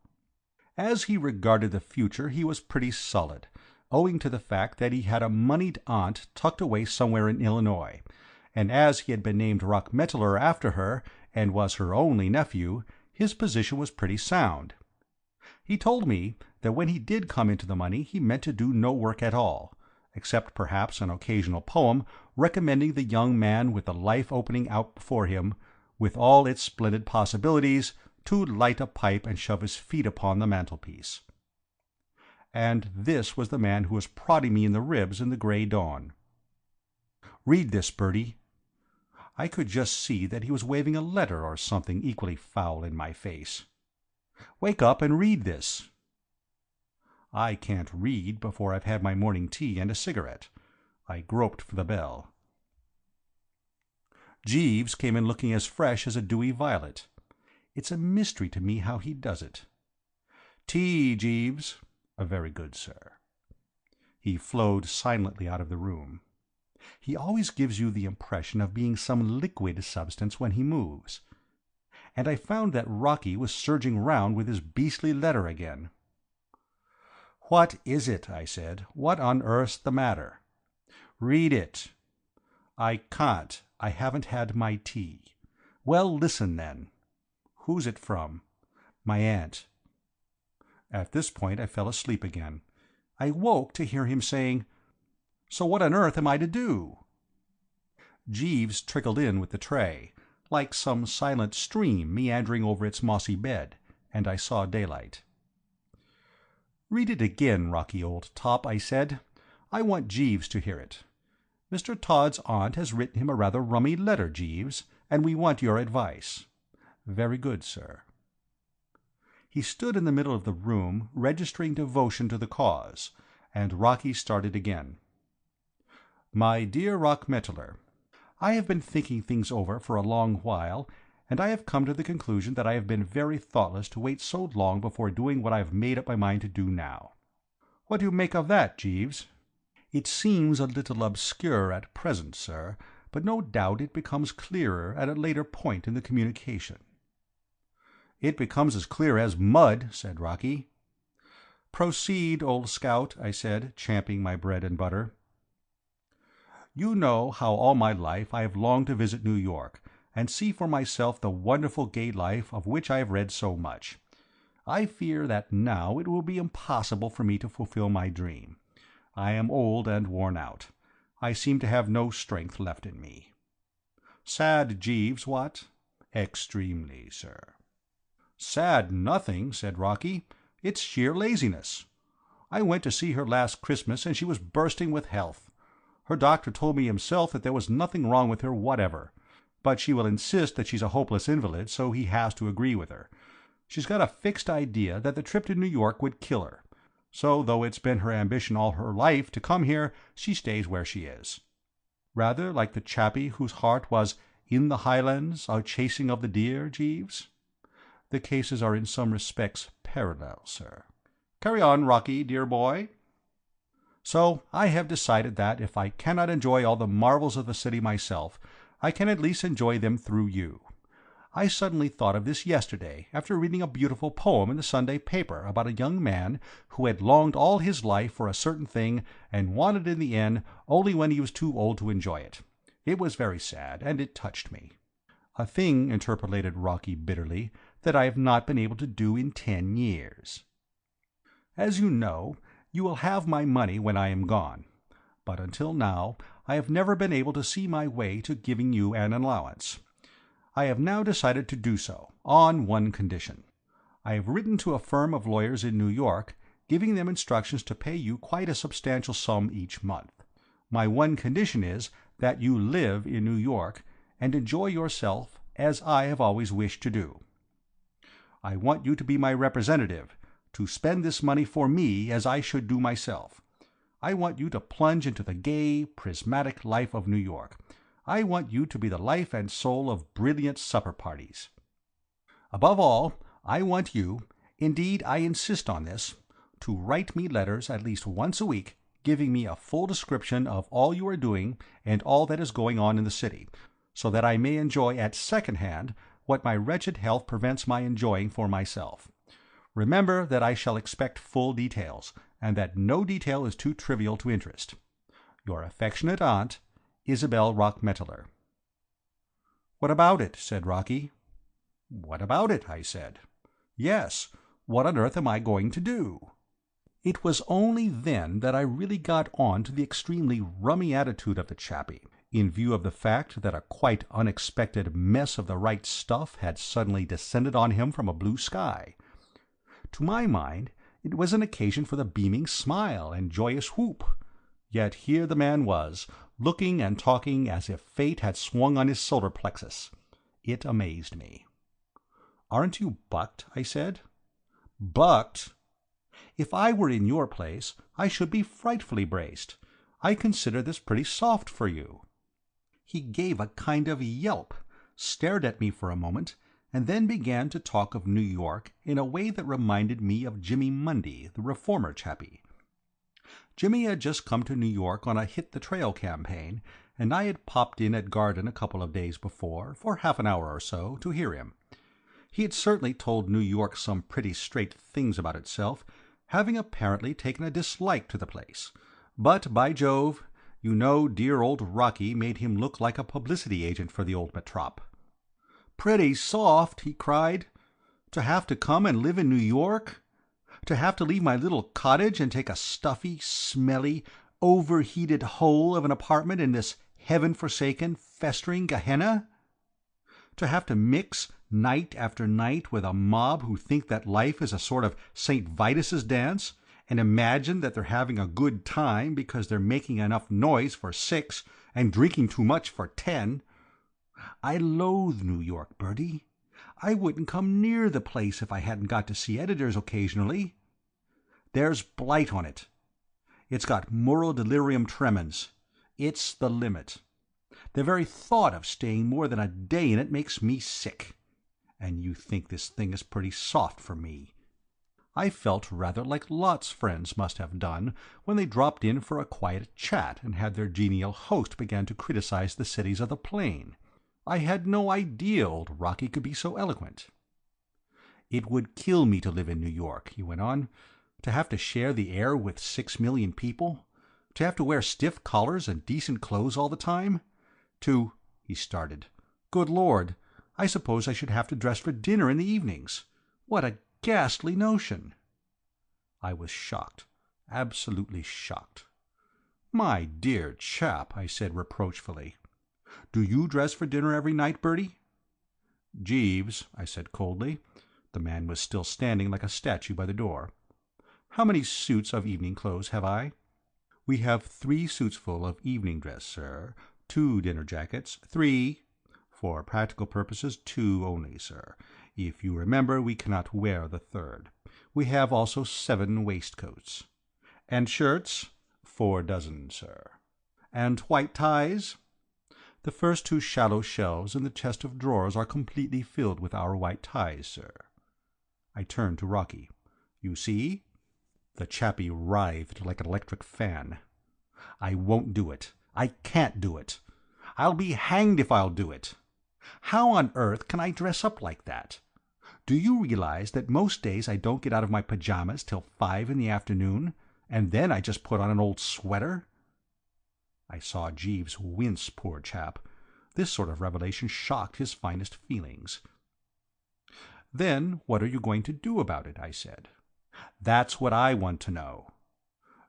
As he regarded the future he was pretty solid, owing to the fact that he had a moneyed aunt tucked away somewhere in Illinois, and as he had been named Rockmetaller after her, and was her only nephew, his position was pretty sound. He told me that when he did come into the money he meant to do no work at all, except perhaps an occasional poem recommending the young man with the life opening out before him, with all its splendid possibilities, to light a pipe and shove his feet upon the mantelpiece. And this was the man who was prodding me in the ribs in the grey dawn. "Read this, Bertie." I could just see that he was waving a letter or something equally foul in my face. "Wake up and read this." I can't read before I've had my morning tea and a cigarette. I groped for the bell. Jeeves came in looking as fresh as a dewy violet. It's a mystery to me how he does it. "Tea, Jeeves." "Very good, sir." He flowed silently out of the room. He always gives you the impression of being some liquid substance when he moves. And I found that Rocky was surging round with his beastly letter again. "What is it?" I said. "What on earth's the matter?" "Read it." "I can't. I haven't had my tea." "Well, listen then." "Who's it from?" "My aunt." At this point I fell asleep again. I woke to hear him saying, "So what on earth am I to do?" Jeeves trickled in with the tray, like some silent stream meandering over its mossy bed, and I saw daylight. "Read it again, Rocky, old top," I said. "I want Jeeves to hear it. Mr. Todd's aunt has written him a rather rummy letter, Jeeves, and we want your advice." "Very good, sir." He stood in the middle of the room, registering devotion to the cause, and Rocky started again. "My dear Rockmetaler, I have been thinking things over for a long while, and I have come to the conclusion that I have been very thoughtless to wait so long before doing what I have made up my mind to do now." "What do you make of that, Jeeves?" "It seems a little obscure at present, sir, but no doubt it becomes clearer at a later point in the communication." "It becomes as clear as mud," said Rocky. "Proceed, old scout," I said, champing my bread and butter. "You know how all my life I have longed to visit New York, and see for myself the wonderful gay life of which I have read so much. I fear that now it will be impossible for me to fulfill my dream. I am old and worn out. I seem to have no strength left in me." "Sad, Jeeves, what?" "Extremely, sir." "Sad nothing," said Rocky. "It's sheer laziness. I went to see her last Christmas and she was bursting with health. Her doctor told me himself that there was nothing wrong with her whatever, but she will insist that she's a hopeless invalid, so he has to agree with her. She's got a fixed idea that the trip to New York would kill her, so though it's been her ambition all her life to come here, she stays where she is. Rather like the chappie whose heart was in the Highlands, a chasing of the deer, Jeeves. The cases are in some respects parallel, sir. Carry on, Rocky, dear boy." "So I have decided that if I cannot enjoy all the marvels of the city myself, I can at least enjoy them through you. I suddenly thought of this yesterday, after reading a beautiful poem in the Sunday paper about a young man who had longed all his life for a certain thing and wanted it in the end only when he was too old to enjoy it. It was very sad, and it touched me." "A thing," interpolated Rocky bitterly, "that I have not been able to do in 10 years. As you know, you will have my money when I am gone, but until now I have never been able to see my way to giving you an allowance. I have now decided to do so, on one condition. I have written to a firm of lawyers in New York, giving them instructions to pay you quite a substantial sum each month. My one condition is that you live in New York, and enjoy yourself as I have always wished to do. I want you to be my representative, to spend this money for me as I should do myself. I want you to plunge into the gay, prismatic life of New York. I want you to be the life and soul of brilliant supper parties. Above all, I want you, indeed I insist on this, to write me letters at least once a week, giving me a full description of all you are doing and all that is going on in the city, so that I may enjoy at second hand what my wretched health prevents my enjoying for myself. Remember that I shall expect full details, and that no detail is too trivial to interest. Your affectionate aunt, Isabel Rockmetaler. "What about it?" said Rocky. "What about it?" I said. "Yes, What on earth am I going to do?" It was only then that I really got on to the extremely rummy attitude of the chappie, in view of the fact that a quite unexpected mess of the right stuff had suddenly descended on him from a blue sky. To my mind it was an occasion for the beaming smile and joyous whoop. Yet here the man was, looking and talking as if fate had swung on his solar plexus. It amazed me. "Aren't you bucked?" I said. "Bucked? If I were in your place I should be frightfully braced. I consider this pretty soft for you." He gave a kind of yelp, stared at me for a moment, and then began to talk of New York in a way that reminded me of Jimmy Mundy, the reformer chappie. Jimmy had just come to New York on a hit-the-trail campaign, and I had popped in at Garden a couple of days before, for half an hour or so, to hear him. He had certainly told New York some pretty straight things about itself, having apparently taken a dislike to the place. But, by Jove, you know dear old Rocky made him look like a publicity agent for the old metrop. "Pretty soft!" he cried. "To have to come and live in New York? To have to leave my little cottage and take a stuffy, smelly, overheated hole of an apartment in this heaven-forsaken, festering Gehenna? To have to mix night after night with a mob who think that life is a sort of St. Vitus's dance, and imagine that they're having a good time because they're making enough noise for 6 and drinking too much for 10. I loathe New York, Bertie. I wouldn't come near the place if I hadn't got to see editors occasionally. There's blight on it. It's got moral delirium tremens. It's the limit. The very thought of staying more than a day in it makes me sick. And you think this thing is pretty soft for me." I felt rather like Lot's friends must have done when they dropped in for a quiet chat and had their genial host begin to criticize the cities of the plain. I had no idea old Rocky could be so eloquent. "It would kill me to live in New York," he went on, "to have to share the air with 6 million people, to have to wear stiff collars and decent clothes all the time, to—" he started. "Good Lord, I suppose I should have to dress for dinner in the evenings. What a ghastly notion!" I was shocked, absolutely shocked. "My dear chap," I said reproachfully, "do you dress for dinner every night, Bertie?" "Jeeves," I said coldly. The man was still standing like a statue by the door. "How many suits of evening clothes have I?" "We have 3 suits full of evening dress, sir, 2 dinner jackets, 3— for practical purposes 2 only, sir. If you remember, we cannot wear the 3rd. We have also 7 waistcoats." "And shirts?" 4 dozen, sir. "And white ties?" "The first 2 shallow shelves in the chest of drawers are completely filled with our white ties, sir." I turned to Rocky. "You see?" The chappie writhed like an electric fan. "I won't do it. I can't do it. I'll be hanged if I'll do it. How on earth can I dress up like that? Do you realize that most days I don't get out of my pajamas till 5 in the afternoon, and then I just put on an old sweater?" I saw Jeeves wince, poor chap. This sort of revelation shocked his finest feelings. "Then what are you going to do about it?" I said. "That's what I want to know."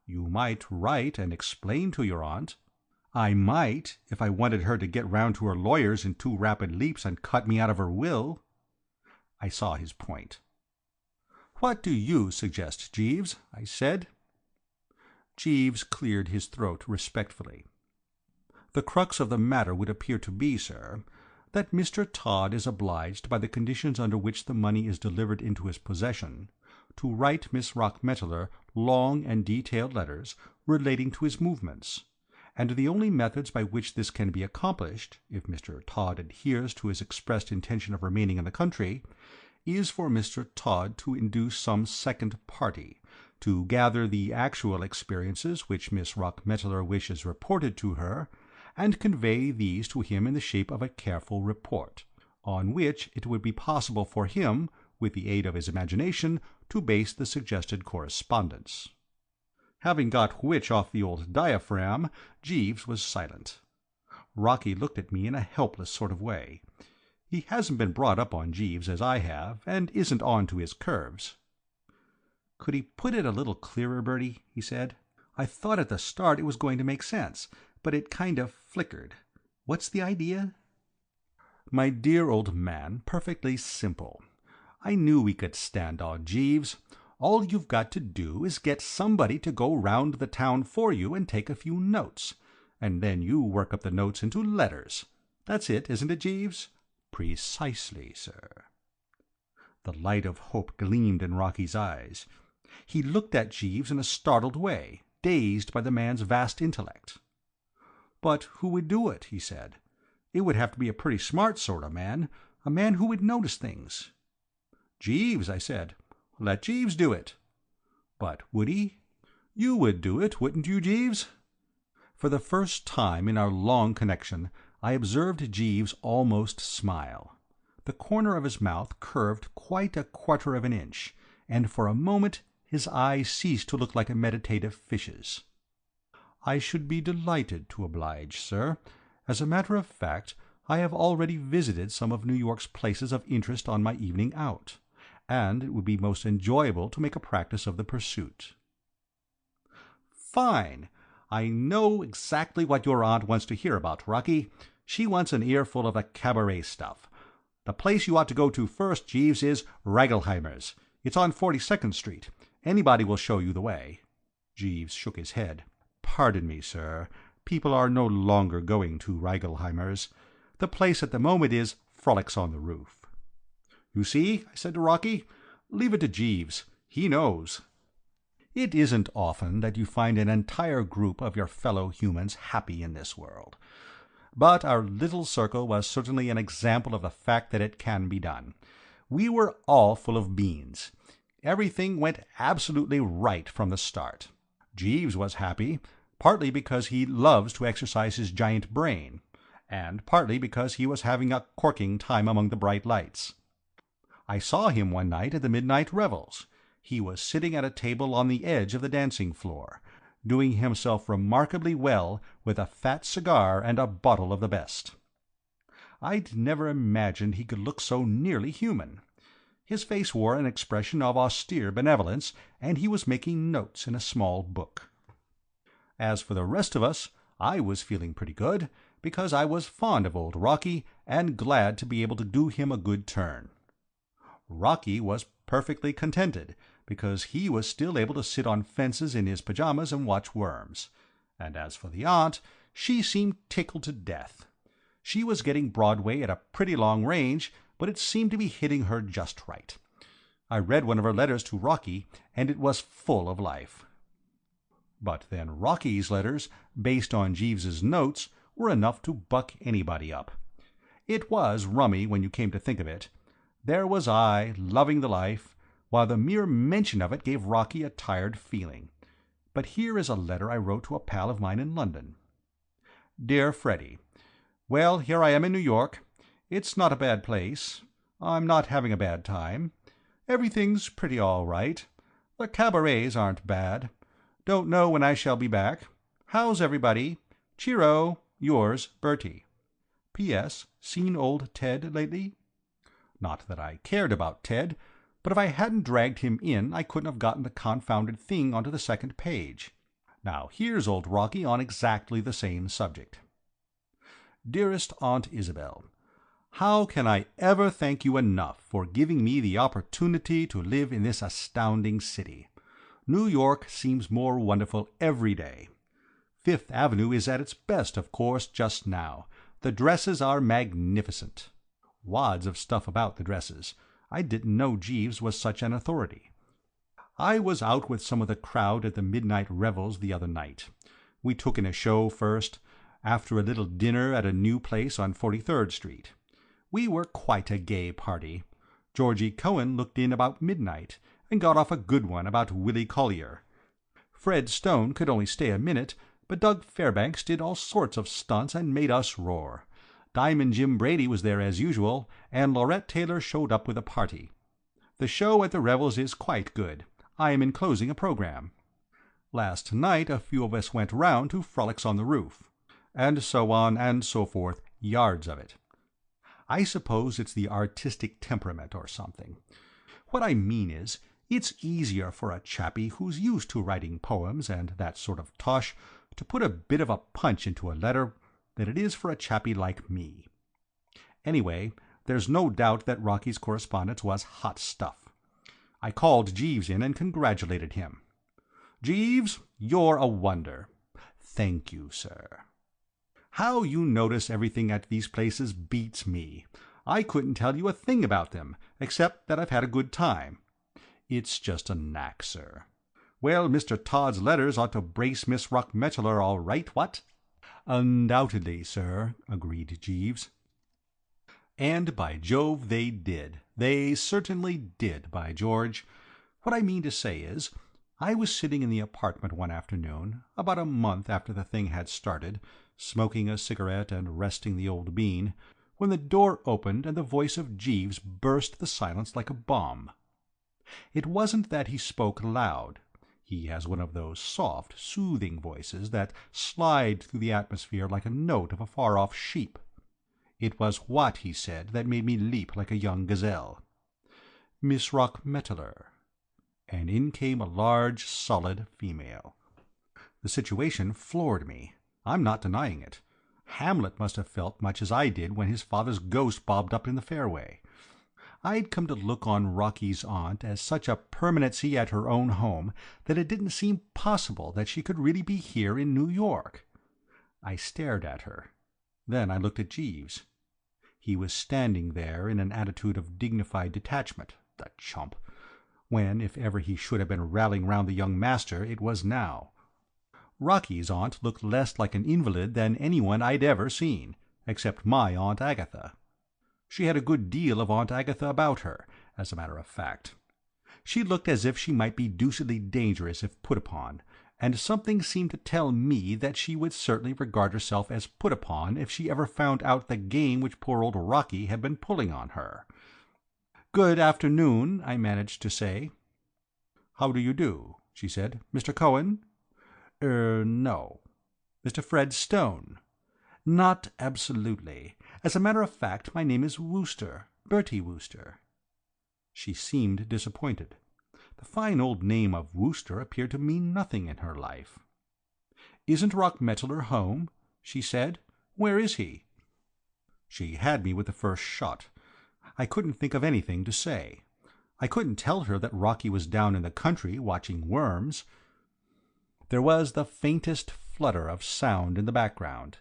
"You might write and explain to your aunt." "I might, if I wanted her to get round to her lawyers in 2 rapid leaps and cut me out of her will." I saw his point. "What do you suggest, Jeeves?" I said. Jeeves cleared his throat respectfully. "The crux of the matter would appear to be, sir, that Mr. Todd is obliged by the conditions under which the money is delivered into his possession to write Miss Rockmetaler long and detailed letters relating to his movements, and the only methods by which this can be accomplished, if Mr. Todd adheres to his expressed intention of remaining in the country, is for Mr. Todd to induce some second party to gather the actual experiences which Miss Rockmetaler wishes reported to her, and convey these to him in the shape of a careful report, on which it would be possible for him, with the aid of his imagination, to base the suggested correspondence." Having got which off the old diaphragm, Jeeves was silent. Rocky looked at me in a helpless sort of way. He hasn't been brought up on Jeeves as I have, and isn't on to his curves. "Could he put it a little clearer, Bertie?" he said. "I thought at the start it was going to make sense, but it kind of flickered. What's the idea?" "My dear old man, perfectly simple. I knew we could stand on Jeeves. All you've got to do is get somebody to go round the town for you and take a few notes, and then you work up the notes into letters. That's it, isn't it, Jeeves?" "Precisely, sir." The light of hope gleamed in Rocky's eyes. He looked at Jeeves in a startled way, dazed by the man's vast intellect. "But who would do it?" he said. "It would have to be a pretty smart sort of man, a man who would notice things." "Jeeves," I said. "Let Jeeves do it." "But would he?" "You would do it, wouldn't you, Jeeves?" For the first time in our long connection, I observed Jeeves almost smile. The corner of his mouth curved quite a quarter of an inch, and for a moment his eyes ceased to look like a meditative fish's. "I should be delighted to oblige, sir. As a matter of fact, I have already visited some of New York's places of interest on my evening out, and it would be most enjoyable to make a practice of the pursuit." "Fine! I know exactly what your aunt wants to hear about, Rocky. She wants an earful of the cabaret stuff. The place you ought to go to first, Jeeves, is Reigelheimer's. It's on 42nd Street. Anybody will show you the way." Jeeves shook his head. "Pardon me, sir. People are no longer going to Reigelheimer's. The place at the moment is Frolics on the Roof." "You see," I said to Rocky, "leave it to Jeeves. He knows." It isn't often that you find an entire group of your fellow humans happy in this world. But our little circle was certainly an example of the fact that it can be done. We were all full of beans. Everything went absolutely right from the start. Jeeves was happy, partly because he loves to exercise his giant brain, and partly because he was having a corking time among the bright lights. I saw him one night at the midnight revels. He was sitting at a table on the edge of the dancing floor, doing himself remarkably well with a fat cigar and a bottle of the best. I'd never imagined he could look so nearly human. His face wore an expression of austere benevolence, and he was making notes in a small book. As for the rest of us, I was feeling pretty good, because I was fond of old Rocky and glad to be able to do him a good turn. Rocky was perfectly contented, because he was still able to sit on fences in his pajamas and watch worms. And as for the aunt, she seemed tickled to death. She was getting Broadway at a pretty long range, but it seemed to be hitting her just right. I read one of her letters to Rocky, and it was full of life. But then Rocky's letters, based on Jeeves's notes, were enough to buck anybody up. It was rummy when you came to think of it. There was I, loving the life, while the mere mention of it gave Rocky a tired feeling. But here is a letter I wrote to a pal of mine in London. "Dear Freddy, well, here I am in New York. It's not a bad place. I'm not having a bad time. Everything's pretty all right. The cabarets aren't bad. Don't know when I shall be back. How's everybody? Cheero, yours, Bertie. P.S. Seen old Ted lately? Not that I cared about Ted, but if I hadn't dragged him in I couldn't have gotten the confounded thing onto the second page. Now here's old Rocky on exactly the same subject. Dearest Aunt Isabel, how can I ever thank you enough for giving me the opportunity to live in this astounding city? New York seems more wonderful every day. Fifth Avenue is at its best, of course, just now. The dresses are magnificent. Wads of stuff about the dresses. I didn't know Jeeves was such an authority. I was out with some of the crowd at the midnight revels the other night. We took in a show first, after a little dinner at a new place on 43rd Street. We were quite a gay party. Georgie Cohen looked in about midnight, and got off a good one about Willie Collier. Fred Stone could only stay a minute, but Doug Fairbanks did all sorts of stunts and made us roar. Diamond Jim Brady was there as usual, and Laurette Taylor showed up with a party. The show at the revels is quite good. I am enclosing a program. Last night a few of us went round to Frolics on the Roof. And so on and so forth, yards of it. I suppose it's the artistic temperament or something. What I mean is, It's easier for a chappie who's used to writing poems and that sort of tosh to put a bit of a punch into a letter than it is for a chappie like me. Anyway, there's no doubt that Rocky's correspondence was hot stuff. I called Jeeves in and congratulated him. "Jeeves, you're a wonder." "Thank you, sir." "How you notice everything at these places beats me. I couldn't tell you a thing about them, except that I've had a good time." "It's just a knack, sir." "Well, Mr. Todd's letters ought to brace Miss Rockmetaler all right, what?" "Undoubtedly, sir," agreed Jeeves. And by Jove they did. They certainly did, by George. What I mean to say is, I was sitting in the apartment one afternoon, about a month after the thing had started, smoking a cigarette and resting the old bean, when the door opened and the voice of Jeeves burst the silence like a bomb. It wasn't that he spoke loud. He has one of those soft, soothing voices that slide through the atmosphere like a note of a far-off sheep. It was what he said that made me leap like a young gazelle. "Miss Rockmetaler." And in came a large, solid female. The situation floored me. I'm not denying it. Hamlet must have felt much as I did when his father's ghost bobbed up in the fairway. I'd come to look on Rocky's aunt as such a permanency at her own home that it didn't seem possible that she could really be here in New York. I stared at her. Then I looked at Jeeves. He was standing there in an attitude of dignified detachment, the chump. When, if ever he should have been rallying round the young master, it was now. Rocky's aunt looked less like an invalid than anyone I'd ever seen, except my Aunt Agatha. She had a good deal of Aunt Agatha about her, as a matter of fact. She looked as if she might be deucedly dangerous if put upon, and something seemed to tell me that she would certainly regard herself as put upon if she ever found out the game which poor old Rocky had been pulling on her. "Good afternoon," I managed to say. "How do you do?" she said. "Mr. Cohen?" No." "Mr. Fred Stone?" "Not absolutely. As a matter of fact, my name is Wooster, Bertie Wooster." She seemed disappointed. The fine old name of Wooster appeared to mean nothing in her life. "Isn't Rockmetaler home?" she said. "Where is he?" She had me with the first shot. I couldn't think of anything to say. I couldn't tell her that Rocky was down in the country watching worms. There was the faintest flutter of sound in the background.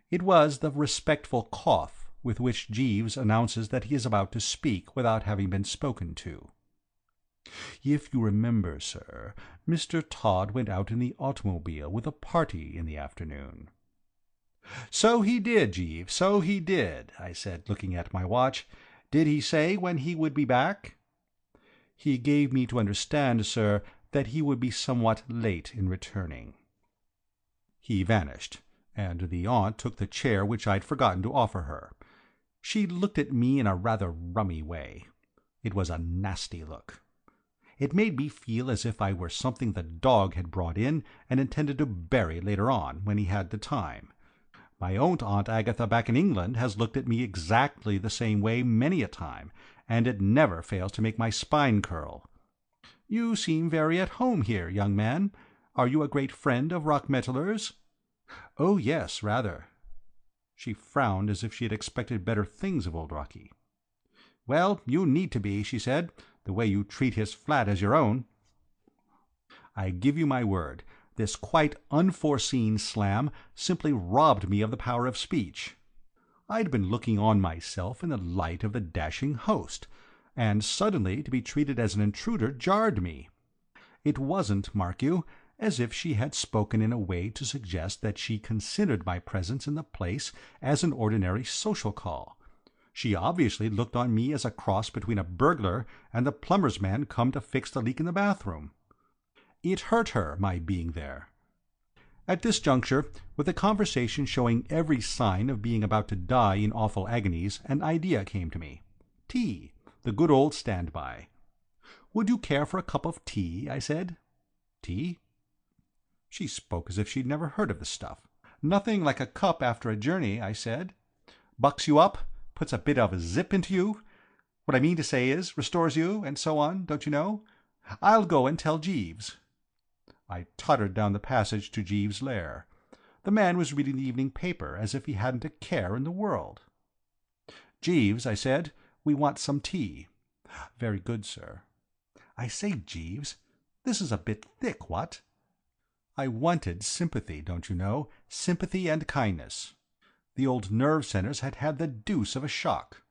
It was the respectful cough with which Jeeves announces that he is about to speak without having been spoken to. "If you remember, sir, Mr. Todd went out in the automobile with a party in the afternoon." "So he did, Jeeves, so he did," I said, looking at my watch. "Did he say when he would be back?" "He gave me to understand, sir, that he would be somewhat late in returning." He vanished, and the aunt took the chair which I'd forgotten to offer her. She looked at me in a rather rummy way. It was a nasty look. It made me feel as if I were something the dog had brought in and intended to bury later on, when he had the time. My own Aunt Agatha back in England has looked at me exactly the same way many a time, and it never fails to make my spine curl. "You seem very at home here, young man. Are you a great friend of Rockmetaler's?" "Oh, yes, rather." She frowned as if she had expected better things of old Rocky. "Well, you need to be," she said, "the way you treat his flat as your own." I give you my word, this quite unforeseen slam simply robbed me of the power of speech. I'd been looking on myself in the light of the dashing host, and suddenly to be treated as an intruder jarred me. It wasn't, mark you, as if she had spoken in a way to suggest that she considered my presence in the place as an ordinary social call. She obviously looked on me as a cross between a burglar and the plumber's man come to fix the leak in the bathroom. It hurt her, my being there. At this juncture, with the conversation showing every sign of being about to die in awful agonies, an idea came to me. Tea, the good old standby. "Would you care for a cup of tea?" I said. "Tea?" She spoke as if she'd never heard of the stuff. "Nothing like a cup after a journey," I said. "Bucks you up, puts a bit of zip into you. What I mean to say is, restores you, and so on, don't you know? I'll go and tell Jeeves." I tottered down the passage to Jeeves' lair. The man was reading the evening paper as if he hadn't a care in the world. "Jeeves," I said, "we want some tea." "Very good, sir." "I say, Jeeves, this is a bit thick, what?" I wanted sympathy, don't you know, sympathy and kindness. The old nerve centres had had the deuce of a shock.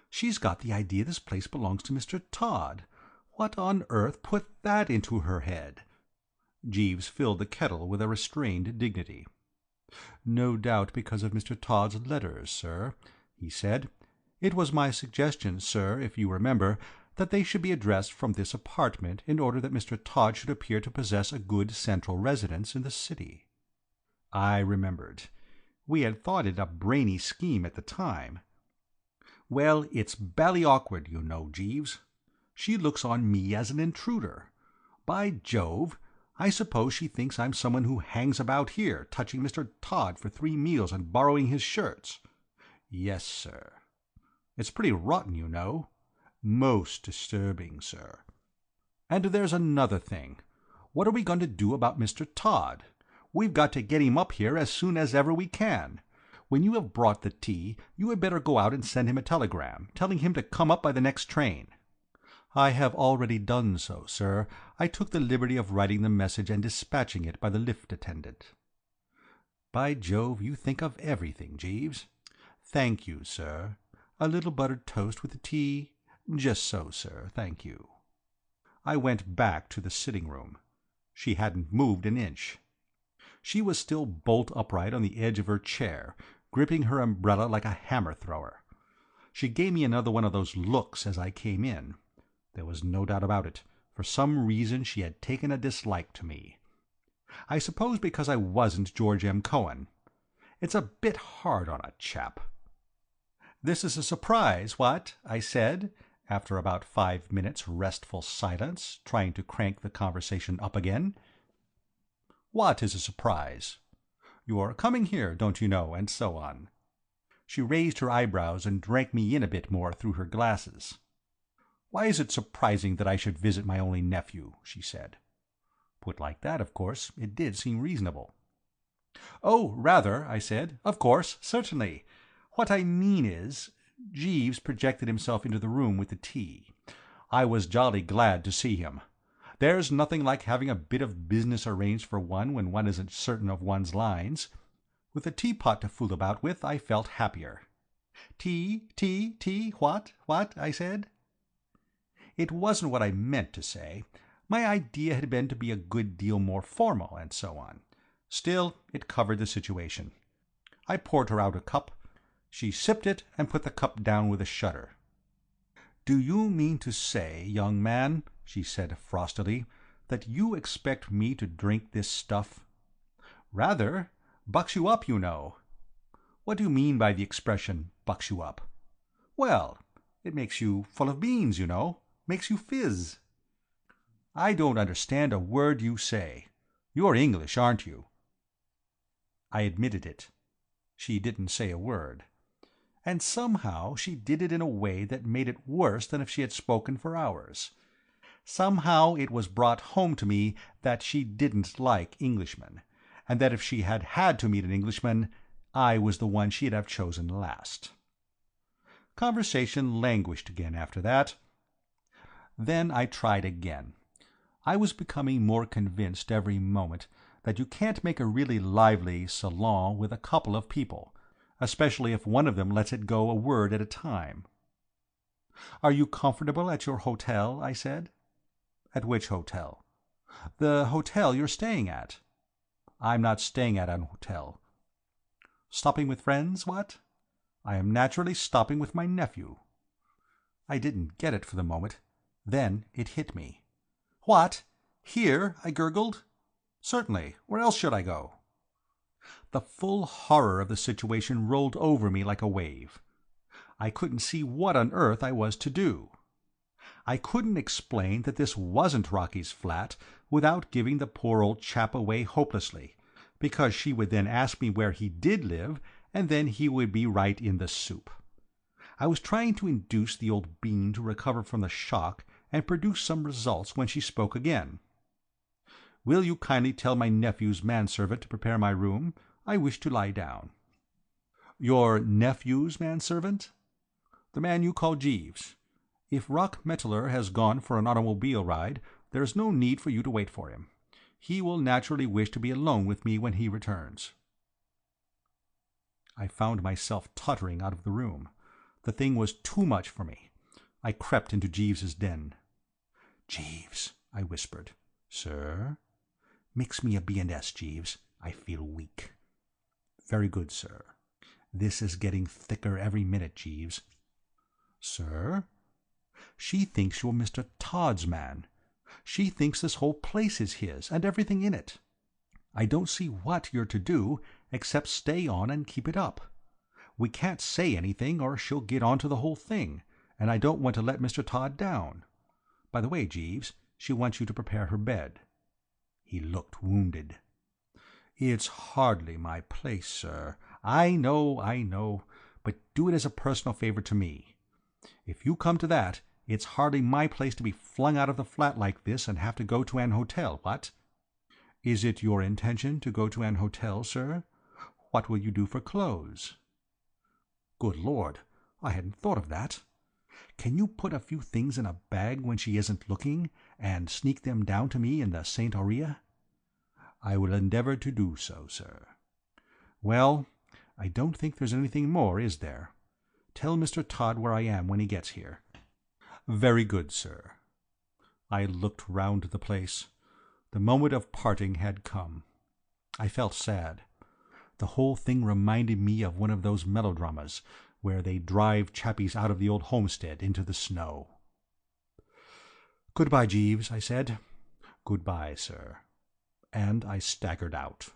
"She's got the idea this place belongs to Mr. Todd. What on earth put that into her head?" Jeeves filled the kettle with a restrained dignity. "No doubt because of Mr. Todd's letters, sir," he said. "It was my suggestion, sir, if you remember, that they should be addressed from this apartment in order that Mr. Todd should appear to possess a good central residence in the city." I remembered. We had thought it a brainy scheme at the time. "Well, it's bally awkward, you know, Jeeves. She looks on me as an intruder. By Jove, I suppose she thinks I'm someone who hangs about here, touching Mr. Todd for 3 meals and borrowing his shirts. Yes, sir. It's pretty rotten, you know. Most disturbing, sir. And there's another thing. What are we going to do about Mr. Todd? We've got to get him up here as soon as ever we can. When you have brought the tea, you had better go out and send him a telegram, telling him to come up by the next train." "I have already done so, sir. I took the liberty of writing the message and dispatching it by the lift attendant." "By Jove, you think of everything, Jeeves." "Thank you, sir. A little buttered toast with the tea?" "Just so, sir, thank you." I went back to the sitting-room. She hadn't moved an inch. She was still bolt upright on the edge of her chair, gripping her umbrella like a hammer-thrower. She gave me another one of those looks as I came in. There was no doubt about it. For some reason she had taken a dislike to me. I suppose because I wasn't George M. Cohan. It's a bit hard on a chap. "This is a surprise, what?" I said, after about 5 minutes' restful silence, trying to crank the conversation up again. "What is a surprise?" "You're coming here, don't you know, and so on." She raised her eyebrows and drank me in a bit more through her glasses. "Why is it surprising that I should visit my only nephew?" she said. Put like that, of course, it did seem reasonable. "Oh, rather," I said. "Of course, certainly. What I mean is—" Jeeves projected himself into the room with the tea. "I was jolly glad to see him. There's nothing like having a bit of business arranged for one when one isn't certain of one's lines. With a teapot to fool about with, I felt happier." "Tea, what?" I said. It wasn't what I meant to say. My idea had been to be a good deal more formal, and so on. Still, it covered the situation. I poured her out a cup. She sipped it and put the cup down with a shudder. "Do you mean to say, young man," she said frostily, "that you expect me to drink this stuff?" "Rather. Bucks you up, you know." "What do you mean by the expression, bucks you up?" "Well, it makes you full of beans, you know. Makes you fizz." "I don't understand a word you say. You're English, aren't you?" I admitted it. She didn't say a word. And somehow she did it in a way that made it worse than if she had spoken for hours. Somehow it was brought home to me that she didn't like Englishmen, and that if she had had to meet an Englishman, I was the one she'd have chosen last. Conversation languished again after that. Then I tried again. I was becoming more convinced every moment that you can't make a really lively salon with a couple of people, especially if one of them lets it go a word at a time. "Are you comfortable at your hotel?" I said. "At which hotel?" "The hotel you're staying at." "I'm not staying at an hotel." "Stopping with friends, what?" "I am naturally stopping with my nephew." I didn't get it for the moment. Then it hit me. "What? Here?" I gurgled. "Certainly. Where else should I go?" The full horror of the situation rolled over me like a wave. I couldn't see what on earth I was to do. I couldn't explain that this wasn't Rocky's flat without giving the poor old chap away hopelessly, because she would then ask me where he did live, and then he would be right in the soup. I was trying to induce the old bean to recover from the shock, and produced some results when she spoke again. "Will you kindly tell my nephew's manservant to prepare my room? I wish to lie down." "Your nephew's manservant?" "The man you call Jeeves. If Rock Mettler has gone for an automobile ride, there is no need for you to wait for him. He will naturally wish to be alone with me when he returns." I found myself tottering out of the room. The thing was too much for me. I crept into Jeeves's den. "Jeeves," I whispered. "Sir?" "Mix me a B&S, Jeeves. I feel weak." "Very good, sir." "This is getting thicker every minute, Jeeves." "Sir?" "She thinks you're Mr. Todd's man. She thinks this whole place is his, and everything in it. I don't see what you're to do, except stay on and keep it up. We can't say anything, or she'll get on to the whole thing, and I don't want to let Mr. Todd down. By the way, Jeeves, she wants you to prepare her bed." He looked wounded. "It's hardly my place, sir. I know, but do it as a personal favor to me. If you come to that, it's hardly my place to be flung out of the flat like this and have to go to an hotel, what?" "Is it your intention to go to an hotel, sir? What will you do for clothes?" "Good Lord, I hadn't thought of that. Can you put a few things in a bag when she isn't looking, and sneak them down to me in the St. Aurea?" "I will endeavour to do so, sir." "Well, I don't think there's anything more, is there? Tell Mr. Todd where I am when he gets here." "Very good, sir." I looked round the place. The moment of parting had come. I felt sad. The whole thing reminded me of one of those melodramas where they drive chappies out of the old homestead into the snow. "Good-bye, Jeeves," I said. "Good-bye, sir." And I staggered out.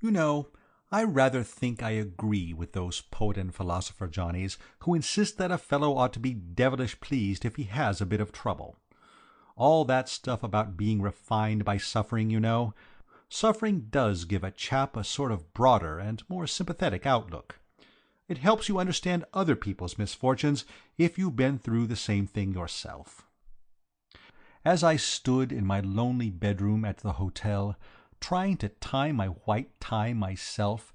You know, I rather think I agree with those poet and philosopher Johnnies who insist that a fellow ought to be devilish pleased if he has a bit of trouble. All that stuff about being refined by suffering, you know. Suffering does give a chap a sort of broader and more sympathetic outlook. It helps you understand other people's misfortunes if you've been through the same thing yourself. As I stood in my lonely bedroom at the hotel, trying to tie my white tie myself,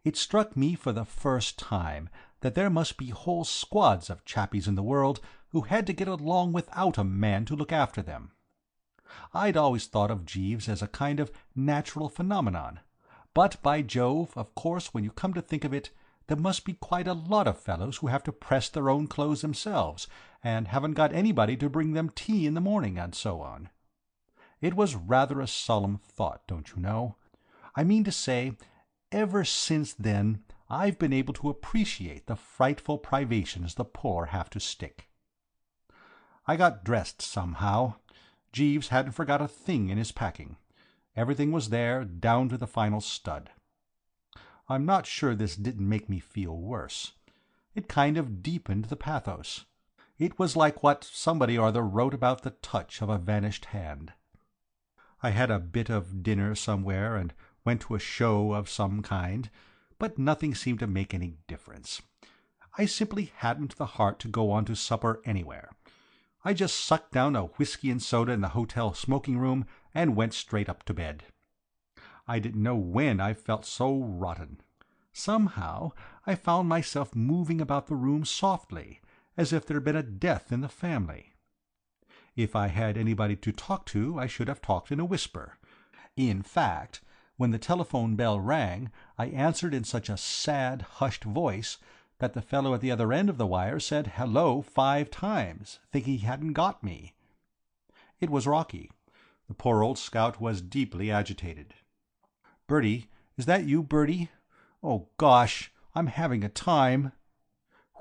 it struck me for the first time that there must be whole squads of chappies in the world who had to get along without a man to look after them. I'd always thought of Jeeves as a kind of natural phenomenon, but by Jove, of course, when you come to think of it, there must be quite a lot of fellows who have to press their own clothes themselves, and haven't got anybody to bring them tea in the morning, and so on. It was rather a solemn thought, don't you know? I mean to say, ever since then I've been able to appreciate the frightful privations the poor have to stick. I got dressed somehow. Jeeves hadn't forgot a thing in his packing. Everything was there, down to the final stud. I'm not sure this didn't make me feel worse. It kind of deepened the pathos. It was like what somebody or other wrote about the touch of a vanished hand. I had a bit of dinner somewhere and went to a show of some kind, but nothing seemed to make any difference. I simply hadn't the heart to go on to supper anywhere. I just sucked down a whiskey and soda in the hotel smoking-room and went straight up to bed. I didn't know when I felt so rotten. Somehow I found myself moving about the room softly, as if there had been a death in the family. If I had anybody to talk to, I should have talked in a whisper. In fact, when the telephone bell rang, I answered in such a sad, hushed voice that the fellow at the other end of the wire said hello 5 times, thinking he hadn't got me. It was Rocky. The poor old scout was deeply agitated. "Bertie, is that you, Bertie? Oh, gosh, I'm having a time."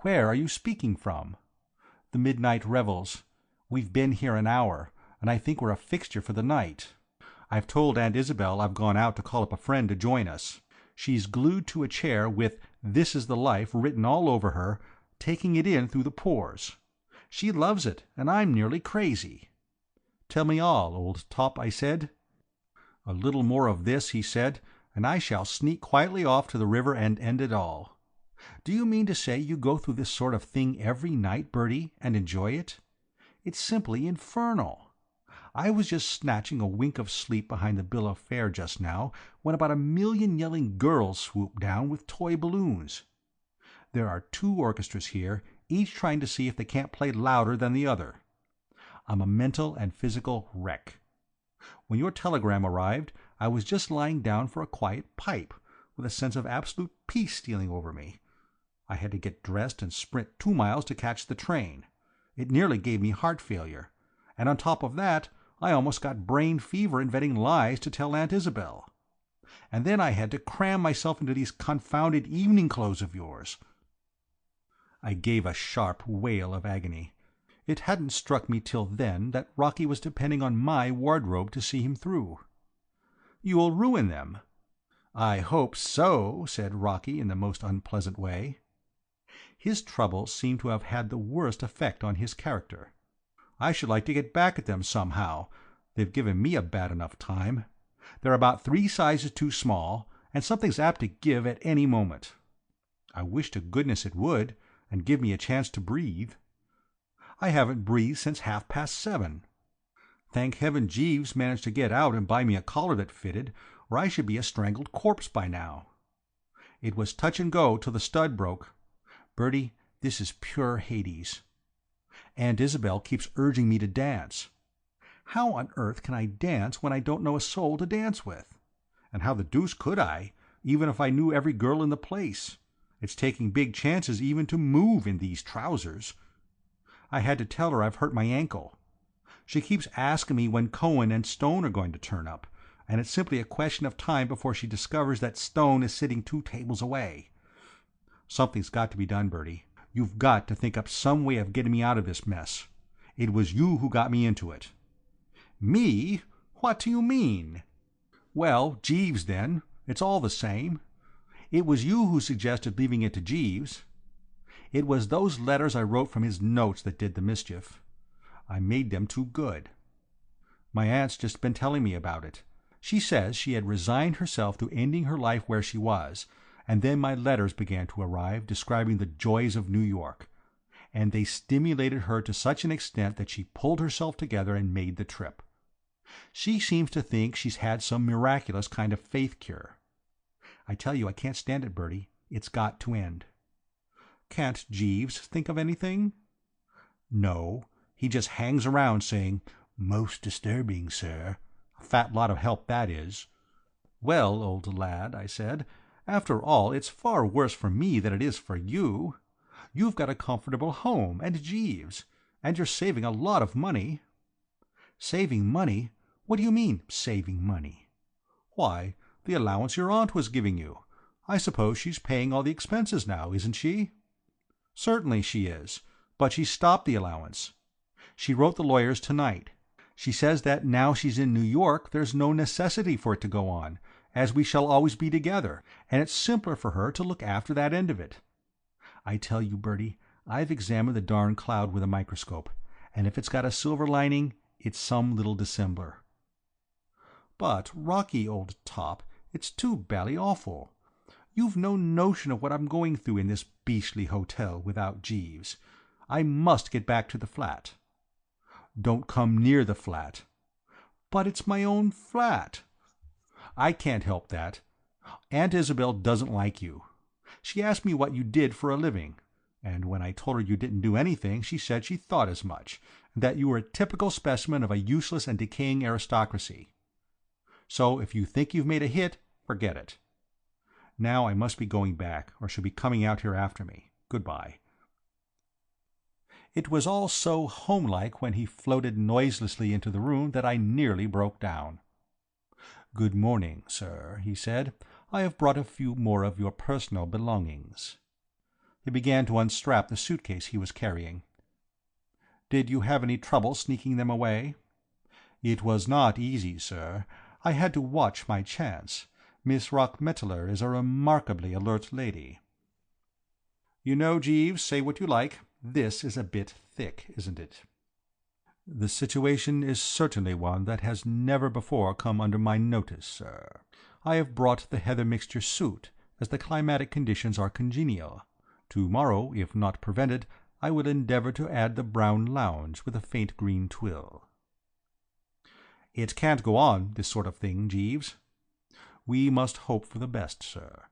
"Where are you speaking from?" "The midnight revels. We've been here an hour, and I think we're a fixture for the night. I've told Aunt Isabel I've gone out to call up a friend to join us. She's glued to a chair with 'This is the Life' written all over her, taking it in through the pores. She loves it, and I'm nearly crazy." "Tell me all, old top," I said. "A little more of this," he said, "and I shall sneak quietly off to the river and end it all. Do you mean to say you go through this sort of thing every night, Bertie, and enjoy it? It's simply infernal. I was just snatching a wink of sleep behind the bill of fare just now when about 1,000,000 yelling girls swoop down with toy balloons. There are 2 orchestras here, each trying to see if they can't play louder than the other. I'm a mental and physical wreck. When your telegram arrived, I was just lying down for a quiet pipe, with a sense of absolute peace stealing over me. I had to get dressed and sprint 2 miles to catch the train. It nearly gave me heart failure. And on top of that, I almost got brain fever inventing lies to tell Aunt Isabel. And then I had to cram myself into these confounded evening clothes of yours. I gave a sharp wail of agony. It hadn't struck me till then that Rocky was depending on my wardrobe to see him through. "You'll ruin them." "I hope so," said Rocky in the most unpleasant way. His trouble seemed to have had the worst effect on his character. "I should like to get back at them somehow. They've given me a bad enough time. They're about 3 sizes too small, and something's apt to give at any moment. I wish to goodness it would, and give me a chance to breathe. I haven't breathed since 7:30. Thank heaven Jeeves managed to get out and buy me a collar that fitted, or I should be a strangled corpse by now. It was touch and go till the stud broke. Bertie, this is pure Hades. Aunt Isabel keeps urging me to dance. How on earth can I dance when I don't know a soul to dance with? And how the deuce could I, even if I knew every girl in the place? It's taking big chances even to move in these trousers. I had to tell her I've hurt my ankle. She keeps asking me when Cohen and Stone are going to turn up, and it's simply a question of time before she discovers that Stone is sitting 2 tables away. Something's got to be done, Bertie. You've got to think up some way of getting me out of this mess. It was you who got me into it." "Me? What do you mean?" "Well, Jeeves, then. It's all the same. It was you who suggested leaving it to Jeeves. It was those letters I wrote from his notes that did the mischief. I made them too good. My aunt's just been telling me about it. She says she had resigned herself to ending her life where she was, and then my letters began to arrive describing the joys of New York, and they stimulated her to such an extent that she pulled herself together and made the trip. She seems to think she's had some miraculous kind of faith cure. I tell you I can't stand it, Bertie. It's got to end." "Can't Jeeves think of anything?" "No. He just hangs around saying, 'Most disturbing, sir.' A fat lot of help that is." "Well, old lad," I said, "after all, it's far worse for me than it is for you. You've got a comfortable home, and Jeeves, and you're saving a lot of money." "Saving money? What do you mean, saving money?" "Why, the allowance your aunt was giving you. I suppose she's paying all the expenses now, isn't she?" "Certainly she is, but she stopped the allowance. She wrote the lawyers tonight. She says that now she's in New York there's no necessity for it to go on, as we shall always be together, and it's simpler for her to look after that end of it. I tell you, Bertie, I've examined the darn cloud with a microscope, and if it's got a silver lining, it's some little dissembler." "But, Rocky, old top, it's too bally awful. You've no notion of what I'm going through in this beastly hotel without Jeeves. I must get back to the flat." "Don't come near the flat." "But it's my own flat." "I can't help that. Aunt Isabel doesn't like you. She asked me what you did for a living, and when I told her you didn't do anything, she said she thought as much, and that you were a typical specimen of a useless and decaying aristocracy. So if you think you've made a hit, forget it. Now I must be going back, or she'll be coming out here after me. Good-bye." It was all so homelike when he floated noiselessly into the room that I nearly broke down. "Good morning, sir," he said. "I have brought a few more of your personal belongings." He began to unstrap the suitcase he was carrying. "Did you have any trouble sneaking them away?" "It was not easy, sir. I had to watch my chance. Miss Rockmetaler is a remarkably alert lady." "You know, Jeeves, say what you like, this is a bit thick, isn't it?" "The situation is certainly one that has never before come under my notice, sir. I have brought the heather mixture suit, as the climatic conditions are congenial. To-morrow, if not prevented, I will endeavour to add the brown lounge with a faint green twill. It can't go on, this sort of thing, Jeeves. We must hope for the best, sir.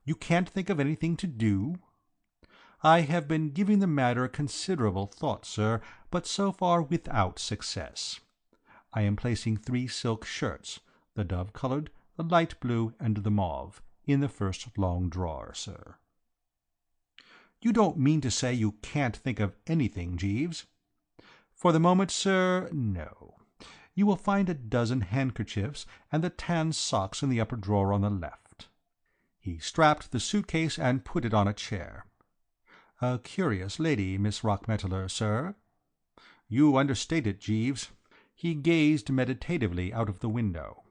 You can't think of anything to do? I have been giving the matter considerable thought, sir, but so far without success. I am placing 3 silk shirts, the dove-coloured, the light blue, and the mauve, in the first long drawer, sir. You don't mean to say you can't think of anything, Jeeves? For the moment, sir, no. You will find a dozen handkerchiefs and the tan socks in the upper drawer on the left. He strapped the suit-case and put it on a chair. A curious lady, Miss Rockmetaler, sir. You understate it, Jeeves. He gazed meditatively out of the window.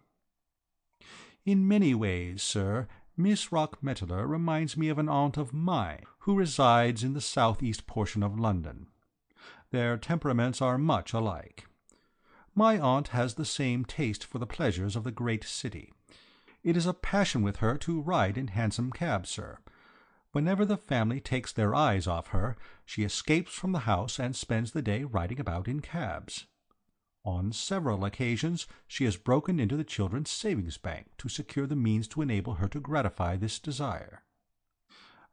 In many ways, sir, Miss Rockmetaler reminds me of an aunt of mine, who resides in the south-east portion of London. Their temperaments are much alike. My aunt has the same taste for the pleasures of the great city. It is a passion with her to ride in hansom cabs, sir. Whenever the family takes their eyes off her, she escapes from the house and spends the day riding about in cabs. On several occasions she has broken into the children's savings bank to secure the means to enable her to gratify this desire.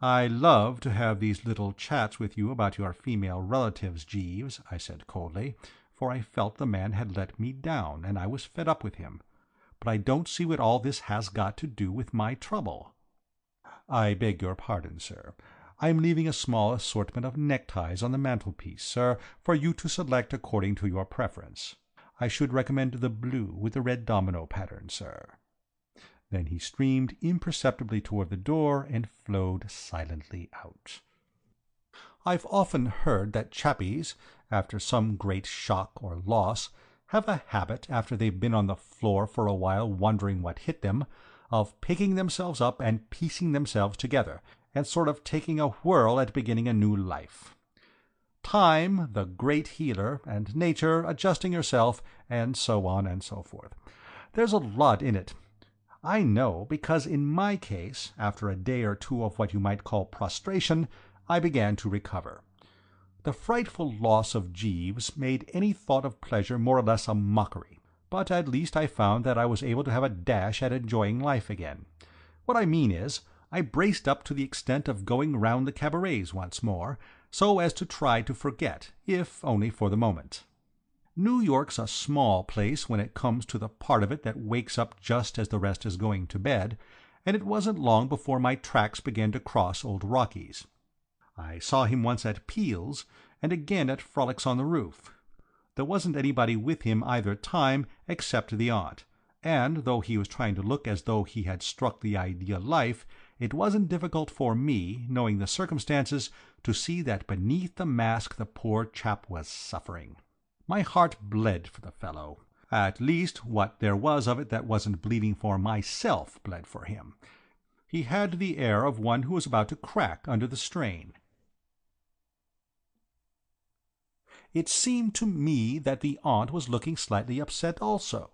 I love to have these little chats with you about your female relatives, Jeeves, I said coldly, for I felt the man had let me down, and I was fed up with him. But I don't see what all this has got to do with my trouble. I beg your pardon, sir. I am leaving a small assortment of neckties on the mantelpiece, sir, for you to select according to your preference. I should recommend the blue with the red domino pattern, sir. Then he streamed imperceptibly toward the door and flowed silently out. I've often heard that chappies, after some great shock or loss, have a habit, after they've been on the floor for a while wondering what hit them, of picking themselves up and piecing themselves together, and sort of taking a whirl at beginning a new life. Time, the great healer, and nature adjusting herself, and so on and so forth. There's a lot in it. I know, because in my case, after a day or two of what you might call prostration, I began to recover. The frightful loss of Jeeves made any thought of pleasure more or less a mockery, but at least I found that I was able to have a dash at enjoying life again. What I mean is, I braced up to the extent of going round the cabarets once more, so as to try to forget, if only for the moment. New York's a small place when it comes to the part of it that wakes up just as the rest is going to bed, and it wasn't long before my tracks began to cross old Rocky's. I saw him once at Peel's, and again at Frolics on the Roof. There wasn't anybody with him either time except the aunt, and though he was trying to look as though he had struck the ideal life, it wasn't difficult for me, knowing the circumstances, to see that beneath the mask the poor chap was suffering. My heart bled for the fellow. At least what there was of it that wasn't bleeding for myself bled for him. He had the air of one who was about to crack under the strain. It seemed to me that the aunt was looking slightly upset also.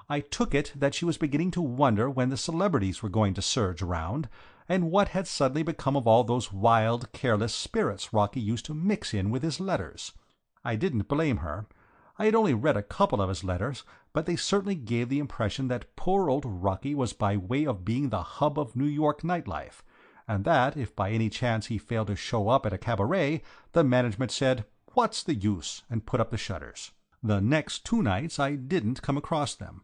I took it that she was beginning to wonder when the celebrities were going to surge around, and what had suddenly become of all those wild, careless spirits Rocky used to mix in with his letters. I didn't blame her. I had only read a couple of his letters, but they certainly gave the impression that poor old Rocky was by way of being the hub of New York night-life, and that, if by any chance he failed to show up at a cabaret, the management said, "What's the use?" and put up the shutters. The next 2 nights I didn't come across them,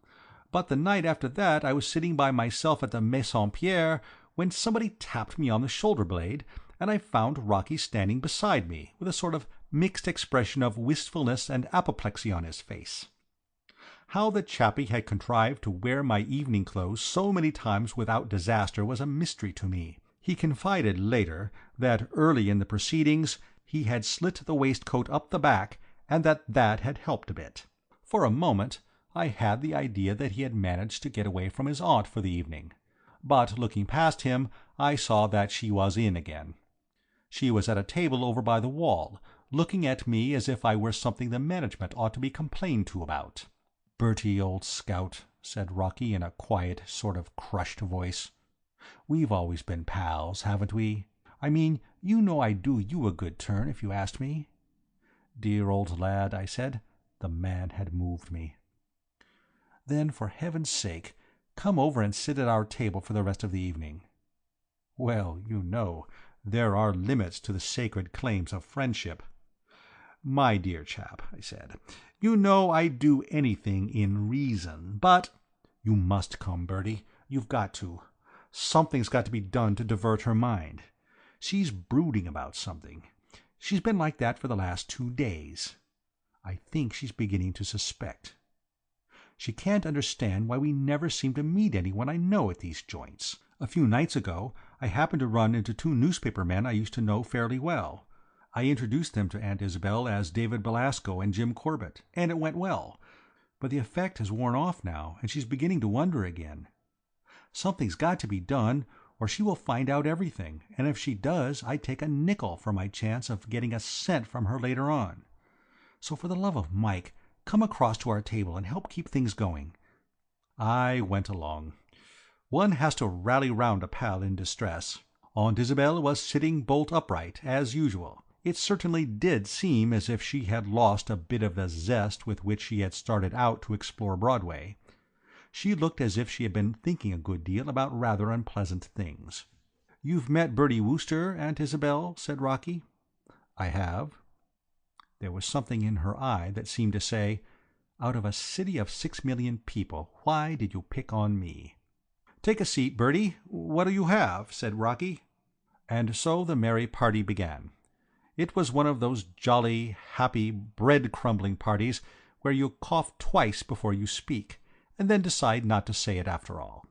but the night after that I was sitting by myself at the Maison Pierre when somebody tapped me on the shoulder-blade, and I found Rocky standing beside me, with a sort of mixed expression of wistfulness and apoplexy on his face. How the chappie had contrived to wear my evening clothes so many times without disaster was a mystery to me. He confided later that early in the proceedings he had slit the waistcoat up the back, and that had helped a bit. For a moment I had the idea that he had managed to get away from his aunt for the evening, but looking past him I saw that she was in again. She was at a table over by the wall, looking at me as if I were something the management ought to be complained to about. "Bertie, old scout," said Rocky in a quiet, sort of crushed voice. "We've always been pals, haven't we? I mean, you know I'd do you a good turn if you asked me." "Dear old lad," I said. The man had moved me. "Then, for heaven's sake, come over and sit at our table for the rest of the evening." "Well, you know, there are limits to the sacred claims of friendship." "My dear chap," I said, "you know I'd do anything in reason, but—" "You must come, Bertie. You've got to. Something's got to be done to divert her mind. She's brooding about something. She's been like that for the last 2 days. I think she's beginning to suspect. She can't understand why we never seem to meet anyone I know at these joints. A few nights ago I happened to run into 2 newspaper men I used to know fairly well. I introduced them to Aunt Isabel as David Belasco and Jim Corbett, and it went well. But the effect has worn off now, and she's beginning to wonder again. Something's got to be done, or she will find out everything, and if she does I'd take a nickel for my chance of getting a cent from her later on. So for the love of Mike, come across to our table and help keep things going." I went along. One has to rally round a pal in distress. Aunt Isabel was sitting bolt upright, as usual. It certainly did seem as if she had lost a bit of the zest with which she had started out to explore Broadway. She looked as if she had been thinking a good deal about rather unpleasant things. "You've met Bertie Wooster, Aunt Isabel?" said Rocky. "I have." There was something in her eye that seemed to say, "Out of a city of 6 million people, why did you pick on me?" "Take a seat, Bertie. What'll you have?" said Rocky. And so the merry party began. It was one of those jolly, happy, bread-crumbling parties where you cough twice before you speak, and then decide not to say it after all.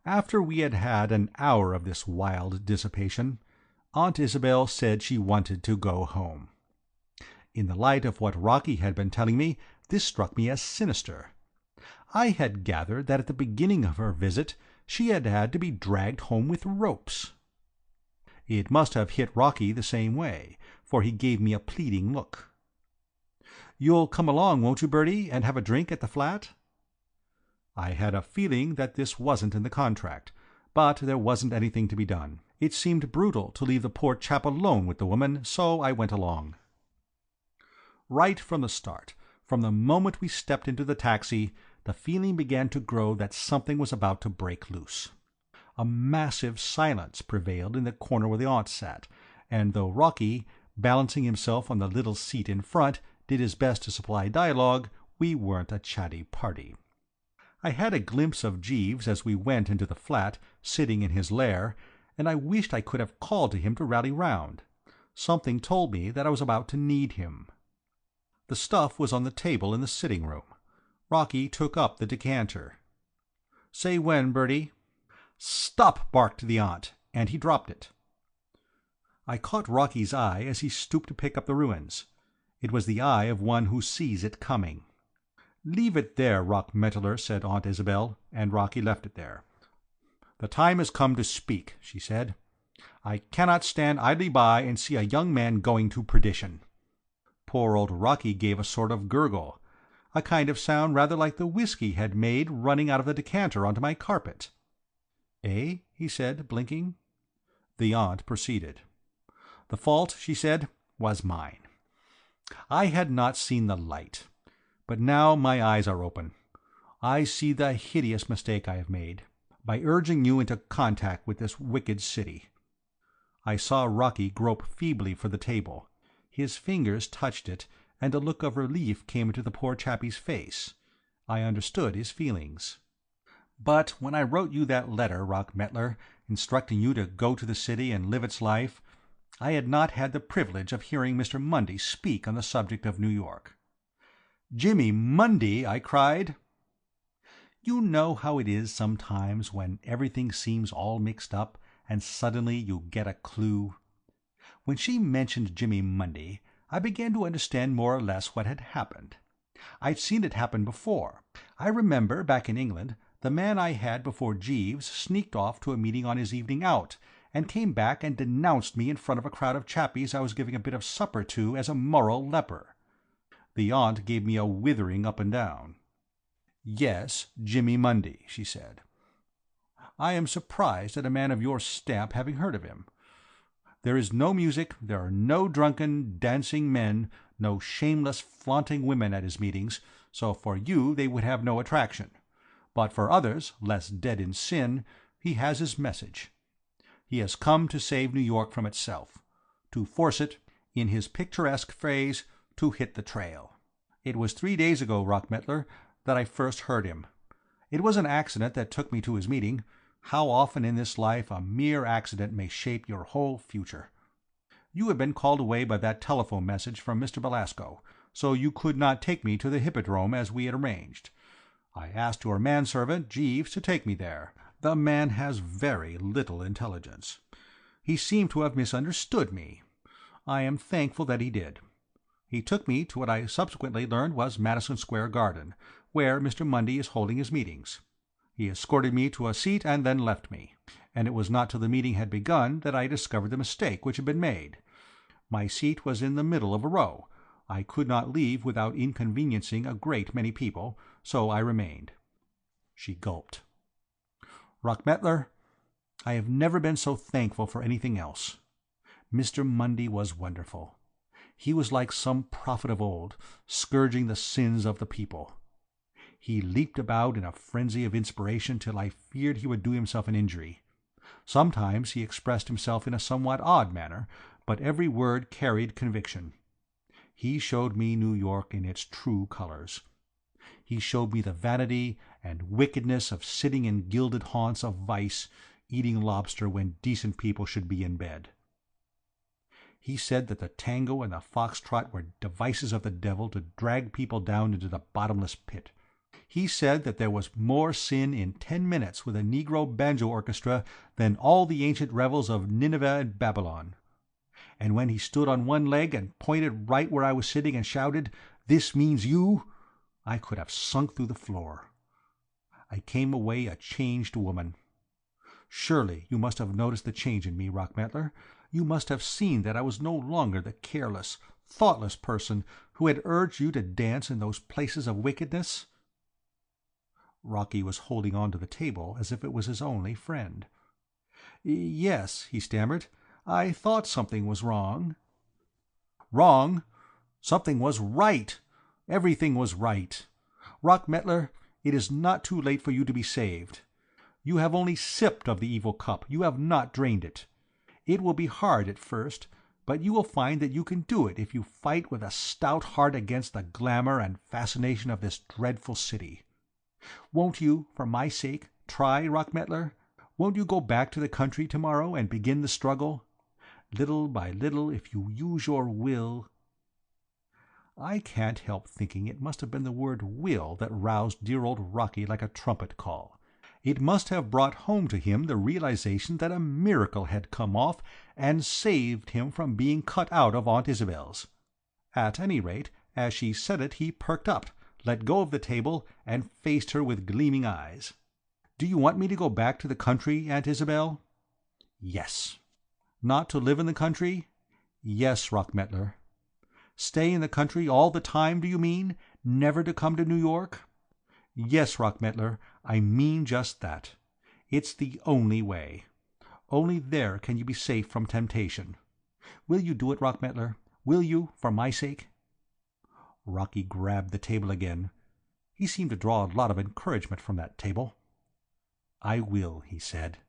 After we had had an hour of this wild dissipation, Aunt Isabel said she wanted to go home. In the light of what Rocky had been telling me, this struck me as sinister. I had gathered that at the beginning of her visit she had had to be dragged home with ropes. It must have hit Rocky the same way, for he gave me a pleading look. "You'll come along, won't you, Bertie, and have a drink at the flat?" I had a feeling that this wasn't in the contract, but there wasn't anything to be done. It seemed brutal to leave the poor chap alone with the woman, so I went along. Right from the start, from the moment we stepped into the taxi, the feeling began to grow that something was about to break loose. A massive silence prevailed in the corner where the aunt sat, and though Rocky, balancing himself on the little seat in front, did his best to supply dialogue, we weren't a chatty party. I had a glimpse of Jeeves as we went into the flat, sitting in his lair, and I wished I could have called to him to rally round. Something told me that I was about to need him. The stuff was on the table in the sitting-room. Rocky took up the decanter. "Say when, Bertie." "Stop!" barked the aunt, and he dropped it. I caught Rocky's eye as he stooped to pick up the ruins. It was the eye of one who sees it coming. "Leave it there, Rockmetaler," said Aunt Isabel, and Rocky left it there. "The time has come to speak," she said. "I cannot stand idly by and see a young man going to perdition." Poor old Rocky gave a sort of gurgle, a kind of sound rather like the whiskey had made running out of the decanter onto my carpet. "Eh?" he said, blinking. The aunt proceeded. "The fault," she said, "was mine. I had not seen the light. But now my eyes are open. I see the hideous mistake I have made, by urging you into contact with this wicked city." I saw Rocky grope feebly for the table. His fingers touched it, and a look of relief came into the poor chappie's face. I understood his feelings. "But when I wrote you that letter, Rockmetaler, instructing you to go to the city and live its life, I had not had the privilege of hearing Mr. Mundy speak on the subject of New York." "Jimmy Mundy!" I cried. You know how it is sometimes when everything seems all mixed up, and suddenly you get a clue. When she mentioned Jimmy Mundy, I began to understand more or less what had happened. I'd seen it happen before. I remember, back in England, the man I had before Jeeves sneaked off to a meeting on his evening out, and came back and denounced me in front of a crowd of chappies I was giving a bit of supper to as a moral leper. The aunt gave me a withering up and down. "Yes, Jimmy Mundy," she said. "I am surprised at a man of your stamp having heard of him. There is no music, there are no drunken, dancing men, no shameless, flaunting women at his meetings, so for you they would have no attraction. But for others, less dead in sin, he has his message. He has come to save New York from itself, to force it, in his picturesque phrase, to hit the trail. It was 3 days ago, Rockmettler, that I first heard him. It was an accident that took me to his meeting. How often in this life a mere accident may shape your whole future. You had been called away by that telephone message from Mr. Belasco, so you could not take me to the Hippodrome as we had arranged. I asked your manservant, Jeeves, to take me there. The man has very little intelligence. He seemed to have misunderstood me. I am thankful that he did. He took me to what I subsequently learned was Madison Square Garden, where Mr. Mundy is holding his meetings. He escorted me to a seat and then left me, and it was not till the meeting had begun that I discovered the mistake which had been made. My seat was in the middle of a row. I could not leave without inconveniencing a great many people, so I remained. She gulped. Rockmettler, I have never been so thankful for anything else. Mr. Mundy was wonderful. He was like some prophet of old, scourging the sins of the people. He leaped about in a frenzy of inspiration till I feared he would do himself an injury. Sometimes he expressed himself in a somewhat odd manner, but every word carried conviction. He showed me New York in its true colors. He showed me the vanity and wickedness of sitting in gilded haunts of vice, eating lobster when decent people should be in bed. He said that the tango and the foxtrot were devices of the devil to drag people down into the bottomless pit. He said that there was more sin in 10 minutes with a Negro banjo orchestra than all the ancient revels of Nineveh and Babylon. And when he stood on one leg and pointed right where I was sitting and shouted, "This means you," I could have sunk through the floor. I came away a changed woman. Surely you must have noticed the change in me, Rockmettler. You must have seen that I was no longer the careless, thoughtless person who had urged you to dance in those places of wickedness. Rocky was holding on to the table as if it was his only friend. "Yes," he stammered, "I thought something was wrong." "Wrong? Something was right. Everything was right. Rockmettler, it is not too late for you to be saved. You have only sipped of the evil cup, you have not drained it. It will be hard at first, but you will find that you can do it if you fight with a stout heart against the glamour and fascination of this dreadful city. Won't you, for my sake, try, Rockmettler? Won't you go back to the country tomorrow and begin the struggle? Little by little, if you use your will—" I can't help thinking it must have been the word will that roused dear old Rocky like a trumpet call. It must have brought home to him the realization that a miracle had come off and saved him from being cut out of Aunt Isabel's. At any rate, as she said it he perked up, let go of the table, and faced her with gleaming eyes. "Do you want me to go back to the country, Aunt Isabel?" "Yes." "Not to live in the country?" "Yes, Rockmettler." "Stay in the country all the time, do you mean? Never to come to New York?" "Yes, Rockmettler, I mean just that. It's the only way. Only there can you be safe from temptation. Will you do it, Rockmettler? Will you, for my sake?" Rocky grabbed the table again. He seemed to draw a lot of encouragement from that table. "I will," he said.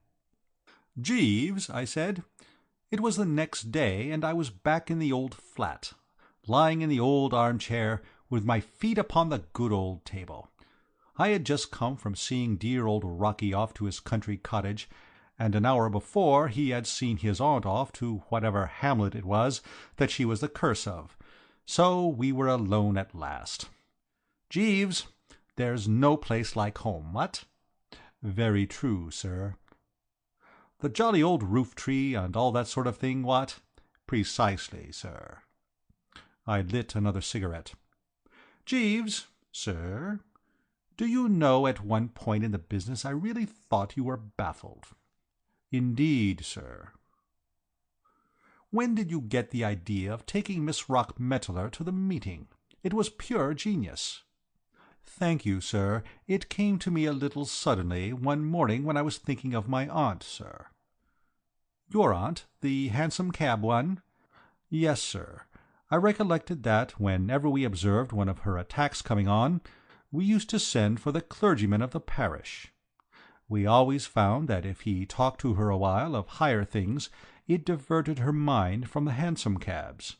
"Jeeves," I said. It was the next day, and I was back in the old flat, lying in the old armchair, with my feet upon the good old table. I had just come from seeing dear old Rocky off to his country cottage, and an hour before he had seen his aunt off to whatever hamlet it was that she was the curse of. So we were alone at last. "Jeeves, there's no place like home, what?" "Very true, sir." "The jolly old roof-tree and all that sort of thing, what?" "Precisely, sir." I lit another cigarette. "Jeeves." "Sir?" "Do you know, at one point in the business I really thought you were baffled." "Indeed, sir." "When did you get the idea of taking Miss Rockmettler to the meeting? It was pure genius." "Thank you, sir. It came to me a little suddenly one morning when I was thinking of my aunt, sir." "Your aunt, the hansom cab one?" "Yes, sir. I recollected that, whenever we observed one of her attacks coming on, we used to send for the clergyman of the parish. We always found that if he talked to her awhile of higher things it diverted her mind from the hansom cabs.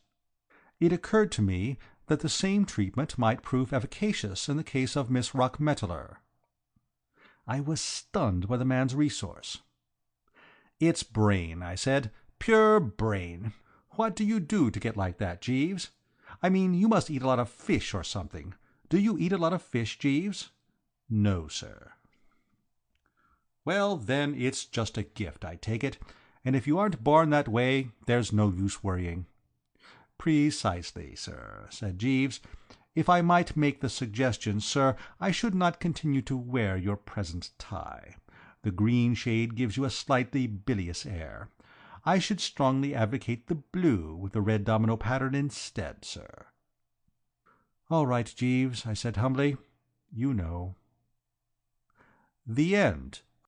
It occurred to me that the same treatment might prove efficacious in the case of Miss Rockmetaler." I was stunned by the man's resource. "It's brain," I said. "Pure brain. What do you do to get like that, Jeeves? I mean, you must eat a lot of fish or something. Do you eat a lot of fish, Jeeves?" "No, sir." "Well, then it's just a gift, I take it, and if you aren't born that way, there's no use worrying." "Precisely, sir," said Jeeves. "If I might make the suggestion, sir, I should not continue to wear your present tie. The green shade gives you a slightly bilious air. I should strongly advocate the blue with the red domino pattern instead, sir." "All right, Jeeves," I said humbly. "You know." The End